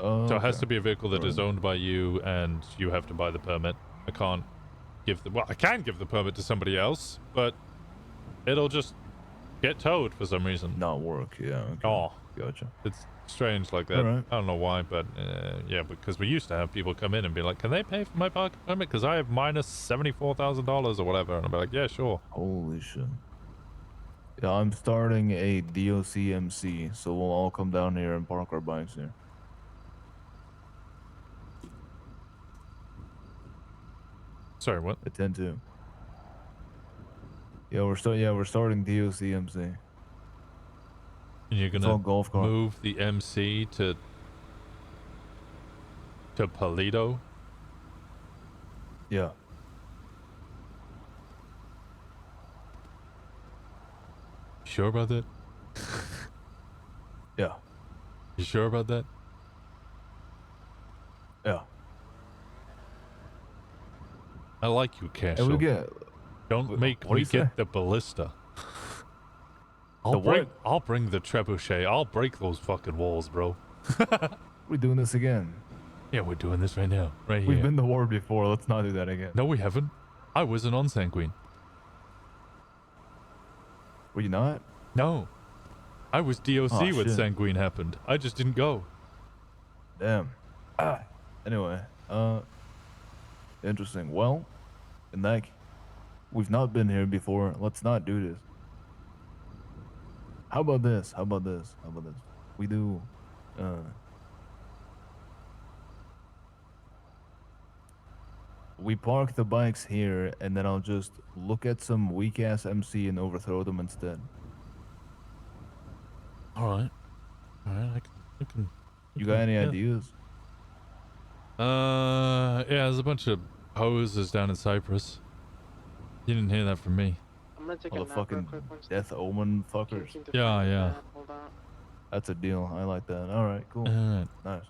Oh, So it has okay. to be a vehicle that is Right. owned by you, and you have to buy the permit. I can't give the I can give the permit to somebody else, but it'll just get towed for some reason. Not work. Yeah. Okay. Oh, Gotcha. it's strange like that. Alright. I don't know why, but yeah, because we used to have people come in and be like, "Can they pay for my parking permit? Because I have minus $74,000 or whatever," and I'll be like, "Yeah, sure." Holy shit. Yeah, I'm starting a DOC MC, so we'll all come down here and park our bikes here. Sorry, what? At 10 to. Yeah, we're starting DOC MC. And you're It's all gonna golf cart. move the MC to Paleto? Yeah. Sure about that? Yeah. You sure about that? Yeah. I like you, Cash. And we get. Don't make what do me you say? get the ballista. The what? I'll bring the trebuchet. I'll break those fucking walls, bro. We're doing this again. Yeah, we're doing this right now. Right here. We've been to war before. Let's not do that again. No, we haven't. I was an on-sanguine. Were you not? No. I was DOC Oh, when shit. Sanguine happened. I just didn't go. Damn. Anyway, interesting. Well, in that, we've not been here before. Let's not do this. How about this? How about this? How about this? We do, we park the bikes here, and then I'll just look at some weak-ass MC and overthrow them instead. All right. I can. You got any yeah. ideas? Yeah, there's a bunch of hoses down in Cyprus. You didn't hear that from me. I'm gonna take All a the nap real fucking quick. One Death second. Omen fuckers. Yeah. Hold on. That's a deal. I like that. All right, cool. Alright. Nice.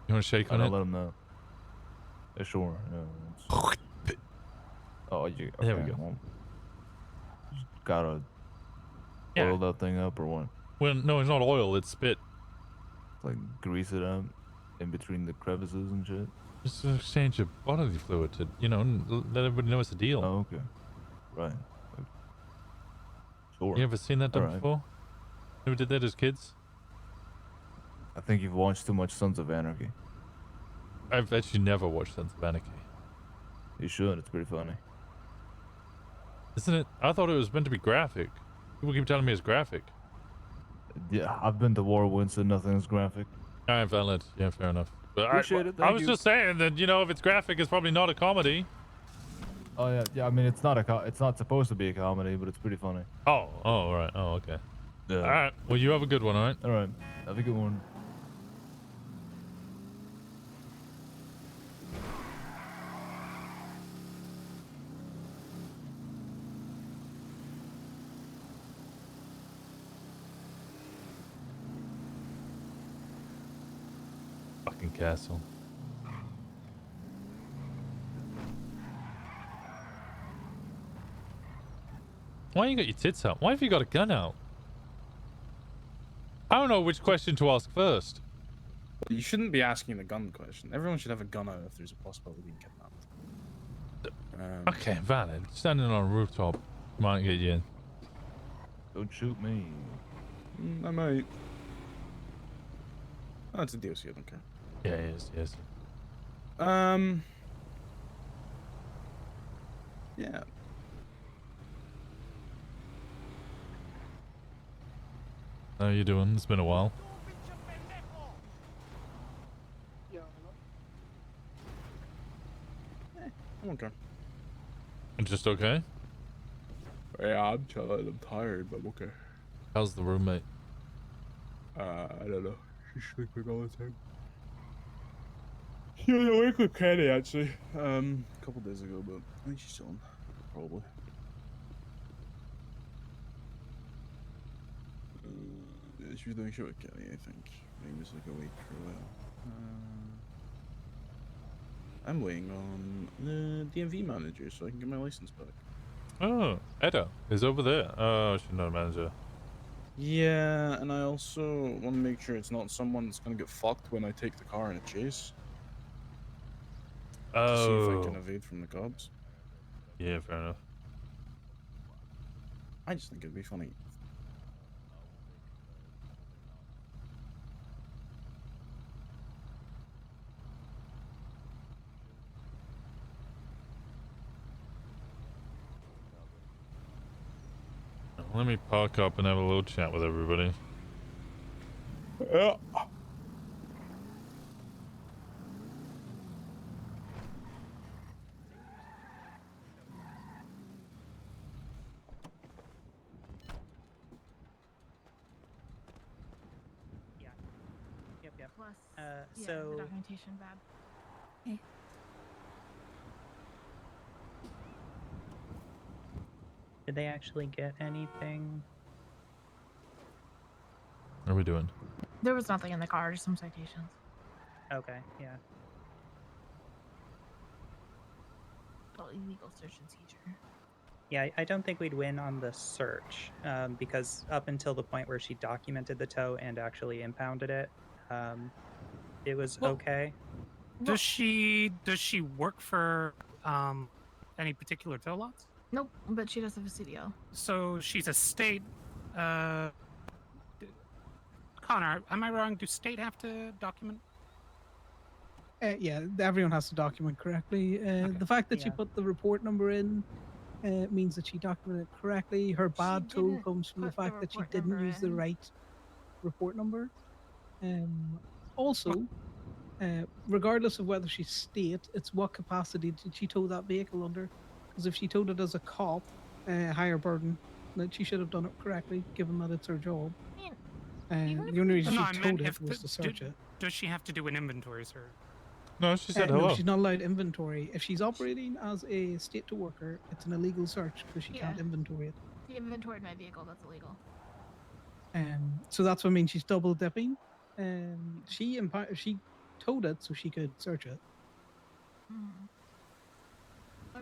You want to shake on I'll it? let him know. Yeah, sure. Yeah, oh, you. There we okay, go. Well, just gotta Yeah. oil that thing up or what? Well, no, it's not oil. It's spit. Like grease it up in between the crevices and shit. Just to exchange your bodily fluid to, let everybody know it's a deal. Oh, okay. Right. Sure. You ever seen that done Alright. before? Never did that as kids? I think you've watched too much Sons of Anarchy. I've actually never watched Sons of Anarchy. You should. It's pretty funny. Isn't it? I thought it was meant to be graphic. People keep telling me it's graphic. Yeah, I've been to war, Winston. Nothing is graphic. Alright, valid. Yeah, fair enough. But Appreciate it, I thank was you. just saying that, if it's graphic, it's probably not a comedy. Oh yeah, yeah. I mean, it's not it's not supposed to be a comedy, but it's pretty funny. Oh, alright. Oh, okay. Yeah. Alright, well, you have a good one, alright? Alright. Have a good one. Fucking castle. Why you got your tits out? Why have you got a gun out? I don't know which question to ask first. You shouldn't be asking the gun question. Everyone should have a gun out if there's a possibility of being kidnapped. Okay, valid. Standing on a rooftop might get you in. Don't shoot me. I might. Oh, it's a DLC, I don't care. Yeah, yes. Yeah. How you doing? It's been a while. I'm okay. Just okay? Yeah, I'm chilling. I'm tired, but I'm okay. How's the roommate? I don't know. She's sleeping all the time. She was awake with Kenny, actually. A couple days ago, but I think she's chilling. Probably. Yeah, she was doing shit with Kenny, I think. Maybe just like awake for a while. I'm waiting on the DMV manager so I can get my license back. Oh, Edda is over there. Oh, she's not a manager. Yeah, and I also want to make sure it's not someone that's gonna get fucked when I take the car in a chase. To see if I can Oh. evade from the cops. Yeah, fair enough. I just think it'd be funny. Let me park up and have a little chat with everybody. Yeah. Yep. Plus, So the documentation bad. did they actually get anything? What are we doing? There was nothing in the car, just some citations. Okay, yeah. Well, illegal search and seizure. Yeah, I don't think we'd win on the search because up until the point where she documented the tow and actually impounded it, it was okay. Does she work for any particular tow lots? Nope, but she does have a CDL. So she's a state. Connor, am I wrong? Do state have to document? Yeah, everyone has to document correctly. The fact that she Yeah. put the report number in means that she documented it correctly. Her bad tow didn't comes from the put the fact that she report didn't number use the in. right report number. Also, regardless of whether she's state, it's what capacity did she tow that vehicle under? Because if she towed it as a cop, higher burden, that she should have done it correctly, given that it's her job. The only reason No, she I meant towed if it was to search it. Does she have to do an inventory, sir? No, she said hello. No, she's not allowed inventory. If she's operating as a state to worker, it's an illegal search because she can't inventory it. She inventoried my vehicle. That's illegal. So that's what I mean. She's double dipping. She towed it so she could search it.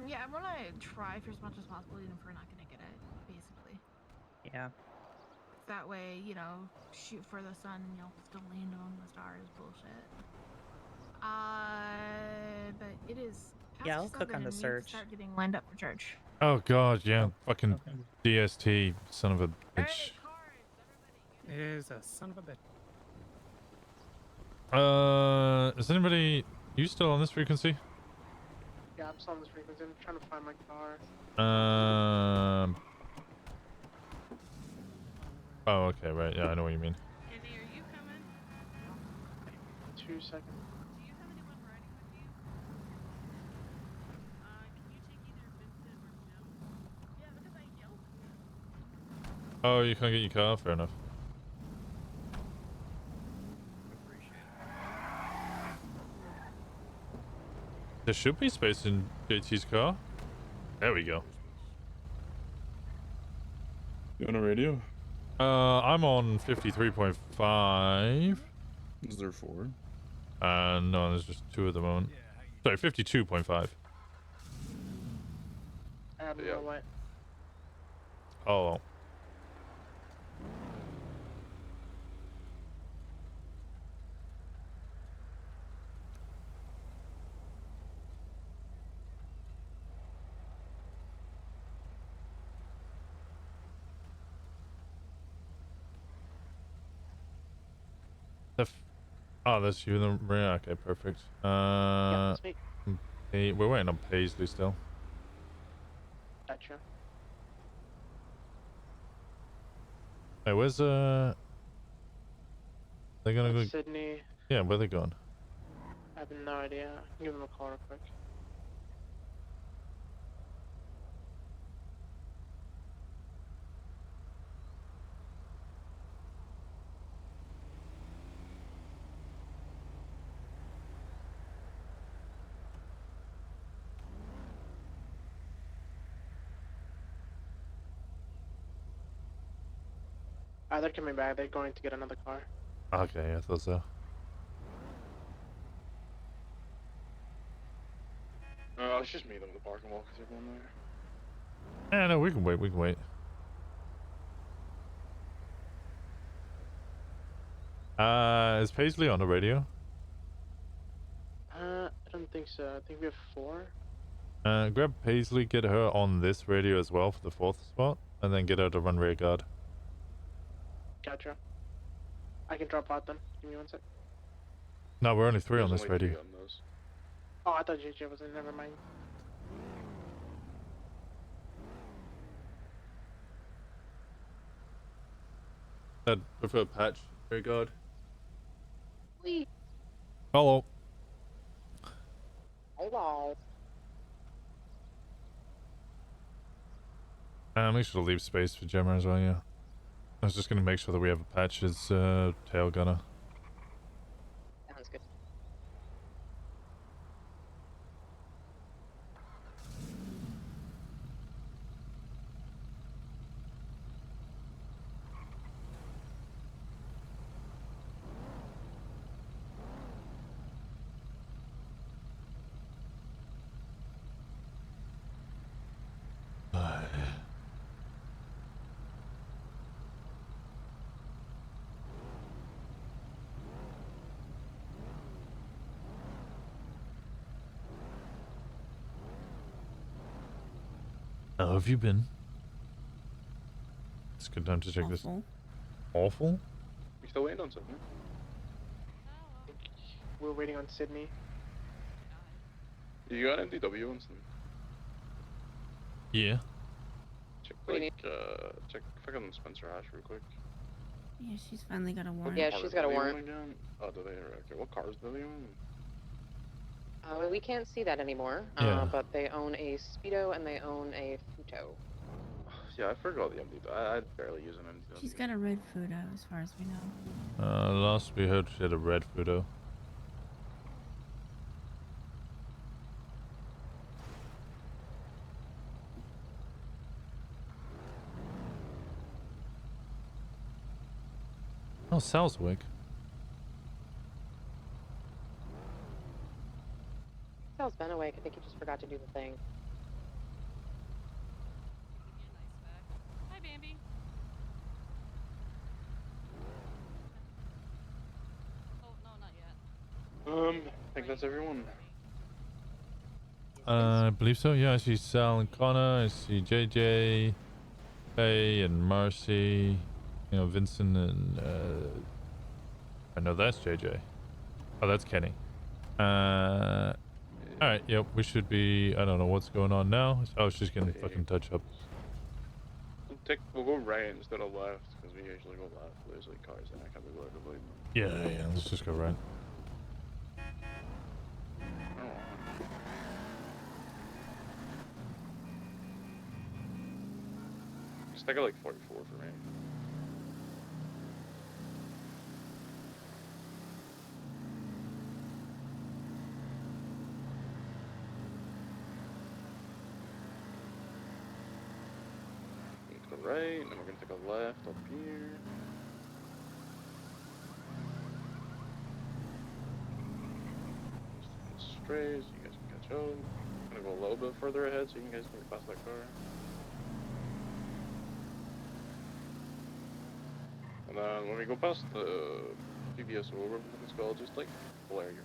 Yeah, I want to try for as much as possible, even if we're not going to get it, basically. Yeah. That way, shoot for the sun, still land on the stars bullshit. But it is. Yeah, I'll past cook 7 on the and we need to search. Start getting lined up for church. Oh god, yeah. Fucking DST, son of a bitch. It is a son of a bitch. Is anybody... You still on this frequency? Yeah, I'm still on this frequency. I'm trying to find my car. Oh, okay, right. Yeah, I know what you mean. 2 seconds. Oh, you can't get your car? Fair enough. There should be space in JT's car. There we go. You on a radio? I'm on 53.5. Is there 4? No, there's just 2 at the moment. Sorry, 52.5. Yeah. Oh. Oh, that's you in the rear. Okay, perfect. that's me. We're waiting on Paisley still. Gotcha. Hey, where's they're gonna go? Sydney. Yeah, where they going? I have no idea. Give him a call real quick. They're coming back. They're going to get another car. Okay, I thought so. Let's just meet them in the parking lot because they're going there. Yeah, no, we can wait. We can wait. Is Paisley on the radio? I don't think so. I think we have 4. Grab Paisley, get her on this radio as well for the 4th spot, and then get her to run rear guard. Gotcha. I can drop out then. Give me 1 sec. No, we're only 3 on There's this only 3 radio. on those. Oh, I thought JJ was in. Never mind. I'd prefer patch rear guard. Wee. Hello. Hello. Make sure to leave space for Gemma as well, yeah. I was just gonna make sure that we have a patch as tail gunner. Sounds good. How have you been? It's a good time to check this. Awful? We still waiting on something? We're waiting on Sydney. You got MDW on something? Yeah. Check like check fucking Spencer Ash real quick. Yeah, she's finally got a warrant. Yeah, she's got a warrant. Again? Oh, do they? Okay, what cars do they own? We can't see that anymore, Yeah. but they own a Speedo and they own a Futo. Yeah, I forgot the MD. I barely use an MD. She's got a red Fudo, as far as we know. Last we heard she had a red Fudo. Oh, Sal's awake. Sal's been awake. I think he just forgot to do the thing. Hi, Bambi. Oh, no, not yet. I think that's everyone. I believe so. Yeah, I see Sal and Connor. I see JJ, Faye, and Marcy. You know, Vincent and I know that's JJ. Oh, that's Kenny. All right. Yep. We should be. I don't know what's going on now. Oh, she's getting fucking touch up. We'll go right instead of left because we usually go left. There's like cars and I can't be left. Yeah. Let's just go right. Just take it like 44 for me. Let's go right, and then we're gonna take a left up here. Just straight so you guys can catch up. I'm gonna go a little bit further ahead so you guys can get past that car. And then when we go past the PBS or whatever it's called, just like blare your.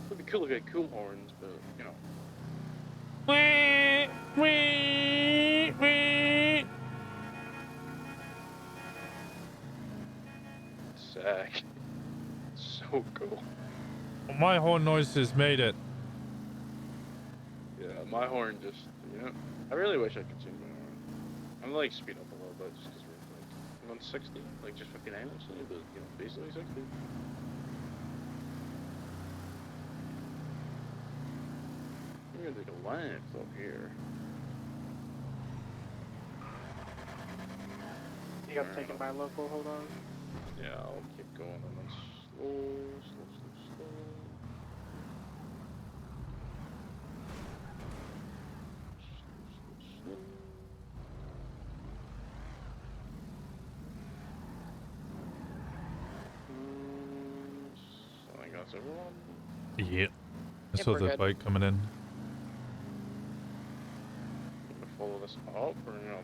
It'd be cool to get cool horns, but you know. Sick. So cool. My horn noises made it. Yeah, my horn just, you know, I really wish I could change my horn. I'm like speed up a little bit just because we're like 160, like just fucking aimlessly, but you know, basically 60. I'm gonna take a left up here. You got taken by a local. Hold on. Yeah, I'll keep going and then slow. I think that's everyone. Yeah. I Yep, saw we're the good. bike coming in. I'm gonna follow this up or no,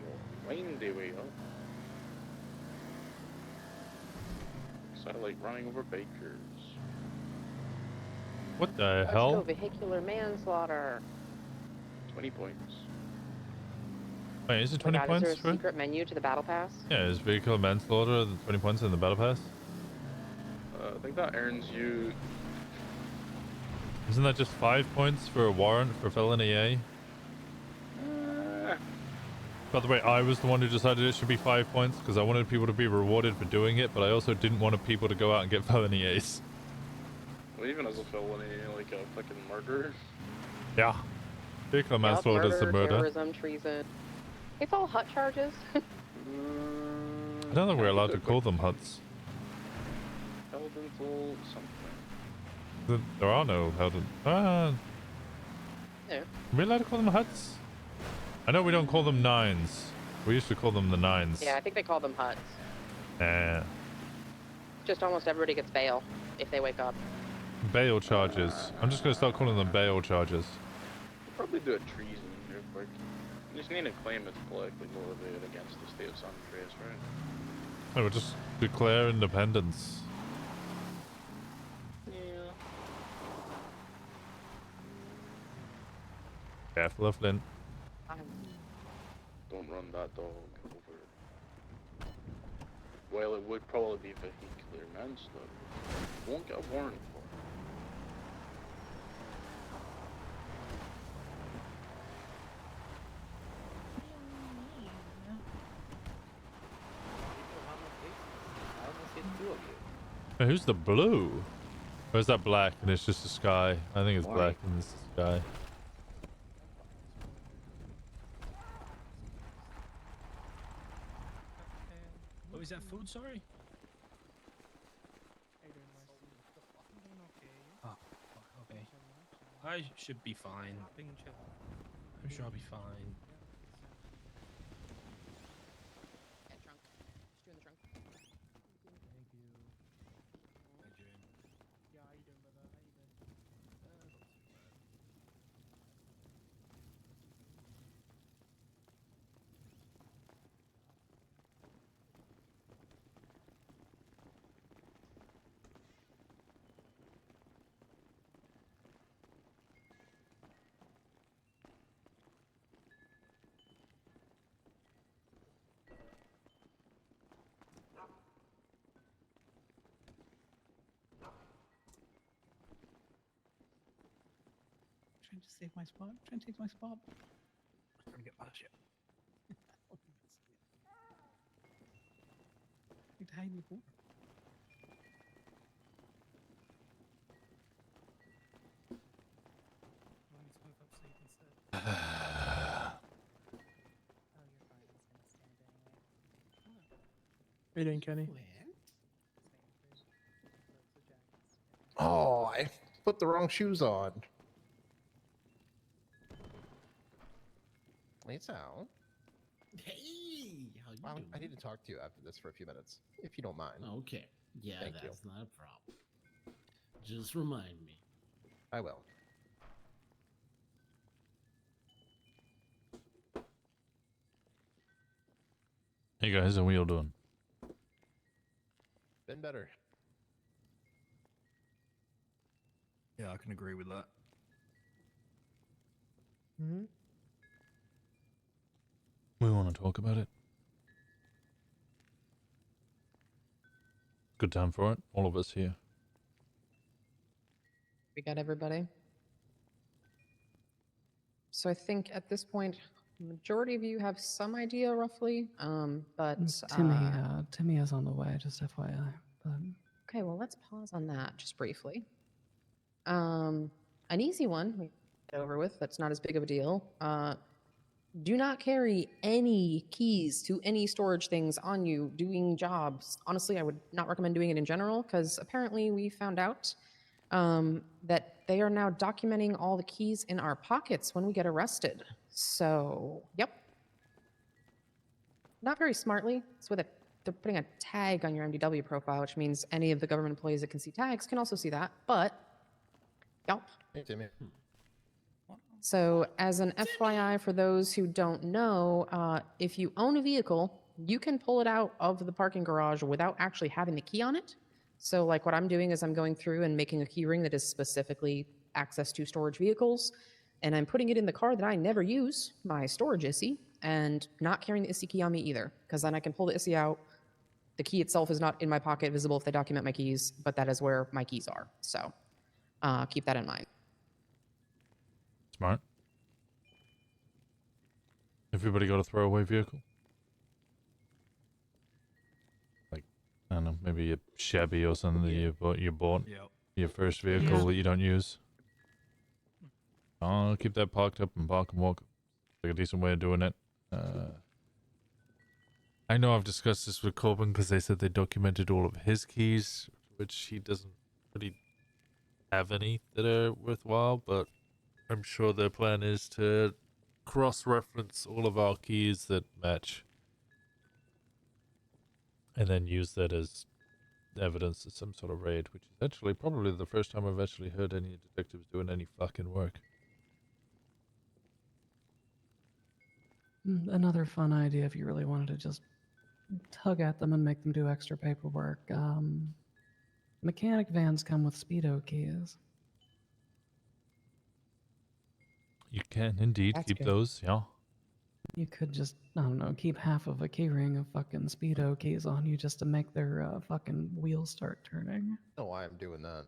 windy way up. I like running over bakers. What the Let's hell? go vehicular manslaughter. 20 points. Wait, is it Oh my 20 God, is points there a for it? secret menu to the battle pass? Yeah, is vehicle manslaughter the 20 points in the battle pass? I think that earns you. Isn't that just 5 points for a warrant for felony A? By the way, I was the one who decided it should be 5 points because I wanted people to be rewarded for doing it, but I also didn't want people to go out and get felony A's. Well, even as a felony, like a fucking murderer. Yeah. Vehicle Yep, manslaughter is the murder. terrorism, treason. It's all hut charges. I don't think we're allowed to call them huts. Held until something. There are no held. Yeah. Are we allowed to call them huts? I know we don't call them nines. We used to call them the nines. Yeah, I think they call them huts. Just almost everybody gets bail if they wake up. Bail charges. I'm just gonna start calling them bail charges. We'll probably do a treason real quick. You just need to claim it's politically motivated against the state of San Andreas, right? No, we'll just declare independence. Yeah. Careful of Flint. Don't run that dog over. Well, it would probably be vehicular manslaughter. You won't get a warrant for it. Hey, who's the blue? Or is that black and it's just the sky? I think it's black and it's the sky. Oh, is that food? Sorry. Oh, okay. I should be fine. I'm sure I'll be fine. Trying to save my spot. Trying to take my spot. I'm gonna get past you. Need to hide in the corner. How you doing, Kenny? Oh, I put the wrong shoes on. It's out. Hey, how you doing? I need to talk to you after this for a few minutes, if you don't mind. Okay. Yeah, Thank you. that's not a problem. Just remind me. I will. Hey guys, how we all doing? Been better. Yeah, I can agree with that. Mm-hmm. We want to talk about it. Good time for it. All of us here. We got everybody. So I think at this point, majority of you have some idea roughly, but Timmy is on the way, just FYI. But okay, well let's pause on that just briefly. An easy one we get over with. That's not as big of a deal. Do not carry any keys to any storage things on you doing jobs. Honestly, I would not recommend doing it in general because apparently we found out that they are now documenting all the keys in our pockets when we get arrested. So, yep. Not very smartly. It's with they're putting a tag on your MDW profile, which means any of the government employees that can see tags can also see that. But, yep. Hey, Timmy. So as an FYI for those who don't know, if you own a vehicle, you can pull it out of the parking garage without actually having the key on it. So like what I'm doing is I'm going through and making a keyring that is specifically access to storage vehicles, and I'm putting it in the car that I never use, my storage ISI, and not carrying the ISI key on me either, because then I can pull the ISI out. The key itself is not in my pocket visible if they document my keys, but that is where my keys are. So keep that in mind. Smart. Everybody got a throwaway vehicle? Like, I don't know, maybe a Chevy or something that you bought Yep. your first vehicle that you don't use. I'll keep that parked up and park and walk. Like a decent way of doing it. I know I've discussed this with Corbin because they said they documented all of his keys, which he doesn't really have any that are worthwhile, but I'm sure their plan is to cross-reference all of our keys that match and then use that as evidence of some sort of raid, which is actually probably the first time I've actually heard any detectives doing any fucking work. Another fun idea if you really wanted to just tug at them and make them do extra paperwork. Mechanic vans come with speedo keys. You can indeed That's keep good. those, yeah. You could just, I don't know, keep half of a keyring of fucking speedo keys on you just to make their fucking wheels start turning. No, why I'm doing that.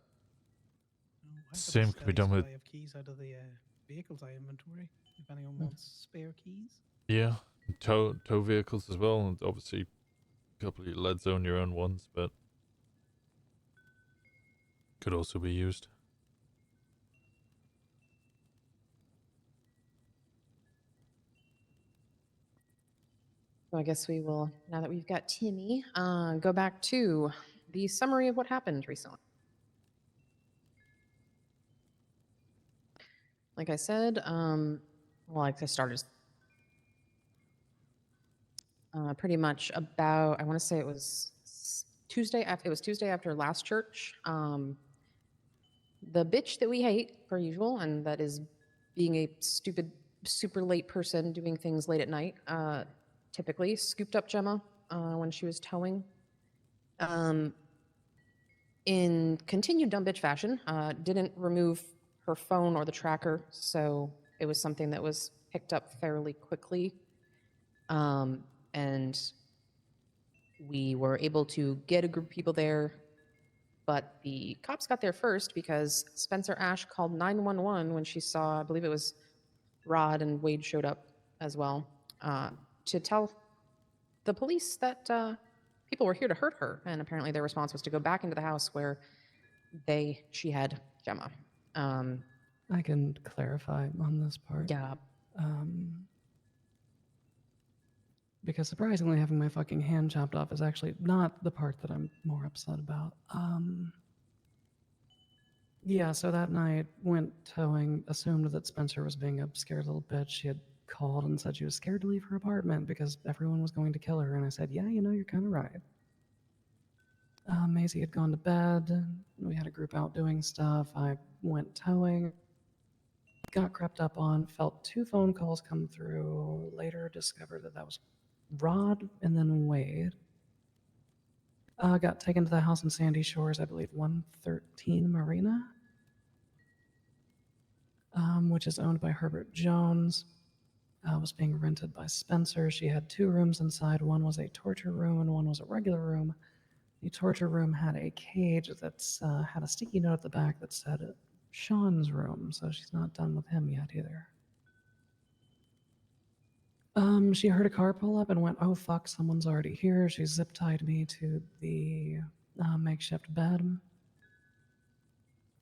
Same can be done with... I have keys out of the vehicles I inventory, if anyone wants spare keys. Yeah, tow vehicles as well, and obviously a couple of your leads own your own ones, but could also be used. So I guess we will, now that we've got Timmy, go back to the summary of what happened recently. Like I said, well, like I started pretty much about, I want to say it was Tuesday after last church. The bitch that we hate, per usual, and that is being a stupid, super late person doing things late at night, typically scooped up Gemma when she was towing. In continued dumb bitch fashion, didn't remove her phone or the tracker, so it was something that was picked up fairly quickly. And we were able to get a group of people there, but the cops got there first because Spencer Ash called 911 when she saw, I believe it was Rod and Wade showed up as well, to tell the police that people were here to hurt her, and apparently their response was to go back into the house where she had Gemma. I can clarify on this part. Yeah. Because surprisingly, having my fucking hand chopped off is actually not the part that I'm more upset about. Yeah, so that night, went towing, assumed that Spencer was being a scared little bitch. She had called and said she was scared to leave her apartment because everyone was going to kill her, and I said, yeah, you know, you're kind of right. Maisie had gone to bed. We had a group out doing stuff. I went towing. Got crept up on, felt 2 phone calls come through. Later discovered that was Rod and then Wade. Got taken to the house in Sandy Shores, I believe 113 Marina, which is owned by Herbert Jones. Was being rented by Spencer. She had 2 rooms inside. One was a torture room and one was a regular room. The torture room had a cage that's had a sticky note at the back that said Shawn's room, so she's not done with him yet either. She heard a car pull up and went, oh fuck, someone's already here. She zip-tied me to the makeshift bed.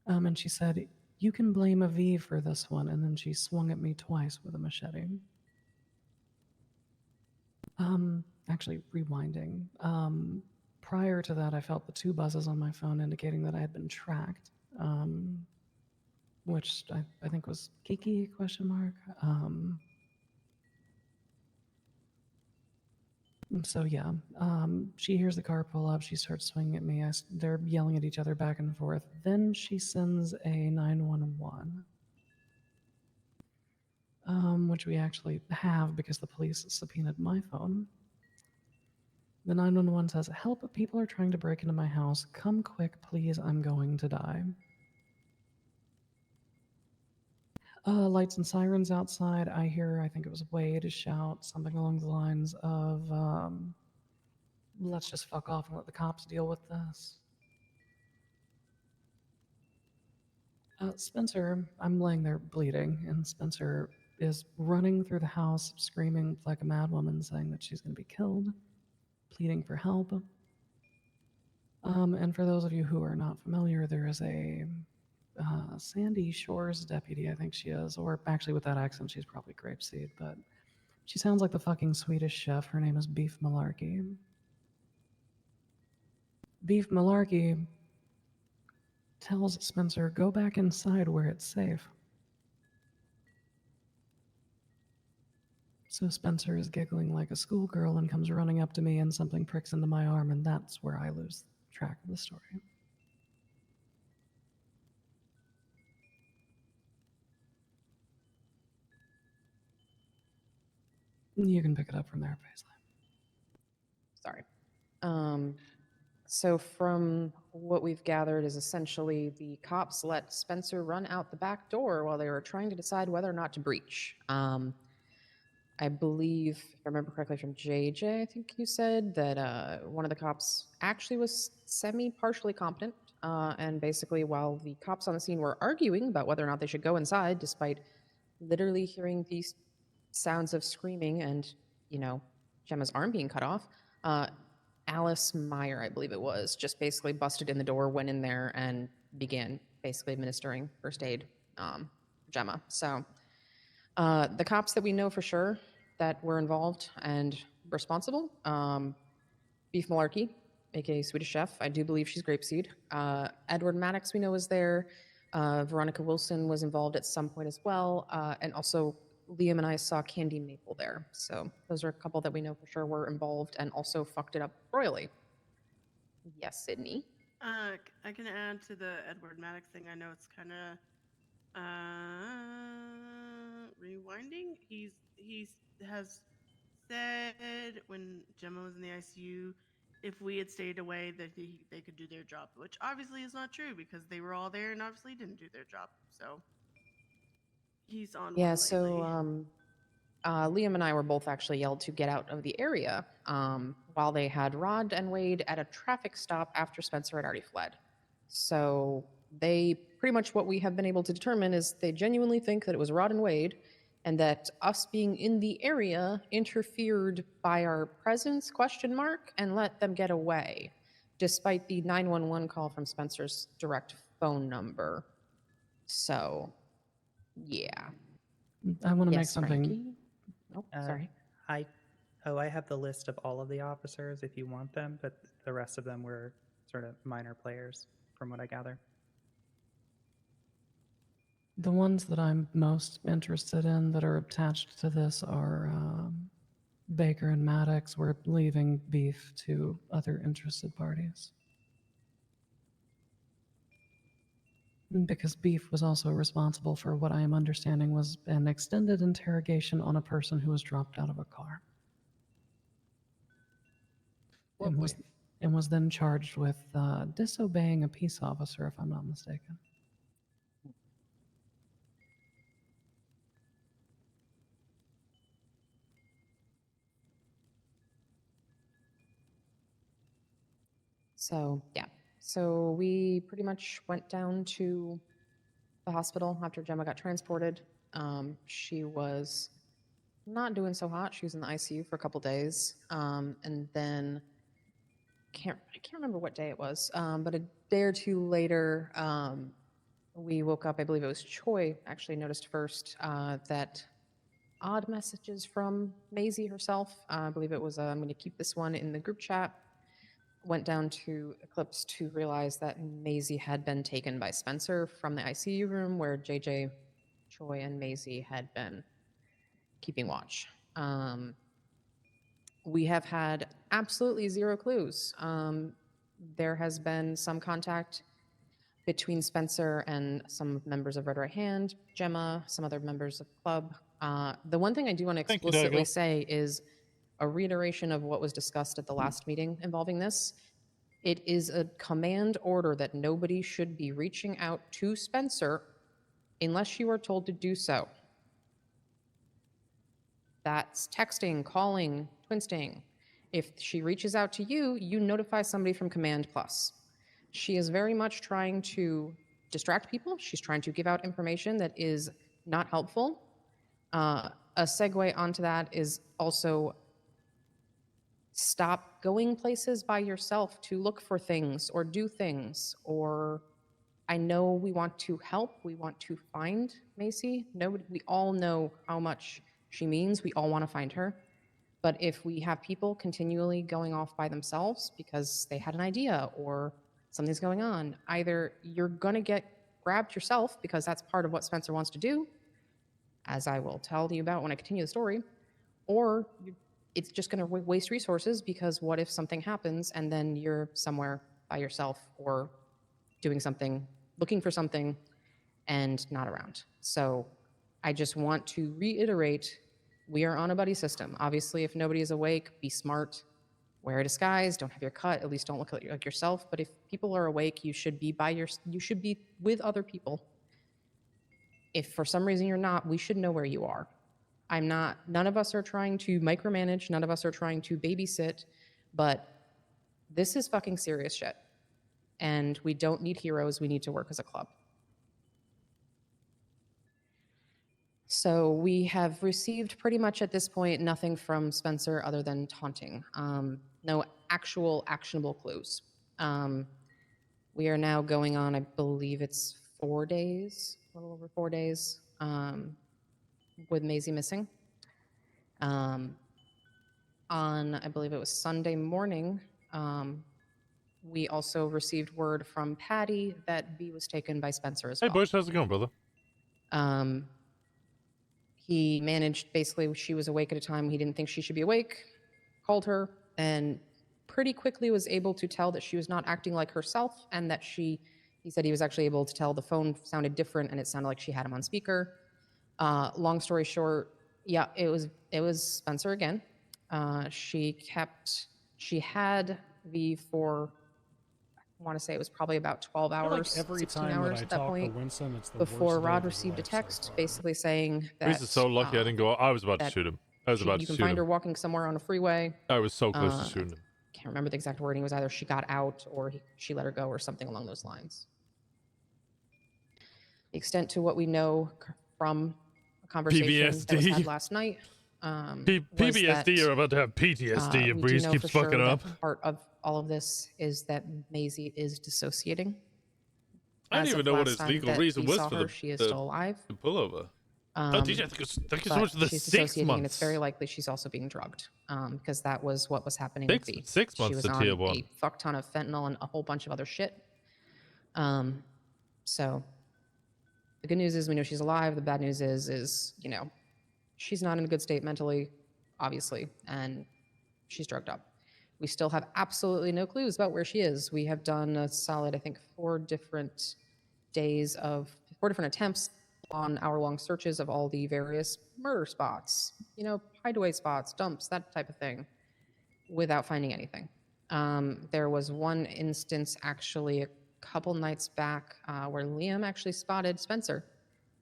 And she said, you can blame a V for this one, and then she swung at me twice with a machete. Actually, rewinding. Prior to that, I felt the 2 buzzes on my phone indicating that I had been tracked, which I think was Kiki, ? So yeah, she hears the car pull up, she starts swinging at me, they're yelling at each other back and forth. Then she sends a 911, which we actually have because the police subpoenaed my phone. The 911 says, "Help, people are trying to break into my house. Come quick, please, I'm going to die." Lights and sirens outside. I hear, I think it was Wade, shout something along the lines of, "Let's just fuck off and let the cops deal with this." Spencer, I'm laying there bleeding, and Spencer is running through the house, screaming like a madwoman, saying that she's going to be killed, pleading for help. And for those of you who are not familiar, there is a Sandy Shores deputy, I think she is, or actually with that accent, she's probably Grapeseed, but she sounds like the fucking Swedish chef. Her name is Beef Malarkey. Beef Malarkey tells Spencer, "Go back inside where it's safe." So Spencer is giggling like a schoolgirl and comes running up to me, and something pricks into my arm, and that's where I lose track of the story. You can pick it up from there, Paisley. Sorry. So from what we've gathered is essentially the cops let Spencer run out the back door while they were trying to decide whether or not to breach. I believe, if I remember correctly from JJ, I think you said that one of the cops actually was partially competent. And basically, while the cops on the scene were arguing about whether or not they should go inside, despite literally hearing these sounds of screaming and, Gemma's arm being cut off, Alice Meyer, I believe it was, just basically busted in the door, went in there, and began basically administering first aid for Gemma. So the cops that we know for sure that were involved and responsible, Beef Malarkey, aka Swedish Chef, I do believe she's Grapeseed. Edward Maddox we know was there. Veronica Wilson was involved at some point as well. And also Liam and I saw Candy Maple there. So those are a couple that we know for sure were involved and also fucked it up royally. Yes, Sydney. I can add to the Edward Maddox thing. I know it's kind of rewinding. He has said when Gemma was in the ICU, if we had stayed away, that they could do their job, which obviously is not true because they were all there and obviously didn't do their job. So he's on. Yeah. So Liam and I were both actually yelled to get out of the area while they had Rod and Wade at a traffic stop after Spencer had already fled. So they pretty much, what we have been able to determine is they genuinely think that it was Rod and Wade, and that us being in the area interfered by our presence, and let them get away, despite the 911 call from Spencer's direct phone number. So, yeah. I want to make Yes, something. Frankie? Oh, sorry. I have the list of all of the officers if you want them, but the rest of them were sort of minor players, from what I gather. The ones that I'm most interested in that are attached to this are Baker and Maddox. We're leaving Beef to other interested parties. Because Beef was also responsible for what I am understanding was an extended interrogation on a person who was dropped out of a car. And was then charged with disobeying a peace officer, if I'm not mistaken. So, yeah. So we pretty much went down to the hospital after Gemma got transported. She was not doing so hot. She was in the ICU for a couple days. And then I can't remember what day it was, but a day or two later, we woke up. I believe it was Choi actually noticed first that odd messages from Maisie herself. I believe it was, I'm going to keep this one in the group chat. Went down to Eclipse to realize that Maisie had been taken by Spencer from the ICU room where JJ, Choi, and Maisie had been keeping watch. We have had absolutely zero clues. There has been some contact between Spencer and some members of Red Right Hand, Gemma, some other members of the club. The one thing I do want to explicitly say is a reiteration of what was discussed at the last meeting involving this. It is a command order that nobody should be reaching out to Spencer unless you are told to do so. That's texting, calling, twinsting. If she reaches out to you, you notify somebody from Command Plus. She is very much trying to distract people. She's trying to give out information that is not helpful. A segue onto that is also stop going places by yourself to look for things or do things. Or I know we want to help. We want to find Macy. Nobody, we all know how much she means. We all want to find her. But if we have people continually going off by themselves because they had an idea or something's going on, either you're going to get grabbed yourself because that's part of what Spencer wants to do, as I will tell you about when I continue the story, or it's just going to waste resources because what if something happens and then you're somewhere by yourself or doing something, looking for something, and not around. So I just want to reiterate, we are on a buddy system. Obviously, if nobody is awake, be smart, wear a disguise, don't have your cut, at least don't look like yourself. But if people are awake, you should be with other people. If for some reason you're not, we should know where you are. None of us are trying to micromanage, none of us are trying to babysit, but this is fucking serious shit. And we don't need heroes, we need to work as a club. So we have received pretty much at this point nothing from Spencer other than taunting. No actual actionable clues. We are now going on, I believe it's 4 days, a little over 4 days, with Maisie missing. On, I believe it was Sunday morning, we also received word from Patty that B was taken by Spencer as well. Hey, Bush, how's it going, brother? He managed, basically, she was awake at a time he didn't think she should be awake, called her, and pretty quickly was able to tell that she was not acting like herself, and that he said he was actually able to tell the phone sounded different and it sounded like she had him on speaker. Long story short, yeah, it was Spencer again. She had V for, I want to say it was probably about 12 hours, like every 16 time hours that I at that talk point, to Winston, it's the before worst day Rod of his received a life so text far. basically saying that Reese is so lucky I didn't go. I was about to that shoot him. I was about you to can shoot find her him. walking somewhere on a freeway. I was so close to shooting him. Can't remember the exact wording. It was either she got out or she let her go or something along those lines. The extent to what we know from a conversation that was had PTSD. last night. PTSD are about to have PTSD if we do Breeze know keeps for fucking sure up. that part of all of this is that Maisie is dissociating. I As didn't even of know what last his time legal that reason we was saw for her, she is the still alive. pullover. Oh, DJ, thank you so but much for the she's 6 dissociating, months. and it's very likely she's also being drugged, because that was what was happening with V. 6 She months was to on tier 1. a fuck ton of fentanyl and a whole bunch of other shit. So the good news is we know she's alive. The bad news is she's not in a good state mentally, obviously, and she's drugged up. We still have absolutely no clues about where she is. We have done a solid, I think, 4 different attempts on hour-long searches of all the various murder spots, hideaway spots, dumps, that type of thing, without finding anything. There was one instance actually a couple nights back where Liam actually spotted Spencer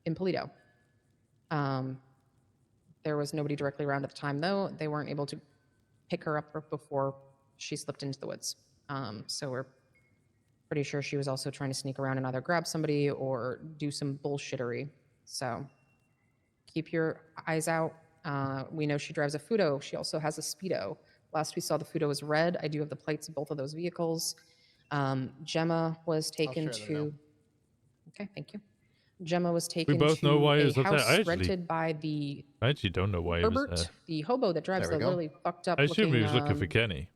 in Polito. There was nobody directly around at the time, though. They weren't able to pick her up before she slipped into the woods. So we're pretty sure she was also trying to sneak around and either grab somebody or do some bullshittery. So keep your eyes out. We know she drives a Fudo. She also has a Speedo. Last we saw, the Fudo was red. I do have the plates of both of those vehicles. Gemma was taken share them to... Okay, thank you. Gemma was We taken both know to why he a was up there. house rented by the I actually don't know why he was Herbert, there. the hobo that drives There the we go. really fucked up I assume he looking was looking for Kenny.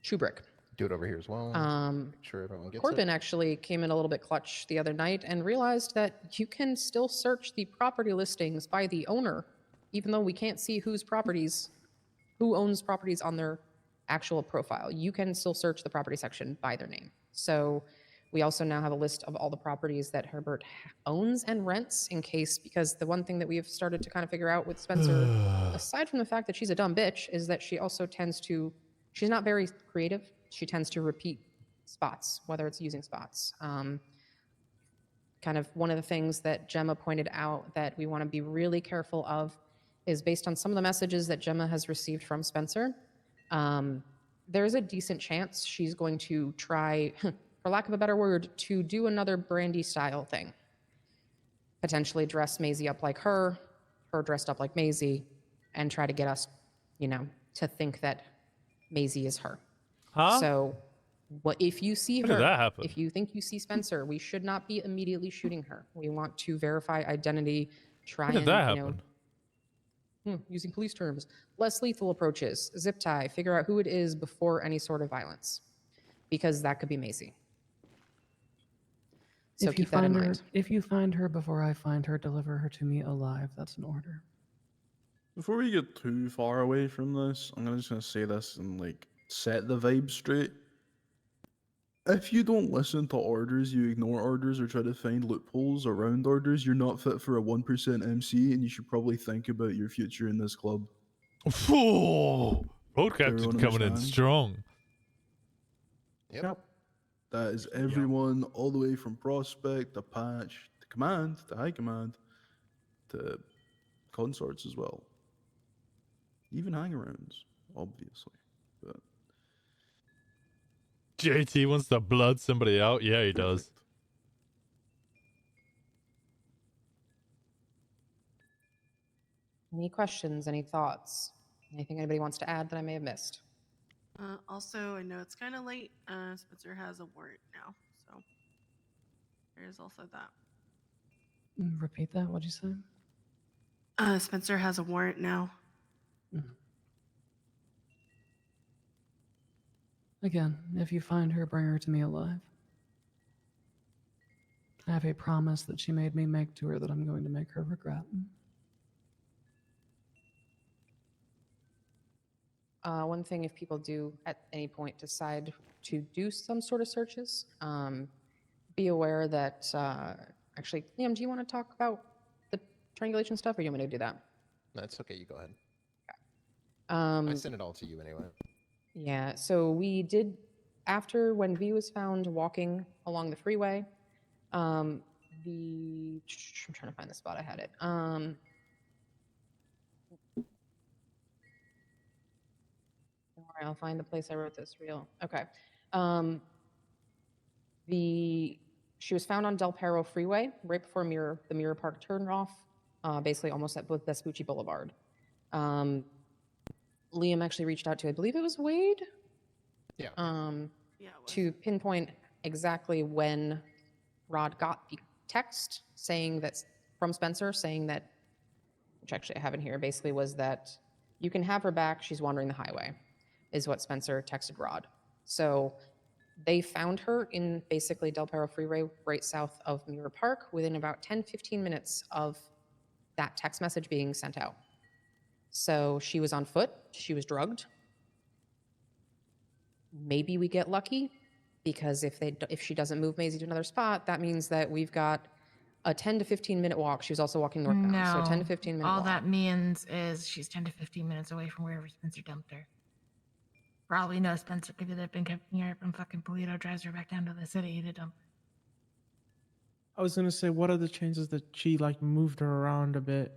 Shubrick. Do it over here as well. Make sure everyone gets Corbin it. actually came in a little bit clutch the other night and realized that you can still search the property listings by the owner, even though we can't see who owns properties on their actual profile. You can still search the property section by their name. So We also now have a list of all the properties that Herbert owns and rents in case, because the one thing that we've started to kind of figure out with Spencer, aside from the fact that she's a dumb bitch, is that she also tends to, she's not very creative. She tends to repeat spots, whether it's using spots. Kind of one of the things that Gemma pointed out that we want to be really careful of is based on some of the messages that Gemma has received from Spencer. There's a decent chance she's going to try, for lack of a better word, to do another Brandy style thing. Potentially dress Maisie up like her dressed up like Maisie, and try to get us, you know, to think that Maisie is her. Huh? So what if you see When her, did that happen? if you think you see Spencer, we should not be immediately shooting her. We want to verify identity, try When did and, that you know, happen? using police terms, less lethal approaches, zip tie, figure out who it is before any sort of violence, because that could be Maisie. So If you keep that in find her, mind. if you find her before I find her, deliver her to me alive. That's an order. Before we get too far away from this, I'm just gonna say this and like set the vibe straight. If you don't listen to orders, you ignore orders, or try to find loopholes around orders, you're not fit for a 1% MC, and you should probably think about your future in this club. Road captain Everyone coming in understand? strong. Yep. That is everyone, all the way from Prospect to Patch to Command to High Command to Consorts as well. Even hang-arounds, obviously. But JT wants to blood somebody out. Yeah, he does. Any questions, any thoughts? Anything anybody wants to add that I may have missed? Also, I know it's kind of late. Spencer has a warrant now, so there's also that. Repeat that. What'd you say? Spencer has a warrant now. Again, if you find her, bring her to me alive. I have a promise that she made me make to her that I'm going to make her regret. One thing, if people do at any point decide to do some sort of searches, be aware that, actually, Liam, do you want to talk about the triangulation stuff, or you want me to do that? That's okay, you go ahead. I I sent it all to you anyway. Yeah, so we did, after when V was found walking along the freeway, I'm trying to find the spot I had it. Don't worry, I'll find the place I wrote this real. Okay. She was found on Del Perro Freeway right before the Mirror Park turnoff, basically almost at Vespucci Boulevard. Liam actually reached out to, I believe it was Wade? Yeah. To pinpoint exactly when Rod got the text saying that, from Spencer, saying that, which actually I have in here, basically was that you can have her back, she's wandering the highway, is what Spencer texted Rod. So they found her in basically Del Perro Freeway, right south of Mirror Park, within about 10-15 minutes of that text message being sent out. So she was on foot, she was drugged. Maybe we get lucky, because if she doesn't move Maisie to another spot, that means that we've got a 10 to 15 minute walk. She was also walking northbound, so a 10 to 15 minute all walk. that means is she's 10 to 15 minutes away from wherever Spencer dumped her. Probably no Spencer could have been picking her up and fucking Polito drives her back down to the city to dump. I was gonna say, what are the chances that she like moved her around a bit,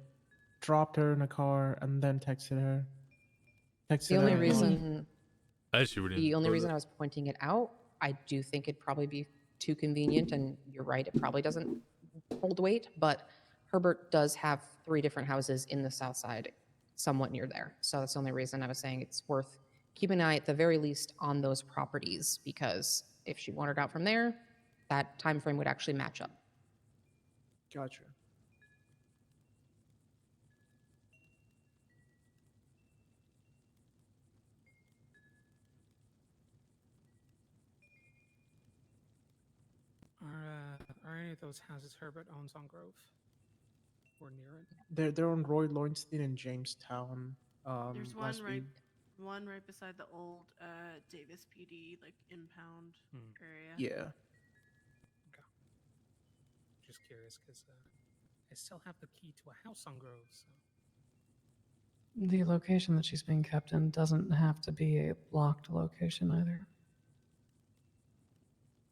dropped her in a car, and then texted her? The only reason The only reason I was pointing it out, I do think it'd probably be too convenient, and you're right, it probably doesn't hold weight, but Herbert does have 3 different houses in the south side, somewhat near there. So that's the only reason I was saying it's worth keeping an eye, at the very least, on those properties, because if she wandered out from there, that time frame would actually match up. Gotcha. Are any of those houses Herbert owns on Grove? Or near it? They're on Roy Lowenstein in Jamestown. There's one last right, week. one right beside the old Davis PD like impound area. Yeah. just curious because I still have the key to a house on Grove. So. The location that she's being kept in doesn't have to be a locked location either.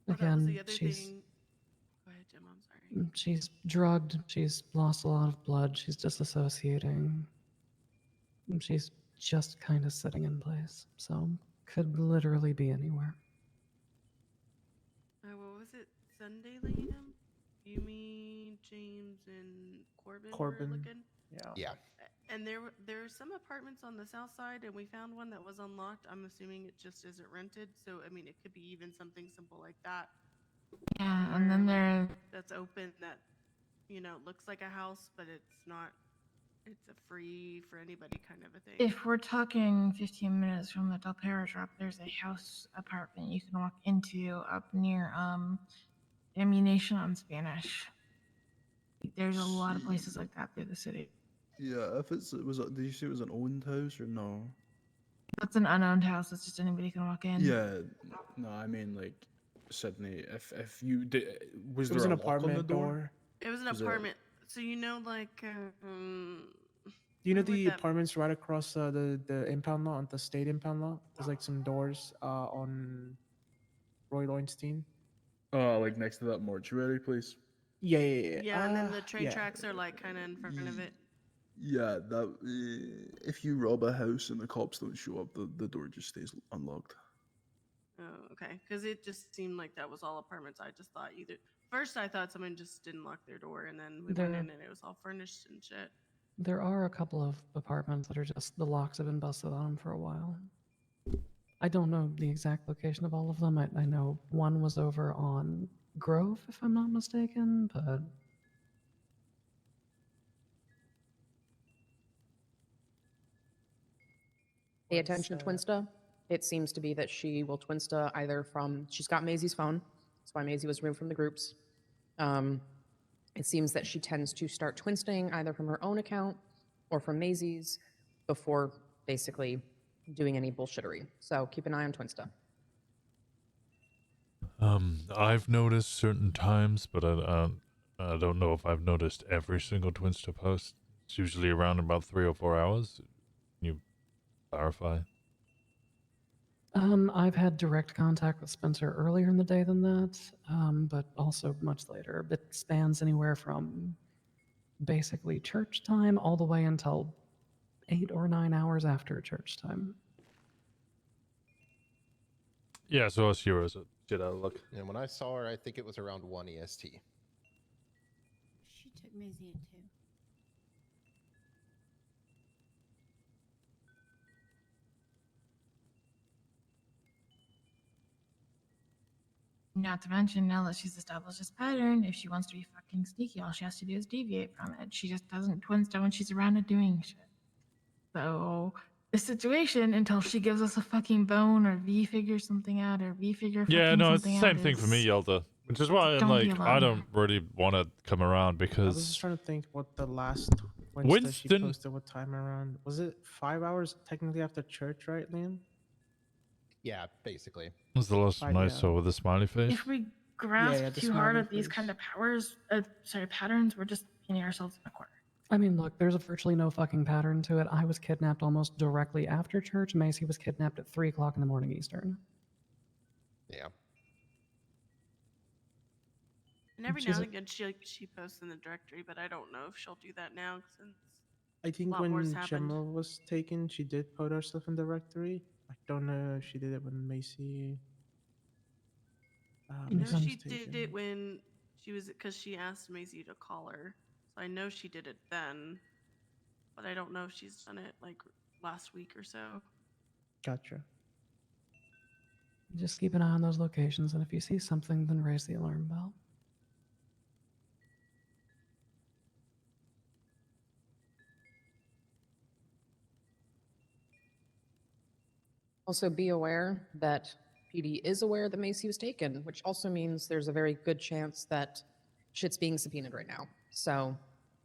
Oh, that was Again, the other she's thing. Go ahead, Jim. I'm sorry. she's drugged. She's lost a lot of blood. She's disassociating. She's just kind of sitting in place. So could literally be anywhere. What was it? Sunday, Liam? You, me, James, and Corbin, were Corbin. looking? Yeah. Yeah. And there are some apartments on the south side, and we found one that was unlocked. I'm assuming it just isn't rented. So, I mean, it could be even something simple like that. Yeah, and then there. That's open that, looks like a house, but it's not. It's a free for anybody kind of a thing. If we're talking 15 minutes from the Del Perro drop, there's a house apartment you can walk into up near Ammunition on Spanish. There's a lot of places like that through the city. Yeah, if did you say it was an owned house or no? That's an unowned house. It's just anybody can walk in. Yeah, no, I mean like Sydney. If you did, was It there was a an lock on the apartment door? door. It was an Was there- apartment. So like, Do you know where would the that- apartments right across the impound lot, the state impound lot? There's like some doors on Roy Lowenstein. Like next to that mortuary place. Yeah, yeah, yeah. Yeah, and then the train yeah. tracks are like kind of in front of it. Yeah, that if you rob a house and the cops don't show up, the door just stays unlocked. Oh, okay. Because it just seemed like that was all apartments. I just thought first I thought someone just didn't lock their door, and then we went There- in and it was all furnished and shit. There are a couple of apartments that are just, the locks have been busted on them for a while. I don't know the exact location of all of them. I know one was over on Grove, if I'm not mistaken, but Pay attention, Twinsta. It seems to be that she will Twinsta either from, she's got Maisie's phone. That's why Maisie was removed from the groups. It seems that she tends to start Twinsting either from her own account or from Maisie's before basically doing any bullshittery. So keep an eye on Twinsta. I've noticed certain times, but I don't know if I've noticed every single Twinsta post. It's usually around about 3 or 4 hours. Can you clarify? I've had direct contact with Spencer earlier in the day than that, but also much later. It spans anywhere from basically church time all the way until 8 or 9 hours after church time. Yeah, so us heroes did a look. And when I saw her, I think it was around 1 EST. She took Maisie in too. Not to mention, now that she's established this pattern, if she wants to be fucking sneaky, all she has to do is deviate from it. She just doesn't Twinsta when she's around and doing shit. So, the situation, until she gives us a fucking bone or V-figure something out or V-figure Yeah, fucking no, it's the something same out thing for me, is- Yelda. Which is why I'm Don't be like, I alone. don't really want to come around I was because just trying to think what the last Wednesday she Winston- posted, what time around. Was it 5 hours technically after church, right, Liam? Yeah, basically. was the last one I yeah. saw with a smiley face. If we grasp yeah, the too hard smiley at these face. kind of patterns, we're just painting ourselves in a corner. I mean, look, there's virtually no fucking pattern to it. I was kidnapped almost directly after church. Macy was kidnapped at 3 o'clock in the morning Eastern. Yeah. And every She's now a- and again, she posts in the directory, but I don't know if she'll do that now since I think lot when more's happened. Gemma was taken, she did put herself in the directory. I don't know if she did it when Macy. I know Macy was she did taken. it when she was because she asked Maisie to call her. So I know she did it then, but I don't know if she's done it like last week or so. Gotcha. Just keep an eye on those locations, and if you see something, then raise the alarm bell. Also, be aware that PD is aware that Macy was taken, which also means there's a very good chance that shit's being subpoenaed right now. So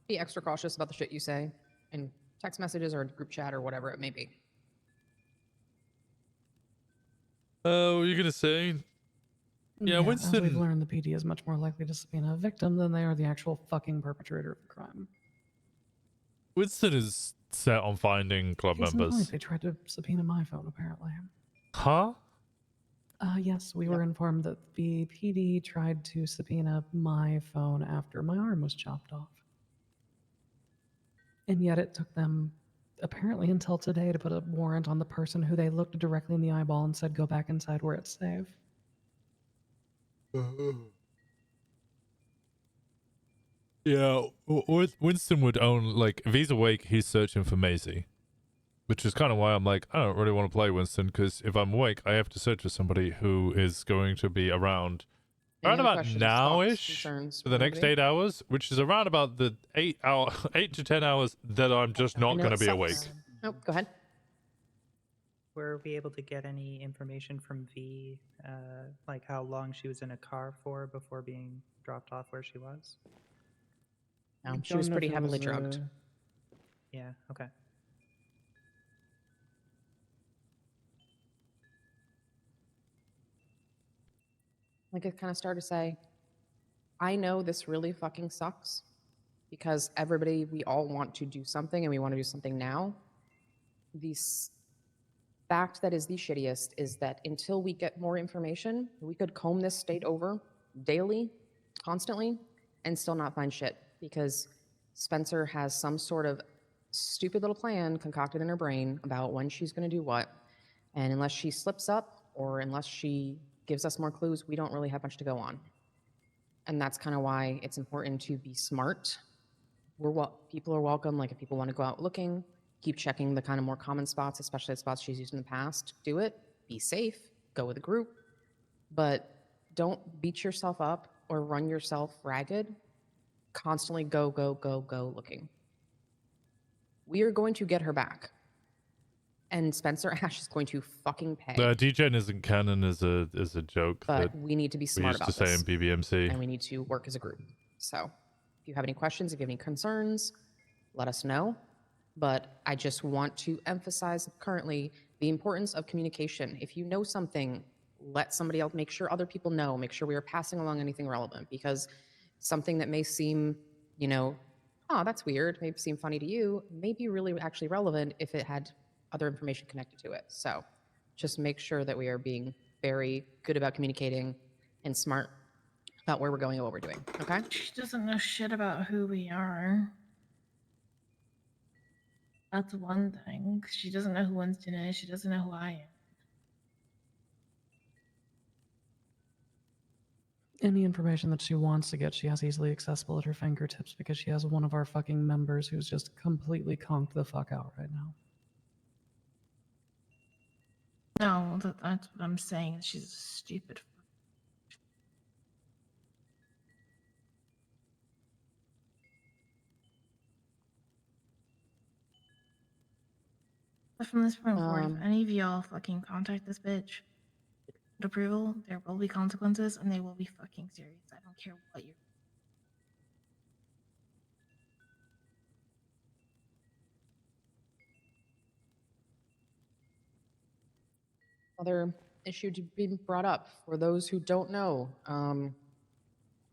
be extra cautious about the shit you say in text messages or group chat or whatever it may be. What were you gonna say? Yeah, As we've Winston. learned, the PD is much more likely to subpoena a victim than they are the actual fucking perpetrator of the crime. Winston is set on finding club Case in point, members. they tried to subpoena my phone, apparently. Huh? Yes, we were informed that the PD tried to subpoena my phone after my arm was chopped off. And yet it took them apparently until today to put a warrant on the person who they looked directly in the eyeball and said, go back inside where it's safe. Yeah, Winston would own, like, if he's awake, he's searching for Maisie. Which is kind of why I'm like, I don't really want to play Winston, because if I'm awake, I have to search for somebody who is going to be around Any around other about questions, now-ish thoughts, concerns for the from next anybody? 8 hours, which is around about the 8 to 10 hours that I'm just not going to be awake. Oh, go ahead. Were we able to get any information from V, like how long she was in a car for before being dropped off where she was? No, she was pretty heavily drugged. Yeah, okay. Like I kind of started to say, I know this really fucking sucks because everybody, we all want to do something and we want to do something now. The fact that is the shittiest is that until we get more information, we could comb this state over daily, constantly, and still not find shit because Spencer has some sort of stupid little plan concocted in her brain about when she's going to do what. And unless she slips up or unless she gives us more clues, we don't really have much to go on. And that's kind of why it's important to be smart. People are welcome. Like if people want to go out looking, keep checking the kind of more common spots, especially the spots she's used in the past. Do it. Be safe. Go with a group. But don't beat yourself up or run yourself ragged. Constantly go, go, go, go looking. We are going to get her back. And Spencer Ash is going to fucking pay. DJing isn't canon is a joke But that we need to be we smart used about to say this. in BBMC. And we need to work as a group. So if you have any questions, if you have any concerns, let us know. But I just want to emphasize currently the importance of communication. If you know something, let somebody else, make sure other people know, make sure we are passing along anything relevant because something that may seem, oh, that's weird, may seem funny to you, may be really actually relevant if it had other information connected to it. So just make sure that we are being very good about communicating and smart about where we're going and what we're doing, okay? She doesn't know shit about who we are. That's one thing. She doesn't know who Winston is. She doesn't know who I am. Any information that she wants to get, she has easily accessible at her fingertips because she has one of our fucking members who's just completely conked the fuck out right now. No, that's what I'm saying. She's stupid. But from this point forward, if any of y'all fucking contact this bitch with approval, there will be consequences and they will be fucking serious. I don't care what you're. Other issue to be brought up for those who don't know. I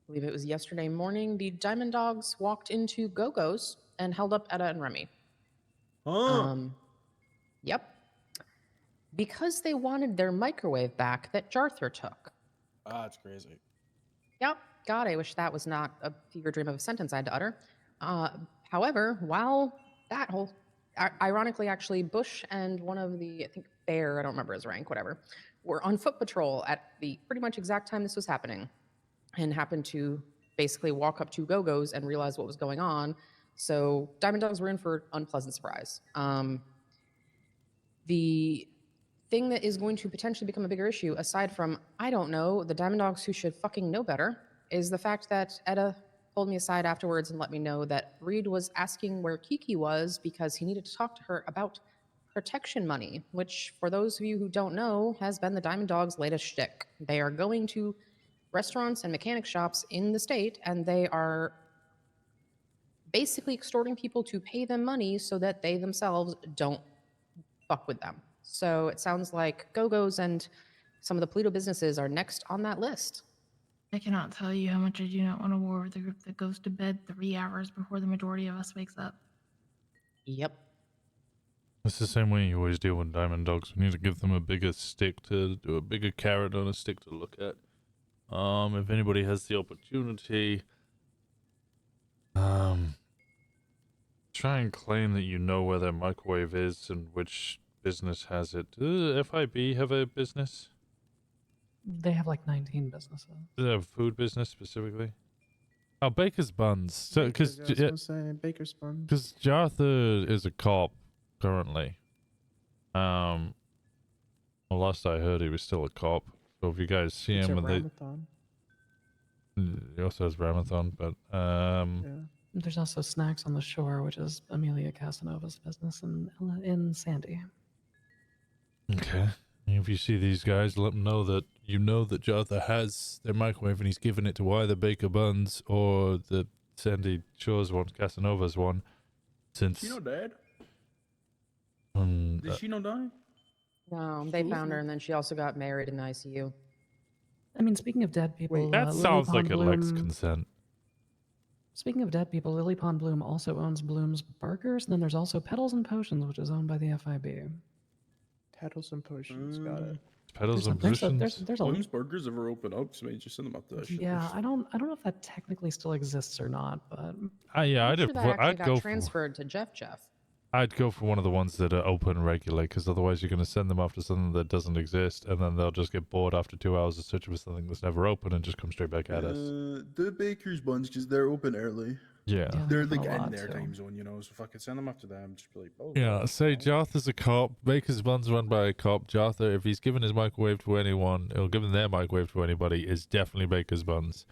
believe it was yesterday morning, the Diamond Dogs walked into Go-Go's and held up Etta and Remy. Yep. Because they wanted their microwave back that Jarther took. Ah, it's crazy. Yep. God, I wish that was not a fever dream of a sentence I had to utter. However, while that whole, ironically, actually, Bush and one of the, I think Bear, I don't remember his rank, whatever, were on foot patrol at the pretty much exact time this was happening and happened to basically walk up to Go-Go's and realize what was going on. So Diamond Dogs were in for an unpleasant surprise. The thing that is going to potentially become a bigger issue, aside from, I don't know, the Diamond Dogs who should fucking know better, is the fact that Etta pulled me aside afterwards and let me know that Reed was asking where Kiki was because he needed to talk to her about protection money, which, for those of you who don't know, has been the Diamond Dogs' latest shtick. They are going to restaurants and mechanic shops in the state, and they are basically extorting people to pay them money so that they themselves don't fuck with them. So it sounds like Go-Go's and some of the Pluto businesses are next on that list. I cannot tell you how much I do not want to war with the group that goes to bed 3 hours before the majority of us wakes up. Yep. It's the same way you always deal with diamond dogs. We need to give them a bigger stick to do, a bigger carrot on a stick to look at. If anybody has the opportunity, try and claim that you know where their microwave is and which business has it. Does FIB have a business? They have like 19 businesses. Do they have a food business specifically? Oh, Baker's Buns. So, because Baker's Buns. Because Jartha is a cop currently. Well, last I heard, he was still a cop. So if you guys see It's him, a when Ramathon. he also has Ramathon, but There's also Snacks on the Shore, which is Amelia Casanova's business in Sandy. Okay. If you see these guys, let them know that you know that Jartha has their microwave and he's giving it to either Baker Buns or the Sandy Shores one, Casanova's one. Since She not dead? um, Did she not die? No, they found her, and then she also got married in the ICU. I mean, speaking of dead people, that Lily sounds Pond like it lacks Bloom- consent. Speaking of dead people, Lily Pond Bloom also owns Bloom's Burgers, and then there's also Petals and Potions, which is owned by the FIB. Petals and Potions, got it. Petals and there's Potions? there's a Bloom's Burgers ever open up, so maybe just send them up to that shit. yeah. I don't know if that technically still exists or not, but Yeah, I'm sure that actually I'd got go for transferred to Jeff. I'd go for one of the ones that are open regularly, because otherwise you're going to send them after something that doesn't exist, and then they'll just get bored after 2 hours of searching for something that's never open and just come straight back at us. The Baker's Buns, because they're open early. Yeah. They're open like a lot, in their too. time zone, you know, so fucking send them up to them. Just be like, oh. Yeah, say Jartha's a cop, Baker's Buns run by a cop. Jartha, if he's given his microwave to anyone, or given their microwave to anybody, is definitely Baker's Buns.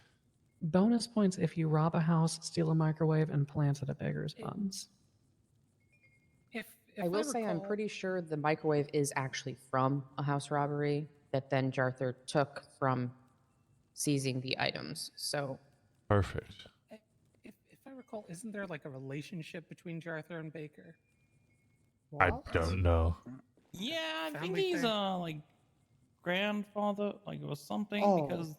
bonus points if you rob a house, steal a microwave, and plant it at Baker's Buns. I will say I'm pretty sure the microwave is actually from a house robbery that then Jarther took from seizing the items. So Perfect. If I recall, isn't there like a relationship between Jarther and Baker? I don't know. Yeah, I think Family he's thing? like grandfather, like it was something Oh. because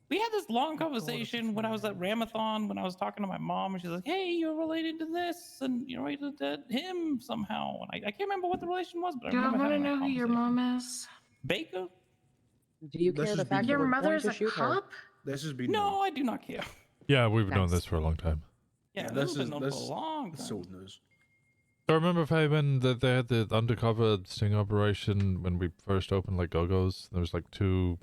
we had this long conversation when I was at Ramathon when I was talking to my mom and she's like, "Hey, you're related to this and you're related to him somehow." And I can't remember what the relation was, but I Do I remember want to having that know who your conversation. mom is? Baker? do you This care is the fact being that Your we're mother going is to a shoot her? cop? This has been No, I do not care. Yeah, we've been doing Nice. this for a long time. Yeah, this this has is been known for this a long it's time. old news. So remember, Fabian, that they had the undercover sting operation when we first opened like Go-Go's? There was like two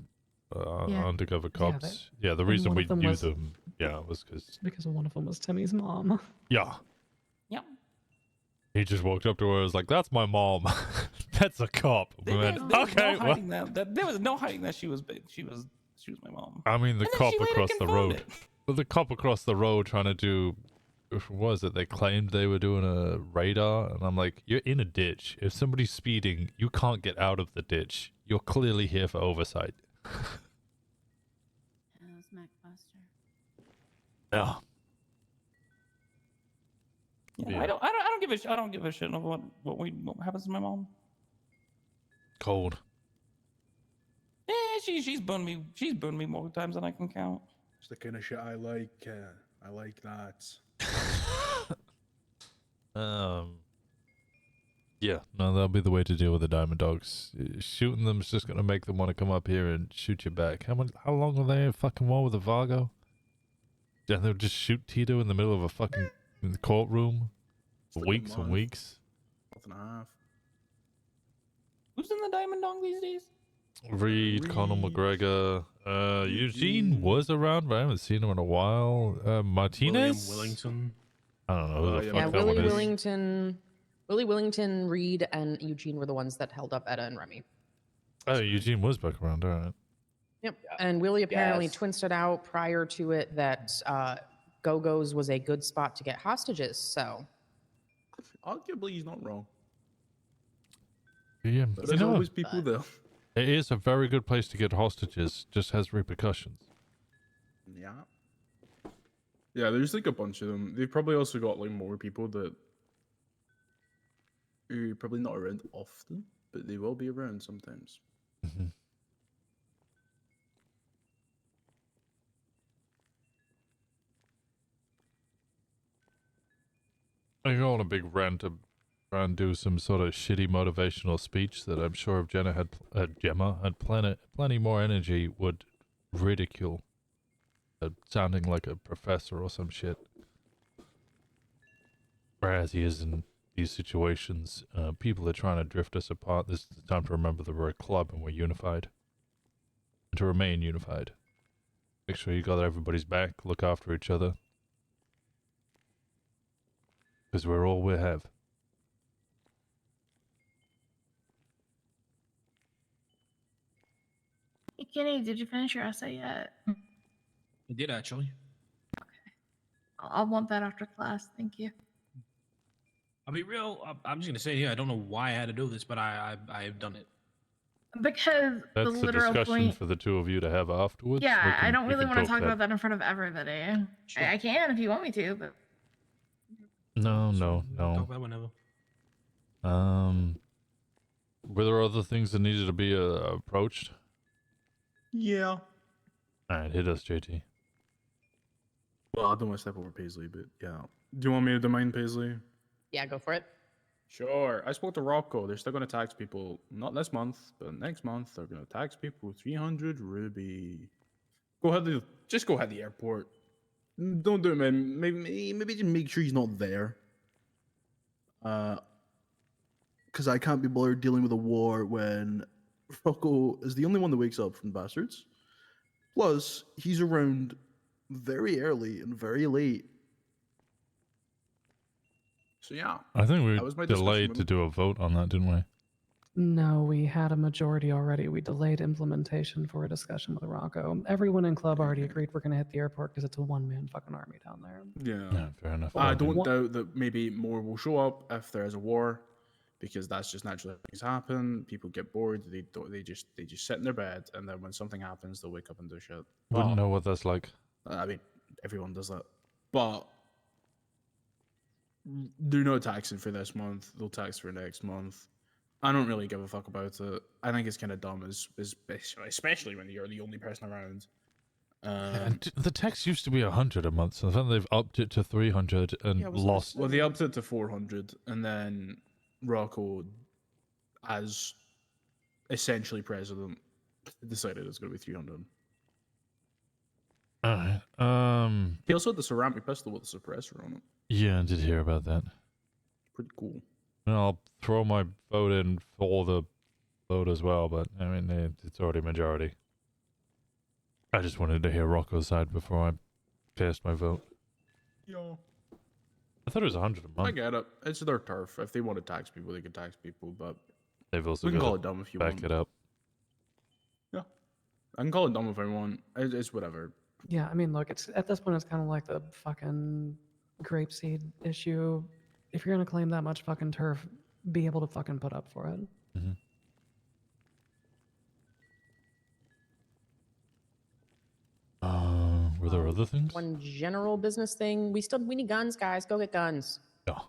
Yeah. undercover Yeah, cops. Yeah, the and reason one we of them knew was- them, was because one of them was Timmy's mom. yeah, Yep. he just walked up to her and was like, "That's my mom. That's a cop." We went, There was okay, no well, hiding that there was no hiding that she was my mom. I mean, the And then cop she later across the confirmed road. it. Well, the cop across the road trying to do, what was it? They claimed they were doing a radar, and I'm like, you're in a ditch. If somebody's speeding, you can't get out of the ditch. You're clearly here for oversight. Yeah. Yeah, Yeah. I don't give a I don't give a shit of what happens to my mom. Cold. Yeah, she's burned me more times than I can count. It's the kind of shit I like. I like that. Yeah, no, that'll be the way to deal with the diamond dogs. Shooting them is just gonna make them want to come up here and shoot you back. How long were they in fucking war with the Vargo? Yeah, they'll just shoot Tito in the middle of a fucking courtroom for like a weeks and month. weeks. Month and a half. Who's in the Diamond Dong these days? Reed, Conor McGregor, Eugene was around, but I haven't seen him in a while. Martinez? William Wellington. I don't know who the Yeah, fuck that one is. Willie Willington, Reed, and Eugene were the ones that held up Etta and Remy. Oh, Eugene was back around, alright. Yep. And Willie apparently Yes. twinsted out prior to it that Go-Go's was a good spot to get hostages. So Arguably, he's not wrong. Yeah, But there's always people there. It is a very good place to get hostages, just has repercussions. Yeah. Yeah, there's like a bunch of them. They've probably also got like more people that are probably not around often, but they will be around sometimes. I go on a big rant to try and do some sort of shitty motivational speech that I'm sure if Gemma had plenty more energy would ridicule. Sounding like a professor or some shit. Whereas he is in these situations, people are trying to drift us apart. This is the time to remember that we're a club and we're unified. And to remain unified. Make sure you got everybody's back, look after each other. Because we're all we have. Hey, Kenny, did you finish your essay yet? I did actually. I'll want that after class. Thank you. I'll be real. I'm just gonna say, yeah, I don't know why I had to do this, but I've done it. Because That's the the literal discussion point. for the two of you to have afterwards. Yeah, We can- I don't we really can want to talk that. about that in front of everybody. I can if you want me to, but No. Talk about whenever. Were there other things that needed to be approached? Yeah. Alright, hit us, JT. Well, I don't want to step over Paisley, but yeah. Do you want me to domain Paisley? Yeah, go for it. Sure. I spoke to Rocco. They're still going to tax people, not this month, but next month. They're going to tax people 300 ruby. Go ahead, just go ahead to the airport. Don't do it, man. Maybe just make sure he's not there. Because I can't be bothered dealing with a war when Rocco is the only one that wakes up from bastards. Plus, he's around very early and very late. So yeah. I think that was my we discussion delayed with to him. do a vote on that, didn't we? No, we had a majority already. We delayed implementation for a discussion with Rocco. Everyone in club already agreed we're going to hit the airport because it's a one-man fucking army down there. Yeah. Fair enough. I don't doubt that maybe more will show up if there is a war, because that's just naturally how things happen. People get bored. They just sit in their bed, and then when something happens, they'll wake up and do shit. Wouldn't know what that's like. I mean, everyone does that. But do no taxing for this month. They'll tax for next month. I don't really give a fuck about it. I think it's kind of dumb, especially when you're the only person around. And the tax used to be 100 a month, so then they've upped it to 300 and lost. Well, they upped it to 400, and then Rocco, as essentially president, decided it's going to be 300. Alright. He also had the ceramic pistol with a suppressor on it. Yeah, I did hear about that. Pretty cool. And I'll throw my vote in for the vote as well, but I mean, it's already majority. I just wanted to hear Rocco's side before I cast my vote. Yo. I thought it was 100 a I month. get it. It's their turf. If they want to tax people, they can tax people, but They've also we can got call to it dumb if you back want. it up. Yeah. I can call it dumb if I want. It's whatever. Yeah, I mean, look, it's at this point, it's kind of like the fucking grapeseed issue. If you're going to claim that much fucking turf, be able to fucking put up for it. Mm-hmm. Were there other things? One general business thing. We need guns, guys. Go get guns. Yeah.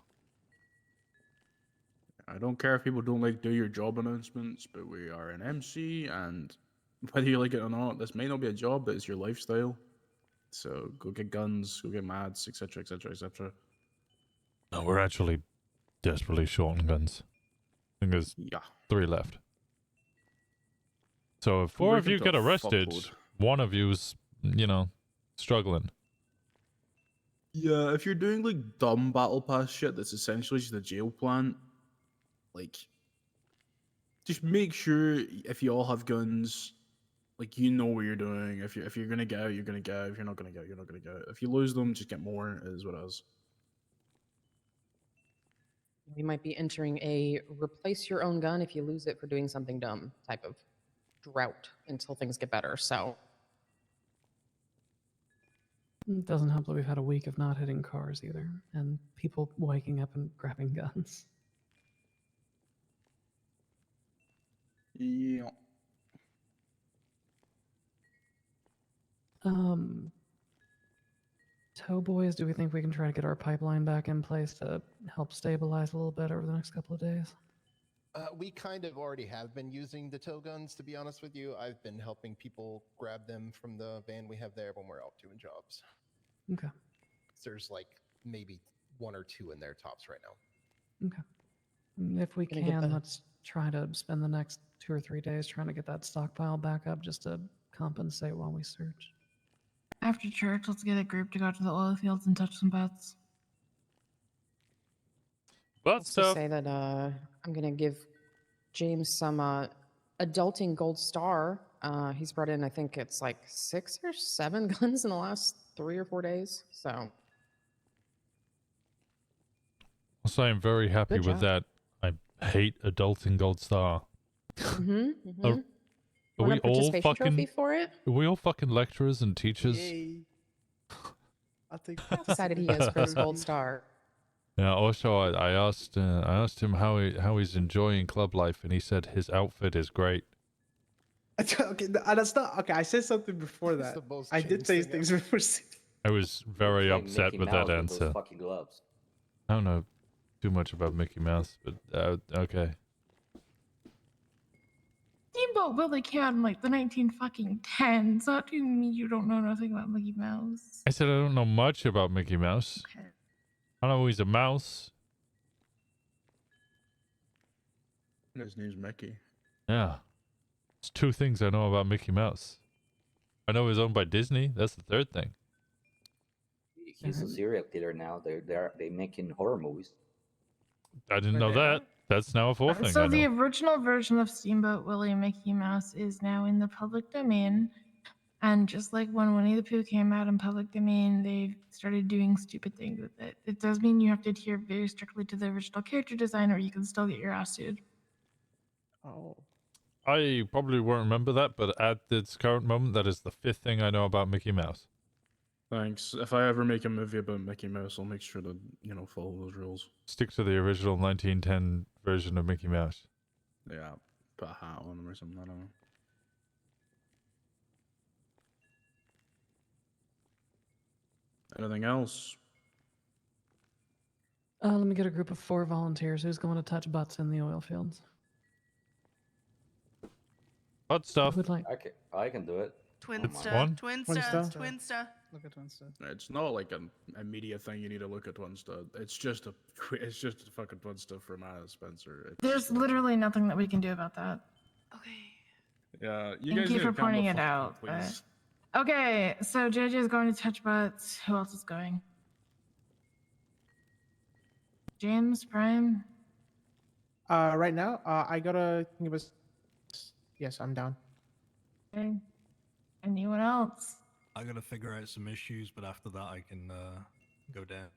I don't care if people don't like do your job announcements, but we are an MC, and whether you like it or not, this may not be a job, but it's your lifestyle. So go get guns, go get mads, etc., etc., etc. No, we're actually desperately short on guns. I think there's 3 left. So if 4 of you get arrested, one of you's, struggling. Yeah, if you're doing like dumb battle pass shit that's essentially just a jail plant, like, just make sure if you all have guns, like, you know what you're doing. If you're gonna get out, you're gonna get out. If you're not gonna get out, you're not gonna get out. If you lose them, just get more. It is what it is. We might be entering a replace your own gun if you lose it for doing something dumb type of drought until things get better. So It doesn't help that we've had a week of not hitting cars either, and people waking up and grabbing guns. Yeah. Tow boys, do we think we can try to get our pipeline back in place to help stabilize a little bit over the next couple of days? We kind of already have been using the tow guns, to be honest with you. I've been helping people grab them from the van we have there when we're out doing jobs. Okay. There's like maybe 1 or 2 in there tops right now. Okay. If we Gonna get can, the- let's try to spend the next 2 or 3 days trying to get that stockpile back up just to compensate while we search. After church, let's get a group to go to the oil fields and touch some butts. But Let's just say that I'm gonna give James some adulting gold star. He's brought in, I think it's like 6 or 7 guns in the last 3 or 4 days. So Also, I'm very happy Good with job. that. I hate adulting gold star. mm-hmm, Are, mm-hmm. are we all participation fucking? trophy for it? Are we all fucking lecturers and teachers? Yay. I think Decided he has first gold star. Yeah. Also, I asked him how he's enjoying club life, and he said his outfit is great. Okay, that's not okay. I said something before It's that. the most I did changed say thing things before. I was very Looks like upset Mickey with Mouse that with those answer. fucking gloves. I don't know too much about Mickey Mouse, but okay. Steamboat Willie came out in like the 1910s. So how do you mean you don't know nothing about Mickey Mouse? I said I don't know much about Mickey Mouse. Okay. I know he's a mouse. His name's Mickey. Yeah. It's 2 things I know about Mickey Mouse. I know he's owned by Disney. That's the 3rd thing. He's a serial killer now. They're making horror movies. I didn't know that. That's now a 4th thing. So I the know. original version of Steamboat Willie and Mickey Mouse is now in the public domain. And just like when Winnie the Pooh came out in public domain, they started doing stupid things with it. It does mean you have to adhere very strictly to the original character design, or you can still get your ass sued. Oh. I probably won't remember that, but at this current moment, that is the 5th thing I know about Mickey Mouse. Thanks. If I ever make a movie about Mickey Mouse, I'll make sure to, follow those rules. Stick to the original 1910 version of Mickey Mouse. Yeah, put a hat on him or something, I don't know. Anything else? Let me get a group of 4 volunteers. Who's going to touch butts in the oil fields? Hot stuff. Would like I can do it. Twinsta. One? Twinsta. Twinsta. Look at Twinsta. It's not like a media thing you need to look at Twinsta. It's just a fucking Twinsta from Spencer. There's literally nothing that we can do about that. Yeah, you Thank guys you need for to calm the pointing it fuck down, out. please. Okay, so JJ is going to touch butts. Who else is going? James, Prime. Right now, I gotta think of a. Yes, I'm down. Okay. Anyone else? I gotta figure out some issues, but after that I can go down.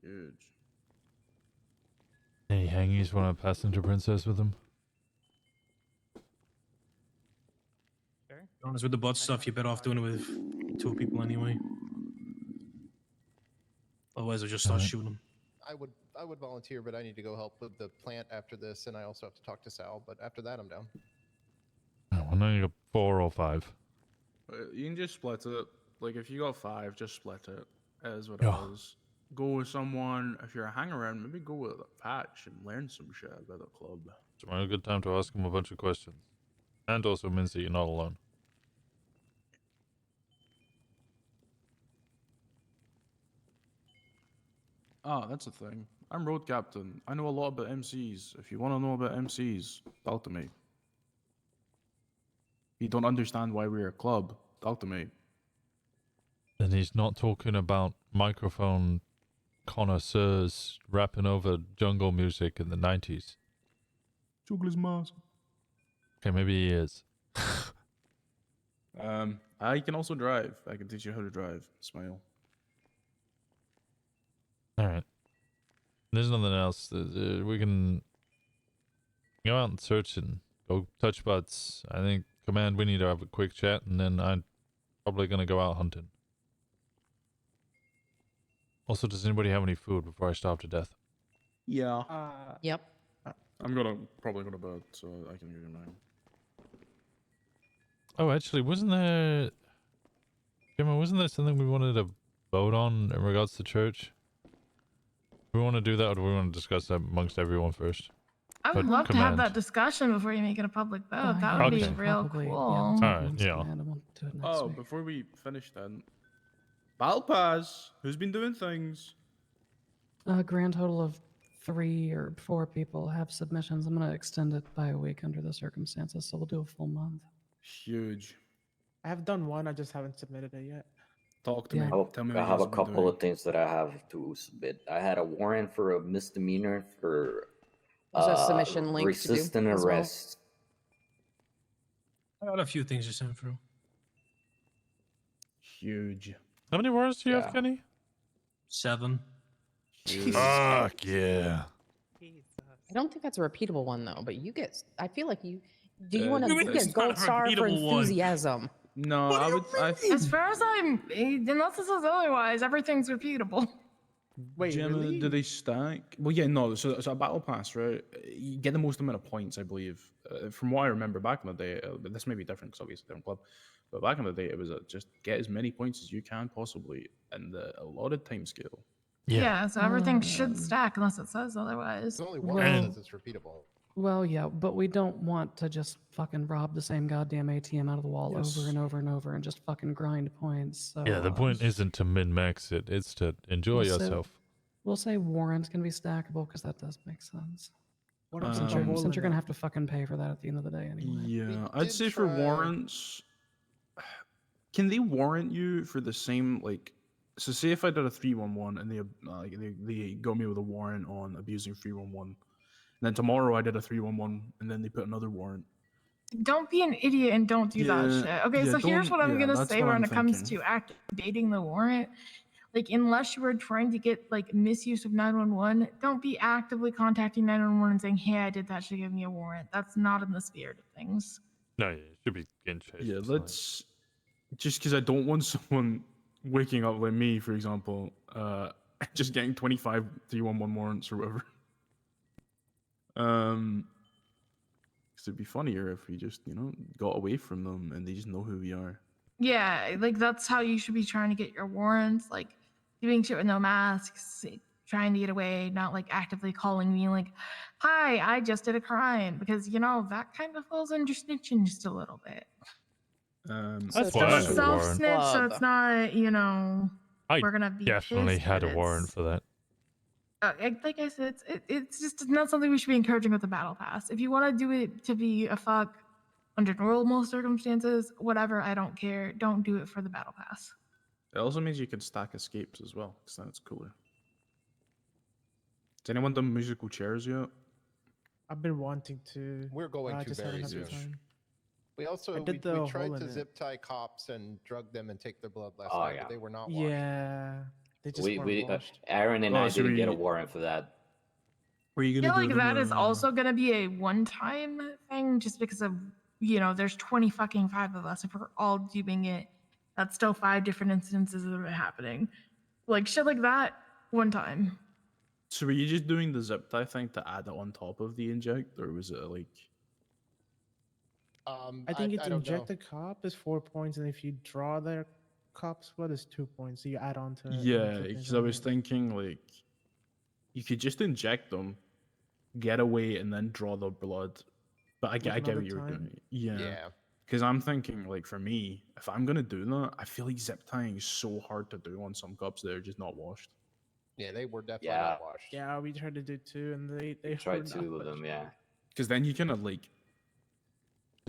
Huge. Any hangies want a passenger princess with them? To be honest, with the bot stuff, you're better off doing it with 2 people anyway. Otherwise, I'll just start shooting them. I would volunteer, but I need to go help with the plant after this, and I also have to talk to Sal. But after that, I'm down. Oh, well, now you got 4 or 5. You can just split it. Like, if you got 5, just split it. It is what Yeah. it is. Go with someone. If you're a hang around, maybe go with a Patch and learn some shit about the club. It's a good time to ask him a bunch of questions. And also means that you're not alone. Ah, that's a thing. I'm road captain. I know a lot about MCs. If you want to know about MCs, talk to me. You don't understand why we're a club, talk to me. And he's not talking about microphone connoisseurs rapping over jungle music in the 90s. Jungle is massive. Okay, maybe he is. I can also drive. I can teach you how to drive. Smile. Alright. There's nothing else. We can go out and search and go touch butts. I think, Command, we need to have a quick chat, and then I'm probably going to go out hunting. Also, does anybody have any food before I starve to death? Yeah. Yep. I'm probably gonna bed, so I can give you mine. Oh, actually, wasn't there something we wanted to vote on in regards to church? Do we want to do that, or do we want to discuss that amongst everyone first? I would But love to have Command. that discussion before you make it a public vote. That would be Okay. real Probably, cool. yeah, Alright, yeah. We'll do it next Oh, week. before we finish then, Battle Pass. Who's been doing things? A grand total of 3 or 4 people have submissions. I'm going to extend it by a week under the circumstances, so we'll do a full month. Huge. I have done one. I just haven't submitted it yet. Talk to Yeah. me. Tell me I what have a you've been couple doing. of things that I have to submit. I had a warrant for a misdemeanor for Was that submission link to do resistant as well? arrest. I got a few things to send through. Huge. How many warrants do you have, Yeah. Kenny? 7. Fuck yeah. I don't think that's a repeatable one though, but you get. I feel like you. Do you Uh, want to? it's You not get gold a star for repeatable one. enthusiasm. No, I would. As far as I'm, unless it says otherwise, everything's repeatable. Wait, Gemma, really? do they stack? Well, yeah, no. So a battle pass, right? You get the most amount of points, I believe. From what I remember back in the day, but this may be different because obviously different club. But back in the day, it was just get as many points as you can possibly in the allotted time scale. Yeah, so everything should stack unless it says otherwise. There's only one Well- that says it's repeatable. Well, yeah, but we don't want to just fucking rob the same goddamn ATM out of the wall Yes. over and over and over and just fucking grind points. So, Yeah, the point isn't to min-max it. It's to enjoy we'll say- yourself. We'll say warrants can be stackable because that does make sense. What Um, Since you're going to have to fucking pay for that at the end of the day anyway. Yeah, I'd say for warrants, can they warrant you for the same like? So say if I did a 311 and they got me with a warrant on abusing 311, and then tomorrow I did a 311 and then they put another warrant. Don't be an idiot and don't do that Yeah, shit. Okay, yeah, so here's don't- what I'm yeah, gonna that's say what when I'm it comes thinking. to activating the warrant. Like, unless you are trying to get like misuse of 911, don't be actively contacting 911 and saying, "Hey, I did that. Should give me a warrant." That's not in the spirit of things. No, yeah, it should be getting chased. Yeah, let's just because I don't want someone waking up like me, for example, just getting 25 311 warrants or whatever. Because it'd be funnier if we just got away from them and they just know who we are. Yeah, like that's how you should be trying to get your warrants, like doing shit with no masks, trying to get away, not like actively calling me like, "Hi, I just did a crime," because that kind of falls under snitching just a little bit. That's why I had a Self warrant. snitch, so it's not, I we're gonna be definitely pissed, had but a warrant for that. like I said, it's just not something we should be encouraging with the battle pass. If you want to do it to be a fuck under normal circumstances, whatever, I don't care. Don't do it for the battle pass. It also means you can stack escapes as well, because that's cooler. Has anyone done musical chairs yet? I've been wanting to. We're going I to just very haven't had the soon. time. We also I we did the tried hole to in it. zip tie cops and drug them and take their blood last Oh, night, yeah. but they were not washed. Yeah, they just We weren't washed. Aaron and Oh, I so didn't get a we- warrant for that. Were you I gonna feel do like them, that is also going to be a one-time thing, just because of there's 20 fucking 5 of us. If we're all doing it, that's still 5 different instances of it happening. Like shit like that, one time. So were you just doing the zip tie thing to add it on top of the inject, or was it like? I think it's don't know. inject a cop is 4 points, and if you draw their cop's blood is 2 points. So you add on to it. and Yeah, it's a because I was thinking like, you could just inject them, get away, and then draw the blood. But I get another what you were time? doing. Yeah. Yeah. Because I'm thinking, like, for me, if I'm gonna do that, I feel like zip tying is so hard to do on some cops that are just not washed. Yeah, they were definitely Yeah. not washed. Yeah, we tried to do 2, and they We tried were 2 not of them, yeah. Because then you kind of like,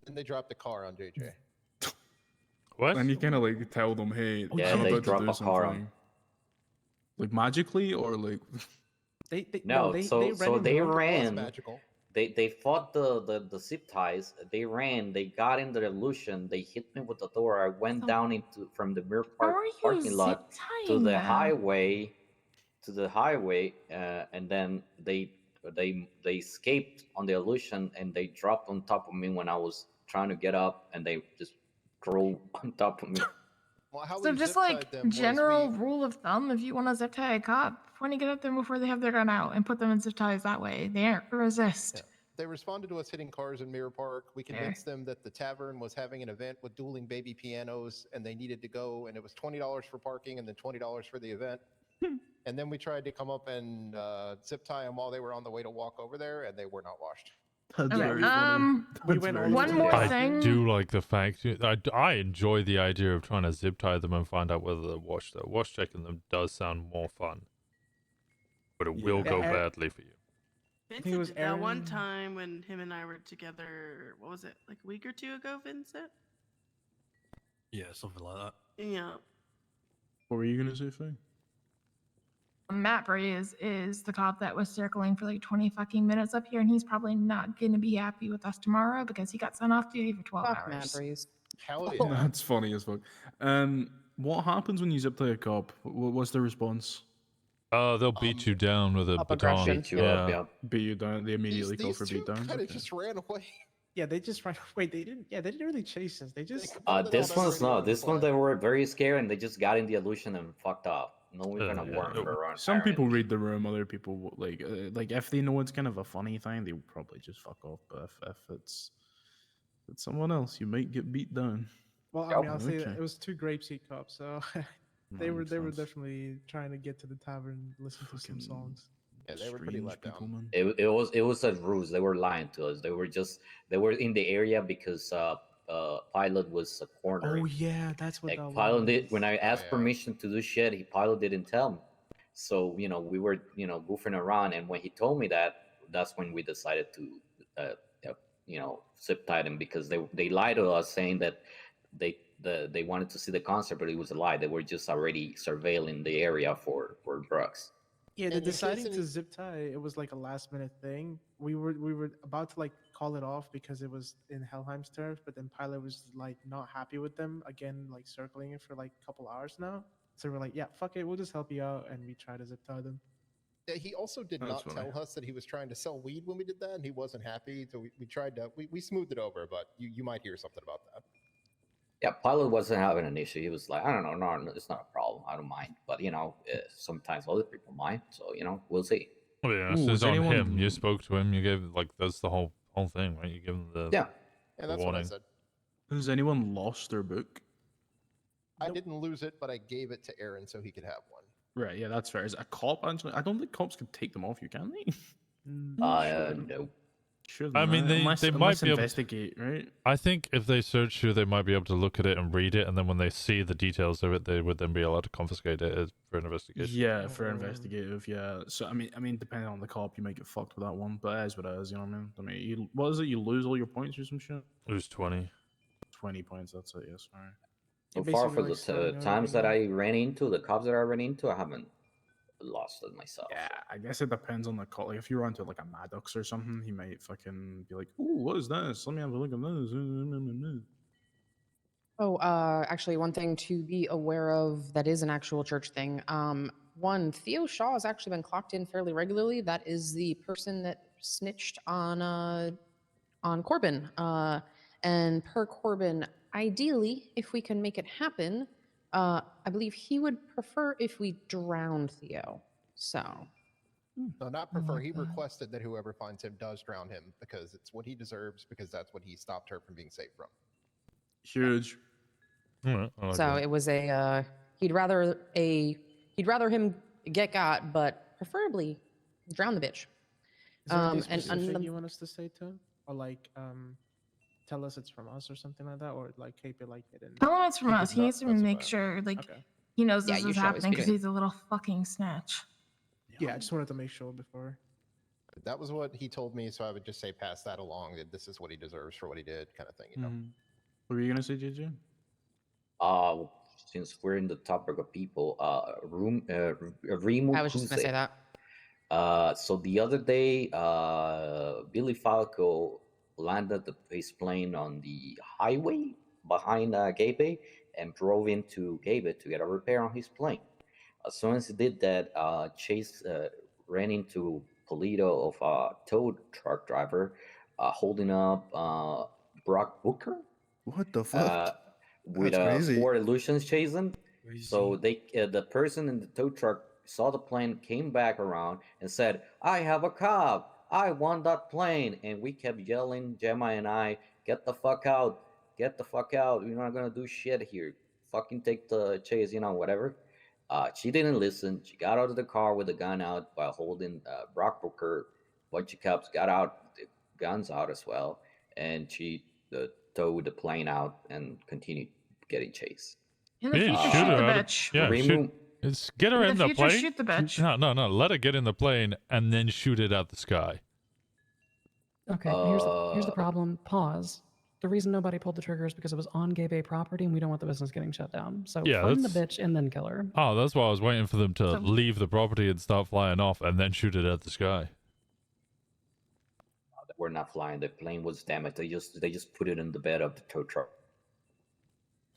And they dropped the car on JJ. What? then you kind of like tell them, hey, Yeah, I'm they about drop to do a car on- something. Like magically, or like, No, so they It was ran. magical. They fought the zip ties. They ran. They got in the illusion. They hit me with the door. I went down from the mirror parking lot to the highway, and then they escaped on the illusion, and they dropped on top of me when I was trying to get up, and they just drove on top of me. Well, how So we just zip-tied like them was general rule of thumb, if you want to zip tie a cop, point to get at them before they have their gun out and put them in zip ties that way. They aren't gonna resist. They responded to us hitting cars in Mirror Park. We convinced them that the tavern was having an event with dueling baby pianos and they needed to go, and it was $20 for parking and then $20 for the event. And then we tried to come up and zip tie them while they were on the way to walk over there, and they were not washed. That's Okay, very funny. We That's went very all one funny. more I thing. do like the fact I enjoy the idea of trying to zip tie them and find out whether they're washed. Though wash checking them does sound more fun, but it will Yeah. go Yeah, badly for you. think it was Vincent did that one Aaron- time when him and I were together. What was it, like a week or two ago, Vincent? Yeah, something like that. Yeah. What were you gonna say, Faye? Matt Breeze is the cop that was circling for like 20 fucking minutes up here, and he's probably not going to be happy with us tomorrow because he got sent off duty for 12 Fuck Matt hours. Breeze. Hell yeah. That's funny as fuck. What happens when you zip tie a cop? What's the response? They'll beat you down with a up baton. aggression. Beat you up, yeah. Beat you down. They immediately call These for two beat downs. kind of Okay. just ran away. Yeah, they just ran away. They didn't. Yeah, they didn't really chase us. They just. This one's not. This one they were very scared and they just got in the illusion and fucked off. No, we're gonna warn for a run. Some people read the room. Other people like if they know it's kind of a funny thing, they probably just fuck off. But if it's someone else, you might get beat down. Well, I mean, I'll say Okay. that it was 2 grapeseed cops, so they No, were makes sense. definitely trying to get to the tavern, listen to some songs. Yeah, they were pretty let down. It was a ruse. They were lying to us. They were in the area because Pilot was a corner. Oh yeah, that's what that Pilot was. did when I asked permission to do shit. Pilot didn't tell me. So we were goofing around, and when he told me that, that's when we decided to zip tie them because they lied to us saying that they wanted to see the concert, but it was a lie. They were just already surveilling the area for drugs. Yeah, the And in deciding case to zip tie, it was like a last minute thing. We were about to like call it off because it was in Helheim's turf, but then Pilot was like not happy with them again, like circling it for like a couple hours now. So we're like, yeah, fuck it, we'll just help you out, and we try to zip tie them. Yeah, he also did That's not funny. tell us that he was trying to sell weed when we did that, and he wasn't happy. So we tried to we smoothed it over, but you might hear something about that. Yeah, Pilot wasn't having an issue. He was like, I don't know, no, it's not a problem. I don't mind. But sometimes other people might. So we'll see. Well, yeah, Ooh, this is is on anyone- him. You spoke to him. You gave that's the whole thing, right? You give him the Yeah, the that's what I warning. said. Has anyone lost their book? I didn't lose it, but I gave it to Aaron so he could have one. Right. Yeah, that's fair. Is it a cop actually? I don't think cops can take them off you, can they? No. Sure. I mean, they unless might be able to investigate, right? I think if they search you, they might be able to look at it and read it, and then when they see the details of it, they would then be allowed to confiscate it for an investigation. Yeah, for investigative. Yeah. So I mean, depending on the cop, you might get fucked with that one. But it is what it is. You know what I mean? I mean, what is it? You lose all your points or some shit? Lose 20. 20 points. That's it. Yes. All right. So Yeah, far, basically, for like, the starting times that everything. I ran into, the cops that I ran into, I haven't lost it myself. Yeah, I guess it depends on the cop. Like if you run to like a Maddox or something, he might fucking be like, "Ooh, what is this? Let me have a look at this." Oh, actually, one thing to be aware of that is an actual church thing. One, Theo Shaw has actually been clocked in fairly regularly. That is the person that snitched on Corbin. And per Corbin, ideally, if we can make it happen, I believe he would prefer if we drowned Theo. So. No, not prefer. He requested that whoever finds him does drown him because it's what he deserves, because that's what he stopped her from being safe from. Huge. So it was he'd rather him get got, but preferably drown the bitch. Is there anything specific you want us to say to him, or like tell us it's from us or something like that, or like keep it like hidden? Tell him it's from Keep us. it He not needs to make specified. sure like Okay. he knows Yeah, this you is should always happening keep because it- he's a little fucking snatch. Yeah, I just wanted to make sure before. That was what he told me, so I would just say pass that along. That this is what he deserves for what he did, kind of thing. You know. What were you gonna say, JJ? Since we're in the topic of people, Rimu I was just gonna say Kuse. that. So the other day, Billy Falco landed his plane on the highway behind Gabe and drove into Gabe to get a repair on his plane. As soon as he did that, Chase ran into Polito of a tow truck driver holding up Brock Booker. What the fuck? With That's crazy. 4 illusions chasing. So the person in the tow truck saw the plane, came back around, and said, "I have a cop. I want that plane." And we kept yelling, Gemma and I, "Get the fuck out! Get the fuck out! You're not gonna do shit here. Fucking take the chase, whatever." She didn't listen. She got out of the car with the gun out while holding Brock Booker. Bunch of cops got out. guns out as well, and she towed the plane out and continued getting chased. In the Yeah, future, shoot shoot her the out of- bitch. Yeah, Remove- get her In in the the future, plane. shoot the bitch. No. Let her get in the plane and then shoot it out the sky. Okay, here's the problem. Pause. The reason nobody pulled the trigger is because it was on Gay Bay property and we don't want the business getting shut down. So Yeah, find the that's- bitch and then kill her. Oh, that's why I was waiting for them to So- leave the property and start flying off and then shoot it at the sky. We're not flying. The plane was damaged. They just put it in the bed of the tow truck.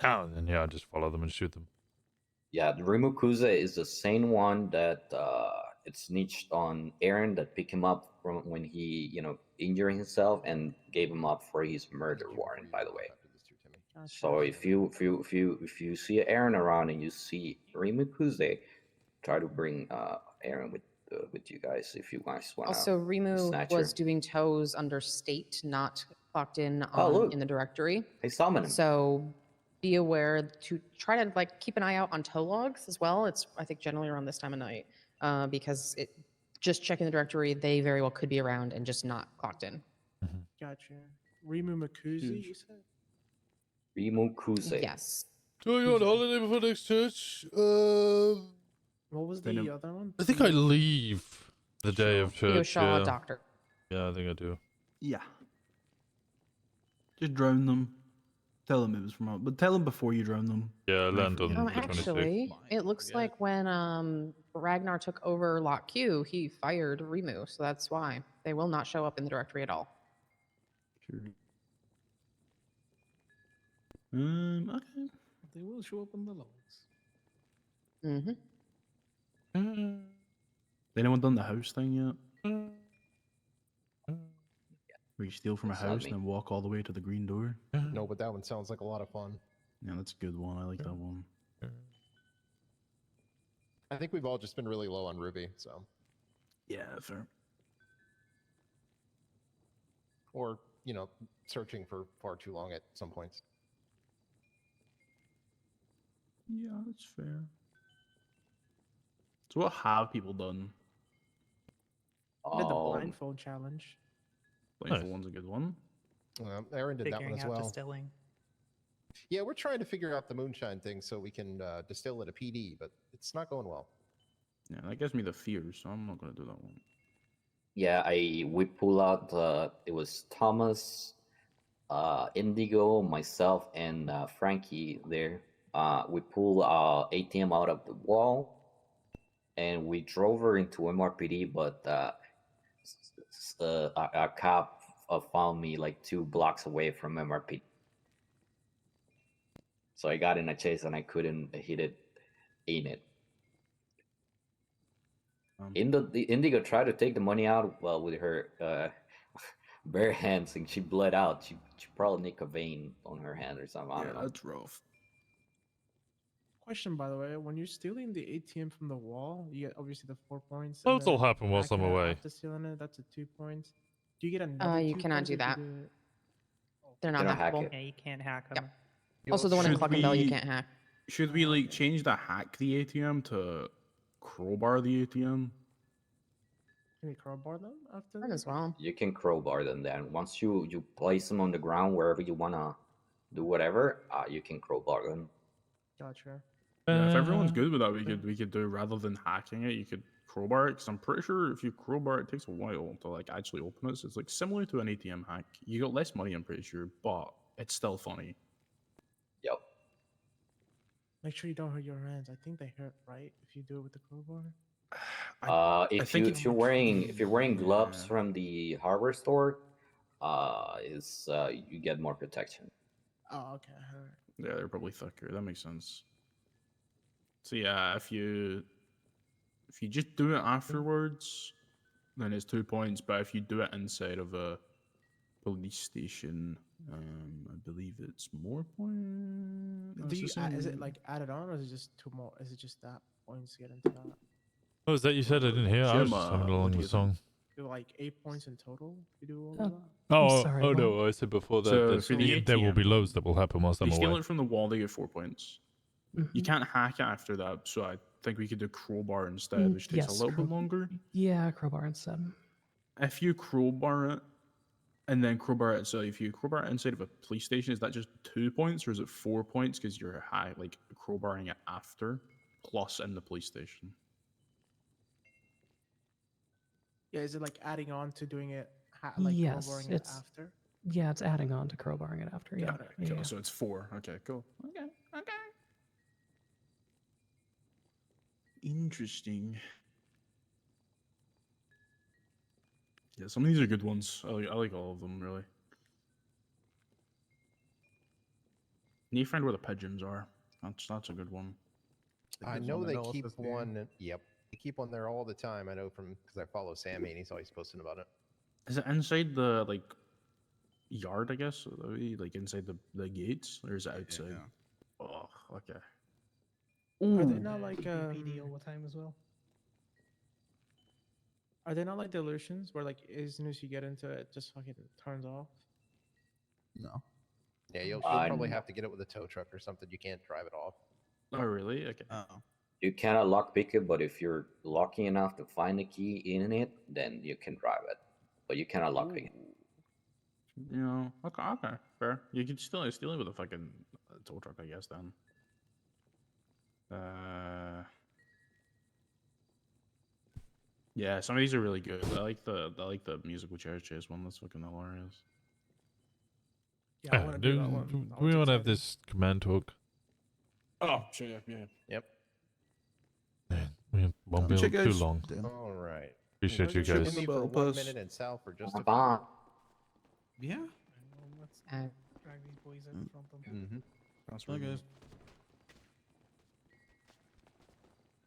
Oh, and then yeah, just follow them and shoot them. Yeah, the Rimu Kuze is the same one that it snitched on Aaron that picked him up from when he, injured himself and gave him up for his murder warrant. By the way, so if you see Aaron around and you see Rimu Kuze, try to bring Aaron with you guys if you guys want. Also, Rimu was doing tows under state, not clocked in on, in the directory. They summoned him. So be aware to try to keep an eye out on tow logs as well. It's I think generally around this time of night because just checking the directory, they very well could be around and just not clocked in. Gotcha. Rimu Makuzi, you said? Rimu Kuze. Yes. So you on holiday before next church? What was the other one? I think I leave the day of church. You go Shaw yeah. Doctor. Yeah, I think I do. Yeah. Just drown them. Tell them it was from out, but tell them before you drown them. Yeah, I land on the 26th. Actually, it looks like when Ragnar took over Lot Q, he fired Rimu, so that's why they will not show up in the directory at all. Sure. Okay. They will show up in the logs. Mm-hmm. Anyone done the house thing yet? Where you steal from a It's not house me. and then walk all the way to the green door? No, but that one sounds like a lot of fun. Yeah, that's a good one. I like that one. I think we've all just been really low on Ruby, so. Yeah, fair. Or, searching for far too long at some points. Yeah, that's fair. So what have people done? I did the blindfold challenge. Blindfold one's a good one. Aaron did that one Figuring as out well. distilling. Yeah, we're trying to figure out the moonshine thing so we can distill at a PD, but it's not going well. Yeah, that gives me the fears, so I'm not going to do that one. Yeah, we pull out. It was Thomas, Indigo, myself, and Frankie there. We pull ATM out of the wall, and we drove her into MRPD, but a cop found me like 2 blocks away from MRPD. So I got in a chase and I couldn't hit it in it. The Indigo tried to take the money out with her bare hands, and she bled out. She probably nicked a vein on her hand or something. I don't know. That's rough. Question, by the way, when you're stealing the ATM from the wall, you get obviously the 4 points. Those will happen whilst I'm away. After stealing it, that's a 2 points. Do you get another? You 2 cannot points do if you that. do it? They're not They don't hack hackable. it. Yeah, you can't hack them. Also, the one in Should Cluckenbell you we- can't hack. Should we change the hack the ATM to crowbar the ATM? Can we crowbar them after? Might as well. You can crowbar them then. Once you place them on the ground wherever you wanna do whatever, you can crowbar them. Gotcha. Yeah, if everyone's good with that, we could do rather than hacking it, you could crowbar it. Because I'm pretty sure if you crowbar it, it takes a while to actually open it. So it's similar to an ATM hack. You got less money, I'm pretty sure, but it's still funny. Yep. Make sure you don't hurt your hands. I think they hurt, right? If you do it with the crowbar. If you're wearing gloves from the hardware store, you get more protection. Oh, okay. All right. Yeah, they're probably thicker. That makes sense. So yeah, if you just do it afterwards, then it's 2 points. But if you do it inside of a police station, I believe it's more points. No, Do it's you the is it same. added on, or is it just 2 more? Is it just that points to get into that? Oh, is that you said? I didn't hear. I was just Gemma, humming what along do the you song. Do like 8 points in total? If you do all Oh. of that. Oh, sorry, oh what? no! I said before that. So there's- for the there will be ATM, loads that will happen whilst I'm If you steal away. it from the wall, they get 4 points. You can't hack it after that, so I think we could do crowbar instead, which takes yes, a little bit longer. Yeah, crowbar instead. If you crowbar it, And then crowbar. So if you crowbar inside of a police station, is that just 2 points or is it 4 points because you're crowbarring it after plus in the police station? Yeah, is it like adding on to doing it, like Yes, crowbarring it it's after? yeah, it's adding on to crowbarring it after. Yeah, Got it. yeah, Cool. yeah. So it's 4. Okay, cool. Okay. Interesting. Yeah, some of these are good ones. I like all of them, really. Need to find where the pigeons are. That's a good one. I know they keep one. Yep, they keep one there all the time. I know because I follow Sammy and he's always posting about it. Is it inside the yard? I guess like inside the gates, or is it outside? Oh, okay. Are they Ooh. not like PD all the time as well? Are they not like delusions where like as soon as you get into it, it just fucking turns off? No. Yeah, you'll probably have to get it with a tow truck or something. You can't drive it off. Oh, really? Okay. You cannot lockpick it, but if you're lucky enough to find a key in it, then you can drive it. But you cannot lockpick it. You know, okay, fair. You can still steal it with a fucking tow truck, I guess. Then. Yeah, some of these are really good. I like the musical chase one. That's fucking hilarious. Yeah, I want to do that one. Do we want to have this command talk? Oh, sure, yeah. Yep. We won't be Check able too guys. long. All right. Appreciate you guys. Me for 1 minute and Sal for just a Bye. Yeah. Let's drag these boys out in front of them. Mm-hmm. That's Bye, guys.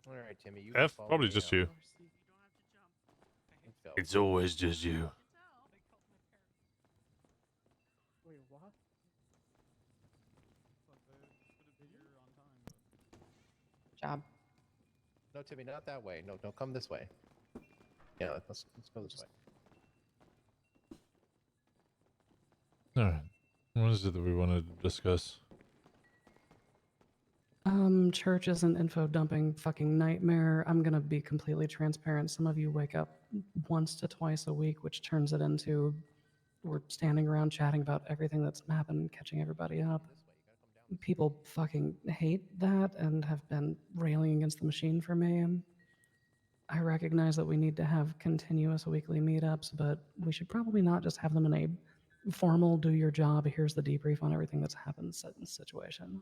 All right, Timmy. You F, follow probably me just out. you. It's always just you. Wait, what? Job. No, Timmy, not that way. No, come this way. Yeah, let's go this way. Alright. What is it that we want to discuss? Church is an info dumping fucking nightmare. I'm gonna be completely transparent. Some of you wake up once to twice a week, which turns it into we're standing around chatting about everything that's happened, catching everybody up. People fucking hate that and have been railing against the machine for me. I recognize that we need to have continuous weekly meetups, but we should probably not just have them in a formal do your job, here's the debrief on everything that's happened situation.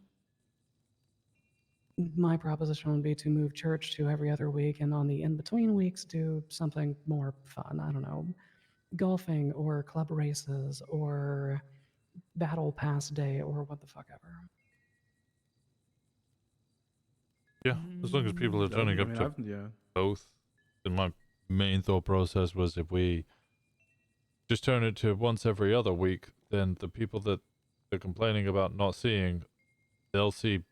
My proposition would be to move church to every other week, and on the in-between weeks do something more fun. I don't know, golfing or club races or battle pass day or what the fuck ever. Yeah, as long as people are turning up to both. And my main thought process was if we just turn it to once every other week, then the people that they're complaining about not seeing, they'll see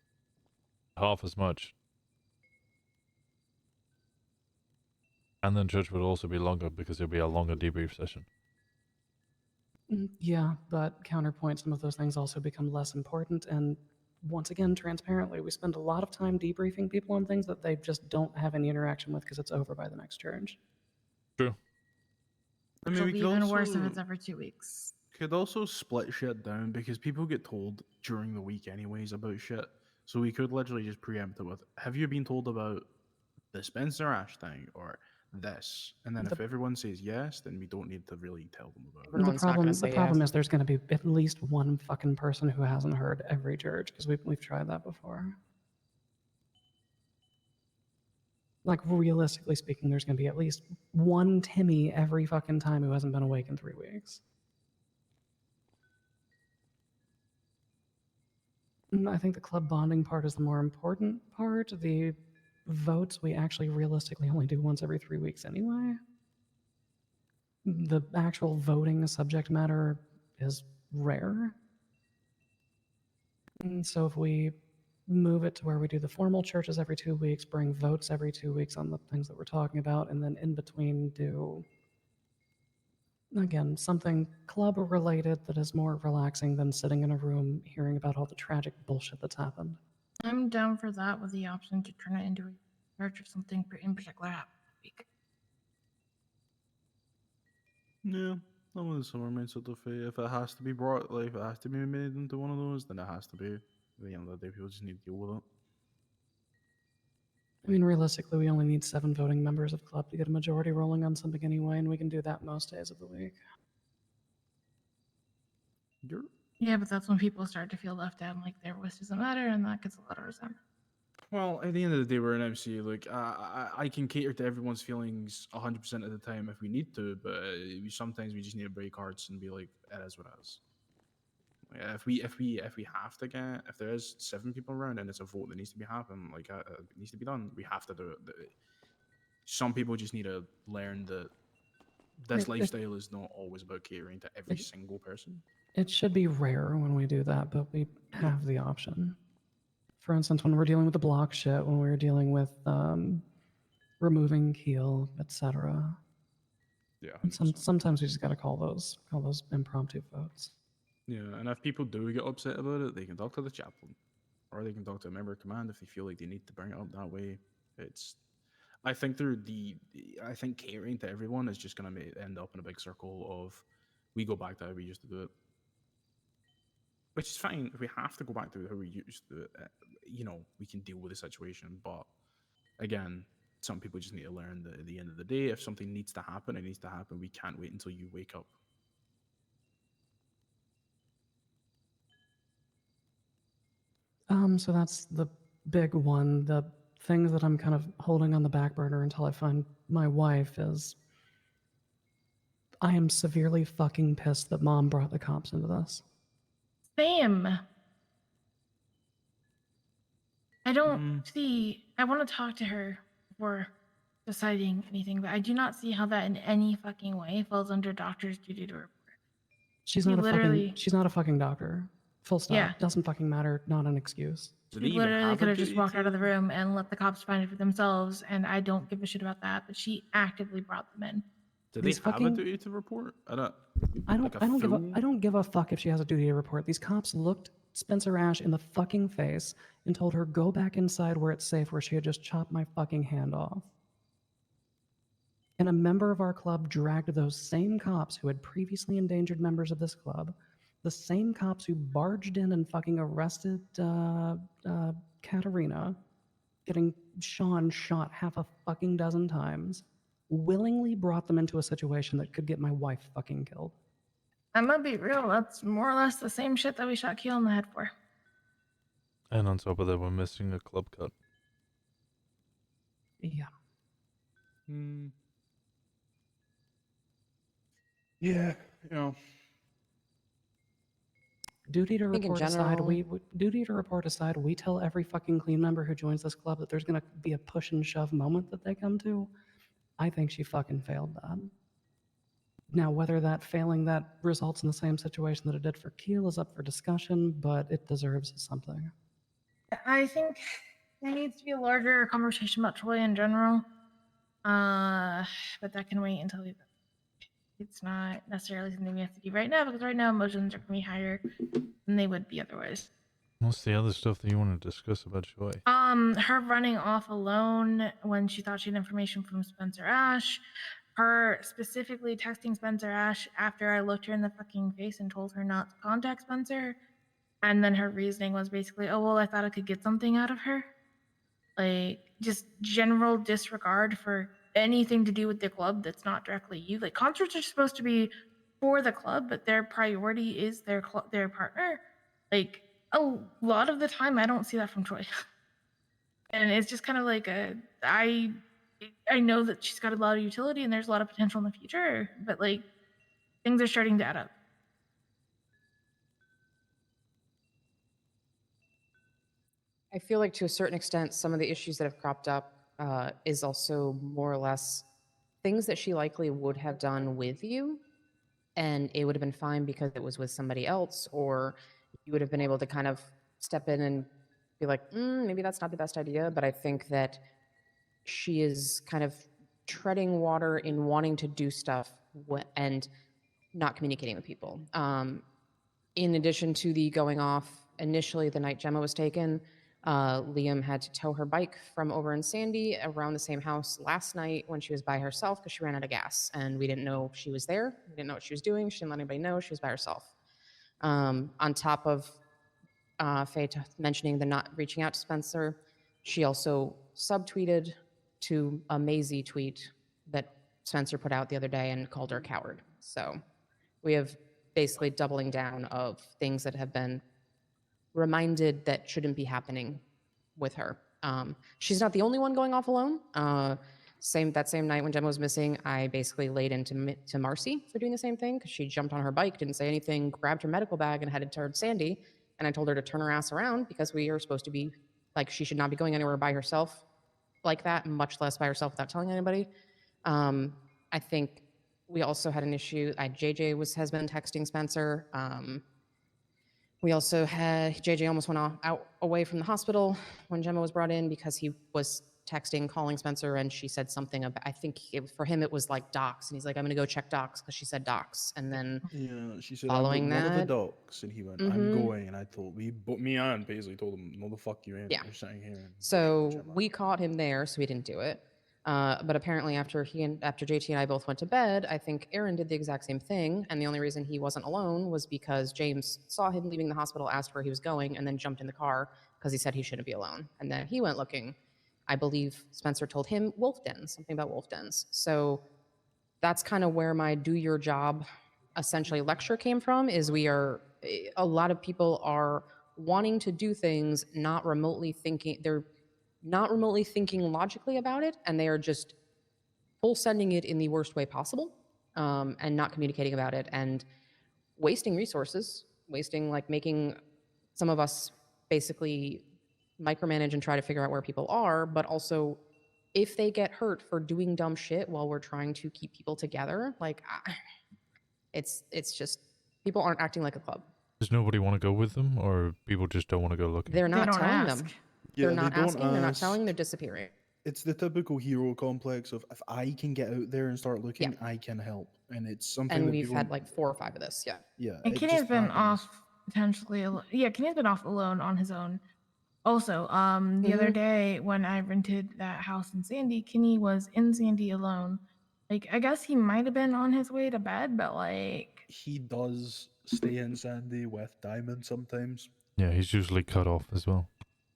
half as much. And then church would also be longer because it'll be a longer debrief session. Yeah, but counterpoint, some of those things also become less important. And once again, transparently, we spend a lot of time debriefing people on things that they just don't have any interaction with because it's over by the next church. True. I mean, It'll we be could even also, worse if it's every 2 weeks. Could also split shit down because people get told during the week anyways about shit. So we could literally just preempt it with, have you been told about the Spencer Ash thing or this? And then if everyone says yes, then we don't need to really tell them about it. The problem is there's going to be at least one fucking person who hasn't heard every church because we've tried that before. Like, realistically speaking, there's going to be at least one Timmy every fucking time who hasn't been awake in 3 weeks. I think the club bonding part is the more important part. The votes we actually realistically only do once every 3 weeks anyway. The actual voting subject matter is rare. And so if we move it to where we do the formal churches every 2 weeks, bring votes every 2 weeks on the things that we're talking about, and then in between do, again, something club related that is more relaxing than sitting in a room hearing about all the tragic bullshit that's happened. I'm down for that with the option to turn it into a church or something in particular week. Yeah, I'm in the summer mindset of if it has to be brought, like if it has to be made into one of those, then it has to be. At the end of the day, people just need to deal with it. I mean, realistically, we only need 7 voting members of club to get a majority rolling on something anyway, and we can do that most days of the week. Yeah, but that's when people start to feel left out and like their voice doesn't matter, and that gets a lot of resentment. Well, at the end of the day, we're an MC. Like, I can cater to everyone's feelings 100% of the time if we need to, but sometimes we just need to break hearts and be like, it is what it is. Yeah, if we have to get, if there is 7 people around and it's a vote that needs to be happen, like it needs to be done, we have to do it. Some people just need to learn that this lifestyle is not always about catering to every single person. It should be rare when we do that, but we have the option. For instance, when we're dealing with the block shit, when we're dealing with removing keel, etc. Yeah. Sometimes we just gotta call those impromptu votes. Yeah, and if people do get upset about it, they can talk to the chaplain, or they can talk to a member of command if they feel like they need to bring it up that way. I think catering to everyone is just gonna end up in a big circle of we go back to how we used to do it, which is fine. If we have to go back to how we used to do it, we can deal with the situation. But again, some people just need to learn that at the end of the day, if something needs to happen, it needs to happen. We can't wait until you wake up. So that's the big one. The things that I'm kind of holding on the back burner until I find my wife is I am severely fucking pissed that Mom brought the cops into this. Same. I don't see. I want to talk to her before deciding anything, but I do not see how that in any fucking way falls under doctor's duty to report. She's not a fucking doctor. Full stop. Yeah. Doesn't fucking matter. Not an excuse. She literally could have just walked out of the room and let the cops find it for themselves, and I don't give a shit about that. But she actively brought them in. Do they have a duty to report? I don't give a fuck if she has a duty to report. These cops looked Spencer Ash in the fucking face and told her go back inside where it's safe, where she had just chopped my fucking hand off. And a member of our club dragged those same cops who had previously endangered members of this club, the same cops who barged in and fucking arrested Katerina, getting Shawn shot half a fucking dozen times, willingly brought them into a situation that could get my wife fucking killed. I'm gonna be real. That's more or less the same shit that we shot Keel in the head for. And on top of that, we're missing a club cut. Yeah. Yeah. Duty to I think in report aside, general- we tell every fucking clean member who joins this club that there's gonna be a push and shove moment that they come to. I think she fucking failed that. Now, whether that failing that results in the same situation that it did for Keel is up for discussion, but it deserves something. I think there needs to be a larger conversation about Troy in general. But that can wait until it's not necessarily something we have to do right now, because right now emotions are going to be higher than they would be otherwise. What's the other stuff that you want to discuss about Joy? Her running off alone when she thought she had information from Spencer Ash. Her specifically texting Spencer Ash after I looked her in the fucking face and told her not to contact Spencer. And then her reasoning was basically, oh, well, I thought I could get something out of her. Like, just general disregard for anything to do with the club that's not directly you. Like, concerts are supposed to be for the club, but their priority is their partner. Like, a lot of the time, I don't see that from Troy. And it's just kind of like I know that she's got a lot of utility and there's a lot of potential in the future, but like things are starting to add up. I feel like to a certain extent, some of the issues that have cropped up is also more or less things that she likely would have done with you, and it would have been fine because it was with somebody else, or you would have been able to kind of step in and be like, maybe that's not the best idea. But I think that she is kind of treading water in wanting to do stuff and not communicating with people. In addition to the going off initially the night Gemma was taken, Liam had to tow her bike from over in Sandy around the same house last night when she was by herself because she ran out of gas, and we didn't know she was there. We didn't know what she was doing. She didn't let anybody know she was by herself. On top of Faye mentioning the not reaching out to Spencer, she also subtweeted to a Maisie tweet that Spencer put out the other day and called her a coward. So we have basically doubling down of things that have been reminded that shouldn't be happening with her. She's not the only one going off alone. That same night when Gemma was missing, I basically laid into Marcy for doing the same thing because she jumped on her bike, didn't say anything, grabbed her medical bag, and headed towards Sandy. And I told her to turn her ass around because we are supposed to be like she should not be going anywhere by herself like that, much less by herself without telling anybody. I think we also had an issue. JJ has been texting Spencer. We also had JJ almost went out away from the hospital when Gemma was brought in because he was texting, calling Spencer, and she said something about, I think for him it was like docs, and he's like, I'm gonna go check docs because she said docs, and then Yeah, she said, following I'm one of the that, docs, and he went, I'm Mhm. going, and I told me and basically told him, no, the fuck you ain't. Yeah. You're sitting here. And So we caught him there, so he didn't do it. But apparently, after JT and I both went to bed, I think Aaron did the exact same thing. And the only reason he wasn't alone was because James saw him leaving the hospital, asked where he was going, and then jumped in the car because he said he shouldn't be alone. And then he went looking. I believe Spencer told him wolf dens, something about wolf dens. So that's kind of where my do your job essentially lecture came from. Is a lot of people are wanting to do things, not remotely thinking. They're not remotely thinking logically about it, and they are just full sending it in the worst way possible, and not communicating about it, and wasting resources, making some of us basically micromanage and try to figure out where people are, but also if they get hurt for doing dumb shit while we're trying to keep people together, it's just people aren't acting like a club. Does nobody want to go with them, or people just don't want to go looking? They're not don't telling ask. them. Yeah, They're not they don't asking, they're not ask. telling, they're disappearing. It's the typical hero complex of, if I can get out there and start looking, I can help. And it's something And that we've people, had like 4 or 5 of this, yeah. yeah, And it Kenny's just been happens. off potentially. Yeah, Kenny's been off alone on his own. Also, the other day when I rented that house in Sandy, Kenny was in Sandy alone. Like, I guess he might have been on his way to bed, but like, He does stay in Sandy with Diamond sometimes. Yeah, he's usually cut off as well.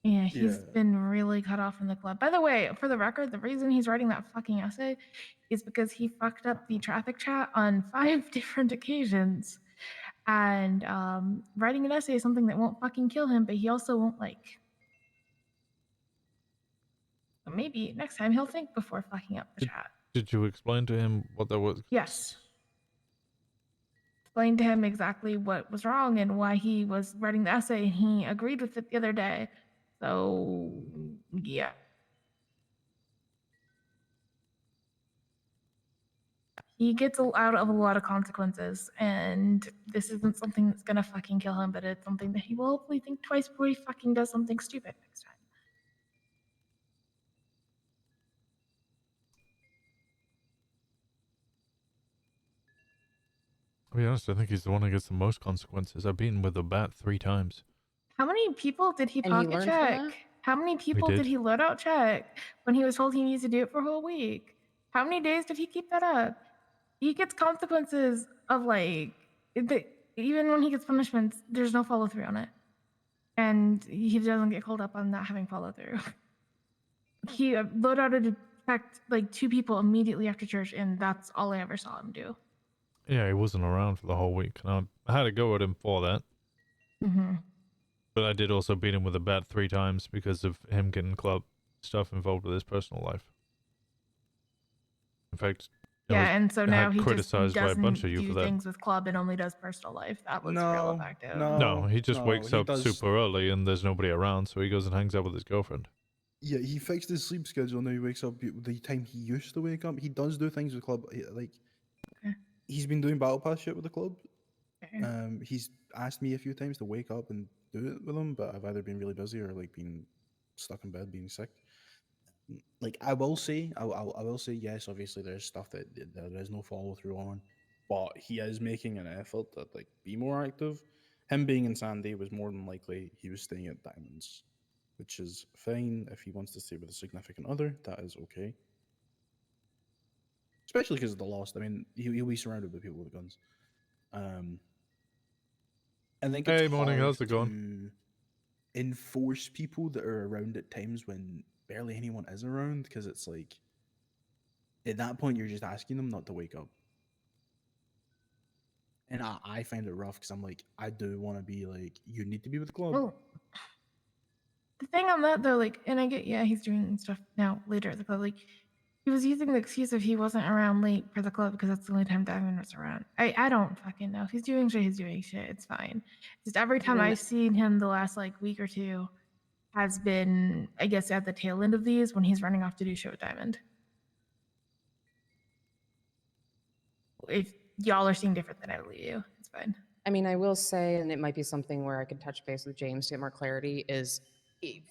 yeah, he's been really cut off from the club. By the way, for the record, the reason he's writing that fucking essay is because he fucked up the traffic chat on 5 different occasions. And writing an essay is something that won't fucking kill him, but he also won't like. But maybe next time he'll think before fucking up the chat. Did you explain to him what that was? Yes. Explained to him exactly what was wrong and why he was writing the essay, and he agreed with it the other day. So, yeah. He gets out of a lot of consequences, and this isn't something that's gonna fucking kill him, but it's something that he will hopefully think twice before he fucking does something stupid next time. To be honest, I think he's the one who gets the most consequences. I've been with a bat 3 times. How many people did he And he pocket learned from check? that? How many people did. did he load out check when he was told he needs to do it for a whole week? How many days did he keep that up? He gets consequences of even when he gets punishments, there's no follow through on it. And he doesn't get called up on not having follow through. He loaded out a check like 2 people immediately after church, and that's all I ever saw him do. Yeah, he wasn't around for the whole week, and I had to go at him for that. Mm-hmm. But I did also beat him with a bat 3 times because of him getting club stuff involved with his personal life. In fact, Yeah, and so now he just criticized by a doesn't bunch of you do for that. things with club and only does personal life. That was real effective. No, he just wakes he up does- super early and there's nobody around, so he goes and hangs out with his girlfriend. Yeah, he fixed his sleep schedule. Now he wakes up the time he used to wake up. He does do things with club. He's been doing battle pass shit with the club. He's asked me a few times to wake up and do it with him, but I've either been really busy or like been stuck in bed being sick. Like I will say, I will say yes. Obviously, there's stuff that there is no follow through on, but he is making an effort to like be more active. Him being in Sandy was more than likely he was staying at Diamonds which is fine. If he wants to stay with a significant other, that is okay. Especially because of the Lost. I mean, he'll be surrounded by people with guns. I think it's Hey, morning, hard how's it going? to enforce people that are around at times when barely anyone is around, because it's like, at that point, you're just asking them not to wake up. And I find it rough because I'm like, I do want to be like, you need to be with the club. Well, the thing on that though, like, and I get, yeah, he's doing stuff now later at the club. Like, he was using the excuse of he wasn't around late for the club because that's the only time Diamond was around. I don't fucking know. If he's doing shit, he's doing shit. It's fine. Just every time Even- I've seen him the last like week or two has been, I guess, at the tail end of these when he's running off to do shit with Diamond. If y'all are seeing different, then I believe you. It's fine. I mean, I will say, and it might be something where I could touch base with James to get more clarity, is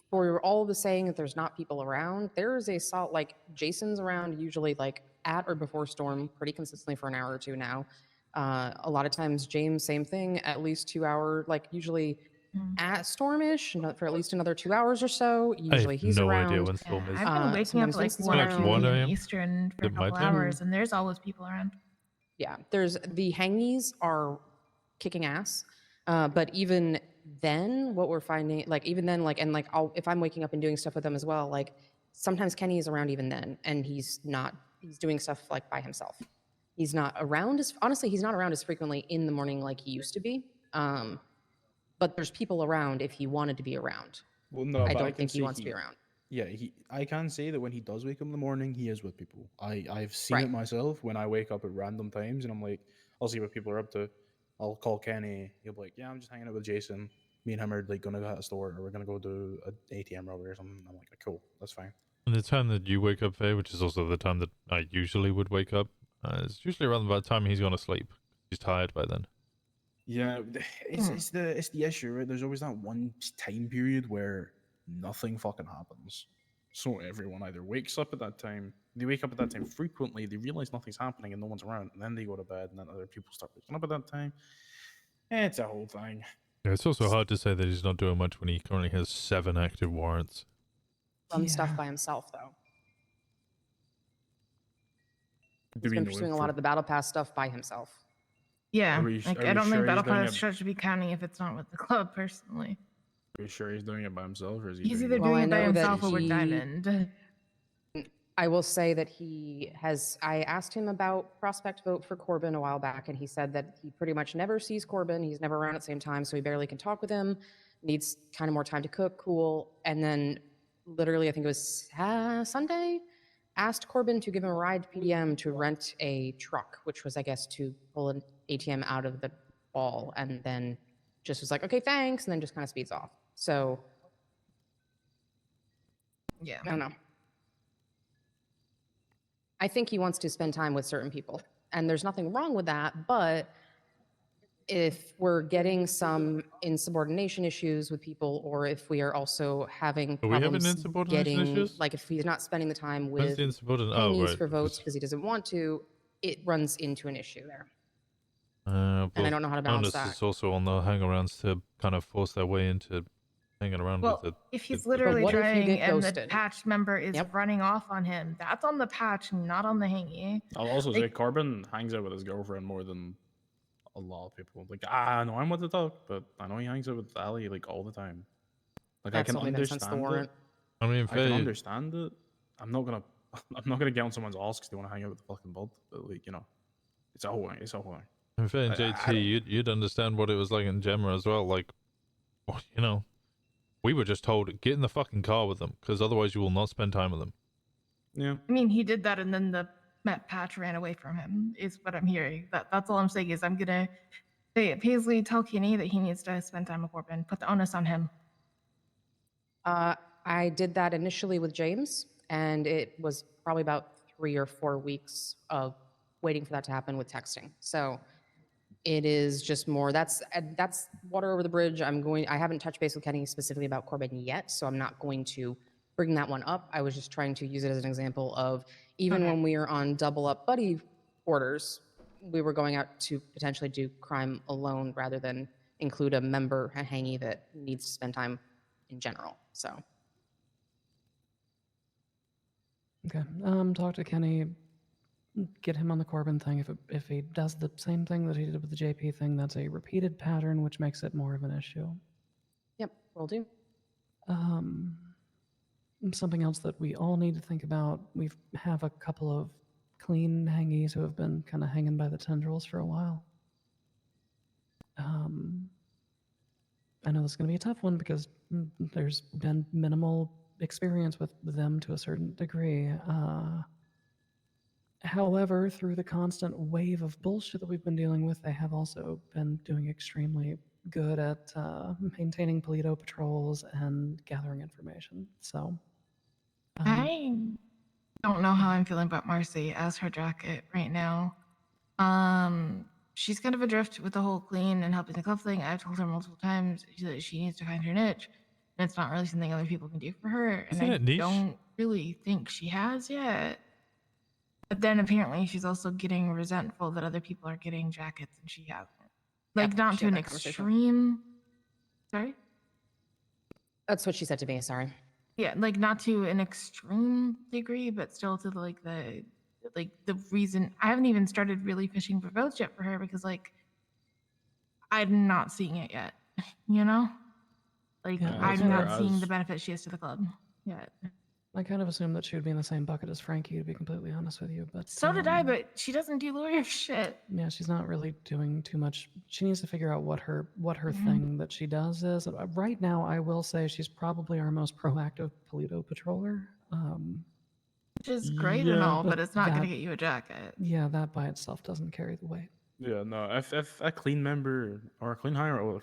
for all the saying that there's not people around, there is a salt, like, Jason's around usually, like, at or before Storm pretty consistently for an hour or two now. A lot of times, James, same thing, at least 2 hour, like, usually at Stormish, for at least another 2 hours or so. Usually he's no around. idea when Storm is. I've been waking up Sometimes like Winston's 1 or around. 2 1 p.m. a.m.? Eastern for a Is it my couple time? hours, and there's always people around. Yeah, there's the hangies are kicking ass, but even then, what we're finding, like even then, like and like if I'm waking up and doing stuff with them as well, like sometimes Kenny is around even then, and he's not. He's doing stuff like by himself. He's not around as honestly. He's not around as frequently in the morning like he used to be. But there's people around if he wanted to be around. Well, no, I but don't can think he say wants to be around. Yeah, I can say that when he does wake up in the morning, he is with people. I've seen Right. it myself when I wake up at random times and I'm like, I'll see what people are up to. I'll call Kenny. He'll be like, yeah, I'm just hanging out with Jason. Me and him are like gonna go to a store or we're gonna go do an ATM robbery or something. I'm like, cool, that's fine. And the time that you wake up, Faye, which is also the time that I usually would wake up, it's usually around the time he's gonna sleep. He's tired by then. Yeah, it's the issue, right? There's always that one time period where nothing fucking happens. So everyone either wakes up at that time, they wake up at that time frequently, they realize nothing's happening and no one's around, and then they go to bed, and then other people start waking up at that time. It's a whole thing. Yeah, it's also hard to say that he's not doing much when he currently has 7 active warrants. Some stuff by himself though. Do He's we been know pursuing if a lot of the Battle Pass stuff by himself. Yeah, Are we like are I we don't sure think Battle he's doing Pass should be counting if it's not with the club personally. Are you sure he's doing it by himself, or is he He's doing either it doing I it by know that himself or with he- Diamond. I will say that he has. I asked him about prospect vote for Corbin a while back, and he said that he pretty much never sees Corbin. He's never around at the same time, so he barely can talk with him. Needs kind of more time to cook. Cool. And then, literally, I think it was Sunday, asked Corbin to give him a ride to PDM to rent a truck, which was, I guess, to pull an ATM out of the ball, and then just was like, okay, thanks, and then just kind of speeds off. So, yeah, I don't know. I think he wants to spend time with certain people, and there's nothing wrong with that, but if we're getting some insubordination issues with people, or if we are also having Are we having problems insubordination getting, issues? like if he's not spending the time When's with the insubordinate? Oh, pennies right, for votes because- because he doesn't want to, it runs into an issue there. And I don't know how to balance that. is also on the hangarounds to kind of force their way into hanging around Well, with it. if he's the- literally what if you trying get and the ghosted? patch member is running off on him, that's on the patch, not on the hangy. I'll also say Like- Corbin hangs out with his girlfriend more than a lot of people. Like, I know I'm with the dog, but I know he hangs out with Ali like all the time. Like, That's I can only been since the understand warrant. it. I mean, I can Faye, understand it. I'm not gonna get on someone's ass because they want to hang out with the fucking bud. But like, you know, it's a whole thing. It's a whole thing. in Faye and I JT, you'd understand what it was like in Gemma as well. Like, well, you know, we were just told, get in the fucking car with them, because otherwise you will not spend time with them. Yeah. I mean, he did that, and then the Met patch ran away from him. Is what I'm hearing. That's all I'm saying. Is I'm gonna say Paisley tell Kenny that he needs to spend time with Corbin. Put the onus on him. I did that initially with James, and it was probably about 3 or 4 weeks of waiting for that to happen with texting. So it is just more, that's water over the bridge. I haven't touched base with Kenny specifically about Corbin yet, so I'm not going to bring that one up. I was just trying to use it as an example of even when we are on double up buddy orders, we were going out to potentially do crime alone rather than include a member, a hangy that needs to spend time in general. So Okay. Talk to Kenny. Get him on the Corbin thing. If he does the same thing that he did with the JP thing, that's a repeated pattern, which makes it more of an issue. Yep, will do. Something else that we all need to think about. We have a couple of clean hangies who have been kind of hanging by the tendrils for a while. I know this is going to be a tough one because there's been minimal experience with them to a certain degree. However, through the constant wave of bullshit that we've been dealing with, they have also been doing extremely good at maintaining Polito patrols and gathering information. So, I don't know how I'm feeling about Marcy as her jacket right now. She's kind of adrift with the whole clean and helping the club thing. I've told her multiple times that she needs to find her niche, and it's not really something other people can do for her. And Isn't I it niche? don't really think she has yet. But then apparently she's also getting resentful that other people are getting jackets and she hasn't. Like, not she to had an that conversation. extreme. Sorry? That's what she said to me. Sorry. Yeah, like not to an extreme degree, but still to the reason I haven't even started really fishing for votes yet for her because like I'm not seeing it yet, you know? Like Yeah, I'm fair. not seeing the benefit she has to the club yet. I kind of assumed that she would be in the same bucket as Frankie, to be completely honest with you. But So did I, but she doesn't do lawyer shit. yeah, she's not really doing too much. She needs to figure out what her thing that she does is. Right now, I will say she's probably our most proactive Polito patroller. Which is great and all, but it's not going that- to get you a jacket. Yeah, that by itself doesn't carry the weight. Yeah, no. If a clean member or a clean hanger or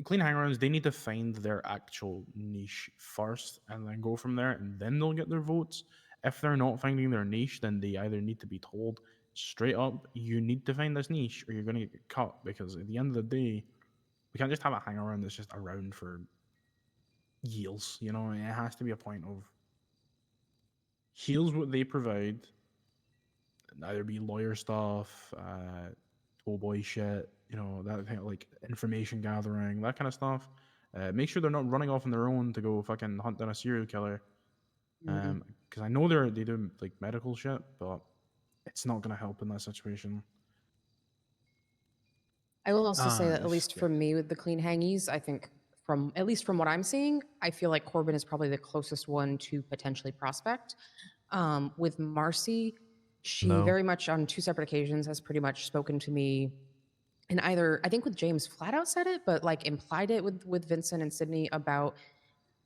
clean hangers, they need to find their actual niche first and then go from there, and then they'll get their votes. If they're not finding their niche, then they either need to be told straight up, you need to find this niche, or you're gonna get cut. Because at the end of the day, we can't just have a hang around that's just around for years. You know, it has to be a point of here's what they provide. Either be lawyer stuff, toll boy shit, you know, that kind of like information gathering, that kind of stuff. Make sure they're not running off on their own to go fucking hunt down a serial killer. Because I know they do like medical shit, but it's not gonna help in that situation. I will also say that at Yes, least for me with the clean hangies, I think at least from what I'm seeing, I feel like Corbin is probably the closest one to potentially prospect. With Marcy, she No. very much on two separate occasions has pretty much spoken to me, and either I think with James flat out said it, but like implied it with Vincent and Sydney about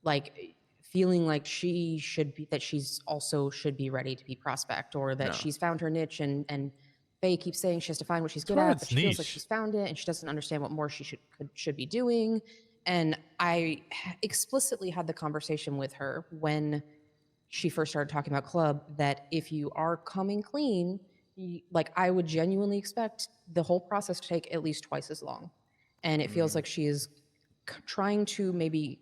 like feeling like she should be ready to be prospect, or that No. she's found her niche, and Faye keeps saying she has to find what she's good Well, at, but it's she feels like niche. she's found it and she doesn't understand what more she should be doing. And I explicitly had the conversation with her when she first started talking about club that if you are coming clean, like I would genuinely expect the whole process to take at least twice as long. And it feels like she is trying to maybe,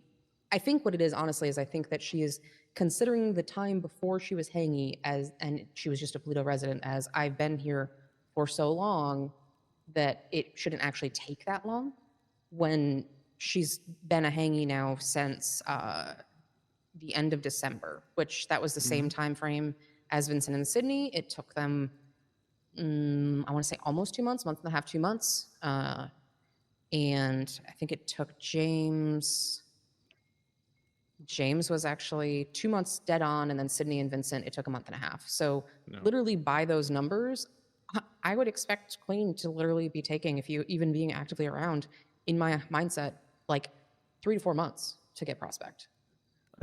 I think what it is honestly is I think that she is considering the time before she was hangy and she was just a Pluto resident as I've been here for so long that it shouldn't actually take that long, when she's been a hangy now since the end of December, which that was the same time frame as Vincent and Sydney. It took them, I want to say almost 2 months, month and a half, 2 months. And I think it took James was actually 2 months dead on, and then Sydney and Vincent, it took a month and a half. So literally by those numbers, I would expect Clean to literally be taking, if you even being actively around, in my mindset, like 3 to 4 months to get prospect.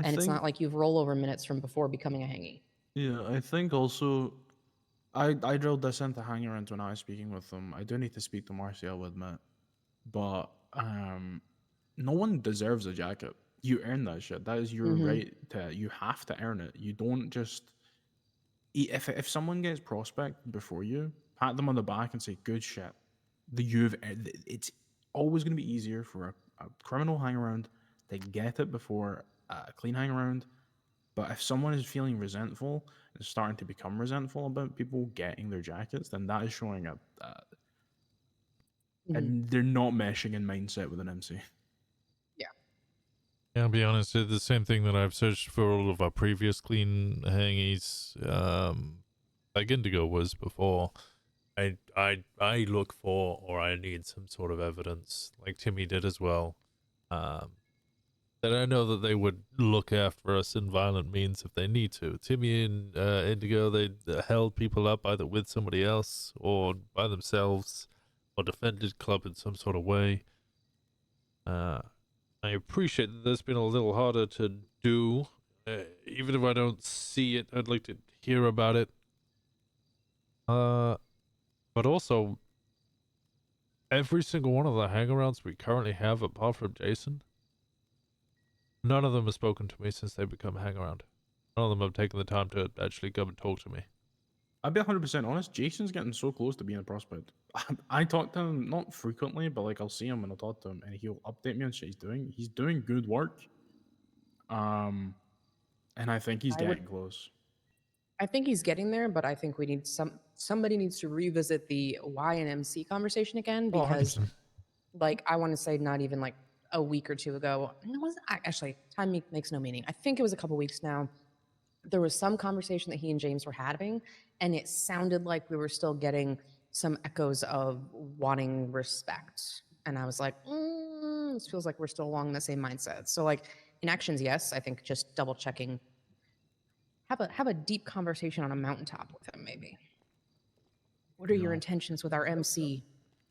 And it's not like you've rollover minutes from before becoming a hangy. Yeah, I think also, I drilled this into hang-arounds when I was speaking with them. I do need to speak to Marcy, I'll admit. But no one deserves a jacket. You earn that shit. That is your right to, you have to earn it. You don't just, if someone gets prospect before you, pat them on the back and say, good shit. It's always going to be easier for a criminal hang-around to get it before a clean hang-around. But if someone is feeling resentful and starting to become resentful about people getting their jackets, then that is showing up. And they're not meshing in mindset with an MC. Yeah. Yeah, I'll be honest, it's the same thing that I've searched for all of our previous clean hangies, like Indigo was before. I look for, or I need some sort of evidence, like Timmy did as well. That I know that they would look after us in violent means if they need to. Timmy and Indigo, they held people up either with somebody else or by themselves, or defended club in some sort of way. I appreciate that that's been a little harder to do. Even if I don't see it, I'd like to hear about it. But also, every single one of the hangarounds we currently have, apart from Jason, none of them have spoken to me since they become hangaround. None of them have taken the time to actually come and talk to me. I'll be 100% honest. Jason's getting so close to being a prospect. I talk to him not frequently, but like I'll see him and I'll talk to him, and he'll update me on shit he's doing. He's doing good work. And I think he's getting close. I think he's getting there, but I think we need somebody needs to revisit the Y and MC conversation again, because like I want to say not even like a week or two ago. No, it wasn't actually, time makes no meaning. I think it was a couple weeks now. There was some conversation that he and James were having, and it sounded like we were still getting some echoes of wanting respect. And I was like, this feels like we're still along the same mindset. So like in actions, yes, I think just double checking. Have a deep conversation on a mountaintop with him, maybe. What are your intentions with our MC?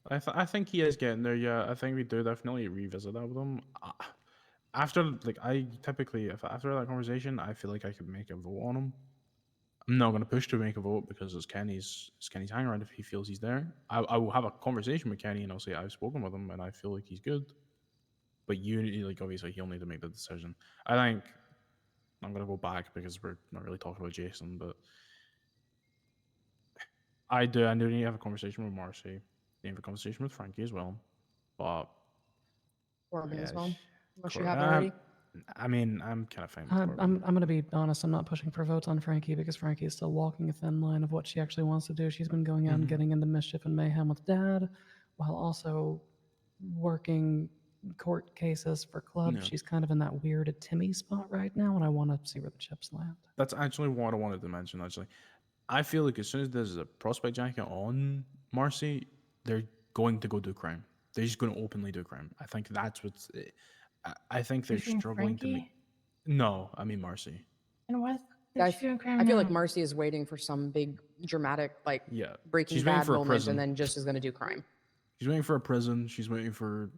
I think he is getting there. Yeah, I think we do definitely revisit that with him. After like I typically, if after that conversation, I feel like I could make a vote on him. I'm not gonna push to make a vote because it's Kenny's hangaround. If he feels he's there, I will have a conversation with Kenny and I'll say I've spoken with him and I feel like he's good. But you like obviously he'll need to make the decision. I think I'm gonna go back because we're not really talking about Jason, but I do need to have a conversation with Marcy. I need to have a conversation with Frankie as well. But Corbin as well. Unless you Cor- have already. I mean, I'm kind of fine with Corbin. I'm going to be honest. I'm not pushing for votes on Frankie because Frankie is still walking a thin line of what she actually wants to do. She's been going out and getting into mischief and mayhem with Dad, while also working court cases for clubs. Yeah. She's kind of in that weird Timmy spot right now, and I want to see where the chips land. That's actually what I wanted to mention. Actually, I feel like as soon as there's a prospect jacket on Marcy, they're going to go do crime. They're just going to openly do crime. I think that's what's. I think they're You think struggling to make. Frankie? No, I mean Marcy. And what? I, Is she doing crime I feel now? like Marcy is waiting for some big dramatic like Yeah, Breaking she's waiting Bad for a moment, prison. and then just is going to do crime. She's waiting for a prison. She's waiting for.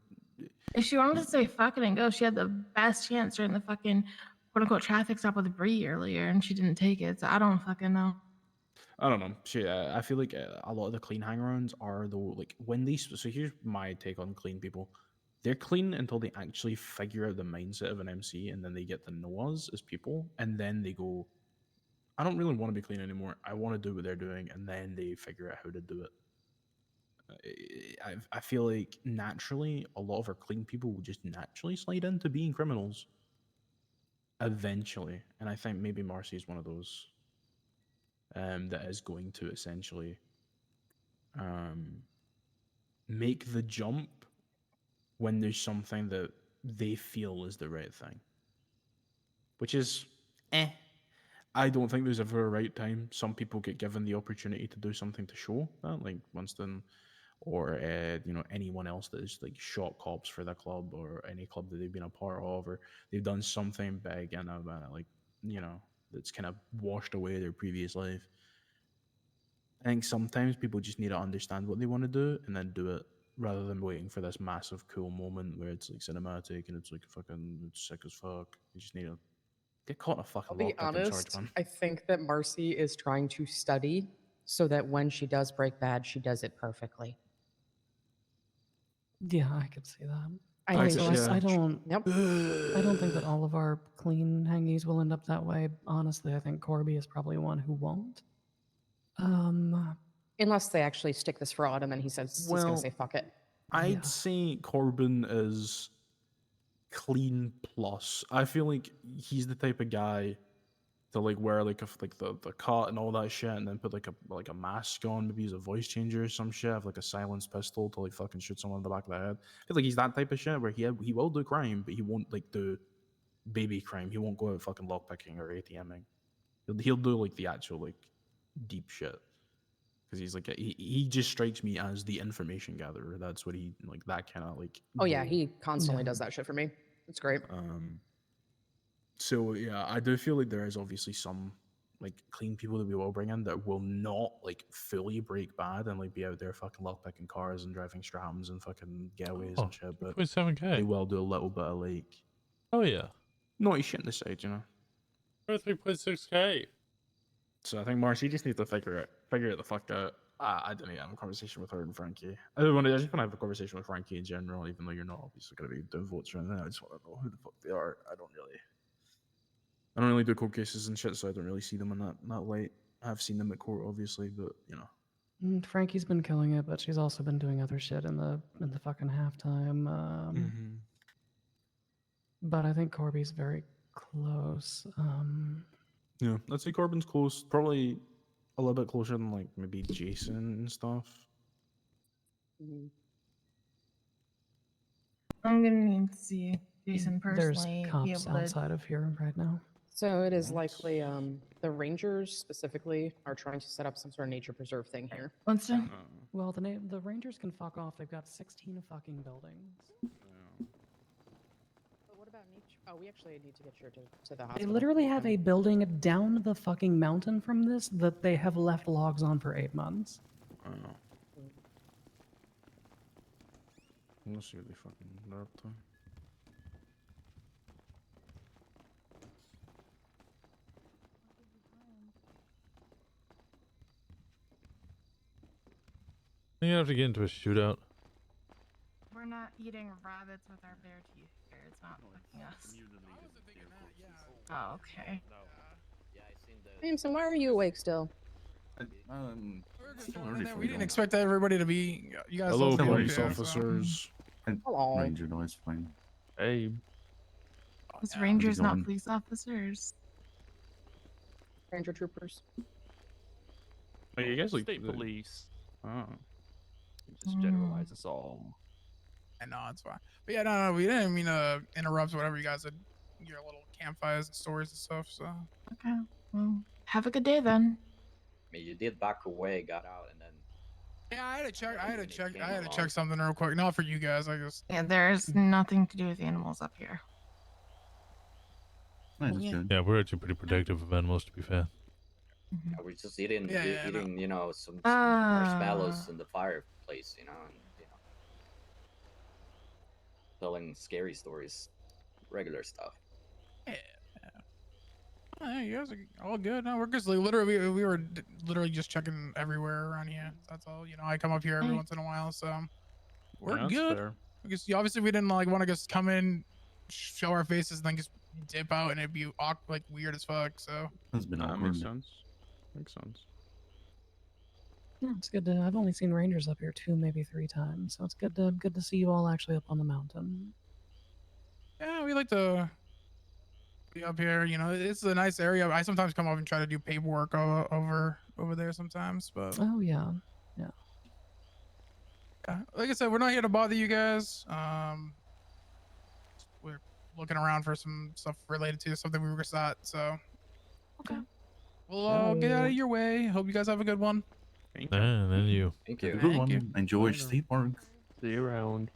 If she wanted to say fuck it and go, she had the best chance during the fucking quote unquote traffic stop with Bree earlier, and she didn't take it. So I don't fucking know. I don't know. She, I feel like a lot of the clean hangarounds are the like when these. So here's my take on clean people. They're clean until they actually figure out the mindset of an MC, and then they get to know us as people, and then they go, I don't really want to be clean anymore. I want to do what they're doing, and then they figure out how to do it. I feel like naturally, a lot of our clean people will just naturally slide into being criminals eventually, and I think maybe Marcy is one of those that is going to essentially make the jump when there's something that they feel is the right thing, which is I don't think there's ever a right time. Some people get given the opportunity to do something to show that, like Winston, or anyone else that is like shot cops for the club or any club that they've been a part of, or they've done something big and like that's kind of washed away their previous life. I think sometimes people just need to understand what they want to do and then do it, rather than waiting for this massive cool moment where it's like cinematic and it's like fucking it's sick as fuck. You just need to get caught in a fucking I'll be lockpick and charge, honest. man. I think that Marcy is trying to study so that when she does break bad, she does it perfectly. Yeah, I could see that. I Also, think she's- I don't. Yep. I don't think that all of our clean hangies will end up that way. Honestly, I think Corby is probably one who won't. Unless they actually stick this fraud and then he says he's going Well, to say fuck it. I'd say Corbin is clean plus. I feel like he's the type of guy to like wear like the cut and all that shit, and then put like a mask on. Maybe he's a voice changer or some shit. Have like a silenced pistol to like fucking shoot someone in the back of the head. I feel like he's that type of shit where he will do crime, but he won't like do baby crime. He won't go out fucking lockpicking or ATMing. He'll do like the actual like deep shit. Because he's like he just strikes me as the information gatherer. That's what he like, that kind of like. Oh yeah, role. he constantly does that shit for me. It's great. So yeah, I do feel like there is obviously some like clean people that we will bring in that will not like fully break bad and like be out there fucking lockpicking cars and driving strams and fucking getaways and shit. But 3.7K. they will do a little bit of like Oh yeah. naughty shit in the side, you know. 3.6K. So I think Marcy just needs to figure it the fuck out. I don't need to have a conversation with her and Frankie. I just want to have a conversation with Frankie in general, even though you're not obviously going to be doing votes right now. I just want to know who the fuck they are. I don't really do court cases and shit, so I don't really see them in that light. I've seen them at court, obviously, but you know. Frankie's been killing it, but she's also been doing other shit in the fucking halftime. But I think Corby's very close. Yeah, I'd say Corbin's close. Probably a little bit closer than like maybe Jason and stuff. I'm gonna need to see Jason There's personally. be cops able to- outside of here right now. So it is likely the rangers specifically are trying to set up some sort of nature preserve thing here. Winston? Well, the Rangers can fuck off. They've got 16 fucking buildings. But what about nature? Oh, we actually need to get you to the They hospital. literally have a building down the fucking mountain from this that they have left logs on for 8 months. Let's see what they fucking are up to. You have to get into a shootout. We're not eating rabbits with our bare teeth here. It's not fucking us. Oh, okay. Jameson, why are you awake still? We didn't expect everybody to be. You guys. Hello, all still police here, so- officers. Hello. Ranger noise playing. Hey. It's rangers, not going? police officers. Ranger troopers. Wait, you guys like State police. Oh. Just generalize us all. I know it's fine. But yeah, no, we didn't mean to interrupt whatever you guys had your little campfires and stories and stuff. So Okay. Well, have a good day then. I mean, you did back away, got out, and then yeah, I had to check something real quick. Not for you guys, I guess. Yeah, there's nothing to do with animals up here. Yeah, we're actually pretty protective of animals, to be fair. we're just eating, Yeah, eating, you know, some Ah. marshmallows in the fireplace, you know, and telling scary stories, regular stuff. Oh, yeah, you guys are all good. No, we're just like literally we were literally just checking everywhere around here. That's all. You know, I come up here every Hey. once in a while, so we're Yeah, that's good. fair. Because obviously we didn't like want to just come in, show our faces, and then just dip out, and it'd be like weird as fuck. So That's been That awkward. makes sense. Makes sense. Yeah, it's good to. I've only seen Rangers up here 2, maybe 3 times, so it's good to see you all actually up on the mountain. yeah, we like to be up here. You know, it's a nice area. I sometimes come up and try to do paperwork over there sometimes, but Oh yeah, yeah, like I said, we're not here to bother you guys. We're looking around for some stuff related to something we were at. So okay, we'll get out of your way. Hope you guys have a good one. And then you. Thank Have you. a good Thank one. you. Enjoy state park. See you around.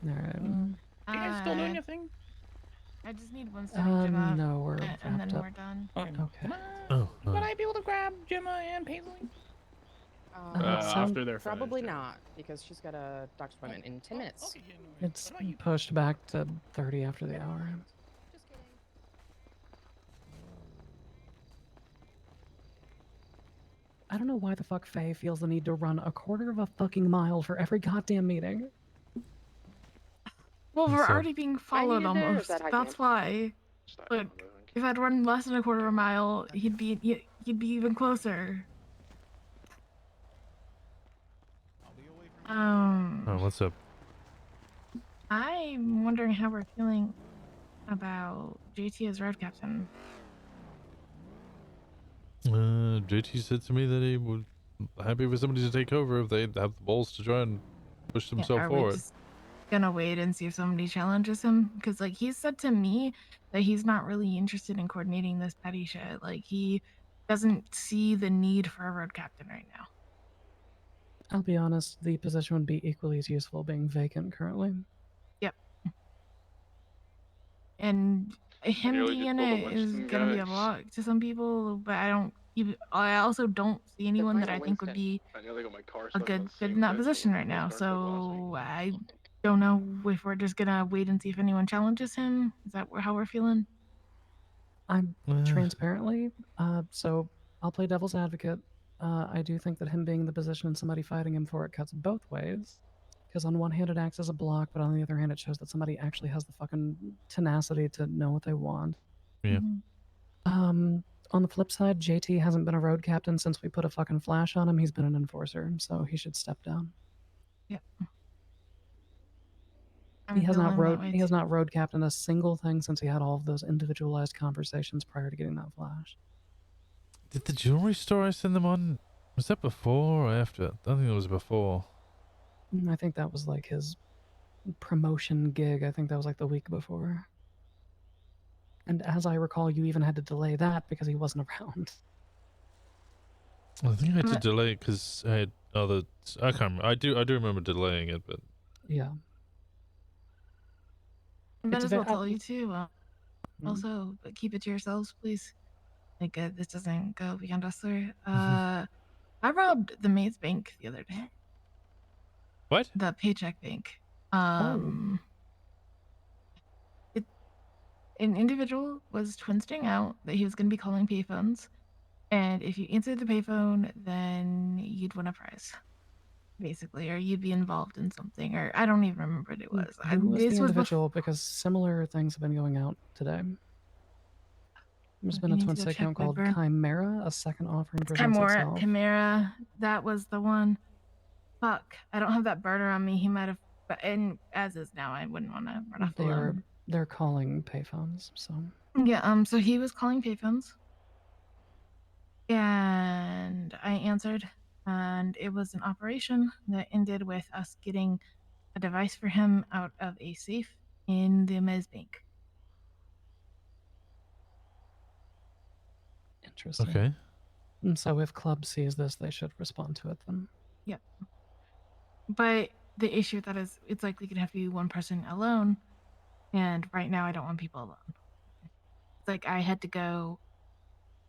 all right. Are you guys still doing your thing? I just need Winston and Gemma, No, we're and then wrapped up. we're done. Okay. Would I be able to grab Gemma and Paisley? After they're Probably finished, not, because she's got a doctor's appointment in 10 minutes. It's pushed back to 30 after the hour. I don't know why the fuck Faye feels the need to run a quarter of a fucking mile for every goddamn meeting. Well, we're So- already being followed needed it, or is almost. that That's why. Look, if I'd run less than a quarter of a mile, he'd be even closer. Oh, what's up? I'm wondering how we're feeling about JT as road captain. JT said to me that he would happy for somebody to take over if they have the balls to try and push themselves are we forward. just gonna wait and see if somebody challenges him, because like he's said to me that he's not really interested in coordinating this petty shit. Like he doesn't see the need for a road captain right now. I'll be honest, the position would be equally as useful being vacant currently. Yep. And him really being just in build a it is Winston, gonna be a guys. block to some people, but I also don't see anyone that I think would be I nearly got my car a stuck good on the fit same in that ditch position when right my now. car stuck last week. So I don't know if we're just gonna wait and see if anyone challenges him. Is that how we're feeling? I'm transparently, so I'll play devil's advocate. I do think that him being in the position and somebody fighting him for it cuts both ways. Because on one hand, it acts as a block, but on the other hand, it shows that somebody actually has the fucking tenacity to know what they want. Yeah. On the flip side, JT hasn't been a road captain since we put a fucking flash on him. He's been an enforcer, so he should step down. Yep. He has not feeling that way he has too. not road captained a single thing since he had all of those individualized conversations prior to getting that flash. Did the jewelry store I send them on, was that before or after? I don't think it was before. I think that was like his promotion gig. I think that was like the week before. And as I recall, you even had to delay that because he wasn't around. I think I had to delay it because I had other. I can't remember. I do remember delaying it, but Yeah. I might It's as well ve- tell you too. Also, but keep it to yourselves, please. Like this doesn't go beyond us, sir. I robbed the Maze Bank the other day. What? The Paycheck Bank. An individual was twisting out that he was going to be calling payphones, and if you answered the payphone, then you'd win a prize, basically, or you'd be involved in something, or I don't even remember what it was. Who was the This was individual? Because similar things have been going out today. There's been You a need to twin go stick check account my called burn. Chimera. A second offering presents itself. Chimera. That was the one. Fuck, I don't have that burner on me. He might have, and as is now, I wouldn't want to run off alone. They're calling payphones, so. Yeah, so he was calling payphones. And I answered, and it was an operation that ended with us getting a device for him out of a safe in the Mez Bank. Interesting. Okay. And so if Club sees this, they should respond to it then. Yep. But the issue with that is it's likely going to have to be one person alone. And right now, I don't want people alone. It's like I had to go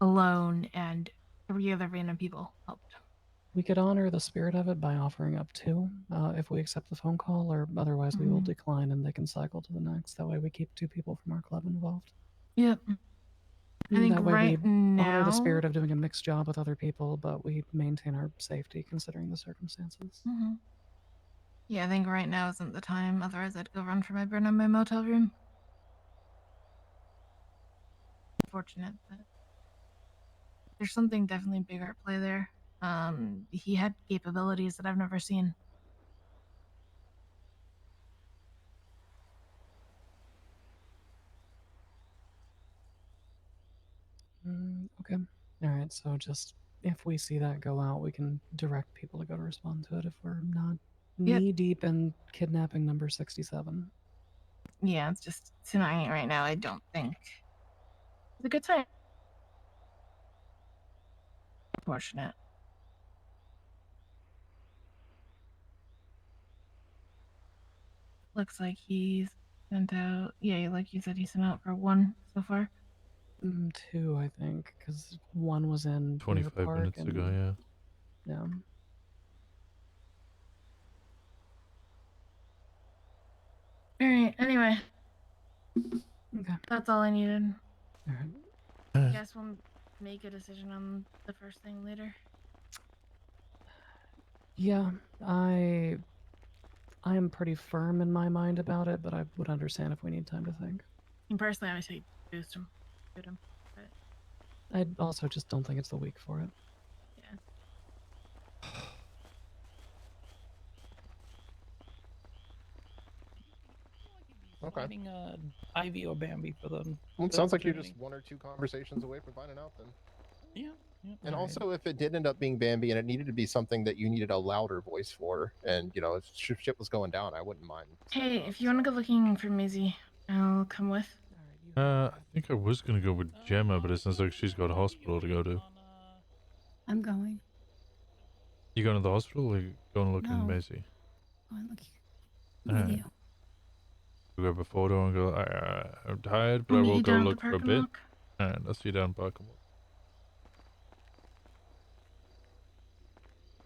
alone, and 3 other random people helped. We could honor the spirit of it by offering up 2 if we accept the phone call, or otherwise we will decline and they can cycle to the next. That way we keep 2 people from our club involved. Yep. I think that way right we honor now the spirit of doing a mixed job with other people, but we maintain our safety considering the circumstances. Yeah, I think right now isn't the time. Otherwise, I'd go run for my burn in my motel room. Unfortunate, but there's something definitely bigger at play there. He had capabilities that I've never seen. Okay. All right. So just if we see that go out, we can direct people to go to respond to it if we're not knee deep in kidnapping number 67. Yeah, it's just tonight right now. I don't think it's a good time. Unfortunate. Looks like he's sent out. Yeah, like you said, he sent out for 1 so far. 2, I think, because 1 was in 25 Deer Park minutes and, ago, yeah. Yeah. All right. Anyway. Okay. That's all I needed. All right. I guess we'll make a decision on the first thing later. Yeah, I am pretty firm in my mind about it, but I would understand if we need time to think. And personally, I would say boost him. Boot him. But I also just don't think it's the week for it. yeah. Okay. Finding Ivy or Bambi for them. Well, it sounds like you're just 1 or 2 conversations away from finding out then. Yeah. And All also, if it did end up being Bambi and it needed to be something that you needed a louder voice for, and you know, if shit was going down, I wouldn't mind. Hey, if you want to go looking for Mizzy, I'll come with. I think I was gonna go with Gemma, but it sounds like she's got a hospital to go to. I'm going. You going to the hospital or you going looking No. Macy? Going looking Alright. with you. We grab a photo and go, I'm tired, but I'll I meet will you go down at the look for a park and bit. walk. Alright, I'll see you down park and walk.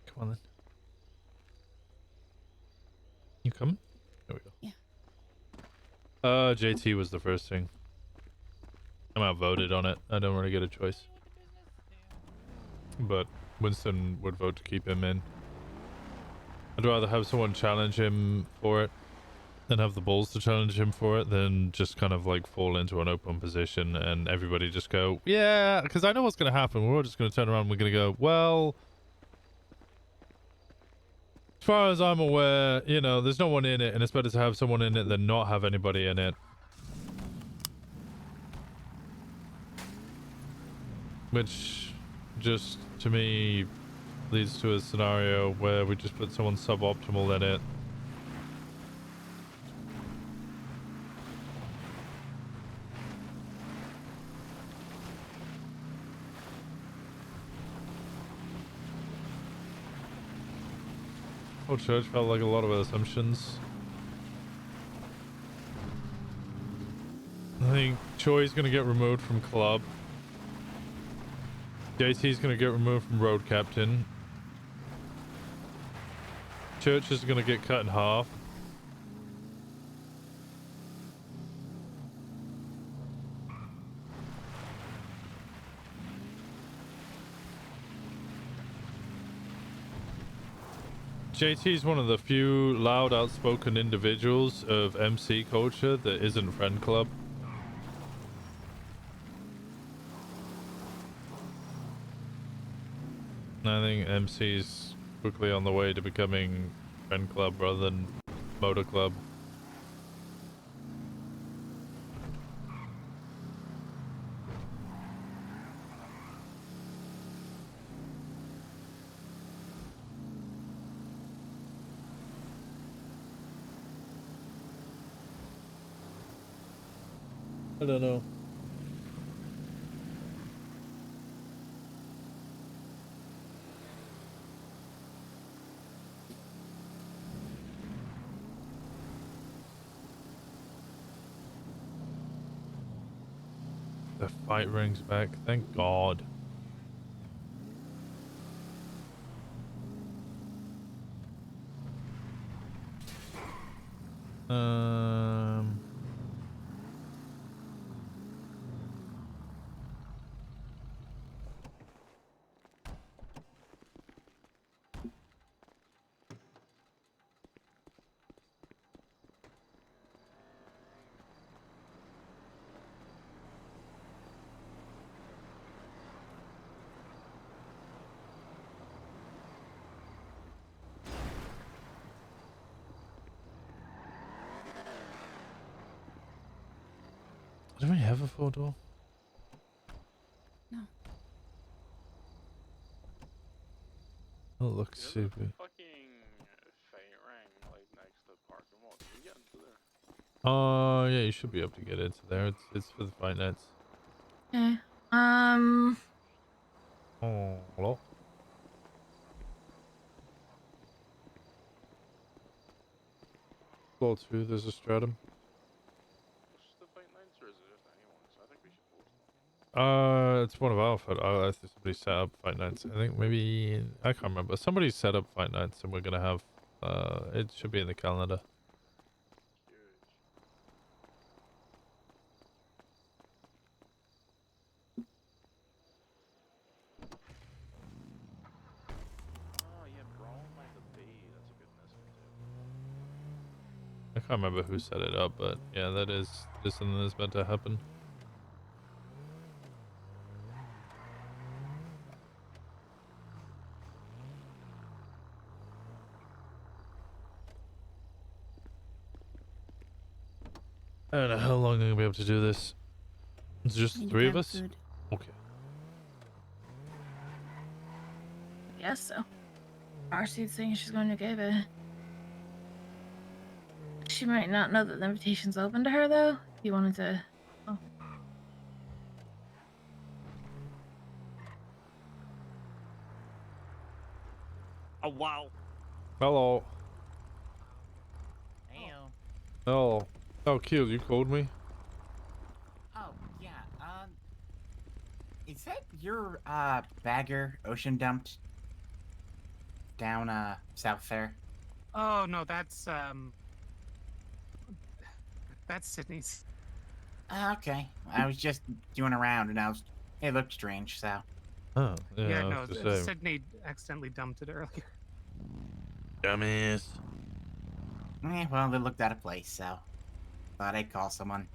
Come on then. You coming? There we go. Yeah. JT was the first thing. I'm outvoted on it. I don't really get a choice. But Winston would vote to keep him in. I'd rather have someone challenge him for it and have the balls to challenge him for it than just kind of like fall into an open position and everybody just go, yeah, because I know what's going to happen. We're all just going to turn around and we're going to go, well, as far as I'm aware, you know, there's no one in it and it's better to have someone in it than not have anybody in it. Which just, to me, leads to a scenario where we just put someone suboptimal in it. Whole church felt like a lot of assumptions. I think Choi's gonna get removed from club. JT's gonna get removed from road captain. Church is gonna get cut in half. JT is one of the few loud, outspoken individuals of MC culture that isn't friend club. I think MC's quickly on the way to becoming friend club rather than motor club. I don't know. The fight ring's back, thank God. Do we have a photo? No. Oh, looks stupid. Oh, yeah, you should be able to get into there. It's for the fight nights. Okay. Oh, hello. Floor 2, there's a stratum. It's one of our fight. I think somebody set up fight nights. I think maybe I can't remember. Somebody set up fight nights, and we're gonna have. It should be in the calendar. I can't remember who set it up, but yeah, that is something that's meant to happen. I don't know how long I'm gonna be able to do this. It's just the Need to three of grab us? food. Okay. guess so. RC's saying she's going to give it. She might not know that the invitation's open to her, though. If you wanted to. Oh. Oh wow. Hello. Heyo. Hello. Oh, Keel, you called me? Oh, yeah, is that your, bagger ocean dumped down, south there? Oh no, that's Sydney's. Okay. I was just doing a round and it looked strange, so. Oh, Yeah, no, it's a shame. Sydney accidentally dumped it earlier. Dummies. Well, it looked out of place, so. Thought I'd call someone.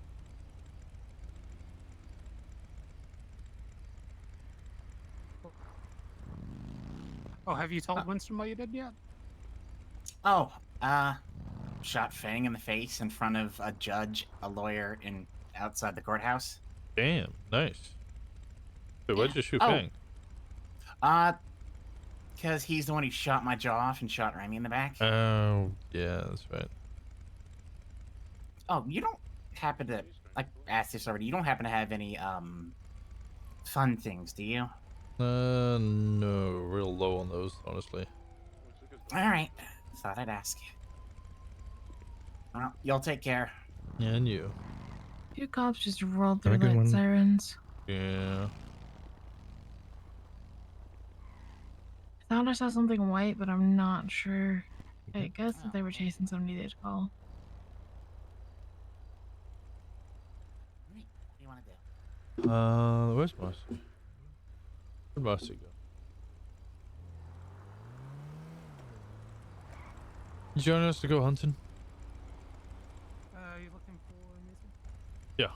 Oh, have you told Winston what you did yet? Oh, shot Fang in the face in front of a judge, a lawyer, and outside the courthouse. Damn, nice. Wait, why'd you shoot Oh. Fang? Because he's the one who shot my jaw off and shot Remy in the back. Oh, yeah, that's right. Oh, you don't happen to, I asked this already, you don't happen to have any, fun things, do you? No, real low on those, honestly. Alright, thought I'd ask. Well, y'all take care. Yeah, and you. Two cops just rolled Have a through good light one. sirens. Yeah. I thought I saw something white, but I'm not sure. I guess if they were chasing somebody, they'd call. What do you want to do? Where's Marcy? Where'd Marcy go? You joining us to go hunting? You looking for music? Yeah.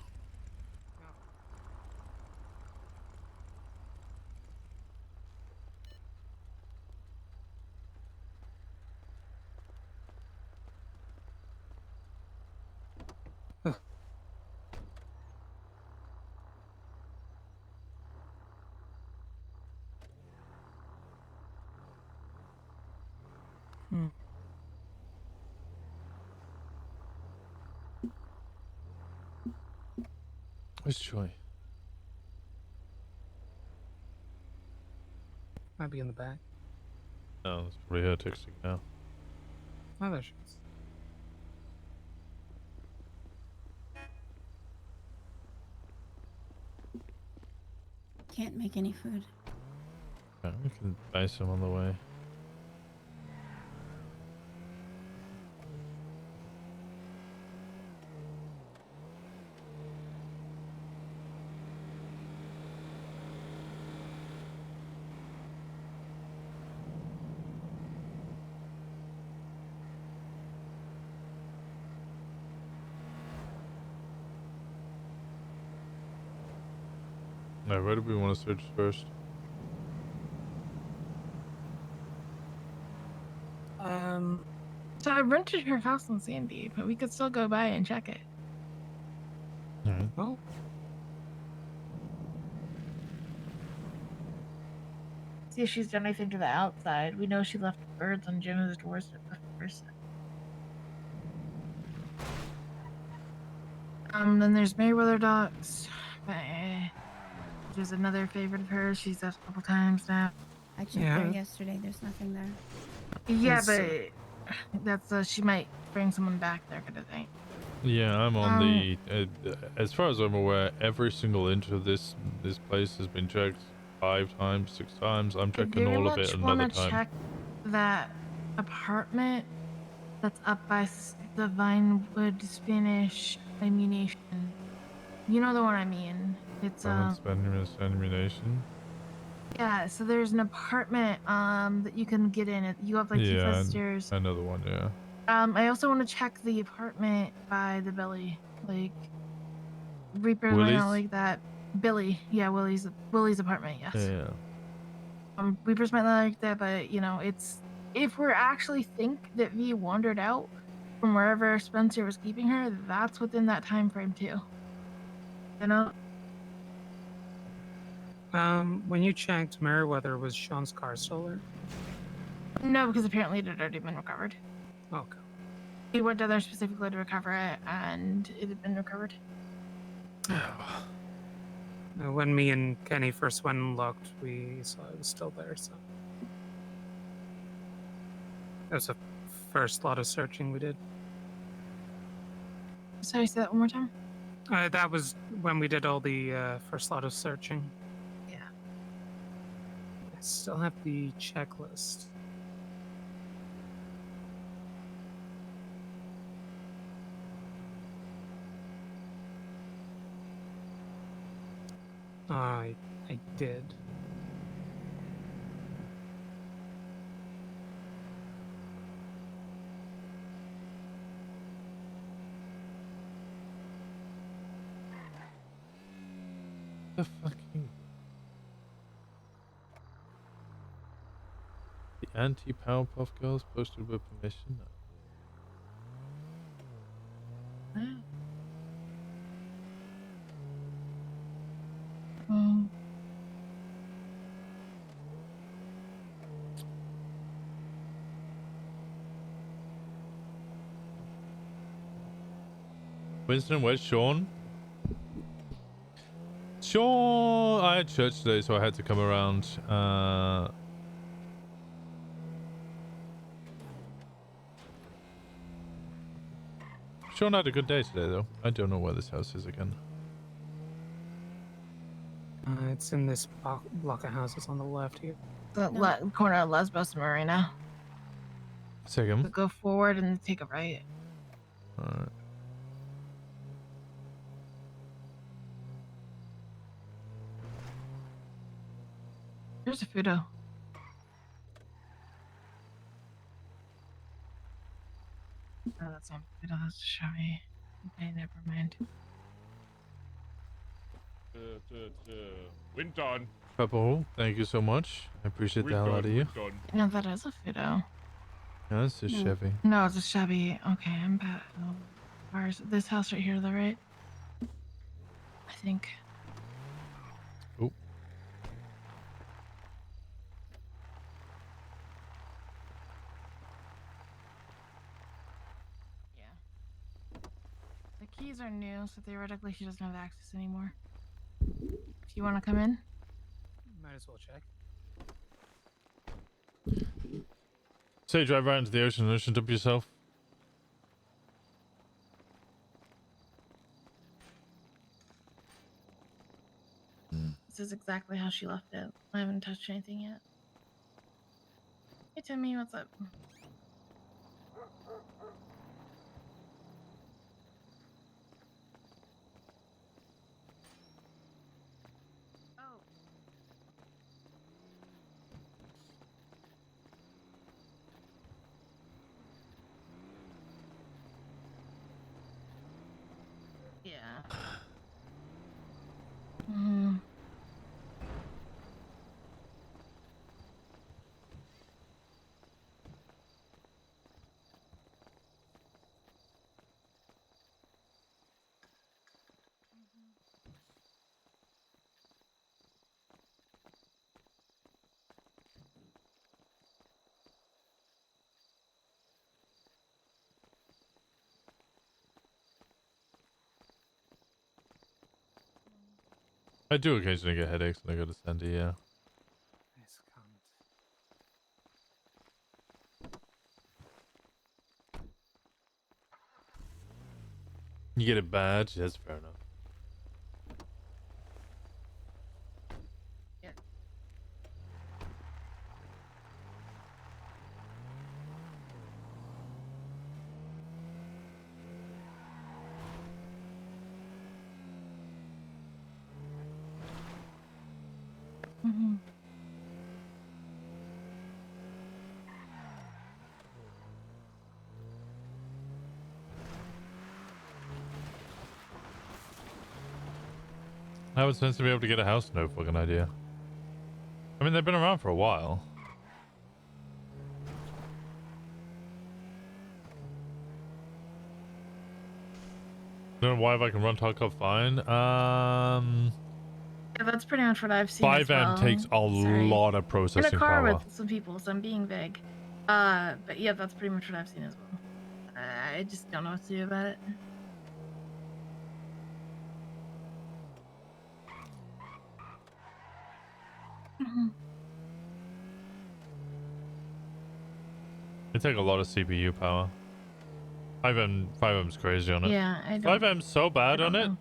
Where's Joy? Might be in the back. No, it's probably her texting now. Oh, there she is. Can't make any food. Yeah, we can buy some on the way. Now, where do we want to search first? So I rented her house in Sandy, but we could still go by and check it. Alright. Oh. See if she's done anything to the outside. We know she left birds on Jim's doorstep first. Then there's Meriwether Docks. There's another favorite of hers. She's asked a couple times now. I checked there yesterday. There's nothing there. Yeah, but that's she might bring someone back there, kind of thing. Yeah, I'm on the. As far as I'm aware, every single inch of this place has been checked 5 times, 6 times. I'm checking all of it another time. Check that apartment that's up by the Vinewood Spanish ammunition. You know the one I mean. It's Ammunition. yeah. So there's an apartment that you can get in. You have like 2 flights of stairs. I know the one. Yeah. I also want to check the apartment by the Billy, like Reapers might not like that. Billy, yeah, Willie's apartment, yes. Yeah. Reapers might not like that, but you know, it's if we're actually think that V wandered out from wherever Spencer was keeping her, that's within that time frame too. You know. When you checked Meriwether, was Sean's car still there? No, because apparently it had already been recovered. Okay. We went down there specifically to recover it, and it had been recovered. When me and Kenny first went and looked, we saw it was still there, so. That was the first lot of searching we did. Sorry, say that one more time. That was when we did all the first lot of searching. Yeah. I still have the checklist. I did. The fucking... The anti-Powerpuff Girls posted with permission? Mm. Winston, where's Shawn? Shawn! I had church today, so I had to come around. Shawn had a good day today, though. I don't know where this house is again. It's in this block of houses on the left here. The corner of Lesbos Marina. Second. Go forward and take a right. Alright. There's a Fudo. Oh, that's not Fudo, that's a Chevy. Okay, never mind. Winton. Purple, thank you so much. I appreciate the hell out of you. No, that is a Fudo. Yeah, it's a Chevy. No, it's a Chevy. Okay, I'm bad. Oh, ours, this house right here, though, right? I think. Oh. Yeah. The keys are new, so theoretically she doesn't have access anymore. If you want to come in. Might as well check. Say, drive right into the ocean and ocean up yourself. This is exactly how she left it. I haven't touched anything yet. Hey, Timmy, what's up? Yeah. Mm-hmm. I do occasionally get headaches when I go to Sandy, yeah. You get it bad? That's fair enough. Yeah. Mm-hmm. How it's supposed to be able to get a house? No fucking idea. I mean, they've been around for a while. Don't know why if I can run Tarkov fine. Yeah, that's pretty much what I've seen. 5M as well. takes a Sorry. lot of In a processing car power. with some people, so I'm being vague. But yeah, that's pretty much what I've seen as well. I just don't know what to do about it. They take a lot of CPU power. 5M's crazy on it. Yeah, I don't. 5M's so bad I on don't it know.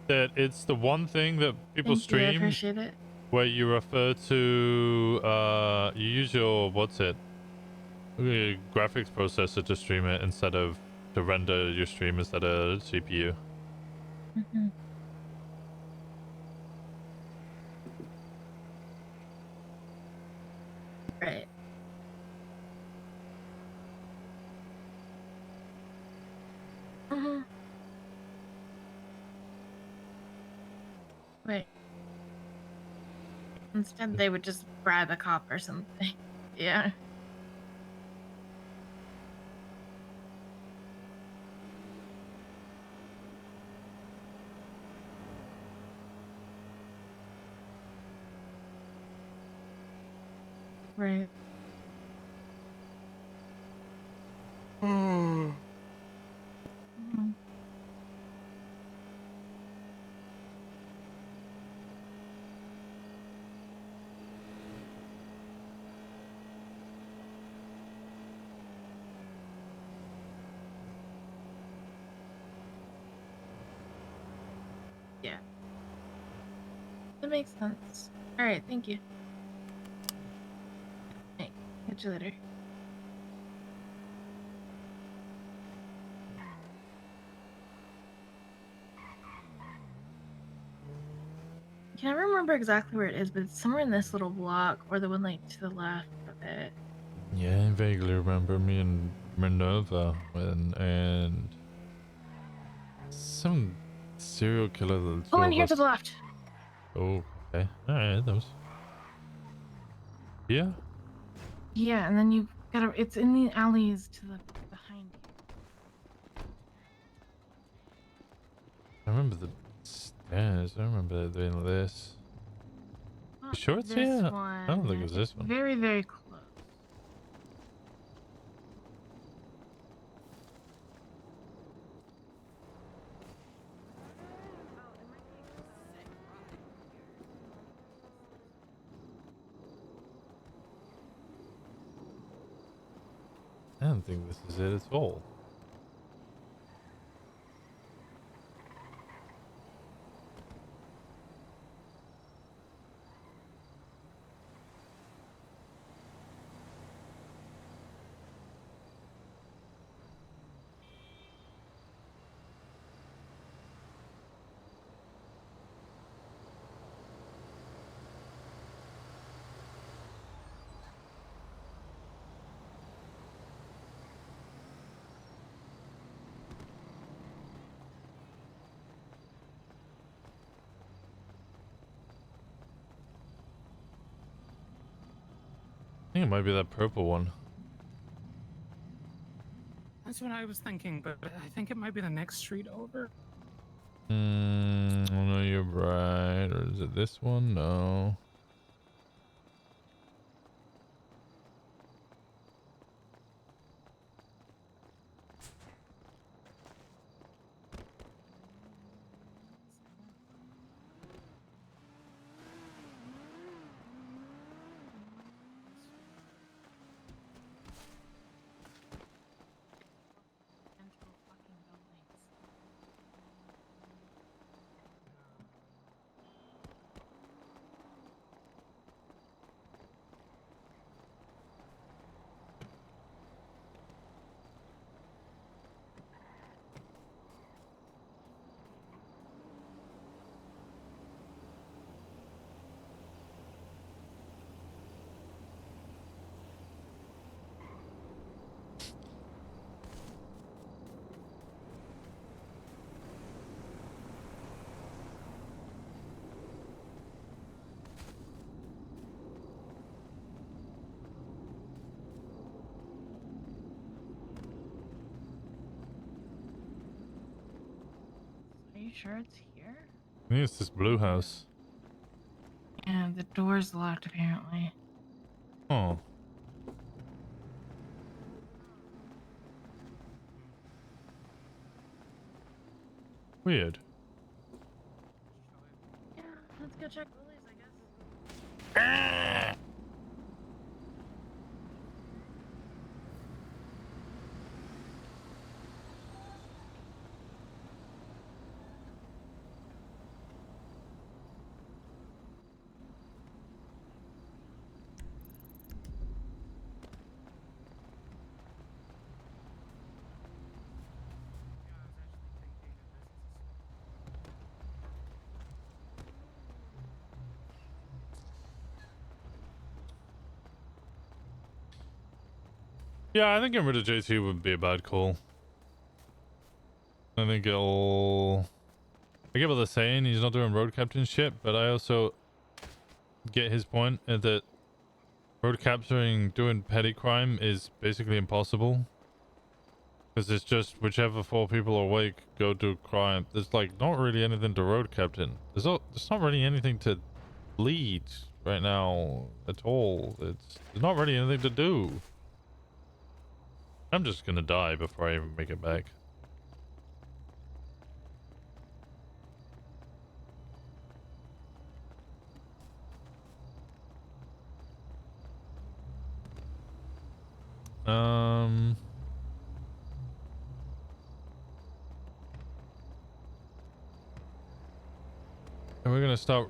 that it's the one thing that people Thank you, I stream appreciate it. where you refer to you use your graphics processor to stream it instead of to render your stream instead of CPU. Mhm. Right. Right. Instead, they would just bribe a cop or something. Yeah. Right. Mhm. Yeah. That makes sense. All right, thank you. Hey, catch you later. Can't remember exactly where it is, but it's somewhere in this little block or the one like to the left of it. Yeah, I vaguely remember me and Minerva and some serial killer. The Oh, two and of here to us. the left. Oh, okay. Alright, those. Yeah? Yeah, and then you gotta. It's in the alleys to the behind you. I remember the stairs. I remember doing this. You Not sure it's this here? one. I don't think it was this one. Very, very close. I don't think this is it at all. I think it might be that purple one. That's what I was thinking, but I think it might be the next street over. Oh no, you're right. Or is it this one? No. Are you sure it's here? I think it's this blue house. Yeah, the door's locked apparently. Oh. Weird. Yeah, let's go check Lily's, I guess. Yeah, I think getting rid of JT would be a bad call. I think it'll... I get what they're saying, he's not doing road captain shit, but I also get his point that road capturing doing petty crime is basically impossible. Because it's just whichever 4 people are awake go do crime. There's like not really anything to road captain. There's not really anything to lead right now at all. There's not really anything to do. I'm just gonna die before I even make it back. And we're gonna start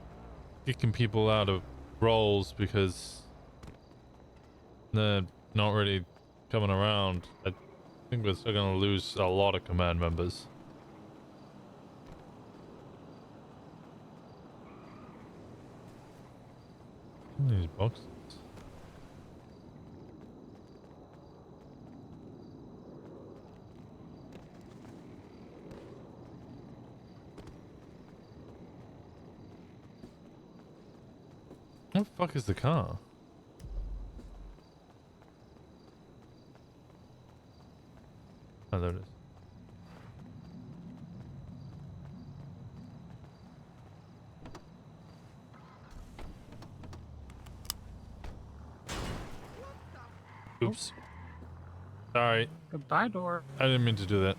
kicking people out of roles because they're not really coming around. I think we're still gonna lose a lot of command members. These boxes. What the fuck is the car? Oh, there it is. Oops. Sorry. Goodbye, door. I didn't mean to do that.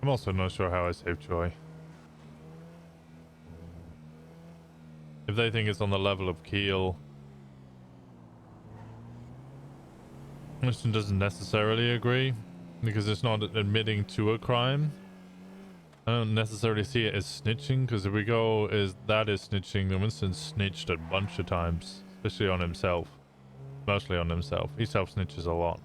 I'm also not sure how I saved Joy. If they think it's on the level of Keel, Winston doesn't necessarily agree because it's not admitting to a crime. I don't necessarily see it as snitching, because if we go as that is snitching, then Winston snitched a bunch of times, especially on himself. Mostly on himself. He self-snitches a lot.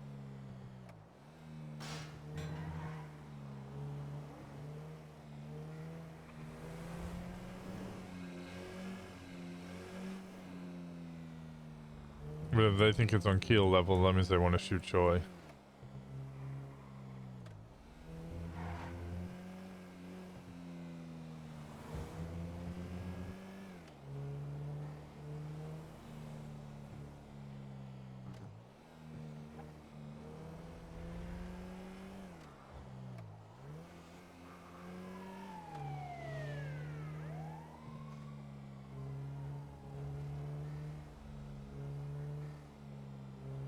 But if they think it's on Keel level, that means they want to shoot Choi.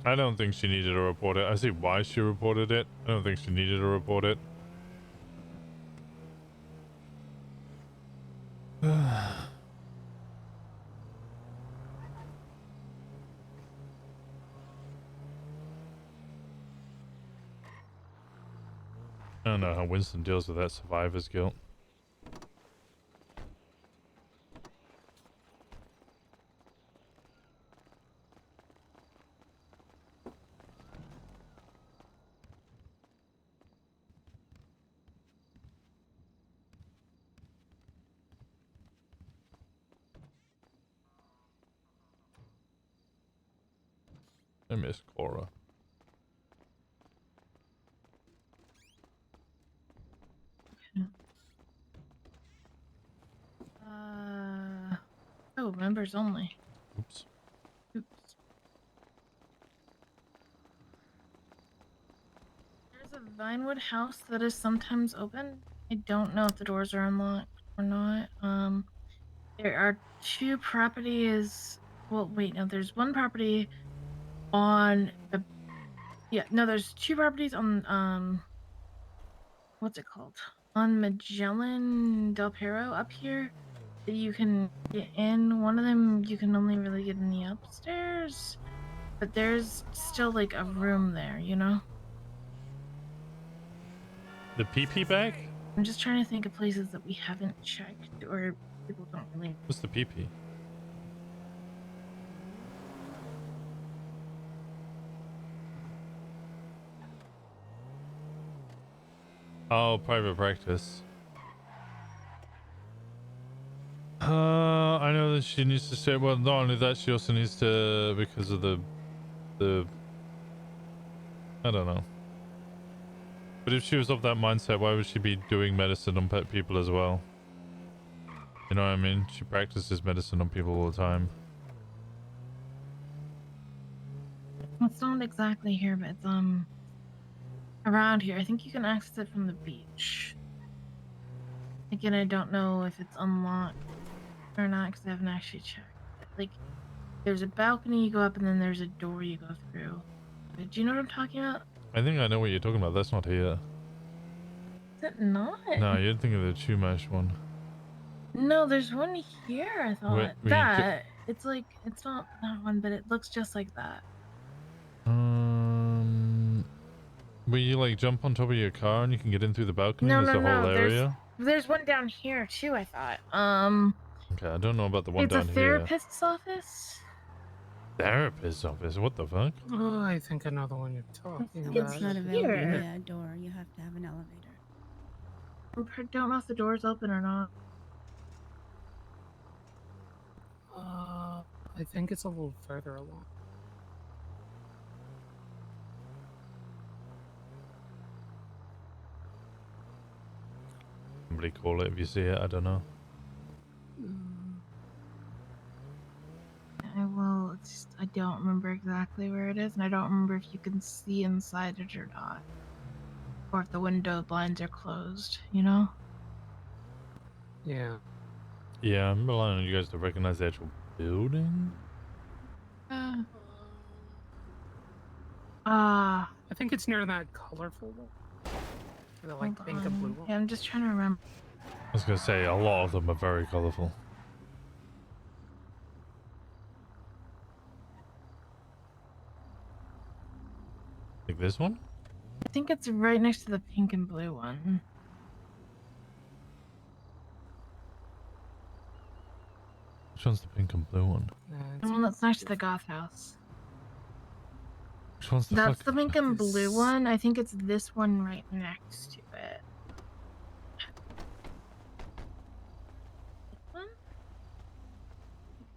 I don't think she needed to report it. I see why she reported it. I don't think she needed to report it. I don't know how Winston deals with that survivor's guilt. I miss Cora. Oh, members only. Oops. Oops. There's a Vinewood house that is sometimes open. I don't know if the doors are unlocked or not. There are two properties. Well, wait, no, there's one property on the. Yeah, no, there's two properties on what's it called? On Magellan Del Perro up here that you can get in. One of them you can only really get in the upstairs, but there's still like a room there, you know? The PP bag? I'm just trying to think of places that we haven't checked or people don't really. What's the PP? Oh, private practice. I know that she needs to stay. Well, not only that, she also needs to, because of the I don't know. But if she was of that mindset, why would she be doing medicine on pet people as well? You know what I mean? She practices medicine on people all the time. It's not exactly here, but it's around here. I think you can access it from the beach. Again, I don't know if it's unlocked or not because I haven't actually checked. Like, there's a balcony you go up, and then there's a door you go through. Do you know what I'm talking about? I think I know what you're talking about. That's not here. Is it not? No, you're thinking of the Chumash one. No, there's one here. I thought Wait, that it's like it's not that one, but it looks just like that. Where you like jump on top of your car and you can get in through the balcony? No, There's no, the whole no. area. There's one down here too. I thought. Okay, I don't know about the one It's down a here. therapist's office. Therapist's office? What the fuck? Oh, I think I know the one you're talking about. It's not available here. via a door. You have to have an elevator. I don't know if the door's open or not. I think it's a little further along. Somebody call it if you see it. I don't know. I will. It's just, I don't remember exactly where it is, and I don't remember if you can see inside it or not, or if the window blinds are closed. You know. Yeah. Yeah, I'm relying on you guys to recognize the actual building. I think it's near that colorful one. The like Hold pink and blue on. one. Yeah, I'm just trying to remember. I was gonna say a lot of them are very colorful. Like this one? I think it's right next to the pink and blue one. Which one's the pink and blue one? The one that's next to the goth house. Which one's the That's fuck? the pink and blue one. I think it's this one right next to it. This one?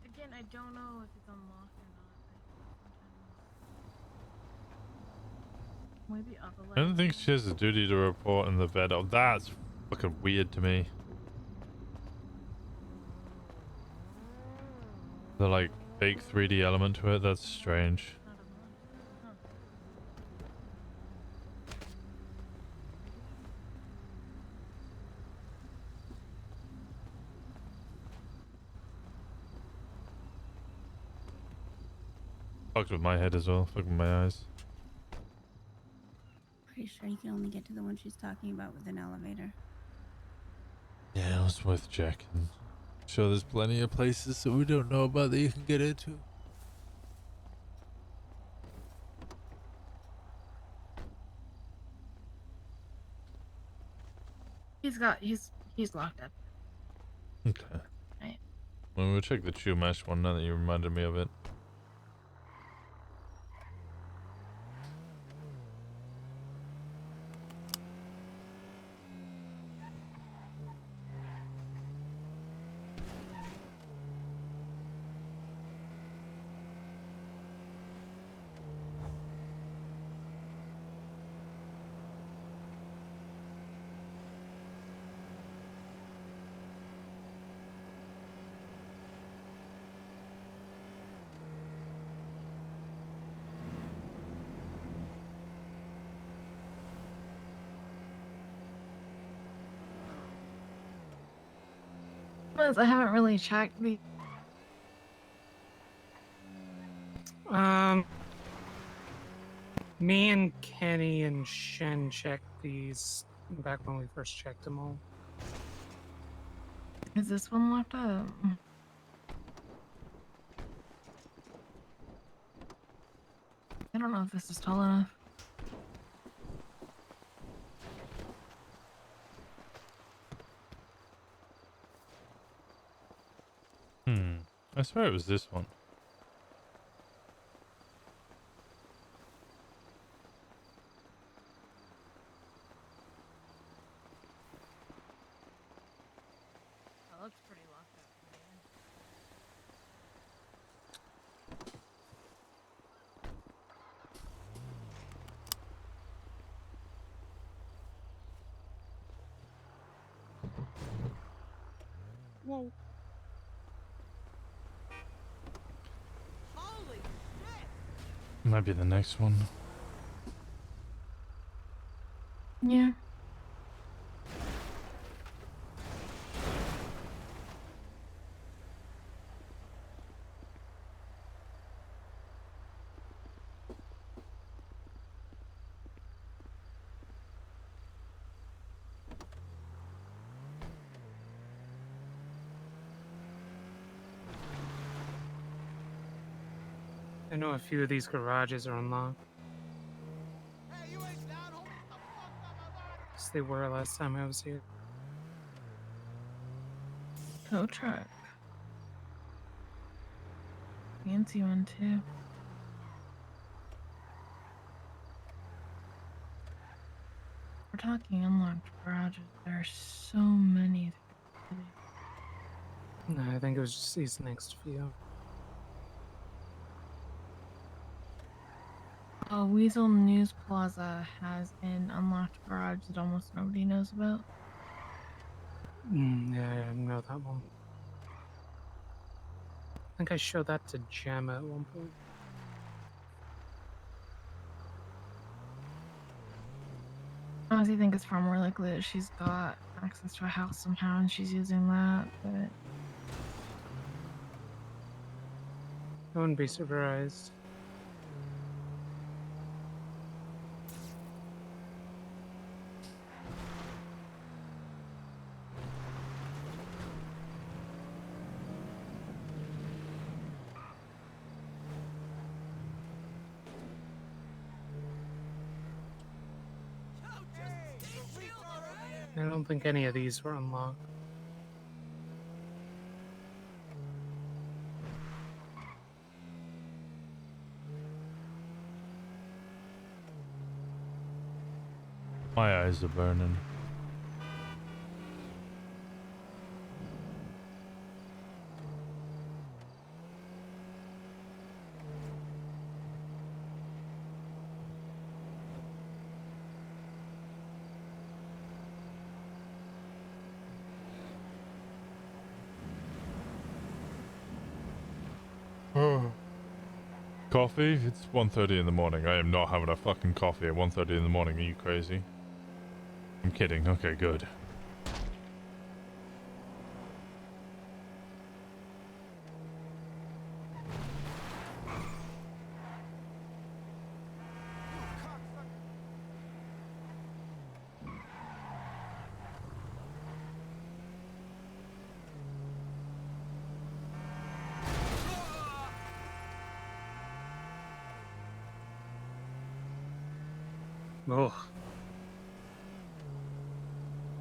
Again, I don't know if it's unlocked or not. Maybe other. I don't think she has a duty to report in the vet. Oh, that's fucking weird to me. The like fake 3D element to it, that's strange. Fucked with my head as well, fucked with my eyes. Pretty sure you can only get to the one she's talking about with an elevator. Yeah, it was worth checking. Sure, there's plenty of places that we don't know about that you can get into. He's locked up. Okay. Right. Well, we'll check the Chumash one now that you reminded me of it. is I haven't really checked the. Me and Kenny and Shen checked these back when we first checked them all. Is this one left up? I don't know if this is tall enough. I swear it was this one. That looks pretty locked up. Whoa. Might be the next one. Yeah. I know a few of these garages are unlocked. Yes, they were last time I was here. Tow truck. Fancy one too. We're talking unlocked garages. There are so many. No, I think it was just these next few. Weasel News Plaza has an unlocked garage that almost nobody knows about. Yeah, I know that one. I think I showed that to Gemma at one point. I honestly think it's far more likely that she's got access to a house somehow and she's using that, but I wouldn't be surprised. I don't think any of these were unlocked. My eyes are burning. Coffee? It's 1:30 in the morning. I am not having a fucking coffee at 1:30 in the morning. Are you crazy? I'm kidding. Okay, good. Ugh.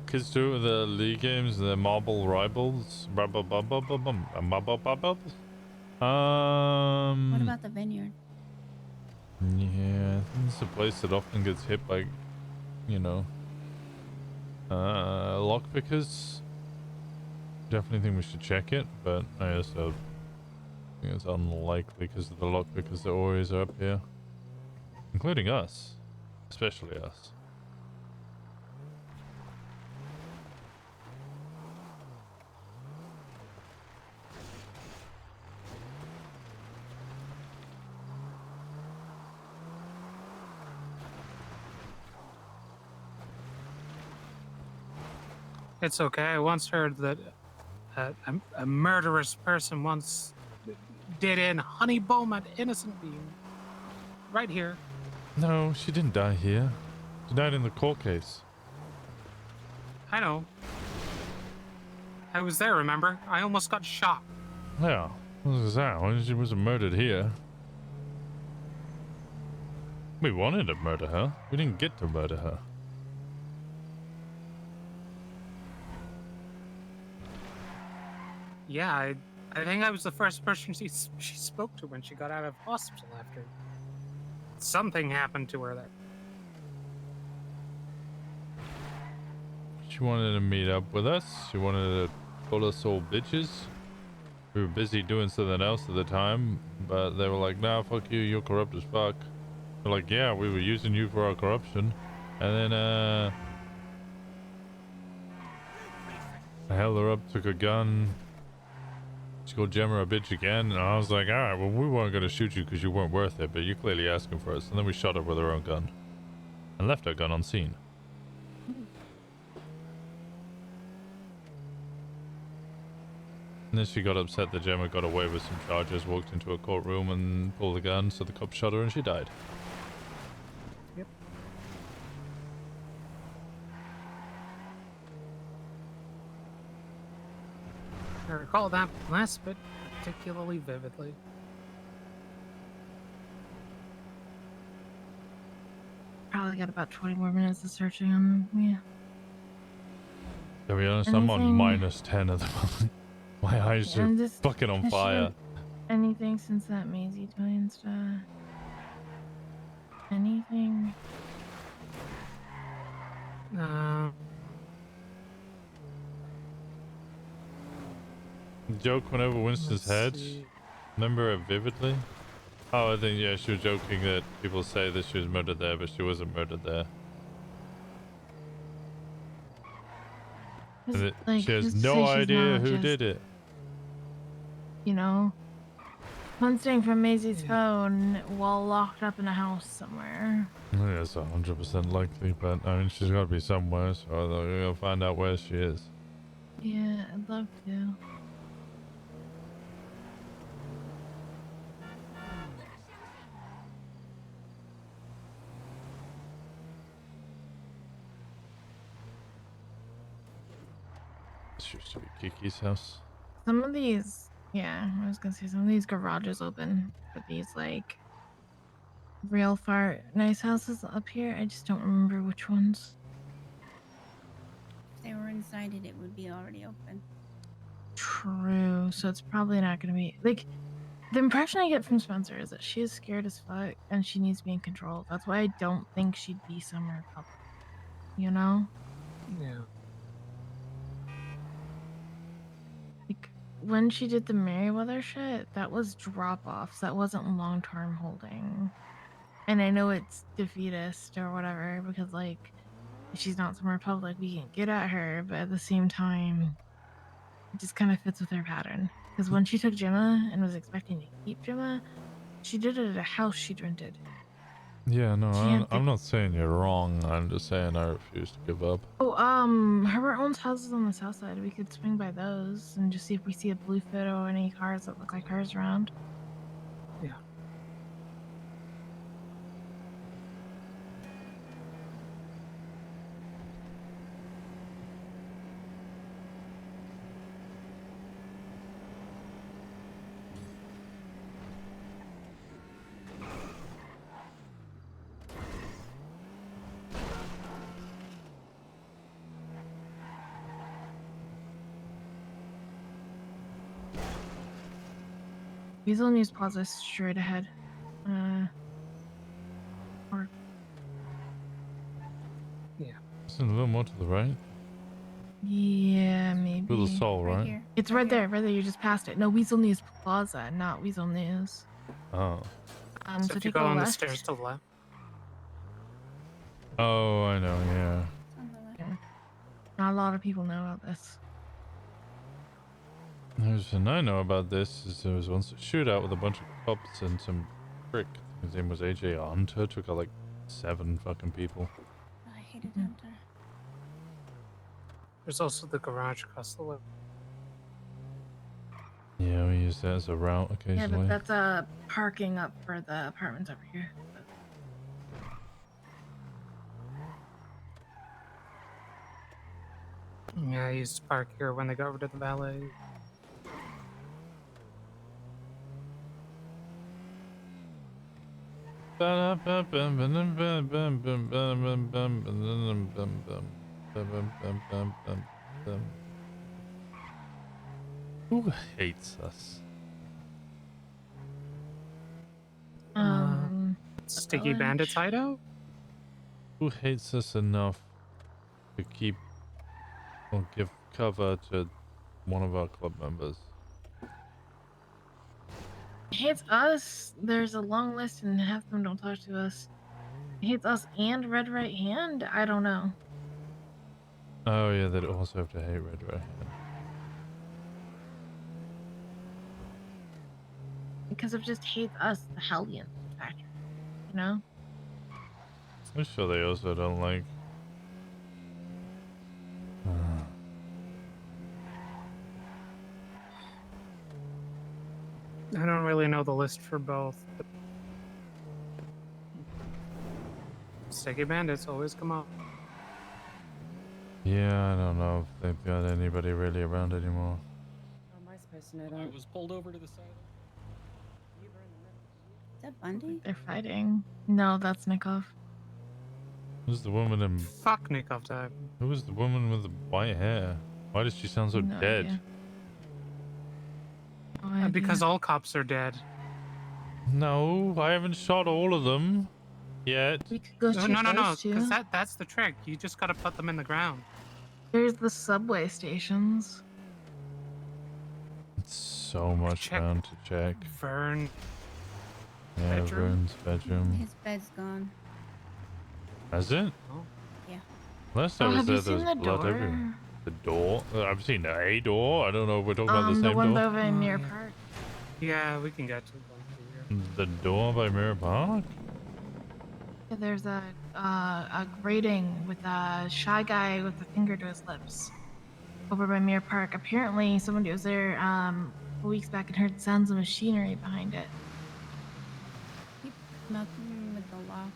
Kids do the league games, the marble rivals. What about the vineyard? Yeah, I think it's a place that often gets hit by, you know, lockpickers. Definitely think we should check it, but I also think it's unlikely because of the lockpickers that always are up here, including us, especially us. It's okay. I once heard that a murderous person once did in honey bomb an innocent being. Right here. No, she didn't die here. She died in the court case. I know. I was there, remember? I almost got shot. Yeah, what was that? Well, she wasn't murdered here. We wanted to murder her. We didn't get to murder her. Yeah, I think I was the first person she spoke to when she got out of hospital after something happened to her there. She wanted to meet up with us. She wanted to call us all bitches. We were busy doing something else at the time, but they were like, nah, fuck you, you're corrupt as fuck. We're like, yeah, we were using you for our corruption. And then, I held her up, took a gun. She called Gemma a bitch again, and I was like, alright, well, we weren't going to shoot you because you weren't worth it, but you're clearly asking for us. And then we shot her with our own gun. And left our gun on scene. And then she got upset that Gemma got away with some charges, walked into a courtroom and pulled the gun, so the cop shot her and she died. Yep. I recall that last bit particularly vividly. Probably got about 20 more minutes of searching on me. To be honest, I'm on -10 at the moment. My eyes are I'm just fucking on fire. Anything since that Maisie Italian stuff? Anything? Joke went over Winston's head. Remember it vividly? Oh, I think, yeah, she was joking that people say that she was murdered there, but she wasn't murdered there. And that Like, she has who's to no say she's idea not who just- did it. You know? Hunting from Maisie's phone while locked up in a house somewhere. Yeah, it's 100% likely, but I mean, she's got to be somewhere, so they're going to find out where she is. Yeah, I'd love to. This used to be Kiki's house. Some of these, yeah, I was gonna say some of these garages open for these like real far nice houses up here. I just don't remember which ones. If they were inside it, it would be already open. True. So it's probably not gonna be like the impression I get from Spencer is that she is scared as fuck and she needs to be in control. That's why I don't think she'd be somewhere public. You know? Yeah. Like when she did the Merryweather shit, that was drop offs. That wasn't long term holding. And I know it's defeatist or whatever because like if she's not somewhere public, we can't get at her, but at the same time it just kind of fits with her pattern. Because when she took Gemma and was expecting to keep Gemma, she did it at a house she'd rented. Yeah, no, Can't I'm not saying you're wrong. I'm just saying I refuse to give up. Oh, Herbert owns houses on the south side. We could swing by those and just see if we see a blue fit or any cars that look like hers around. Yeah. Weasel News Plaza straight ahead. Or yeah. Isn't a little more to the right? Yeah, maybe. Little Soul, right? It's right there. You just passed it. No, Weasel News Plaza, not Weasel News. Oh. So So if you take go a on the left. stairs to the left. Oh, I know, yeah. Yeah. Not a lot of people know about this. There's and I know about this is there was once a shootout with a bunch of cops and some prick. His name was AJ Hunter. Took out like 7 fucking people. I hated Hunter. There's also the garage across the way. Yeah, we use that as a route Yeah, occasionally. but that's parking up for the apartments over here. Yeah, I used to park here when they got rid of the valet. Who hates us? Sticky Bandits hideout? Who hates us enough to keep or give cover to one of our club members? Hates us. There's a long list, and half of them don't talk to us. Hates us and Red Right Hand. I don't know. Oh yeah, they'd also have to hate Red Right Hand. Because it just hates us, the Hellions factor. You know? I'm sure they also don't like. I don't really know the list for both. But Sticky Bandits always come up. Yeah, I don't know if they've got anybody really around anymore. How am I supposed to know I that? was pulled over to the side. Is that Bundy? They're fighting. No, that's Nikov. Who's the woman in? Fuck Nikov time. Who was the woman with the white hair? Why does she sound so No dead? idea. No idea. Because all cops are dead. No, I haven't shot all of them yet. We could go shoot No, those two. because that's the trick. You just gotta put them in the ground. There's the subway stations. It's so much around to check. Vern. Yeah, bedroom? Vern's bedroom. His bed's gone. Has it? Yeah. Last I Oh, was have you there, seen there's the blood door? everywhere. The door? I've seen a door. I don't know if we're talking about the The same one door. over in Mirror Park. Yeah, we can get to one The door by Mirror Park? Yeah, there's a grating with a shy guy with a finger to his lips over by Mirror Park. Apparently, somebody was there a couple weeks back and heard sounds of machinery behind it. Nothing with the lock.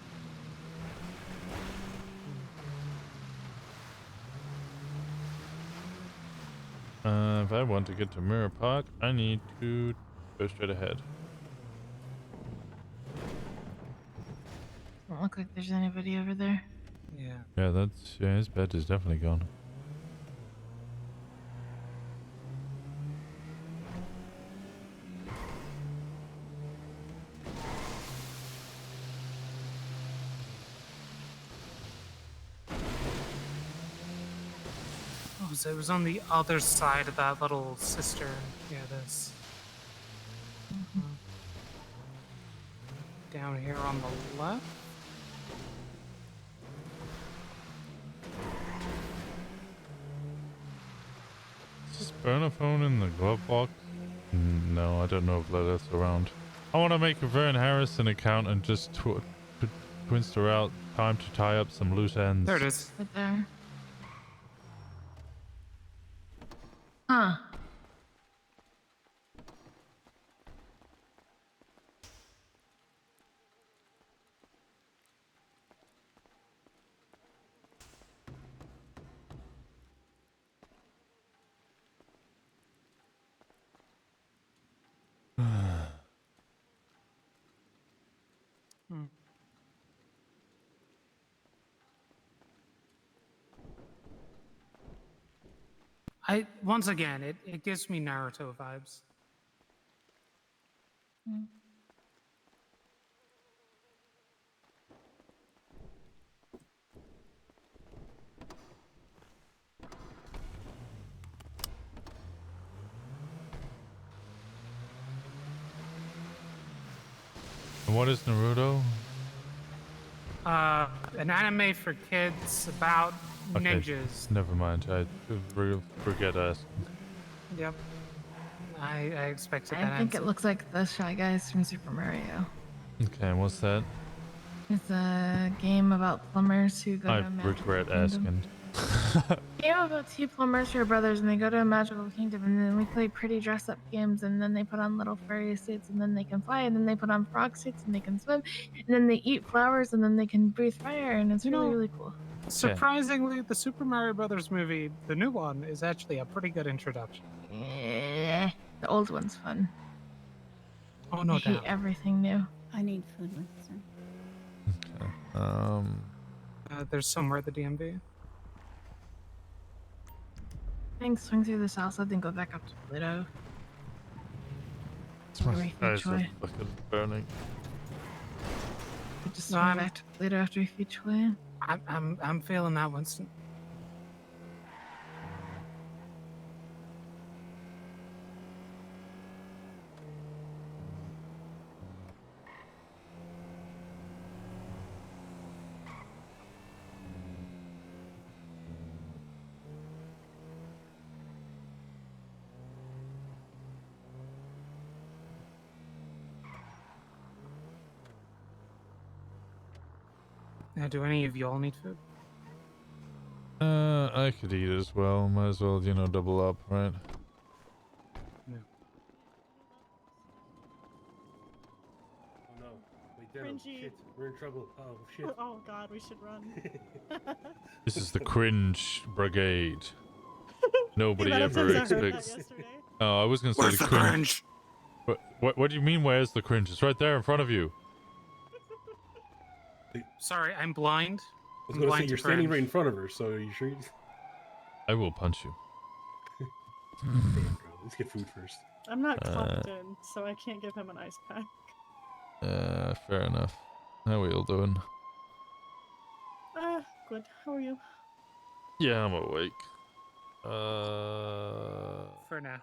If I want to get to Mirror Park, I need to go straight ahead. Doesn't look like there's anybody over there. Yeah. Yeah, his bed is definitely gone. Oh, so it was on the other side of that little cistern. Yeah, this. Down here on the left. Is this burner phone in the glove box? No, I don't know if that's around. I want to make a Vern Harrison account and just twinster out time to tie up some loose ends. There it is. Right there. Huh. Once again, it gives me Naruto vibes. And what is Naruto? An anime for kids about Okay, ninjas. never mind. I forget asking. Yep. I expected that I think answer. it looks like the Shy Guys from Super Mario. Okay, and what's that? It's a game about plumbers who go I to a magical regret kingdom. asking. Game about two plumbers who are brothers, and they go to a magical kingdom, and then we play pretty dress-up games, and then they put on little furry suits, and then they can fly, and then they put on frog suits, and they can swim, and then they eat flowers, and then they can breathe fire, and it's really cool. Surprisingly, the Super Mario Brothers movie, the new one, is actually a pretty good introduction. The old one's fun. Oh, no I hate doubt. everything new. I need food, Winston. There's somewhere at the DMV. I think swing through the south side, then go back up to Pluto. My Everything eyes are Choi. fucking burning. Just swing back to Pluto after we feed Choi. I'm feeling that, Winston. Now, do any of y'all need food? I could eat as well. Might as well, double up, right? No. Oh no. Wait, Daryl, Cringy. shit. We're in trouble. Oh shit. Oh god, we should run. This is the cringe brigade. Nobody Yeah, ever I heard that expects. yesterday. Oh, I was gonna say Where's the the cringe. What do you mean? Where's the cringe? It's right there in front of you. Sorry, I'm blind. I was I'm gonna say blind you're to standing cringe. right in front of her, so are you sure? I will punch you. Damn, bro. Let's get food first. I'm not clocked in, so I can't give him an ice pack. Fair enough. How we all doing? Good. How are you? Yeah, I'm awake. For now.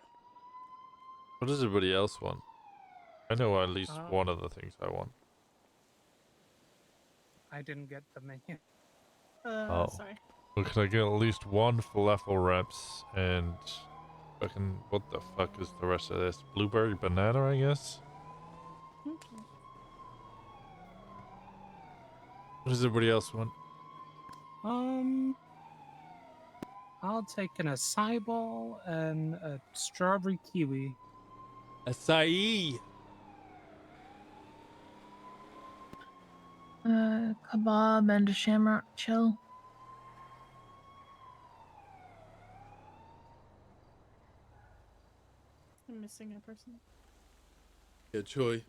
What does everybody else want? I know at least Uh, one of the things I want. I didn't get the menu. Oh. Sorry. Well, could I get at least one falafel wraps and fucking what the fuck is the rest of this? Blueberry banana, I guess? What does everybody else want? I'll take an acai bowl and a strawberry kiwi. Acai. Kebab and a shamrock chill. I'm missing a person. Yeah, Choi.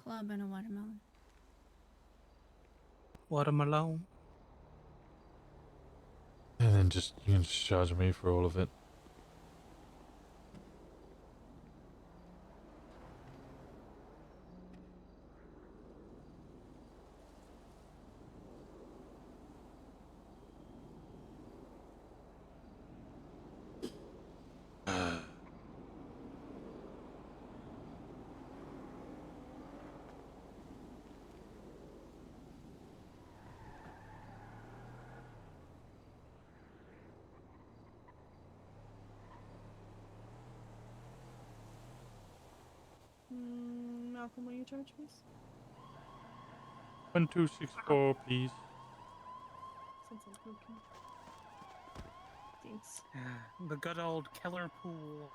Club and a watermelon. Watermelon. And then you can just charge me for all of it. Malcolm, will you charge me? 1264, please. Since I'm cooking. Thanks. The good old killer pool.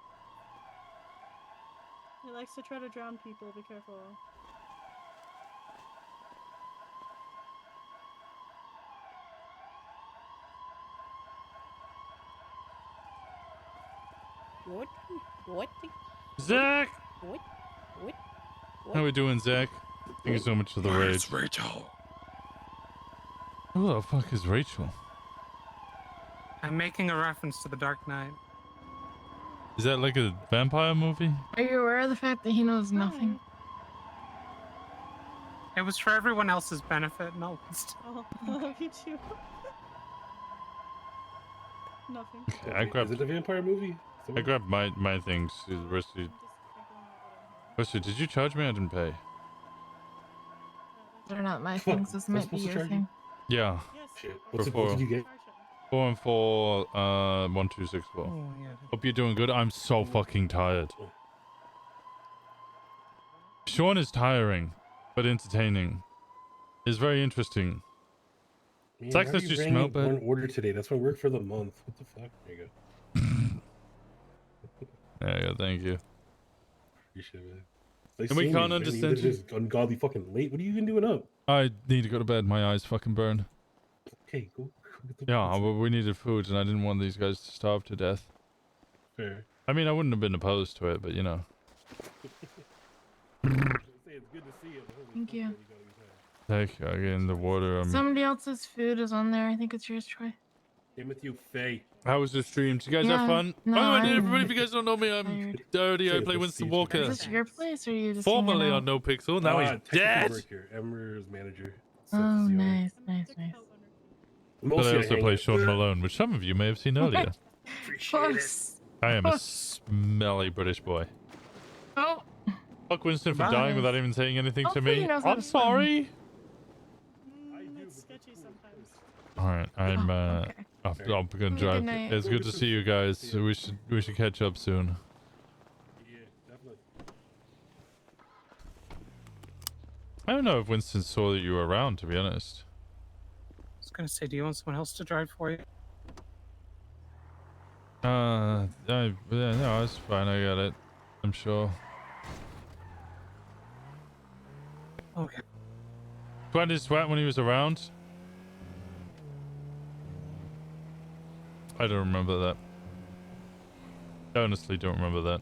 He likes to try to drown people. Be careful. What? What? Zach! What? What? How we doing, Zach? Thank you so much for the raid. Where's Rachel? Who the fuck is Rachel? I'm making a reference to The Dark Knight. Is that like a vampire movie? Are you aware of the fact that he knows nothing? It was for everyone else's benefit. No, Oh, I love you too. Nothing. Okay, I grabbed. Is it a vampire movie? I grabbed my things. Rusty, did you charge me? I didn't pay. They're not my things. This might be your thing. Yeah. Shit. For What four. did you get? 4 and 4, 1264. Oh, yeah. Hope you're doing good. I'm so fucking tired. Shawn is tiring, but entertaining. It's very interesting. Man, Sex how that you you rang smell it bad. one order today? That's my work for the month. What the fuck? There you go. There you go. Thank you. Appreciate it, man. It's And we seeing can't you, man. understand You're you. just ungodly fucking late. What are you even doing up? I need to go to bed. My eyes fucking burn. Okay, go get the Yeah, pizza. well, we needed food, and I didn't want these guys to starve to death. Fair. I mean, I wouldn't have been opposed to it, but you know. It's good to see you. Thank you. Take again the water. Somebody else's food is on there. I think it's yours, Troy. Same with you, Faye. How was the stream? Did you guys have Yeah, fun? no, By the way, I'm everybody, if you guys don't know me, I'm tired. Dyoti. I play Winston Walker. Is this your place, or are you just hanging Formerly out? on NoPixel, now he's Technical dead. work here. Emmer's manager. Oh, nice. But I also play Shawn Malone, which some of you may have seen earlier. Close. I am a smelly British boy. Oh. Fuck Winston for Nice. dying without even saying anything to Hopefully he me. knows how I'm to swim. sorry. It's sketchy sometimes. All right, I'm I'm gonna drive. night. It's good to see you guys. We should catch up soon. Yeah, definitely. I don't know if Winston saw that you were around, to be honest. I was gonna say, do you want someone else to drive for you? Yeah, no, it's fine. I got it. I'm sure. Okay. Sweat his sweat when he was around. I don't remember that. I honestly don't remember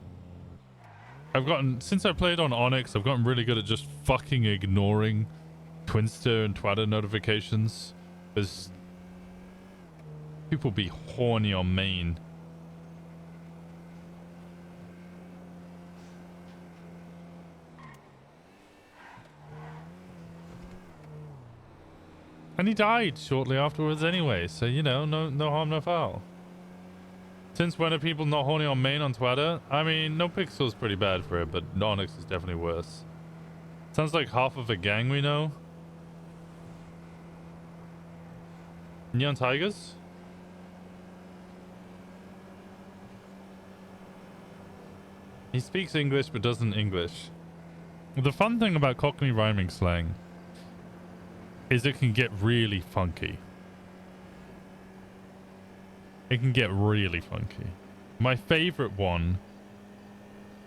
that. Since I played on Onyx, I've gotten really good at just fucking ignoring Twinster and Twitter notifications. Because people be horny on main. And he died shortly afterwards anyway, so you know, no harm, no foul. Since when are people not horny on main on Twitter? I mean, NoPixel's pretty bad for it, but Onyx is definitely worse. Sounds like half of a gang we know. Neon Tigers? He speaks English but doesn't English. The fun thing about Cockney rhyming slang is it can get really funky. It can get really funky. My favorite one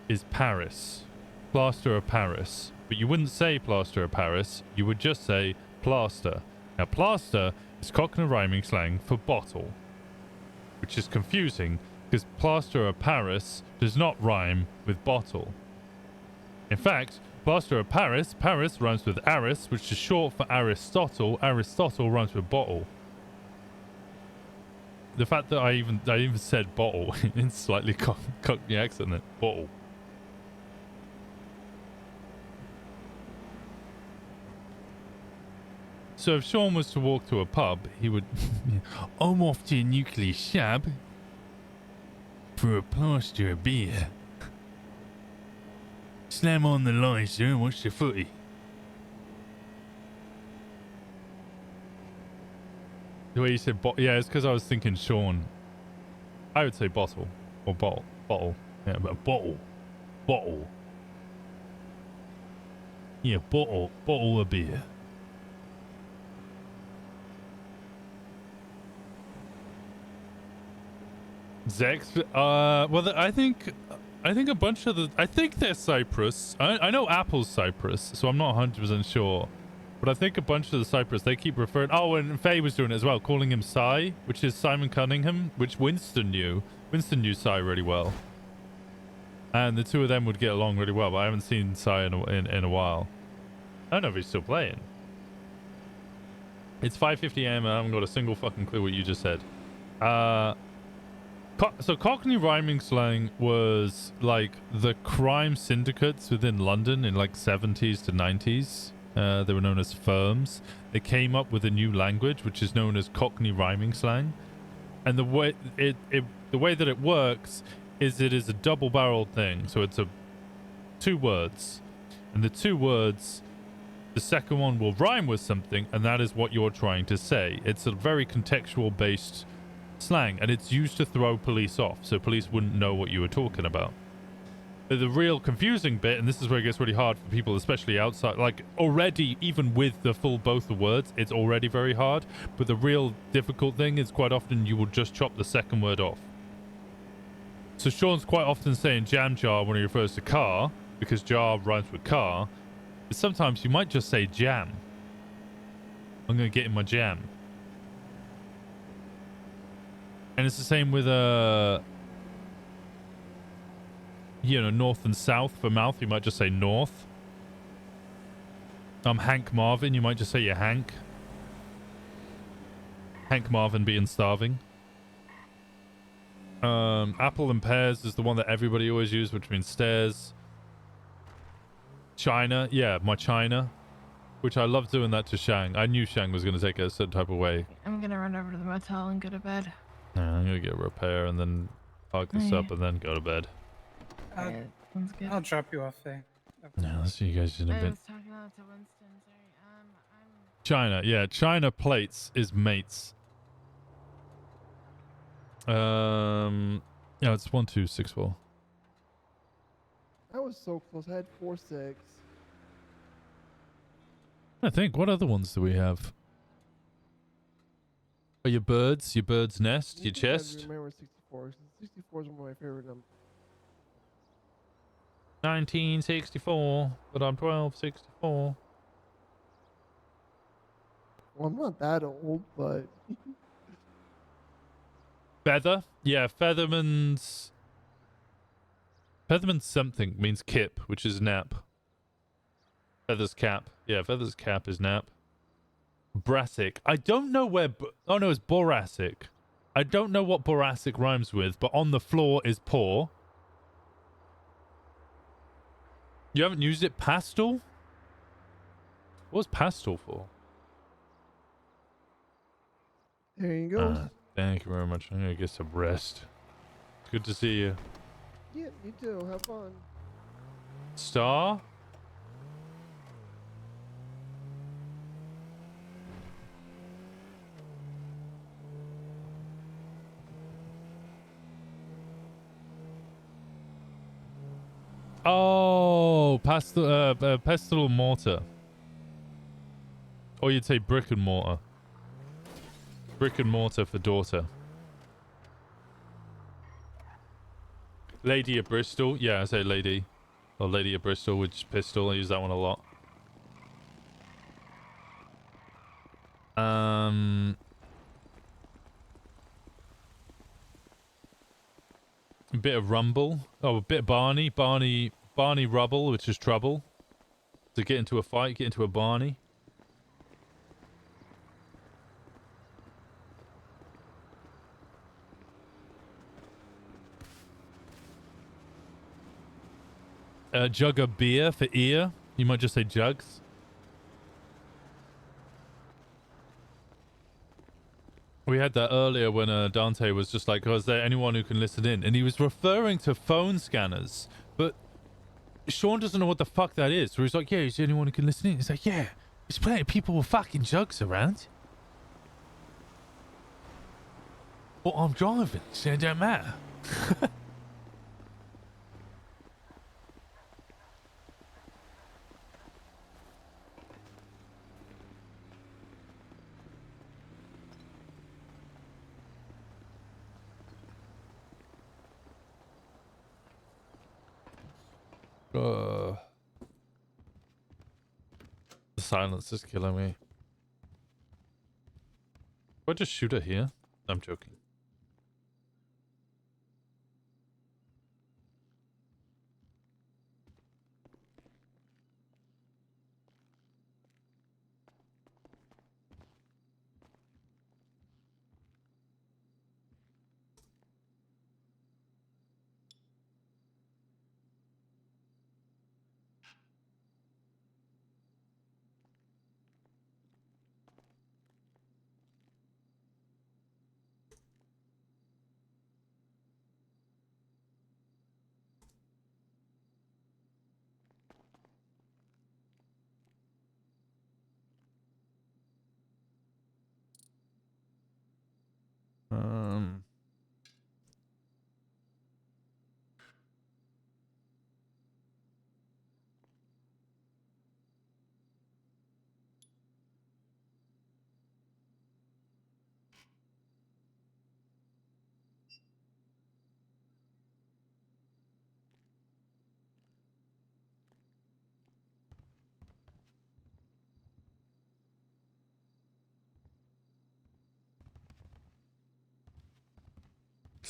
is Paris. Plaster of Paris. But you wouldn't say plaster of Paris, you would just say plaster. Now plaster is Cockney rhyming slang for bottle, which is confusing because plaster of Paris does not rhyme with bottle. In fact, plaster of Paris rhymes with Aris, which is short for Aristotle. Aristotle rhymes with bottle. The fact that I even said bottle in slightly Cockney accent, it bottle. So if Shawn was to walk to a pub, he would, I'm off to a nuclear shab for a plaster of beer. Slam on the lighter and watch the footy. The way you said yeah, it's because I was thinking Shawn. I would say bottle or bottle. Yeah, but bottle. Yeah, bottle of beer. Zex, well, I think a bunch of I think they're Cyprus. I know Apple's Cyprus, so I'm not 100% sure. But I think a bunch of the Cyprus, they keep referring... Oh, and Faye was doing it as well, calling him Cy, which is Simon Cunningham, which Winston knew. Winston knew Cy really well. And the two of them would get along really well, but I haven't seen Cy in a while. I don't know if he's still playing. It's 5:50 AM and I haven't got a single fucking clue what you just said. So Cockney rhyming slang was like the crime syndicates within London in like 70s to 90s. They were known as firms. They came up with a new language which is known as Cockney rhyming slang. And the way that it works is it is a double-barreled thing. So it's two words. And the two words, the second one will rhyme with something, and that is what you're trying to say. It's a very contextual based slang, and it's used to throw police off, so police wouldn't know what you were talking about. But the real confusing bit, and this is where it gets really hard for people, especially outside, like already, even with the full both the words, it's already very hard. But the real difficult thing is quite often you will just chop the second word off. So Sean's quite often saying jam jar when he refers to car, because jar rhymes with car. But sometimes you might just say jam. I'm going to get in my jam. And it's the same with north and south for mouth. You might just say north. Hank Marvin. You might just say you're Hank. Hank Marvin being starving. Apple and pears is the one that everybody always uses, which means stairs. China. Yeah, my China. Which I love doing that to Shang. I knew Shang was going to take it a certain type of way. I'm gonna run over to the motel and go to bed. I'm going to get a repair and then park this up and then go to bed. I'll drop you off there. Yeah, I'll see you guys in a I bit. was talking to Winston. Sorry. China, yeah, China plates is mates. Yeah, it's 1264. That was so close. I had 4-6. I think, what other ones do we have? Oh, your bird's nest, your chest. Remember 64. 64 is one of my favorite numbers. 1964, but I'm 1264. Well, I'm not that old, but Feather? Yeah, Featherman's something means kip, which is nap. Feather's cap. Yeah, Feather's cap is nap. Brassic. I don't know where... Oh, no, it's Boracic. I don't know what Boracic rhymes with, but on the floor is poor. You haven't used it? Pastel? What's pastel for? there you go. Thank you very much. I'm going to get some rest. It's good to see you. Yeah, you too. Have fun. Star? Oh, pestle and mortar. Or you'd say brick and mortar. Brick and mortar for daughter. Lady of Bristol. Yeah, I say lady. Or Lady of Bristol, which pistol. I use that one a lot. A bit of rumble. Oh, a bit of Barney. Barney rubble, which is trouble. To get into a fight, get into a Barney. A jug of beer for ear. You might just say jugs. We had that earlier when Dante was just like, oh, is there anyone who can listen in? And he was referring to phone scanners, but Sean doesn't know what the fuck that is. So he's like, yeah, is there anyone who can listen in? He's like, yeah, there's plenty of people with fucking jugs around. Well, I'm driving, so it don't matter. The silence is killing me. Do I just shoot her here? I'm joking.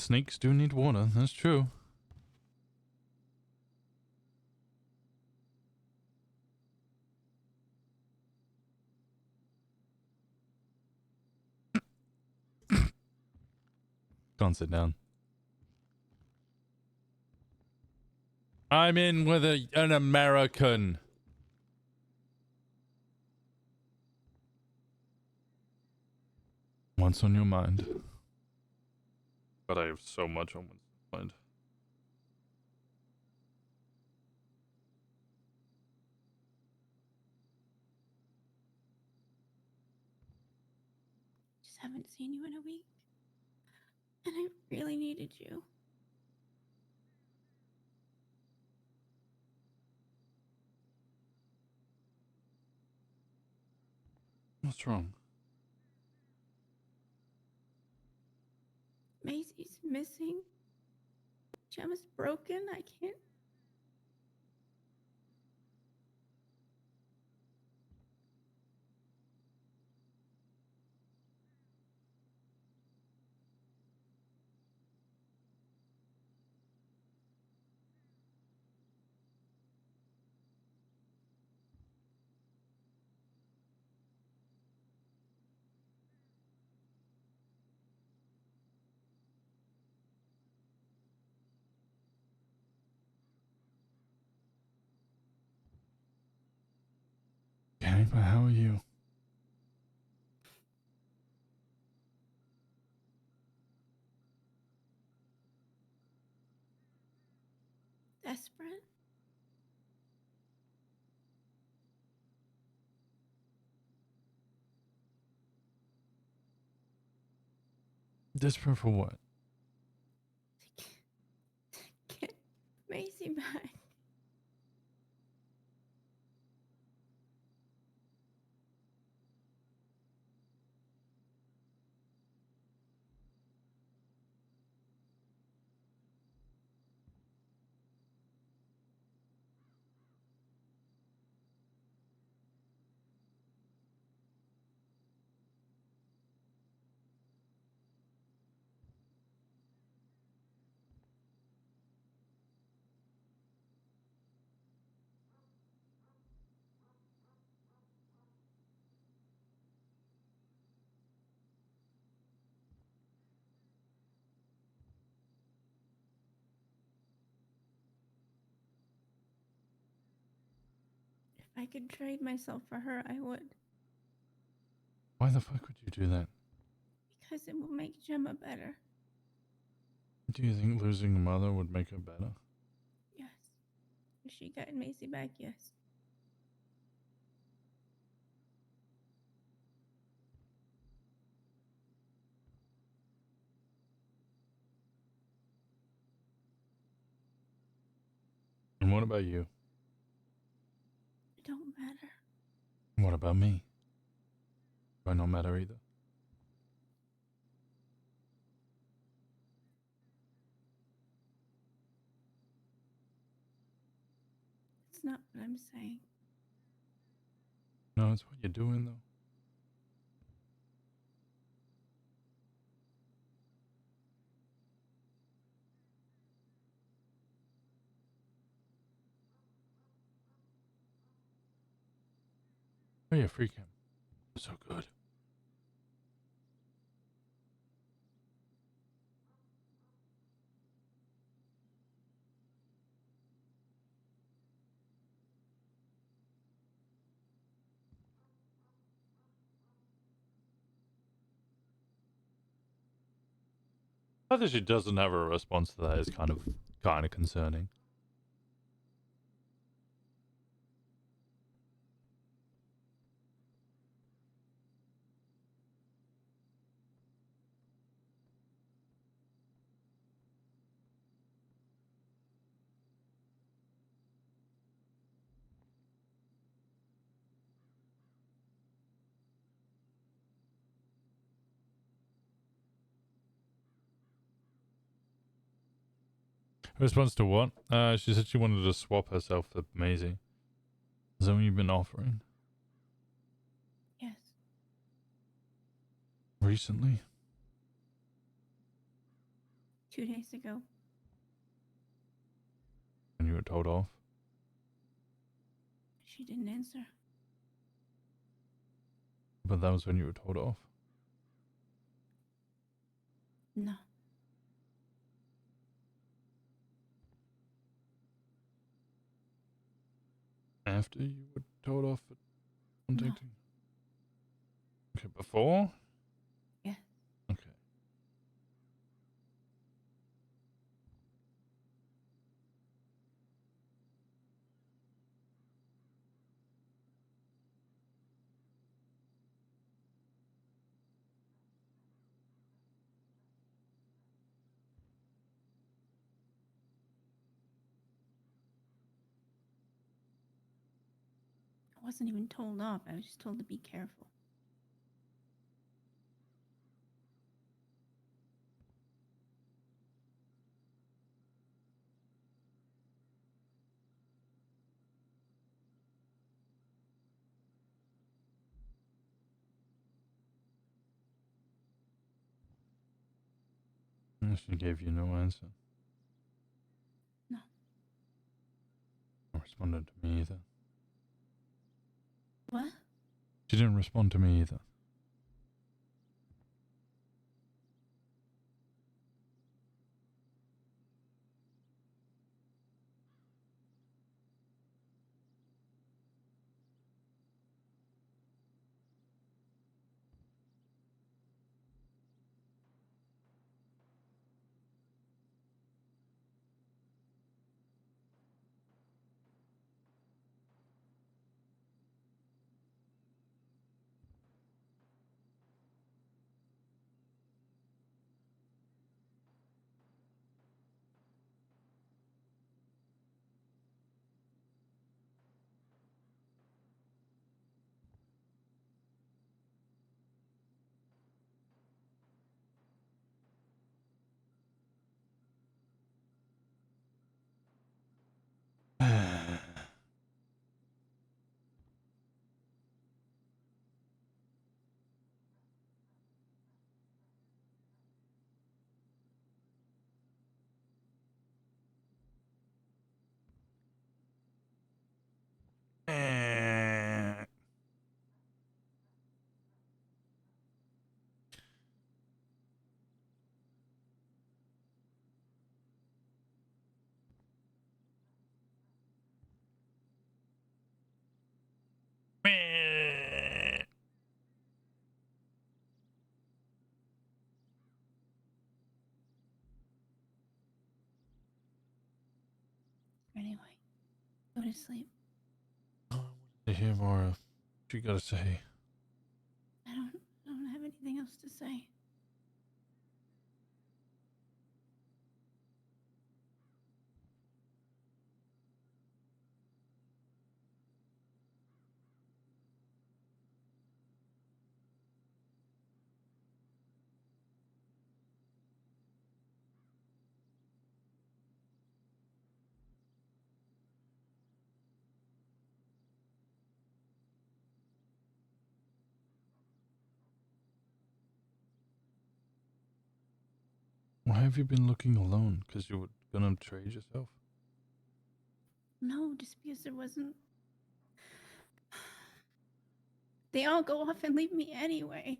snakes do need water. That's true. Can't sit down. I'm in with an American. What's on your mind? But I have so much on my mind. Just haven't seen you in a week. And I really needed you. What's wrong? Maisie's missing. Gemma's broken. I can't. Okay, but how are you? Desperate. Desperate for what? Get Maisie back. If I could trade myself for her, I would. Why the fuck would you do that? Because it will make Gemma better. Do you think losing a mother would make her better? Yes. If she got Maisie back, yes. And what about you? It don't matter. What about me? Do I not matter either? It's not what I'm saying. No, it's what you're doing though. Oh yeah, free cam. So good. The fact that she doesn't have a response to that is kind of concerning. Response to what? She said she wanted to swap herself for Maisie. Is that what you've been offering? Yes. Recently? 2 days ago. And you were told off? She didn't answer. But that was when you were told off. No. After you were told off for contacting? Okay, before? Yeah. Okay. I wasn't even told off. I was just told to be careful. And she gave you no answer. No. Or responded to me either. What? She didn't respond to me either. Anyway, go to sleep. To hear more of what you gotta say. I don't have anything else to say. Why have you been looking alone? Because you were gonna trade yourself? No, just because there wasn't. They all go off and leave me anyway.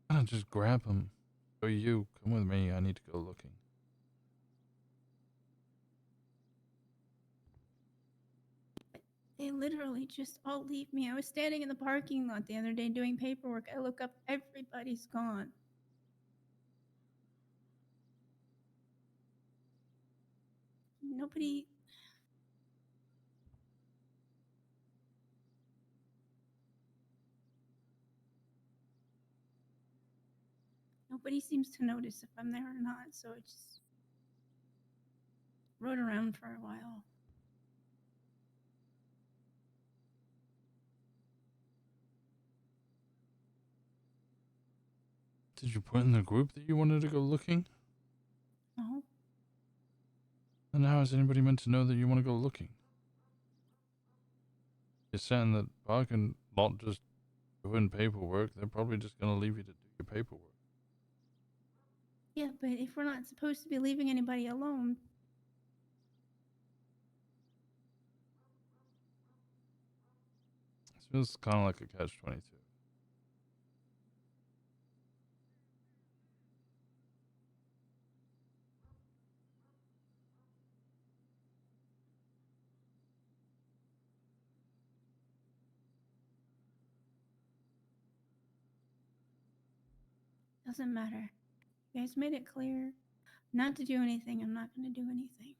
Why not just grab him? Or you, come with me, I need to go looking. They literally just all leave me. I was standing in the parking lot the other day doing paperwork. I look up, everybody's gone. Nobody. Nobody seems to notice if I'm there or not, so I just rode around for a while. Did you put in the group that you wanted to go looking? No. And how is anybody meant to know that you want to go looking? You sat in the parking lot just doing paperwork, they're probably just gonna leave you to do your paperwork. Yeah, but if we're not supposed to be leaving anybody alone, It feels kind of like a catch-22. doesn't matter. You guys made it clear not to do anything. I'm not going to do anything.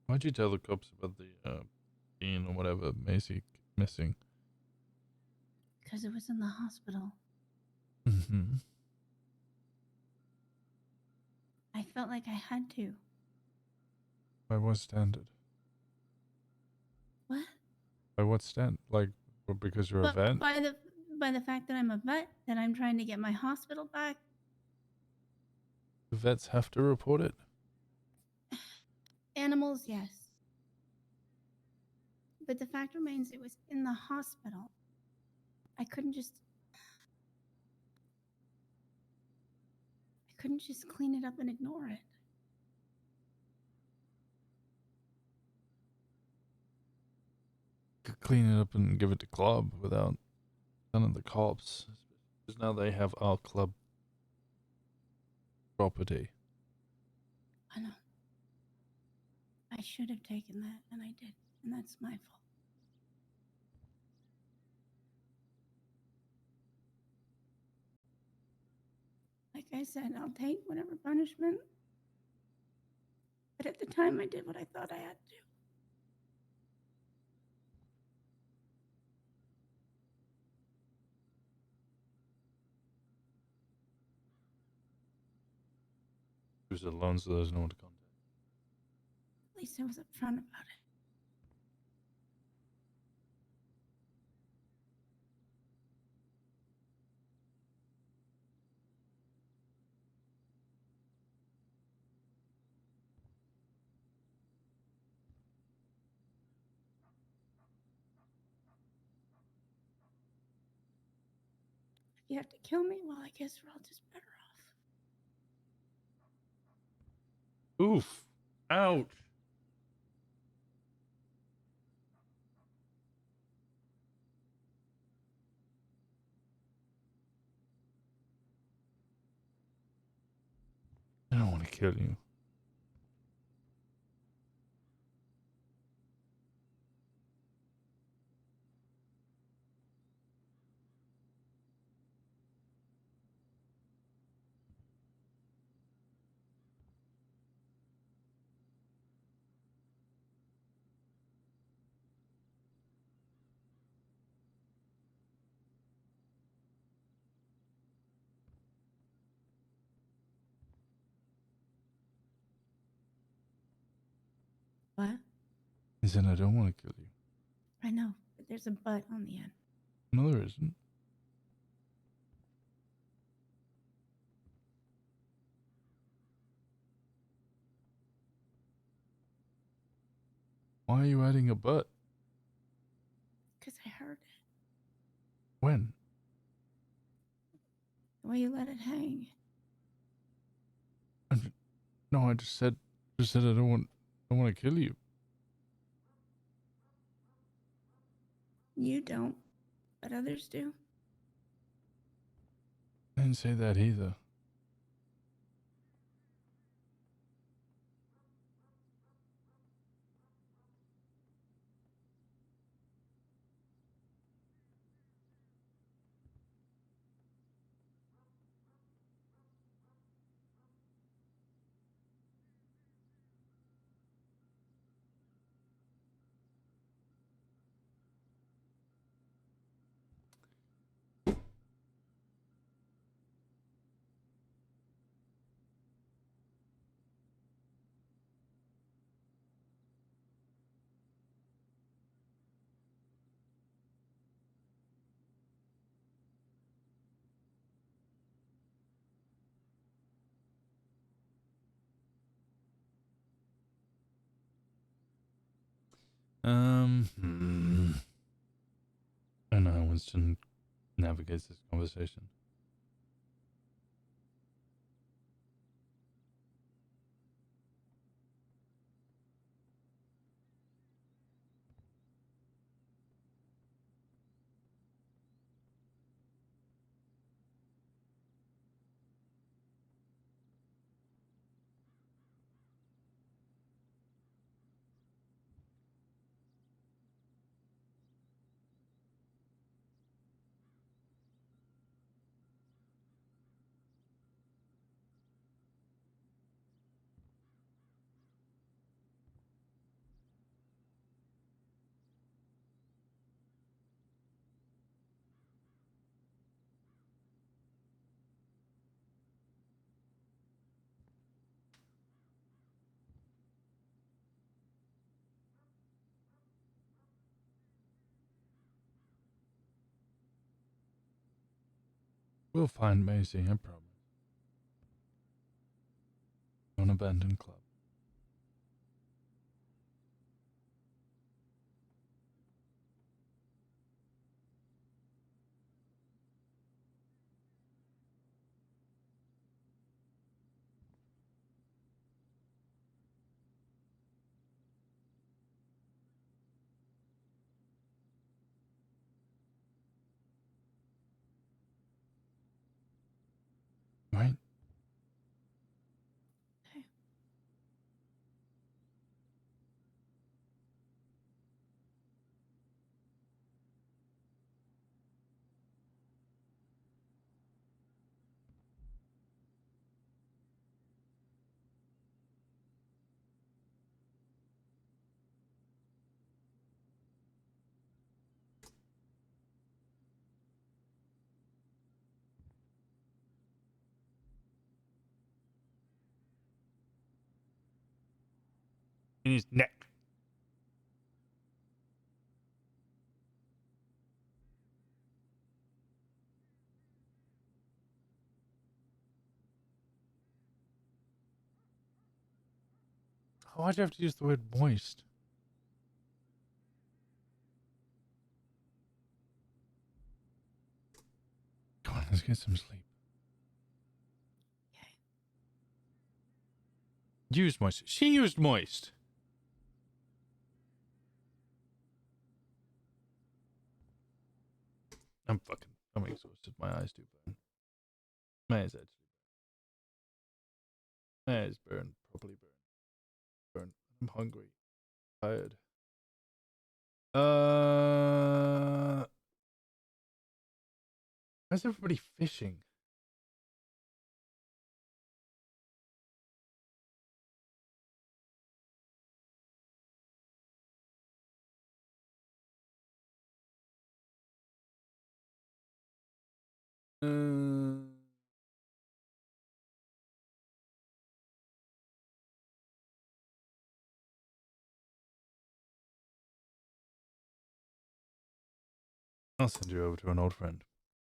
Why'd you tell the cops about the bean or whatever Macy missing? Because it was in the hospital. Mm-hmm. I felt like I had to. By what standard? What? By what stand? Like, because you're a vet? By the fact that I'm a vet, that I'm trying to get my hospital back. The vets have to report it? Animals, yes. But the fact remains it was in the hospital. I couldn't just clean it up and ignore it. Could clean it up and give it to club without sending the cops. Because now they have our club property. I know. I should have taken that, and I did, and that's my fault. Like I said, I'll take whatever punishment. But at the time, I did what I thought I had to do. Who's alone, so there's no one to contact. At least I was upfront about it. If you have to kill me, well, I guess we're all just better off. Oof. Ouch. I don't want to kill you. What? He said, I don't want to kill you. I know, but there's a but on the end. No, there isn't. Why are you adding a but? Because I heard it. When? The way you let it hang. No, I just said I don't want to kill you. You don't, but others do. I didn't say that either. I don't know how Winston navigates this conversation. We'll find Maisie, I promise. An abandoned club. Right? In his neck. Why'd you have to use the word moist? Come on, let's get some sleep. Use moist. She used moist. I'm exhausted. My eyes do burn. My eyes actually burn. My eyes burn. Properly burn. I'm hungry. Tired. Why's everybody fishing? I'll send you over to an old friend.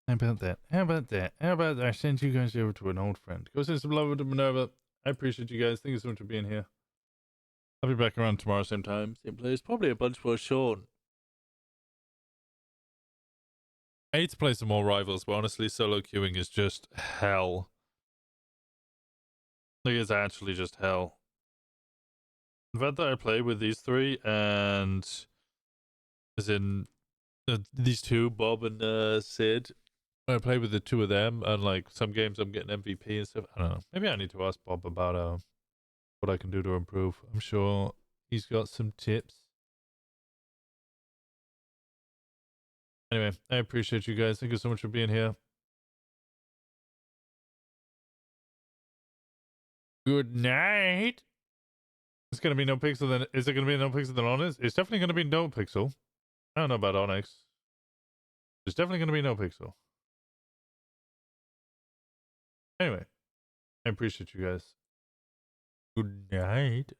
How about that? How about that? How about I send you guys over to an old friend? Go send some love to Minerva. I appreciate you guys. Thank you so much for being here. I'll be back around tomorrow, same time, same place. Probably a bunch more Shawn. I need to play some more rivals, but honestly, solo queuing is just hell. Like, it's actually just hell. The fact that I play with these three, and as in these two, Bob and Sid, I play with the two of them, and like some games I'm getting MVP and stuff. I don't know. Maybe I need to ask Bob about what I can do to improve. I'm sure he's got some tips. Anyway, I appreciate you guys. Thank you so much for being here. Good night. It's gonna be NoPixel then. Is it gonna be NoPixel than Onyx? It's definitely gonna be NoPixel. I don't know about Onyx. It's definitely gonna be NoPixel. Anyway, I appreciate you guys. Good night.